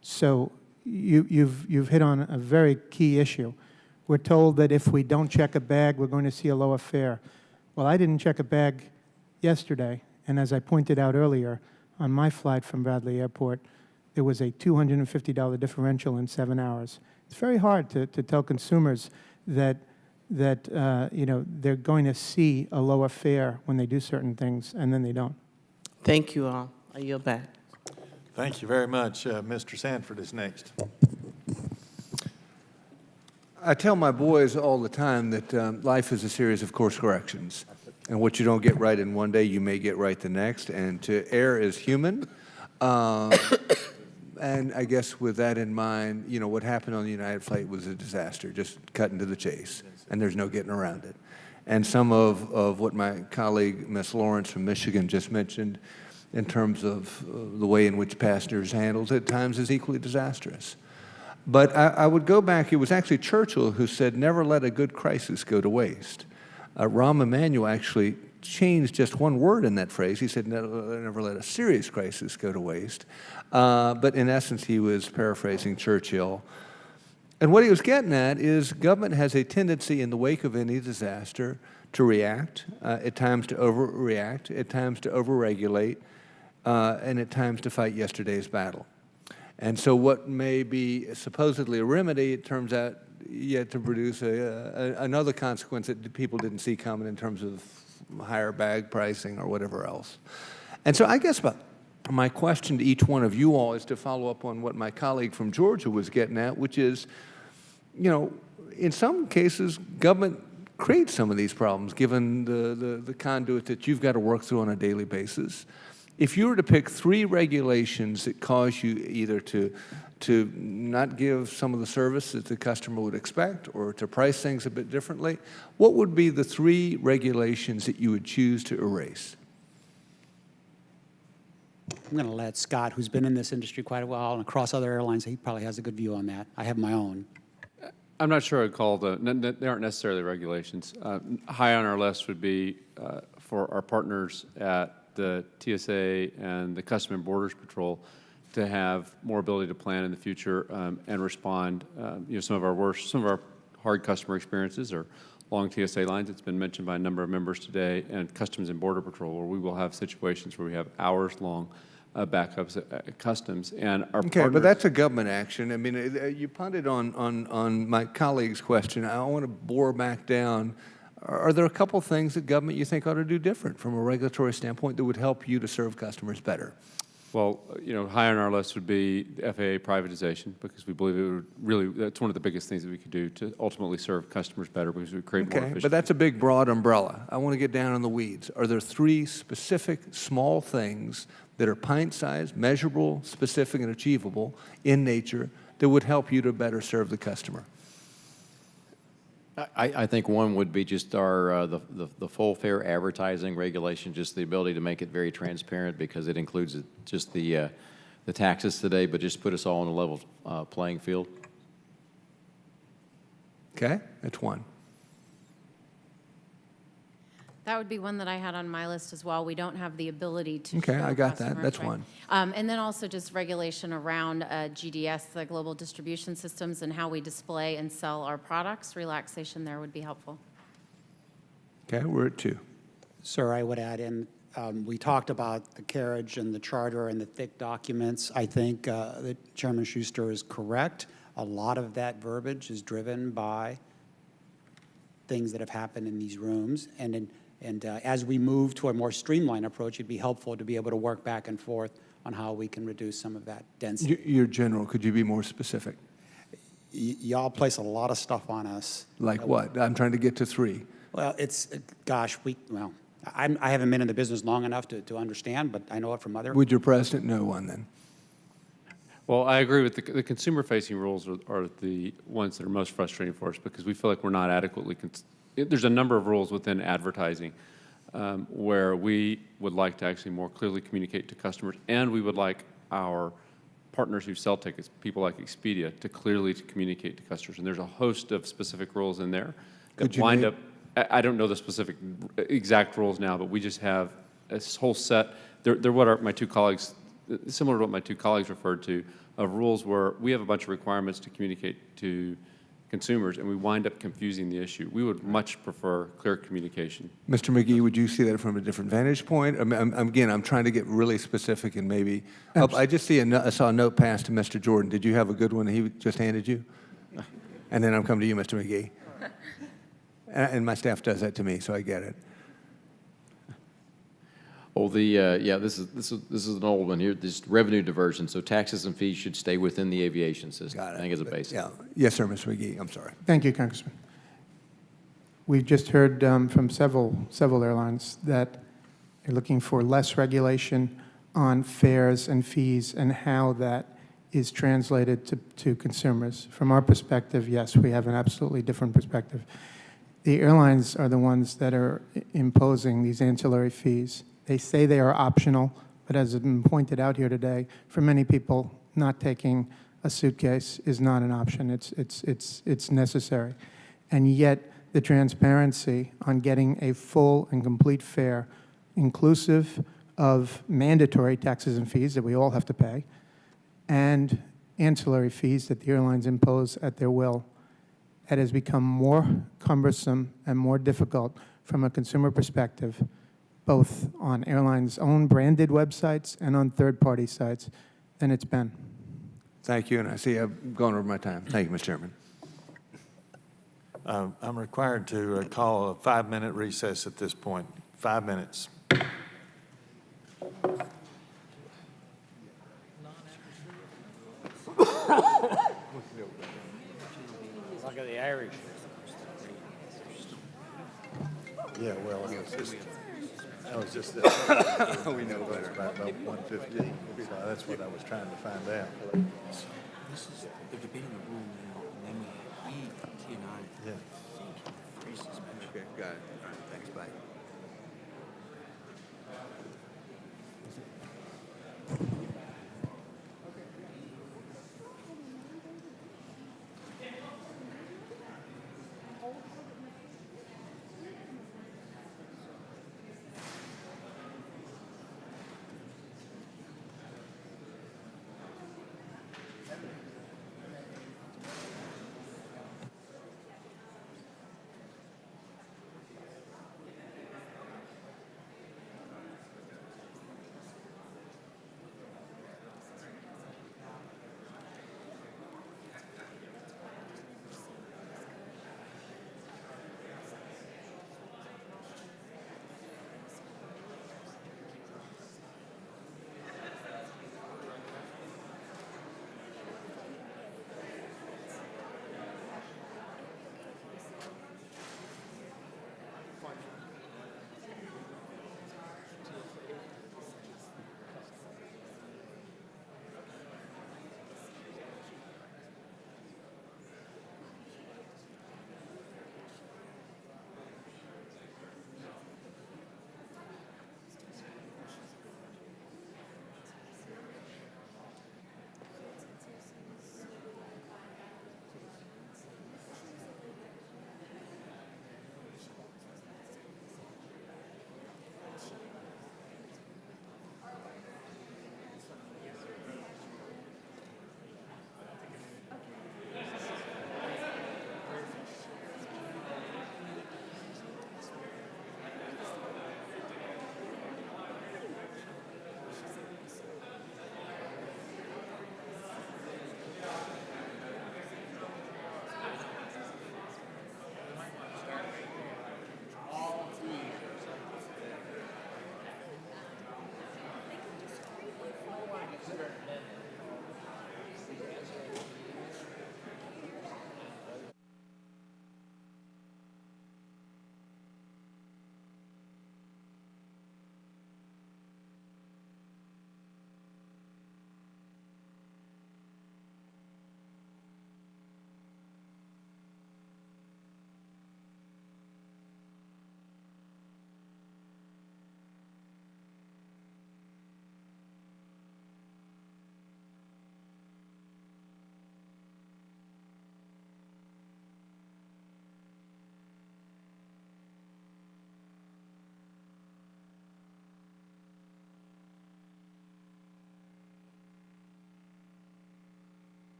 So you've hit on a very key issue. We're told that if we don't check a bag, we're going to see a lower fare. Well, I didn't check a bag yesterday, and as I pointed out earlier, on my flight from Bradley Airport, there was a $250 differential in 7 hours. It's very hard to tell consumers that they're going to see a lower fare when they do certain things, and then they don't. Thank you all. I yield back. Thank you very much. Mr. Sanford is next. I tell my boys all the time that life is a series of course corrections. And what you don't get right in one day, you may get right the next. And to err is human. And I guess with that in mind, what happened on the United flight was a disaster, just cutting to the chase. And there's no getting around it. And some of what my colleague, Ms. Lawrence from Michigan, just mentioned in terms of the way in which passengers handled it at times is equally disastrous. But I would go back, it was actually Churchill who said, never let a good crisis go to waste. Rahm Emanuel actually changed just one word in that phrase. He said, never let a serious crisis go to waste. But in essence, he was paraphrasing Churchill. And what he was getting at is government has a tendency in the wake of any disaster to react, at times to overreact, at times to overregulate, and at times to fight yesterday's battle. And so what may be supposedly a remedy, it turns out yet to produce another consequence that people didn't see coming in terms of higher bag pricing or whatever else. And so I guess my question to each one of you all is to follow up on what my colleague from Georgia was getting at, which is, in some cases, government creates some of these problems, given the conduit that you've got to work through on a daily basis. If you were to pick 3 regulations that cause you either to not give some of the service that the customer would expect or to price things a bit differently, what would be the 3 regulations that you would choose to erase? I'm going to let Scott, who's been in this industry quite a while and across other airlines, he probably has a good view on that. I have my own. I'm not sure I'd call they aren't necessarily regulations. High on our list would be for our partners at the TSA and the Customs and Borders Patrol to have more ability to plan in the future and respond. Some of our hard customer experiences are long TSA lines. It's been mentioned by a number of members today, and Customs and Border Patrol, where we will have situations where we have hours-long backups at Customs. And our okay, but that's a government action. I mean, you punted on my colleague's question. I want to bore back down. Are there a couple things that government you think ought to do different from a regulatory standpoint that would help you to serve customers better? Well, high on our list would be the FAA privatization, because we believe it would really, that's one of the biggest things that we could do to ultimately serve customers better, because we would create more efficiency. But that's a big, broad umbrella. I want to get down in the weeds. Are there 3 specific, small things that are pint-sized, measurable, specific, and achievable in nature that would help you to better serve the customer? I think one would be just our the full fare advertising regulation, just the ability to make it very transparent, because it includes just the taxes today, but just put us all on a level playing field. Okay, that's one. That would be one that I had on my list as well. We don't have the ability to Okay, show I got that. customers, That's right? one. And then also just regulation around GDS, the Global Distribution Systems, and how we display and sell our products. Relaxation there would be helpful. Okay, we're at 2. Sir, I would add in, we talked about the carriage and the charter and the thick documents. I think that Chairman Schuster is correct. A lot of that verbiage is driven by things that have happened in these rooms. And as we move to a more streamlined approach, it'd be helpful to be able to work back and forth on how we can reduce some of that density. Your general, could you be more specific? Y'all place a lot of stuff on us. Like what? I'm trying to get to 3. Well, it's, gosh, I haven't been in the business long enough to understand, but I know it from other. Would your president know one then? Well, I agree with the consumer-facing rules are the ones that are most frustrating for us because we feel like we're not adequately, there's a number of rules within advertising where we would like to actually more clearly communicate to customers, and we would like our partners who sell tickets, people like Expedia, to clearly communicate to customers. And there's a host of specific rules in there that wind up, I don't know the specific exact rules now, but we just have a whole set. They're what my two colleagues, similar to what my two colleagues referred to, of rules where we have a bunch of requirements to communicate to consumers, and we wind up confusing the issue. We would much prefer clear communication. Mr. McGee, would you see that from a different vantage point? Again, I'm trying to get really specific and maybe, I just I saw a note passed to Mr. Jordan. Did you have a good one he just handed you? And then I'm coming to you, Mr. McGee. And my staff does that to me, so I get it. Oh, this is an old one here. This revenue diversion. So taxes and fees should stay within the aviation system. Got it. I think as a basic. Yeah. Yes, sir, Mr. McGee. I'm sorry. Thank you, Congressman. We've just heard from several airlines that they're looking for less regulation on fares and fees and how that is translated to consumers. From our perspective, yes, we have an absolutely different perspective. The airlines are the ones that are imposing these ancillary fees. They say they are optional, but as has been pointed out here today, for many people, not taking a suitcase is not an option. It's necessary. And yet, the transparency on getting a full and complete fare, inclusive of mandatory taxes and fees that we all have to pay, and ancillary fees that the airlines impose at their will, that has become more cumbersome and more difficult from a consumer perspective, both on airlines' own branded websites and on third-party sites, than it's been. Thank you, and I see I've gone over my time. Thank you, Mr. Chairman. I'm required to call a 5-minute recess at this point. 5 minutes. Look at the Irish. Yeah, well, that was just we know better about 115. So that's what I was trying to find out. This is the debate in the room now, and then he and I. Yeah. Okay, got it. All right, thanks, bye.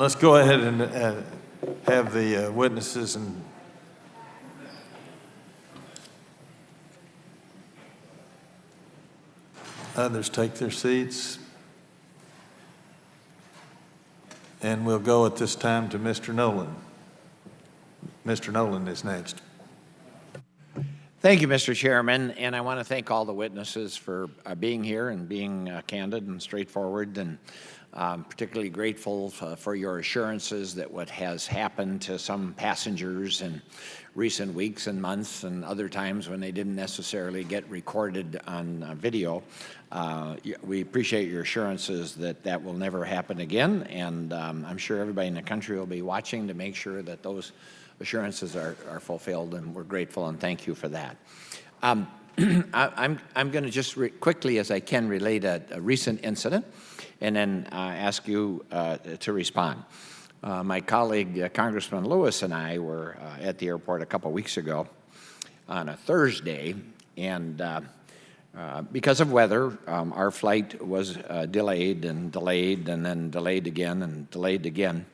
let's go ahead and have the witnesses and others take their seats. And we'll go at this time to Mr. Nolan. Mr. Nolan is next. Thank you, Mr. Chairman, and I want to thank all the witnesses for being here and being candid and straightforward, and particularly grateful for your assurances that what has happened to some passengers in recent weeks and months and other times when they didn't necessarily get recorded on video. We appreciate your assurances that that will never happen again, and I'm sure everybody in the country will be watching to make sure that those assurances are fulfilled, and we're grateful and thank you for that. I'm going to just quickly, as I can, relate a recent incident and then ask you to respond. My colleague, Congressman Lewis, and I were at the airport a couple weeks ago on a Thursday, and because of weather, our flight was delayed and then delayed again and delayed again.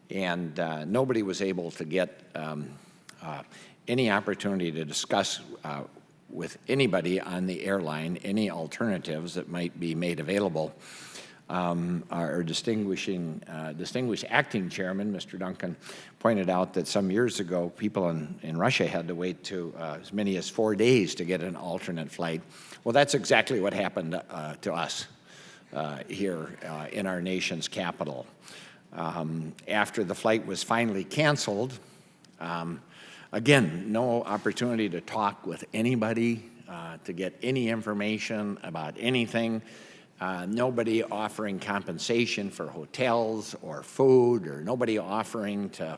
And nobody was able to get any opportunity to discuss with anybody on the airline any alternatives that might be made available. Our distinguished acting chairman, Mr. Duncan, pointed out that some years ago, people in Russia had to wait to as many as 4 days to get an alternate flight. Well, that's exactly what happened to us here in our nation's capital. After the flight was finally canceled, again, no opportunity to talk with anybody, to get any information about anything, nobody offering compensation for hotels or food, or nobody offering to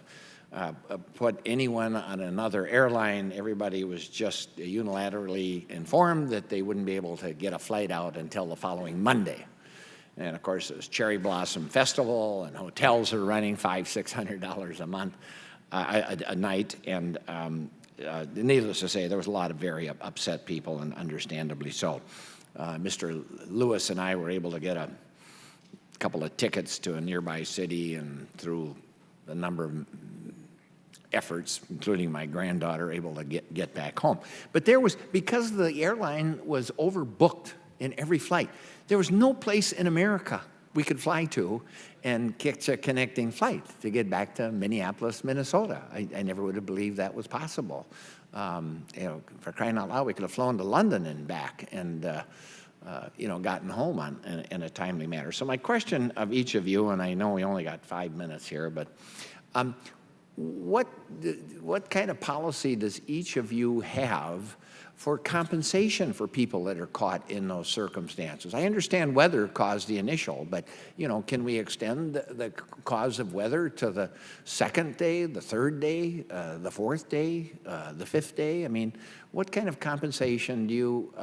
put anyone on another airline. Everybody was just unilaterally informed that they wouldn't be able to get a flight out until the following Monday. And of course, it was Cherry Blossom Festival, and hotels are running $500–600 a month, a night. And needless to say, there was a lot of very upset people, and understandably so. Mr. Lewis and I were able to get a couple of tickets to a nearby city, and through a number of efforts, including my granddaughter, able to get back home. But there was, because the airline was overbooked in every flight, there was no place in America we could fly to and catch a connecting flight to get back to Minneapolis, Minnesota. I never would have believed that was possible. For crying out loud, we could have flown to London and back and gotten home in a timely manner. So my question of each of you, and I know we only got 5 minutes here, but what kind of policy does each of you have for compensation for people that are caught in those circumstances? I understand weather caused the initial, but can we extend the cause of weather to the second day, the third day, the fourth day, the fifth day? I mean, what kind of compensation do you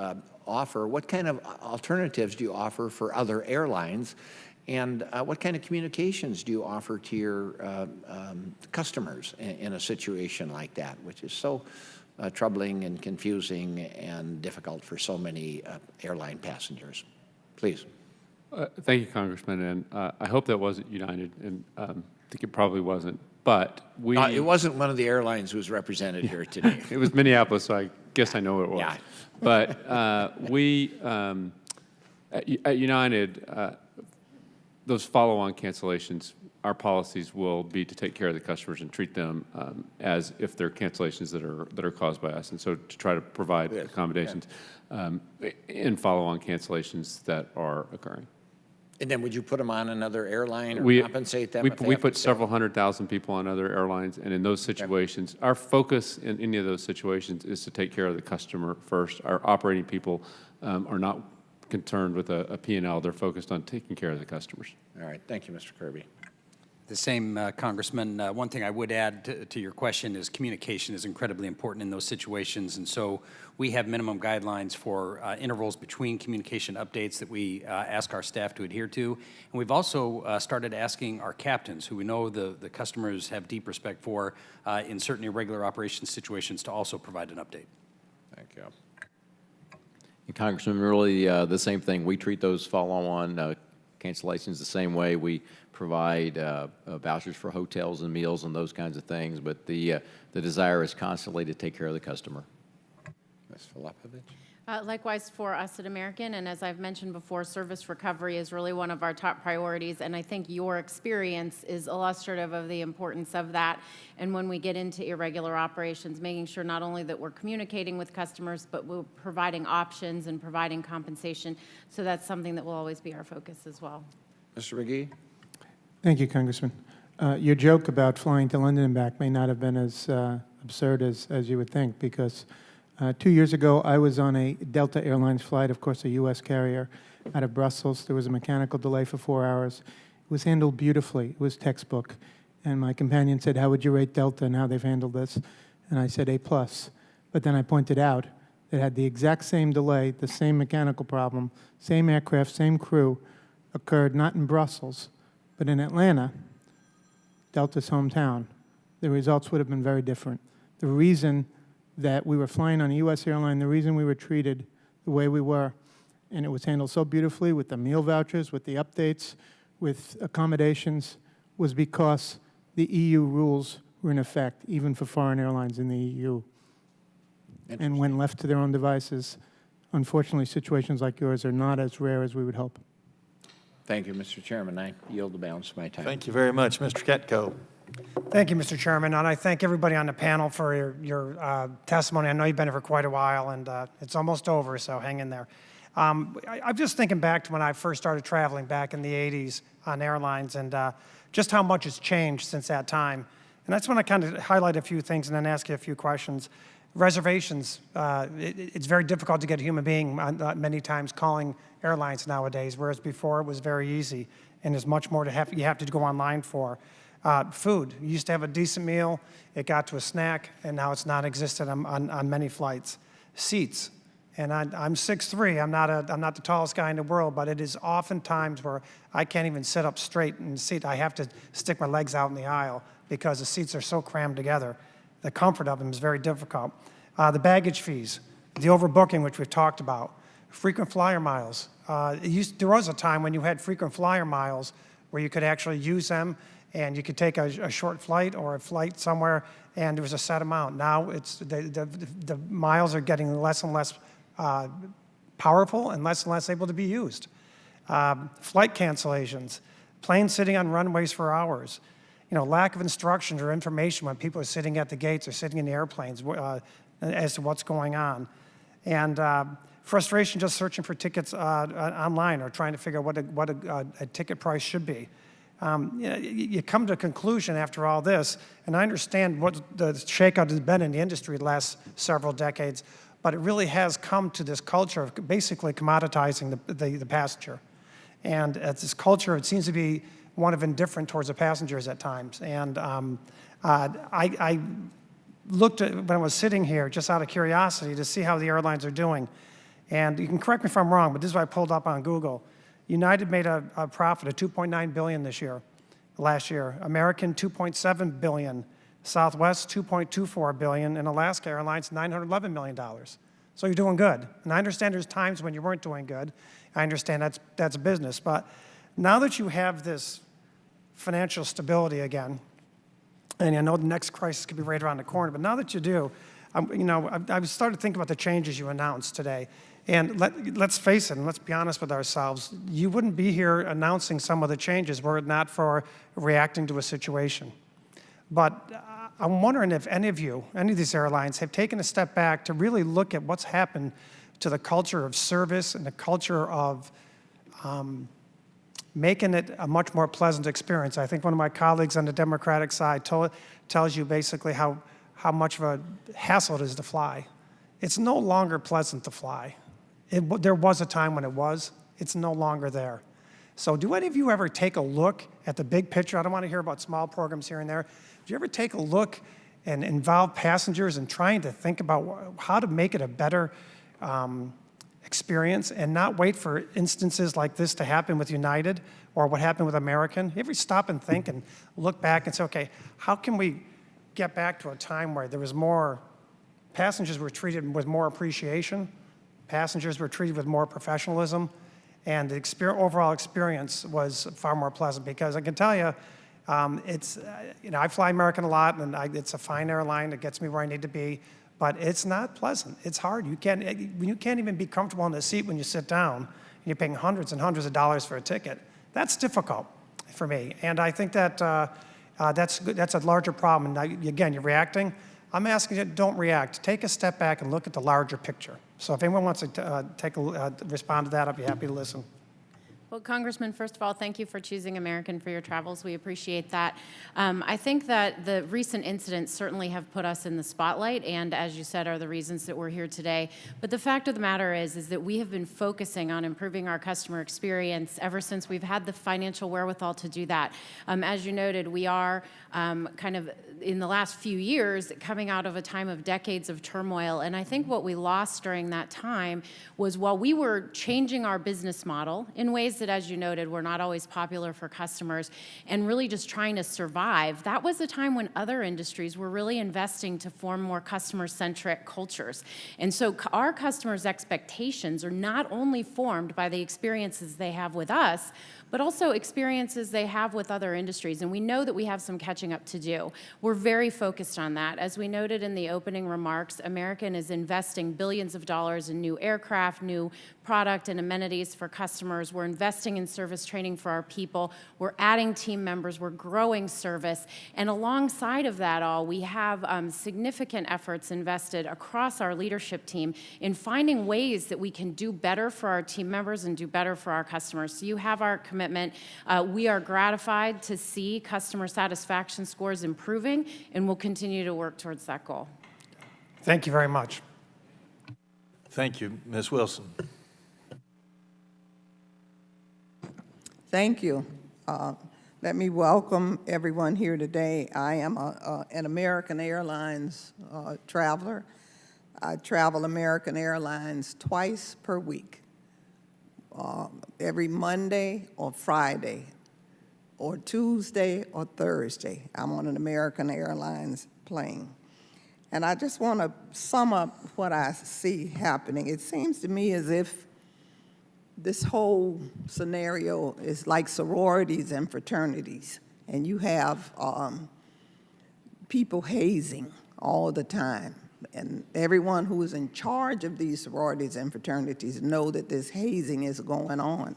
offer? What kind of alternatives do you offer for other airlines? And what kind of communications do you offer to your customers in a situation like that, which is so troubling and confusing and difficult for so many airline passengers? Please. Thank you, Congressman, and I hope that wasn't United, and I think it probably wasn't, but we... it wasn't one of the airlines who was represented here today. It was Minneapolis, so I guess I know what it was. Yeah. But we, at United, those follow-on cancellations, our policies will be to take care of the customers and treat them as if they're cancellations that are caused by us, and so to try to provide accommodations in follow-on cancellations that are occurring. And then would you put them on another airline or We compensate them? We put several 100,000 people on other airlines, and in those situations, our focus in any of those situations is to take care of the customer first. Our operating people are not concerned with a P&L. They're focused on taking care of the customers. All right. Thank you, Mr. Kirby. The same, Congressman. One thing I would add to your question is communication is incredibly important in those situations, and so we have minimum guidelines for intervals between communication updates that we ask our staff to adhere to, and we've also started asking our captains, who we know the customers have deep respect for, in certain irregular operations situations, to also provide an update. Thank you. And Congressman, really the same thing. We treat those follow-on cancellations the same way. We provide vouchers for hotels and meals and those kinds of things, but the desire is constantly to take care of the customer. Ms. Filipovich? Likewise for us at American, and as I've mentioned before, service recovery is really one of our top priorities, and I think your experience is illustrative of the importance of that. And when we get into irregular operations, making sure not only that we're communicating with customers, but we're providing options and providing compensation. So that's something that will always be our focus as well. Mr. McGee? Thank you, Congressman. Your joke about flying to London and back may not have been as absurd as you would think, because 2 years ago, I was on a Delta Airlines flight, of course, a U.S. carrier, out of Brussels. There was a mechanical delay for 4 hours. It was handled beautifully. It was textbook. And my companion said, "How would you rate Delta and how they've handled this?" And I said, A+. But then I pointed out that had the exact same delay, the same mechanical problem, same aircraft, same crew, occurred not in Brussels, but in Atlanta, Delta's hometown, the results would have been very different. The reason that we were flying on a U.S. airline, the reason we were treated the way we were, and it was handled so beautifully with the meal vouchers, with the updates, with accommodations, was because the EU rules were in effect, even for foreign airlines in the EU. And when left to their own devices, unfortunately, situations like yours are not as rare as we would hope. Thank you, Mr. Chairman. I yield the balance of my time. Thank you very much. Mr. Ketko. Thank you, Mr. Chairman, and I thank everybody on the panel for your testimony. I know you've been here for quite a while, and it's almost over, so hang in there. I'm just thinking back to when I first started traveling back in the 80s on airlines, and just how much has changed since that time. And I just want to kind of highlight a few things and then ask you a few questions. Reservations, it's very difficult to get a human being many times calling airlines nowadays, whereas before it was very easy, and there's much more you have to go online for. Food, you used to have a decent meal, it got to a snack, and now it's non-existent on many flights. Seats, and I'm 6'3", I'm not the tallest guy in the world, but it is often times where I can't even sit up straight in the seat. I have to stick my legs out in the aisle because the seats are so crammed together. The comfort of them is very difficult. The baggage fees, the overbooking, which we've talked about, frequent flyer miles. There was a time when you had frequent flyer miles where you could actually use them, and you could take a short flight or a flight somewhere, and there was a set amount. Now it's the miles are getting less and less powerful and less able to be used. Flight cancellations, planes sitting on runways for hours. Lack of instructions or information when people are sitting at the gates or sitting in the airplanes as to what's going on. And frustration just searching for tickets online or trying to figure out what a ticket price should be. You come to a conclusion after all this, and I understand what the shakeout has been in the industry the last several decades, but it really has come to this culture of basically commoditizing the passenger. And it's this culture, it seems to be one of indifference towards the passengers at times. And I looked at, when I was sitting here, just out of curiosity, to see how the airlines are doing. And you can correct me if I'm wrong, but this is what I pulled up on Google. United made a profit of $2.9 billion last year. American, $2.7 billion. Southwest, $2.24 billion. And Alaska Airlines, $911 million. So you're doing good. And I understand there's times when you weren't doing good. I understand that's business. But now that you have this financial stability again, and I know the next crisis could be right around the corner, but now that you do, I've started thinking about the changes you announced today. And let's face it, and let's be honest with ourselves, you wouldn't be here announcing some of the changes were it not for reacting to a situation. But I'm wondering if any of these airlines have taken a step back to really look at what's happened to the culture of service and the culture of making it a much more pleasant experience. I think one of my colleagues on the Democratic side tells you basically how much of a hassle it is to fly. It's no longer pleasant to fly. There was a time when it was. It's no longer there. So do any of you ever take a look at the big picture? I don't want to hear about small programs here and there. Do you ever take a look and involve passengers in trying to think about how to make it a better experience and not wait for instances like this to happen with United or what happened with American? You ever stop and think and look back and say, okay, how can we get back to a time where there was more, passengers were treated with more appreciation, passengers were treated with more professionalism, And the overall experience was far more pleasant because I can tell you, I fly American a lot, and it's a fine airline. It gets me where I need to be, but it's not pleasant. It's hard. You can't even be comfortable in the seat when you sit down, and you're paying hundreds and hundreds of dollars for a ticket. That's difficult for me, and I think that that's a larger problem. And again, you're reacting. I'm asking you, don't react. Take a step back and look at the larger picture. So if anyone wants to respond to that, I'd be happy to listen. Well, Congressman, first of all, thank you for choosing American for your travels. We appreciate that. I think that the recent incidents certainly have put us in the spotlight, and as you said, are the reasons that we're here today. But the fact of the matter is that we have been focusing on improving our customer experience ever since we've had the financial wherewithal to do that. As you noted, we are kind of, in the last few years, coming out of a time of decades of turmoil, and I think what we lost during that time was while we were changing our business model in ways that, as you noted, were not always popular for customers, and really just trying to survive, that was a time when other industries were really investing to form more customer-centric cultures. And so our customers' expectations are not only formed by the experiences they have with us, but also experiences they have with other industries. And we know that we have some catching up to do. We're very focused on that. As we noted in the opening remarks, American is investing billions of dollars in new aircraft, new product and amenities for customers. We're investing in service training for our people. We're adding team members. We're growing service. And alongside of that all, we have significant efforts invested across our leadership team in finding ways that we can do better for our team members and do better for our customers. So you have our commitment. We are gratified to see customer satisfaction scores improving, and we'll continue to work towards that goal. Thank you very much. Thank you. Ms. Wilson. Thank you. Let me welcome everyone here today. I am an American Airlines traveler. I travel American Airlines twice per week. Every Monday or Friday, or Tuesday or Thursday, I'm on an American Airlines plane. And I just want to sum up what I see happening. It seems to me as if this whole scenario is like sororities and fraternities, and you have people hazing all the time. And everyone who is in charge of these sororities and fraternities know that this hazing is going on.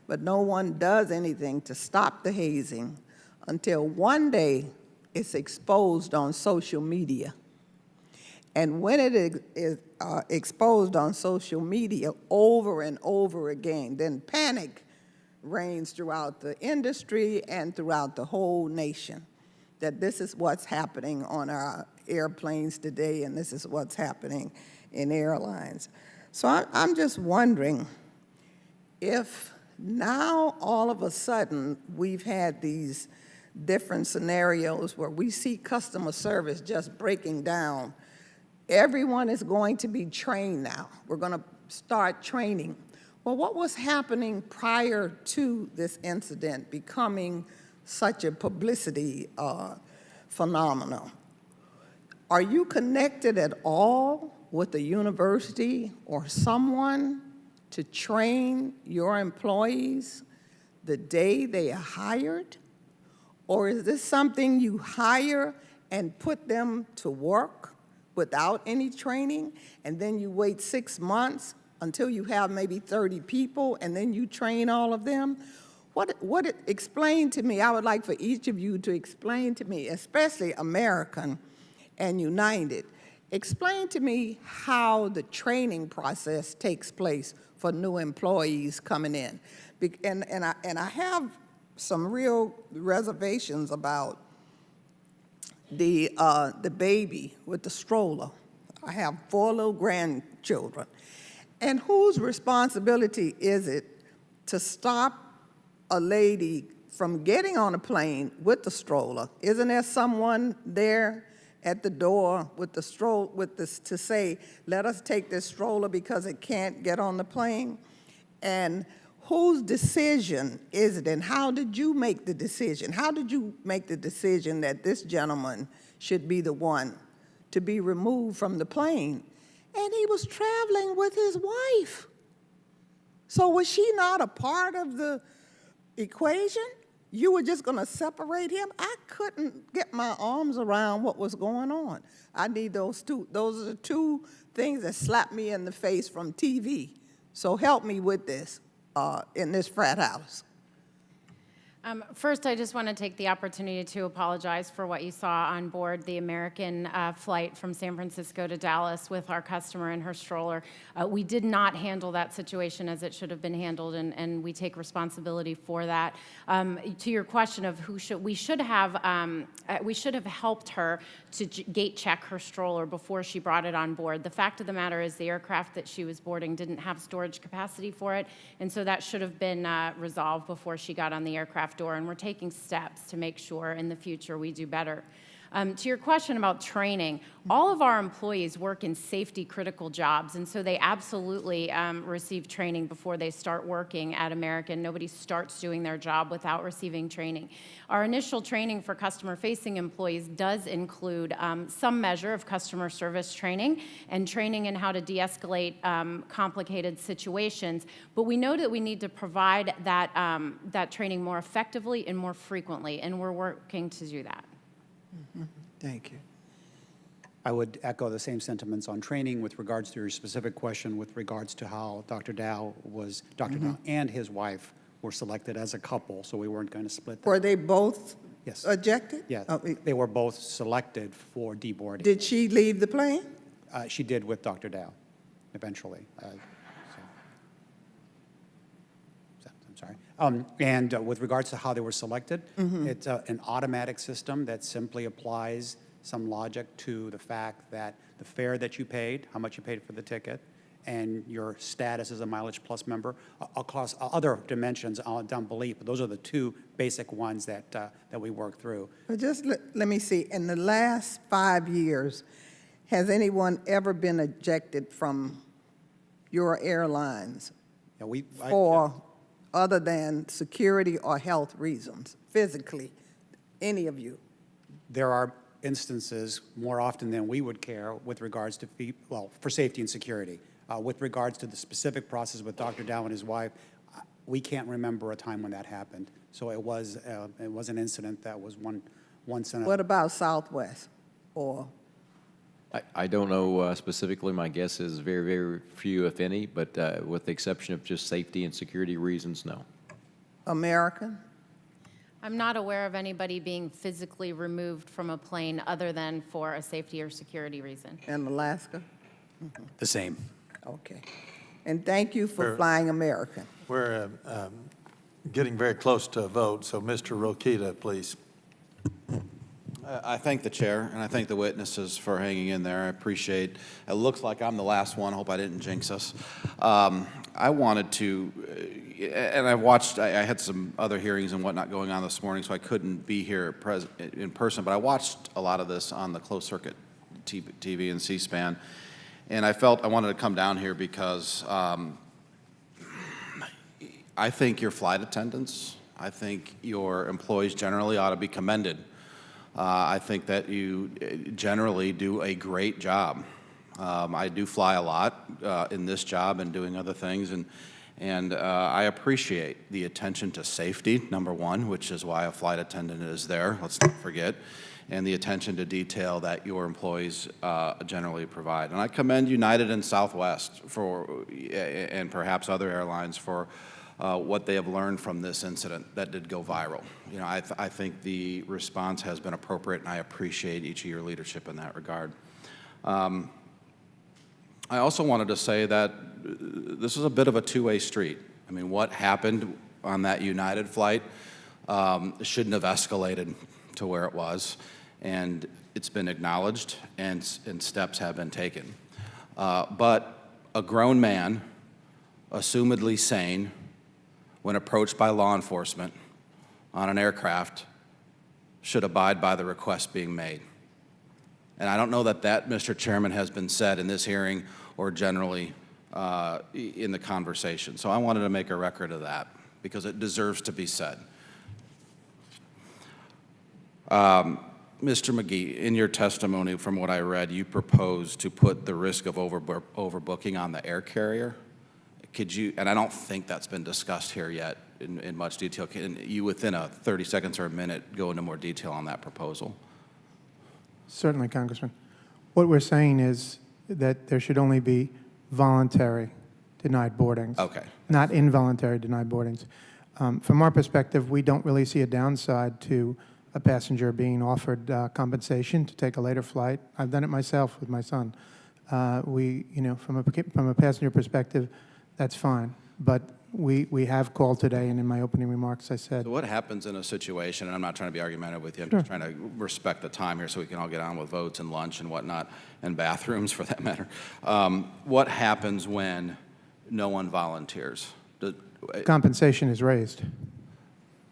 But no one does anything to stop the hazing until one day it's exposed on social media. And when it is exposed on social media over and over again, then panic reigns throughout the industry and throughout the whole nation, that this is what's happening on our airplanes today, and this is what's happening in airlines. So I'm just wondering if now all of a sudden we've had these different scenarios where we see customer service just breaking down. Everyone is going to be trained now. We're going to start training. Well, what was happening prior to this incident becoming such a publicity phenomenon? Are you connected at all with the university or someone to train your employees the day they are hired? Or is this something you hire and put them to work without any training, and then you wait 6 months until you have maybe 30 people, and then you train all of them? Explain to me, I would like for each of you to explain to me, especially American and United, explain to me how the training process takes place for new employees coming in. And I have some real reservations about the baby with the stroller. I have 4 little grandchildren. And whose responsibility is it to stop a lady from getting on a plane with the stroller? Isn't there someone there at the door with the stroller, to say, let us take this stroller because it can't get on the plane? And whose decision is it, and how did you make the decision? How did you make the decision that this gentleman should be the one to be removed from the plane? And he was traveling with his wife. So was she not a part of the equation? You were just going to separate him? I couldn't get my arms around what was going on. I need those two. Those are the two things that slapped me in the face from TV. So help me with this in this frat house. First, I just want to take the opportunity to apologize for what you saw on board the American flight from San Francisco to Dallas with our customer and her stroller. We did not handle that situation as it should have been handled, and we take responsibility for that. To your question of we should have helped her to gate check her stroller before she brought it on board. The fact of the matter is the aircraft that she was boarding didn't have storage capacity for it, and so that should have been resolved before she got on the aircraft door, and we're taking steps to make sure in the future we do better. To your question about training, all of our employees work in safety-critical jobs, and so they absolutely receive training before they start working at American. Nobody starts doing their job without receiving training. Our initial training for customer-facing employees does include some measure of customer service training and training in how to de-escalate complicated situations, but we know that we need to provide that training more effectively and more frequently, and we're working to do that. Thank you. I would echo the same sentiments on training with regards to your specific question with regards to how Dr. Dow and his wife were selected as a couple, so we weren't going to split them. Were they both ejected? Yeah, they were both selected for deboarding. Did she leave the plane? She did with Dr. Dow, eventually. And with regards to how they were selected, it's an automatic system that simply applies some logic to the fact that the fare that you paid, how much you paid for the ticket, and your status as a Mileage Plus member, across other dimensions down below, but those are the two basic ones that we work through. But just let me see, in the last 5 years, has anyone ever been ejected from your airlines other than security or health reasons, physically, any of you? There are instances more often than we would care with regards to, for safety and security. With regards to the specific process with Dr. Dow and his wife, we can't remember a time when that happened. So it was an incident that was once in a... What about Southwest or? I don't know specifically. My guess is very, very few, if any, but with the exception of just safety and security reasons, no. American? I'm not aware of anybody being physically removed from a plane other than for a safety or security reason. And Alaska? The same. Okay. And thank you for flying American. We're getting very close to a vote, so Mr. Rokita, please. I thank the chair, and I thank the witnesses for hanging in there. I appreciate it. Looks like I'm the last one. Hope I didn't jinx us. I wanted to, and I had some other hearings and whatnot going on this morning, so I couldn't be here in person, but I watched a lot of this on the closed circuit TV and C-SPAN, and I felt I wanted to come down here because I think your flight attendants, I think your employees generally ought to be commended. I think that you generally do a great job. I do fly a lot in this job and doing other things, and I appreciate the attention to safety, number one, which is why a flight attendant is there, let's not forget, and the attention to detail that your employees generally provide. And I commend United and Southwest and perhaps other airlines for what they have learned from this incident that did go viral. You know, I think the response has been appropriate, and I appreciate each of your leadership in that regard. I also wanted to say that this is a bit of a two-way street. I mean, what happened on that United flight shouldn't have escalated to where it was, and it's been acknowledged, and steps have been taken. But a grown man, assumedly sane, when approached by law enforcement on an aircraft, should abide by the request being made. And I don't know that Mr. Chairman, has been said in this hearing or generally in the conversation. So I wanted to make a record of that because it deserves to be said. Mr. McGee, in your testimony, from what I read, you proposed to put the risk of overbooking on the air carrier. could you, and I don't think that's been discussed here yet in much detail, can you, within a 30 seconds or a minute, go into more detail on that proposal? Certainly, Congressman. What we're saying is that there should only be voluntary denied boardings. Okay. Not involuntary denied boardings. From our perspective, we don't really see a downside to a passenger being offered compensation to take a later flight. I've done it myself with my son. From a passenger perspective, that's fine. But we have called today, and in my opening remarks, I said. So what happens in a situation, and I'm not trying to be argumentative with you, I'm Sure. just trying to respect the time here so we can all get on with votes and lunch and whatnot, and bathrooms for that matter. What happens when no one volunteers? Compensation is raised.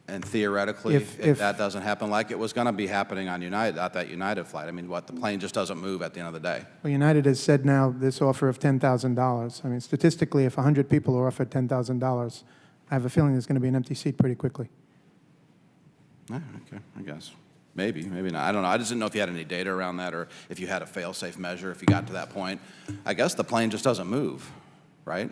And theoretically, if that doesn't happen, like it was going to be happening on United, at that United flight, I mean, the plane just doesn't move at the end of the day. Well, United has said now this offer of $10,000. I mean, statistically, if 100 people are offered $10,000, I have a feeling there's going to be an empty seat pretty quickly. Okay, I guess. Maybe not. I don't know. I just didn't know if you had any data around that or if you had a fail-safe measure if you got to that point. I guess the plane just doesn't move, right?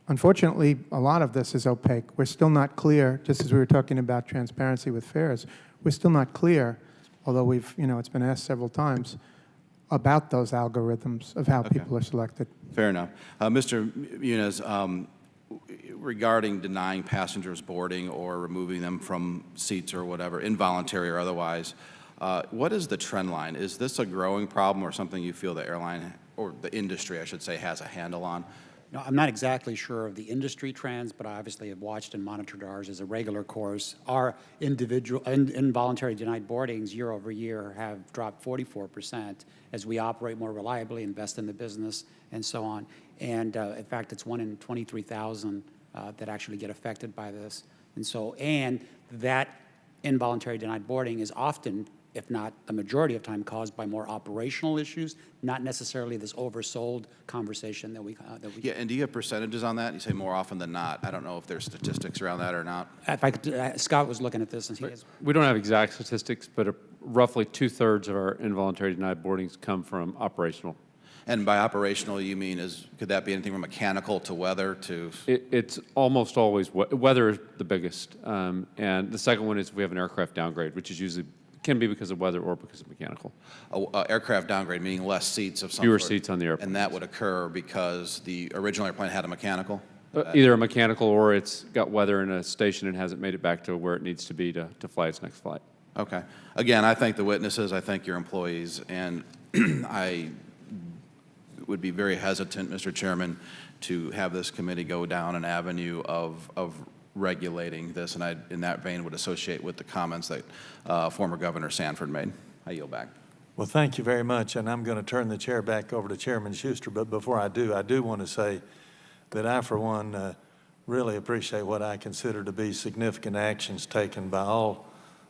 Unfortunately, a lot of this is opaque. We're still not clear, just as we were talking about transparency with fares, we're still not clear, although it's been asked several times, about those algorithms of how people are selected. Fair enough. Mr. Muniz, regarding denying passengers boarding or removing them from seats or whatever, involuntary or otherwise, what is the trend line? Is this a growing problem or something you feel the airline, or the industry, I should say, has a handle on? No, I'm not exactly sure of the industry trends, but I obviously have watched and monitored ours as a regular course. Our involuntary denied boardings year over year have dropped 44% as we operate more reliably, invest in the business, and so on. And in fact, it's 1 in 23,000 that actually get affected by this. And that involuntary denied boarding is often, if not the majority of time, caused by more operational issues, not necessarily this oversold conversation that we Yeah, and do you have percentages on that? You say more often than not. I don't know if there's statistics around that or not. If I could, Scott was looking at this, and he has. We don't have exact statistics, but roughly 2/3 of our involuntary denied boardings come from operational. And by operational, you mean could that be anything from mechanical to weather to? It's almost always weather is the biggest, and the second one is if we have an aircraft downgrade, which is usually can be because of weather or because of mechanical. Aircraft downgrade, meaning less seats of some Fewer sort. seats on the airplane. And that would occur because the original airplane had a mechanical? Either a mechanical or it's got weather in a station and hasn't made it back to where it needs to be to fly its next flight. Okay. Again, I thank the witnesses, I thank your employees, and I would be very hesitant, Mr. Chairman, to have this committee go down an avenue of regulating this, and I, in that vein, would associate with the comments that former Governor Sanford made. I yield back. Well, thank you very much, and I'm going to turn the chair back over to Chairman Schuster, but before I do want to say that I, for one, really appreciate what I consider to be significant actions taken by all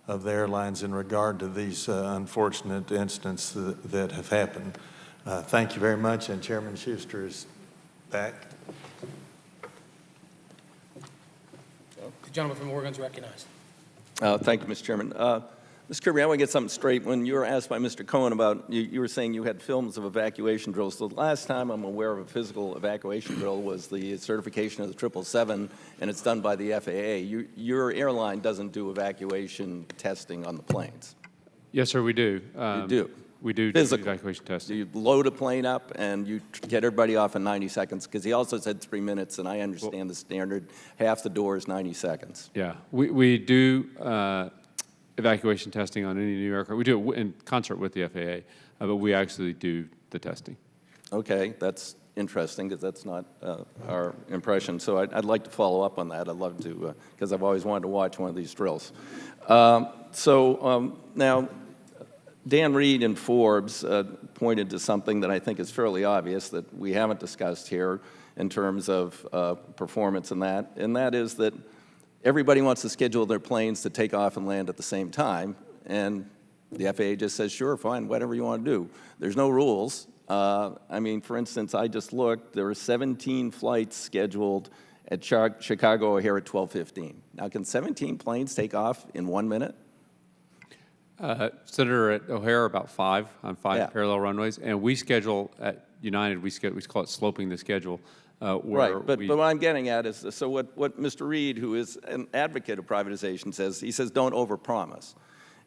of the airlines in regard to these unfortunate incidents that have happened. Thank you very much, and Chairman Schuster is back. The gentleman from Oregon is recognized. Thank you, Mr. Chairman. Ms. Kirby, I want to get something straight. When you were asked by Mr. Cohen about, you were saying you had films of evacuation drills. The last time I'm aware of a physical evacuation drill was the certification of the 777, and it's done by the FAA. Your airline doesn't do evacuation testing on the planes. Yes, sir, we do. You do? We do Physical evacuation testing. You load a plane up and you get everybody off in 90 seconds, because he also said 3 minutes, and I understand the standard, half the door is 90 seconds. Yeah, we do evacuation testing on any new aircraft. We do it in concert with the FAA, but we actually do the testing. Okay, that's interesting, because that's not our impression. So I'd like to follow up on that. I'd love to, because I've always wanted to watch one of these drills. Now, Dan Reed in Forbes pointed to something that I think is fairly obvious that we haven't discussed here in terms of performance and that is that everybody wants to schedule their planes to take off and land at the same time, and the FAA just says, sure, fine, whatever you want to do. There's no rules. I mean, for instance, I just looked, there were 17 flights scheduled at Chicago O'Hare at 12:15. Now, can 17 planes take off in 1 minute? Senator, at O'Hare, about 5 on 5 Yeah. parallel runways, and we schedule at United, we call it sloping the schedule. where Right, but what I'm getting at is, so what Mr. Reed, who is an advocate of privatization, says, he says, don't overpromise.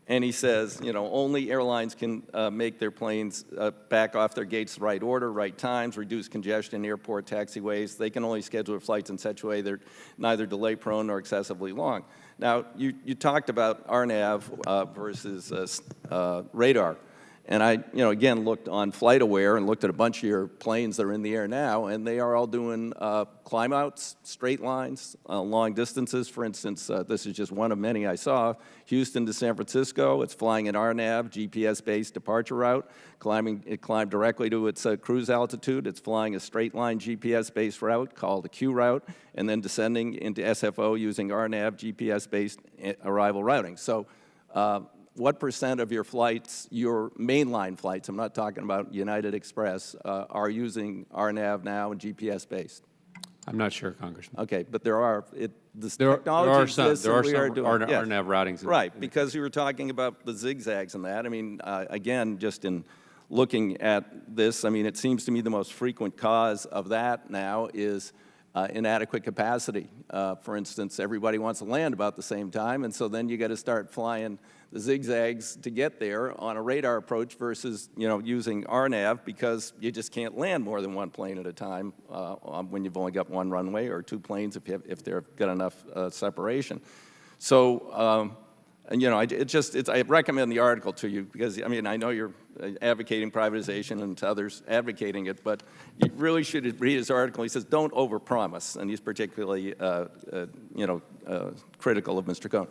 And he says, you know, only airlines can make their planes back off their gates the right order, right times, reduce congestion in airport taxiways. They can only schedule their flights in such a way they're neither delay prone nor excessively long. Now, you talked about RNAV versus radar. And I, again, looked on FlightAware and looked at a bunch of your planes that are in the air now, and they are all doing climb outs, straight lines, long distances. For instance, this is just one of many I saw. Houston to San Francisco, it's flying an RNAV, GPS-based departure route. It climbed directly to its cruise altitude. It's flying a straight line GPS-based route called a Q route, and then descending into SFO using RNAV GPS-based arrival routing. So, what percent of your flights, your mainline flights, I'm not talking about United Express, are using RNAV now and GPS-based? I'm not sure, Congressman. Okay, but there are, There are some RNAV routings. Right, because you were talking about the zigzags and that. I mean, again, just in looking at this, I mean, it seems to me the most frequent cause of that now is inadequate capacity. For instance, everybody wants to land about the same time, and so then you got to start flying the zigzags to get there on a radar approach versus, using RNAV, because you just can't land more than one plane at a time when you've only got one runway, or two planes if they've got enough separation. So, I recommend the article to you because, I mean, I know you're advocating privatization and to others advocating it, but you really should read his article. He says, don't overpromise, and he's particularly, critical of Mr. Cohn.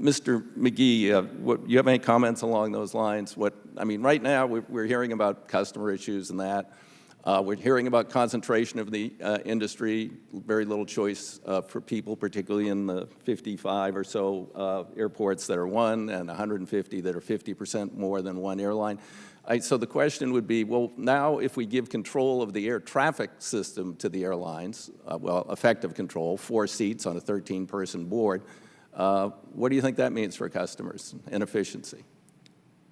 Mr. McGee, you have any comments along those lines? Right now we're hearing about customer issues and that. We're hearing about concentration of the industry, very little choice for people, particularly in the 55 or so airports that are one and 150 that are 50% more than one airline. So the question would be, well, now if we give control of the air traffic system to the airlines, effective control, 4 seats on a 13-person board, what do you think that means for customers and efficiency?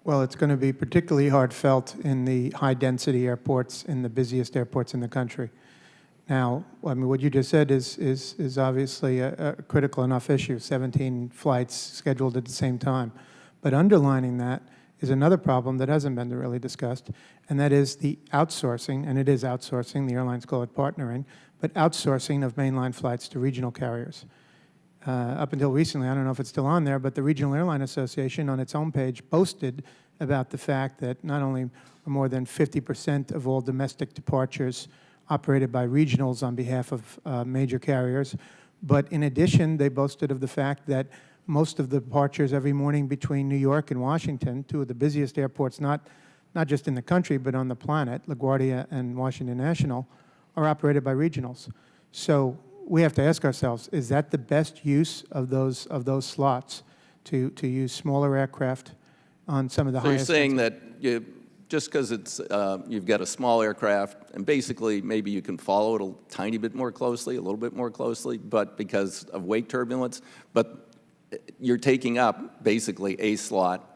Well, it's going to be particularly hard felt in the high-density airports, in the busiest airports in the country. Now, I mean, what you just said is obviously a critical enough issue, 17 flights scheduled at the same time. But underlining that is another problem that hasn't been really discussed, and that is the outsourcing, and it is outsourcing, the airlines call it partnering, but outsourcing of mainline flights to regional carriers. Up until recently, I don't know if it's still on there, but the Regional Airline Association on its own page boasted about the fact that not only are more than 50% of all domestic departures operated by regionals on behalf of major carriers, but in addition, they boasted of the fact that most of the departures every morning between New York and Washington, two of the busiest airports, not just in the country, but on the planet, LaGuardia and Washington National, are operated by regionals. So we have to ask ourselves, is that the best use of those slots to use smaller aircraft on some of the highest? So you're saying that just because it's you've got a small aircraft, and basically maybe you can follow it a tiny bit more closely, a little bit more closely, but because of weight turbulence, but you're taking up basically a slot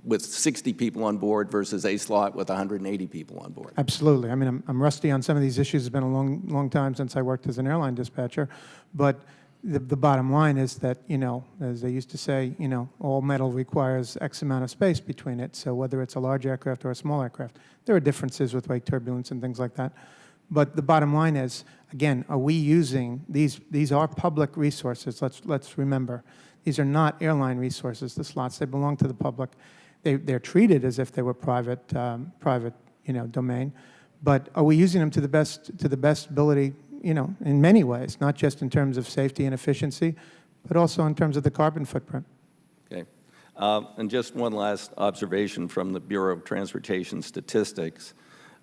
with 60 people on board versus a slot with 180 people on board. Absolutely. I mean, I'm rusty on some of these issues. It's been a long time since I worked as an airline dispatcher. But the bottom line is that, as they used to say, all metal requires X amount of space between it. So whether it's a large aircraft or a small aircraft, there are differences with weight turbulence and things like that. But the bottom line is, again, are we using these are public resources. Let's remember. These are not airline resources, the slots. They belong to the public. They're treated as if they were private domain. But are we using them to the best ability, in many ways, not just in terms of safety and efficiency, but also in terms of the carbon footprint? Okay. And just one last observation from the Bureau of Transportation Statistics.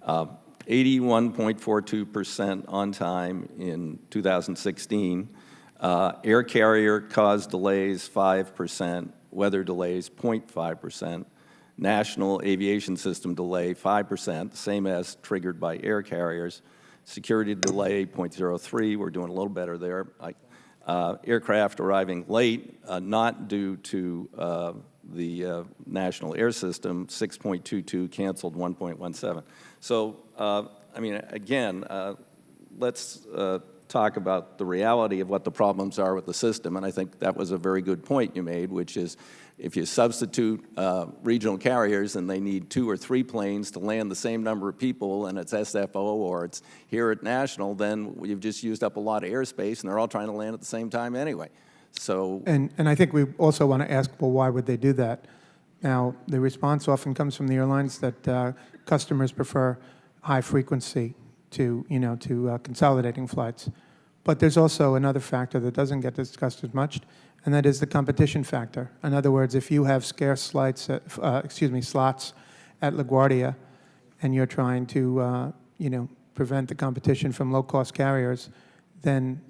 81.42% on time in 2016. Air carrier caused delays 5%, weather delays 0.5%, national aviation system delay 5%, same as triggered by air carriers, security delay 0.03, we're doing a little better there. Aircraft arriving late, not due to the national air system, 6.22, canceled 1.17. So, again, let's talk about the reality of what the problems are with the system. And I think that was a very good point you made, which is if you substitute regional carriers and they need 2 or 3 planes to land the same number of people, and it's SFO or it's here at National, then you've just used up a lot of airspace, and they're all trying to land at the same time anyway. So, And I think we also want to ask, well, why would they do that? Now, the response often comes from the airlines that customers prefer high frequency to consolidating flights. But there's also another factor that doesn't get discussed as much, and that is the competition factor. In other words, if you have scarce slots at LaGuardia, and you're trying to, prevent the competition from low-cost carriers, then,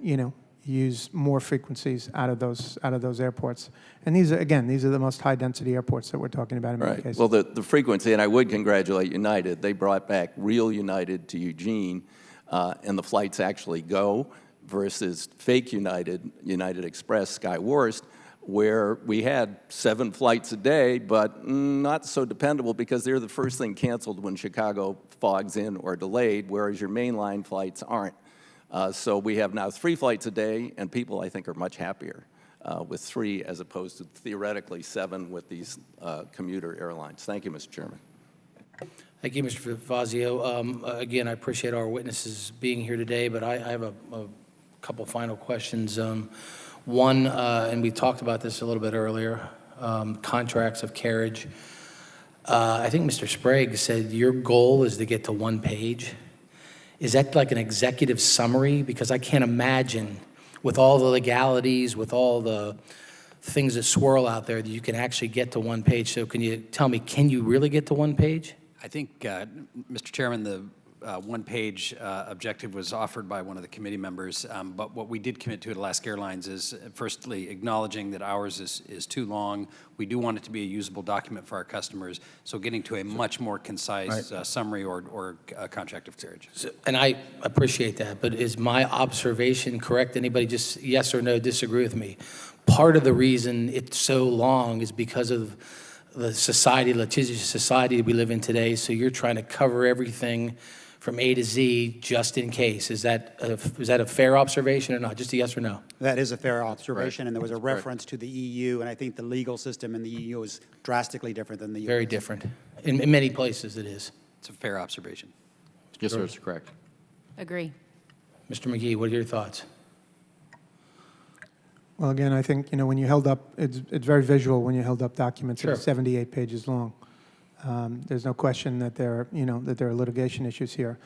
use more frequencies out of those airports. And these are the most high-density airports that we're talking about in many cases. Well, the frequency, and I would congratulate United. They brought back real United to Eugene, and the flights actually go, versus fake United Express, Skywarst, where we had 7 flights a day, but not so dependable because they're the first thing canceled when Chicago fogs in or delayed, whereas your mainline flights aren't. So we have now 3 flights a day, and people, I think, are much happier with 3 as opposed to theoretically 7 with these commuter airlines. Thank you, Mr. Chairman. Thank you, Mr. Fazio. Again, I appreciate our witnesses being here today, but I have a couple final questions. One, and we talked about this a little bit earlier, contracts of carriage. I think Mr. Sprague said your goal is to get to 1 page. Is that like an executive summary? Because I can't imagine with all the legalities, with all the things that swirl out there, that you can actually get to 1 page. So can you tell me, can you really get to 1 page? I think, Mr. Chairman, the one-page objective was offered by one of the committee members, but what we did commit to at Alaska Airlines is, firstly, acknowledging that ours is too long. We do want it to be a usable document for our customers, so getting to a much more concise summary or contract of carriage. And I appreciate that, but is my observation correct? Anybody just yes or no disagree with me? Part of the reason it's so long is because of the society, litigious society we live in today, so you're trying to cover everything from A to Z just in case. Is that a fair observation or not? Just a yes or no? That is a fair observation, and there was a reference to the EU, and I think the legal system in the EU is drastically different than the US. Very different. In many places it is. It's a fair observation. Yes, sir, it's correct. Agree. Mr. McGee, what are your thoughts? Well, again, I think, when you held up, it's very visual when you held up documents that are 78 pages long. There's no question that there are litigation issues here,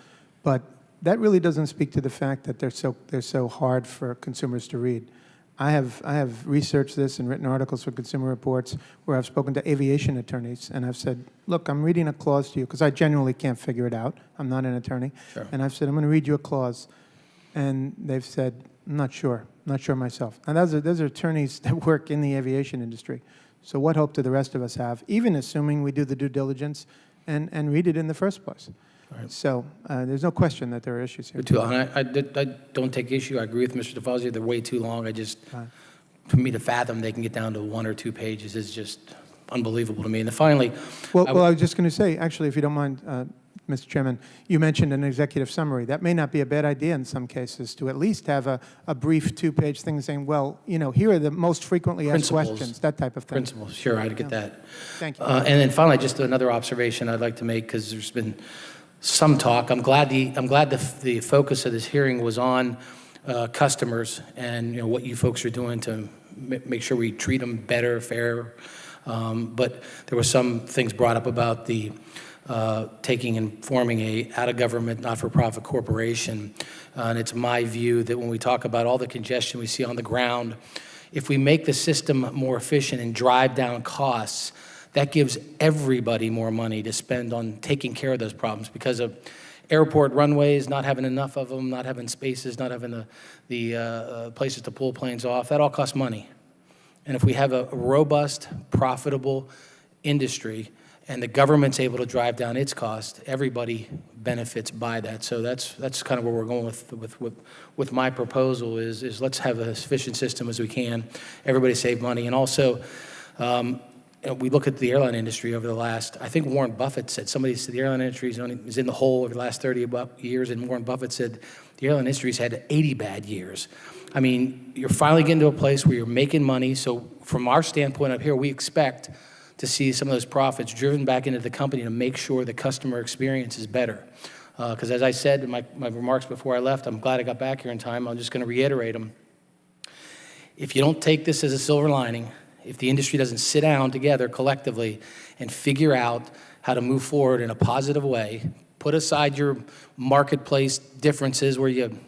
but that really doesn't speak to the fact that they're so hard for consumers to read. I have researched this and written articles for Consumer Reports where I've spoken to aviation attorneys, and I've said, look, I'm reading a clause to you because I genuinely can't figure it out. I'm not an attorney. Sure. And I've said, I'm going to read you a clause. And they've said, I'm not sure myself. And those are attorneys that work in the aviation industry. So what hope do the rest of us have, even assuming we do the due diligence and read it in the first place? Right. So there's no question that there are issues here. Too long. I don't take issue. I agree with Mr. DeFazio. They're way too long. For me to fathom they can get down to 1 or 2 pages is just unbelievable to me. And then finally... Well, I was just going to say, actually, if you don't mind, Mr. Chairman, you mentioned an executive summary. That may not be a bad idea in some cases, to at least have a brief 2-page thing saying, well, here are the most frequently asked questions, that type of thing. Principles, sure, I'd get that. Thank you. And then finally, just another observation I'd like to make, because there's been some talk. I'm glad the focus of this hearing was on customers and what you folks are doing to make sure we treat them better, fair. But there were some things brought up about the taking and forming a out-of-government, not-for-profit corporation. And it's my view that when we talk about all the congestion we see on the ground, if we make the system more efficient and drive down costs, that gives everybody more money to spend on taking care of those problems because of airport runways, not having enough of them, not having spaces, not having the places to pull planes off. That all costs money. And if we have a robust, profitable industry, and the government's able to drive down its cost, everybody benefits by that. So that's kind of where we're going with my proposal is let's have as efficient system as we can. Everybody save money. And also, we look at the airline industry over the last, I think Warren Buffett said, somebody said the airline industry is in the hole over the last 30 years, and Warren Buffett said The airline industry's had 80 bad years. I mean, you're finally getting to a place where you're making money. So from our standpoint up here, we expect to see some of those profits driven back into the company to make sure the customer experience is better. Because as I said in my remarks before I left, I'm glad I got back here in time. I'm just going to reiterate them. If you don't take this as a silver lining, if the industry doesn't sit down together collectively and figure out how to move forward in a positive way, put aside your marketplace differences where you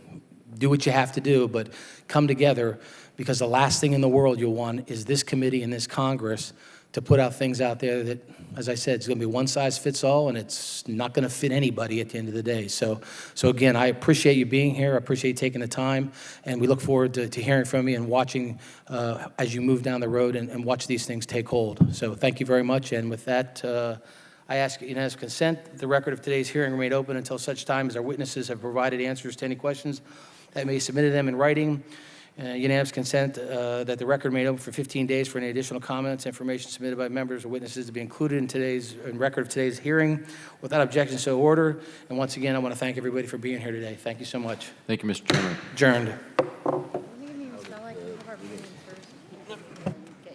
do what you have to do, but come together, because the last thing in the world you'll want is this committee and this Congress to put out things out there that, as I said, it's going to be one size fits all, and it's not going to fit anybody at the end of the day. So again, I appreciate you being here. I appreciate you taking the time, and we look forward to hearing from you and watching as you move down the road and watch these things take hold. So thank you very much, and with that, I ask unanimous consent. The record of today's hearing remain open until such time as our witnesses have provided answers to any questions that may be submitted to them in writing. Unanimous consent that the record remain open for 15 days for any additional comments, information submitted by members or witnesses to be included in record of today's hearing. Without objection, so order. And once again, I want to thank everybody for being here today. Thank you so much. Thank you, Mr. Chairman. Adjourned.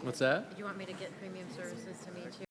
What's that? Do you want me to get premium services to meet you?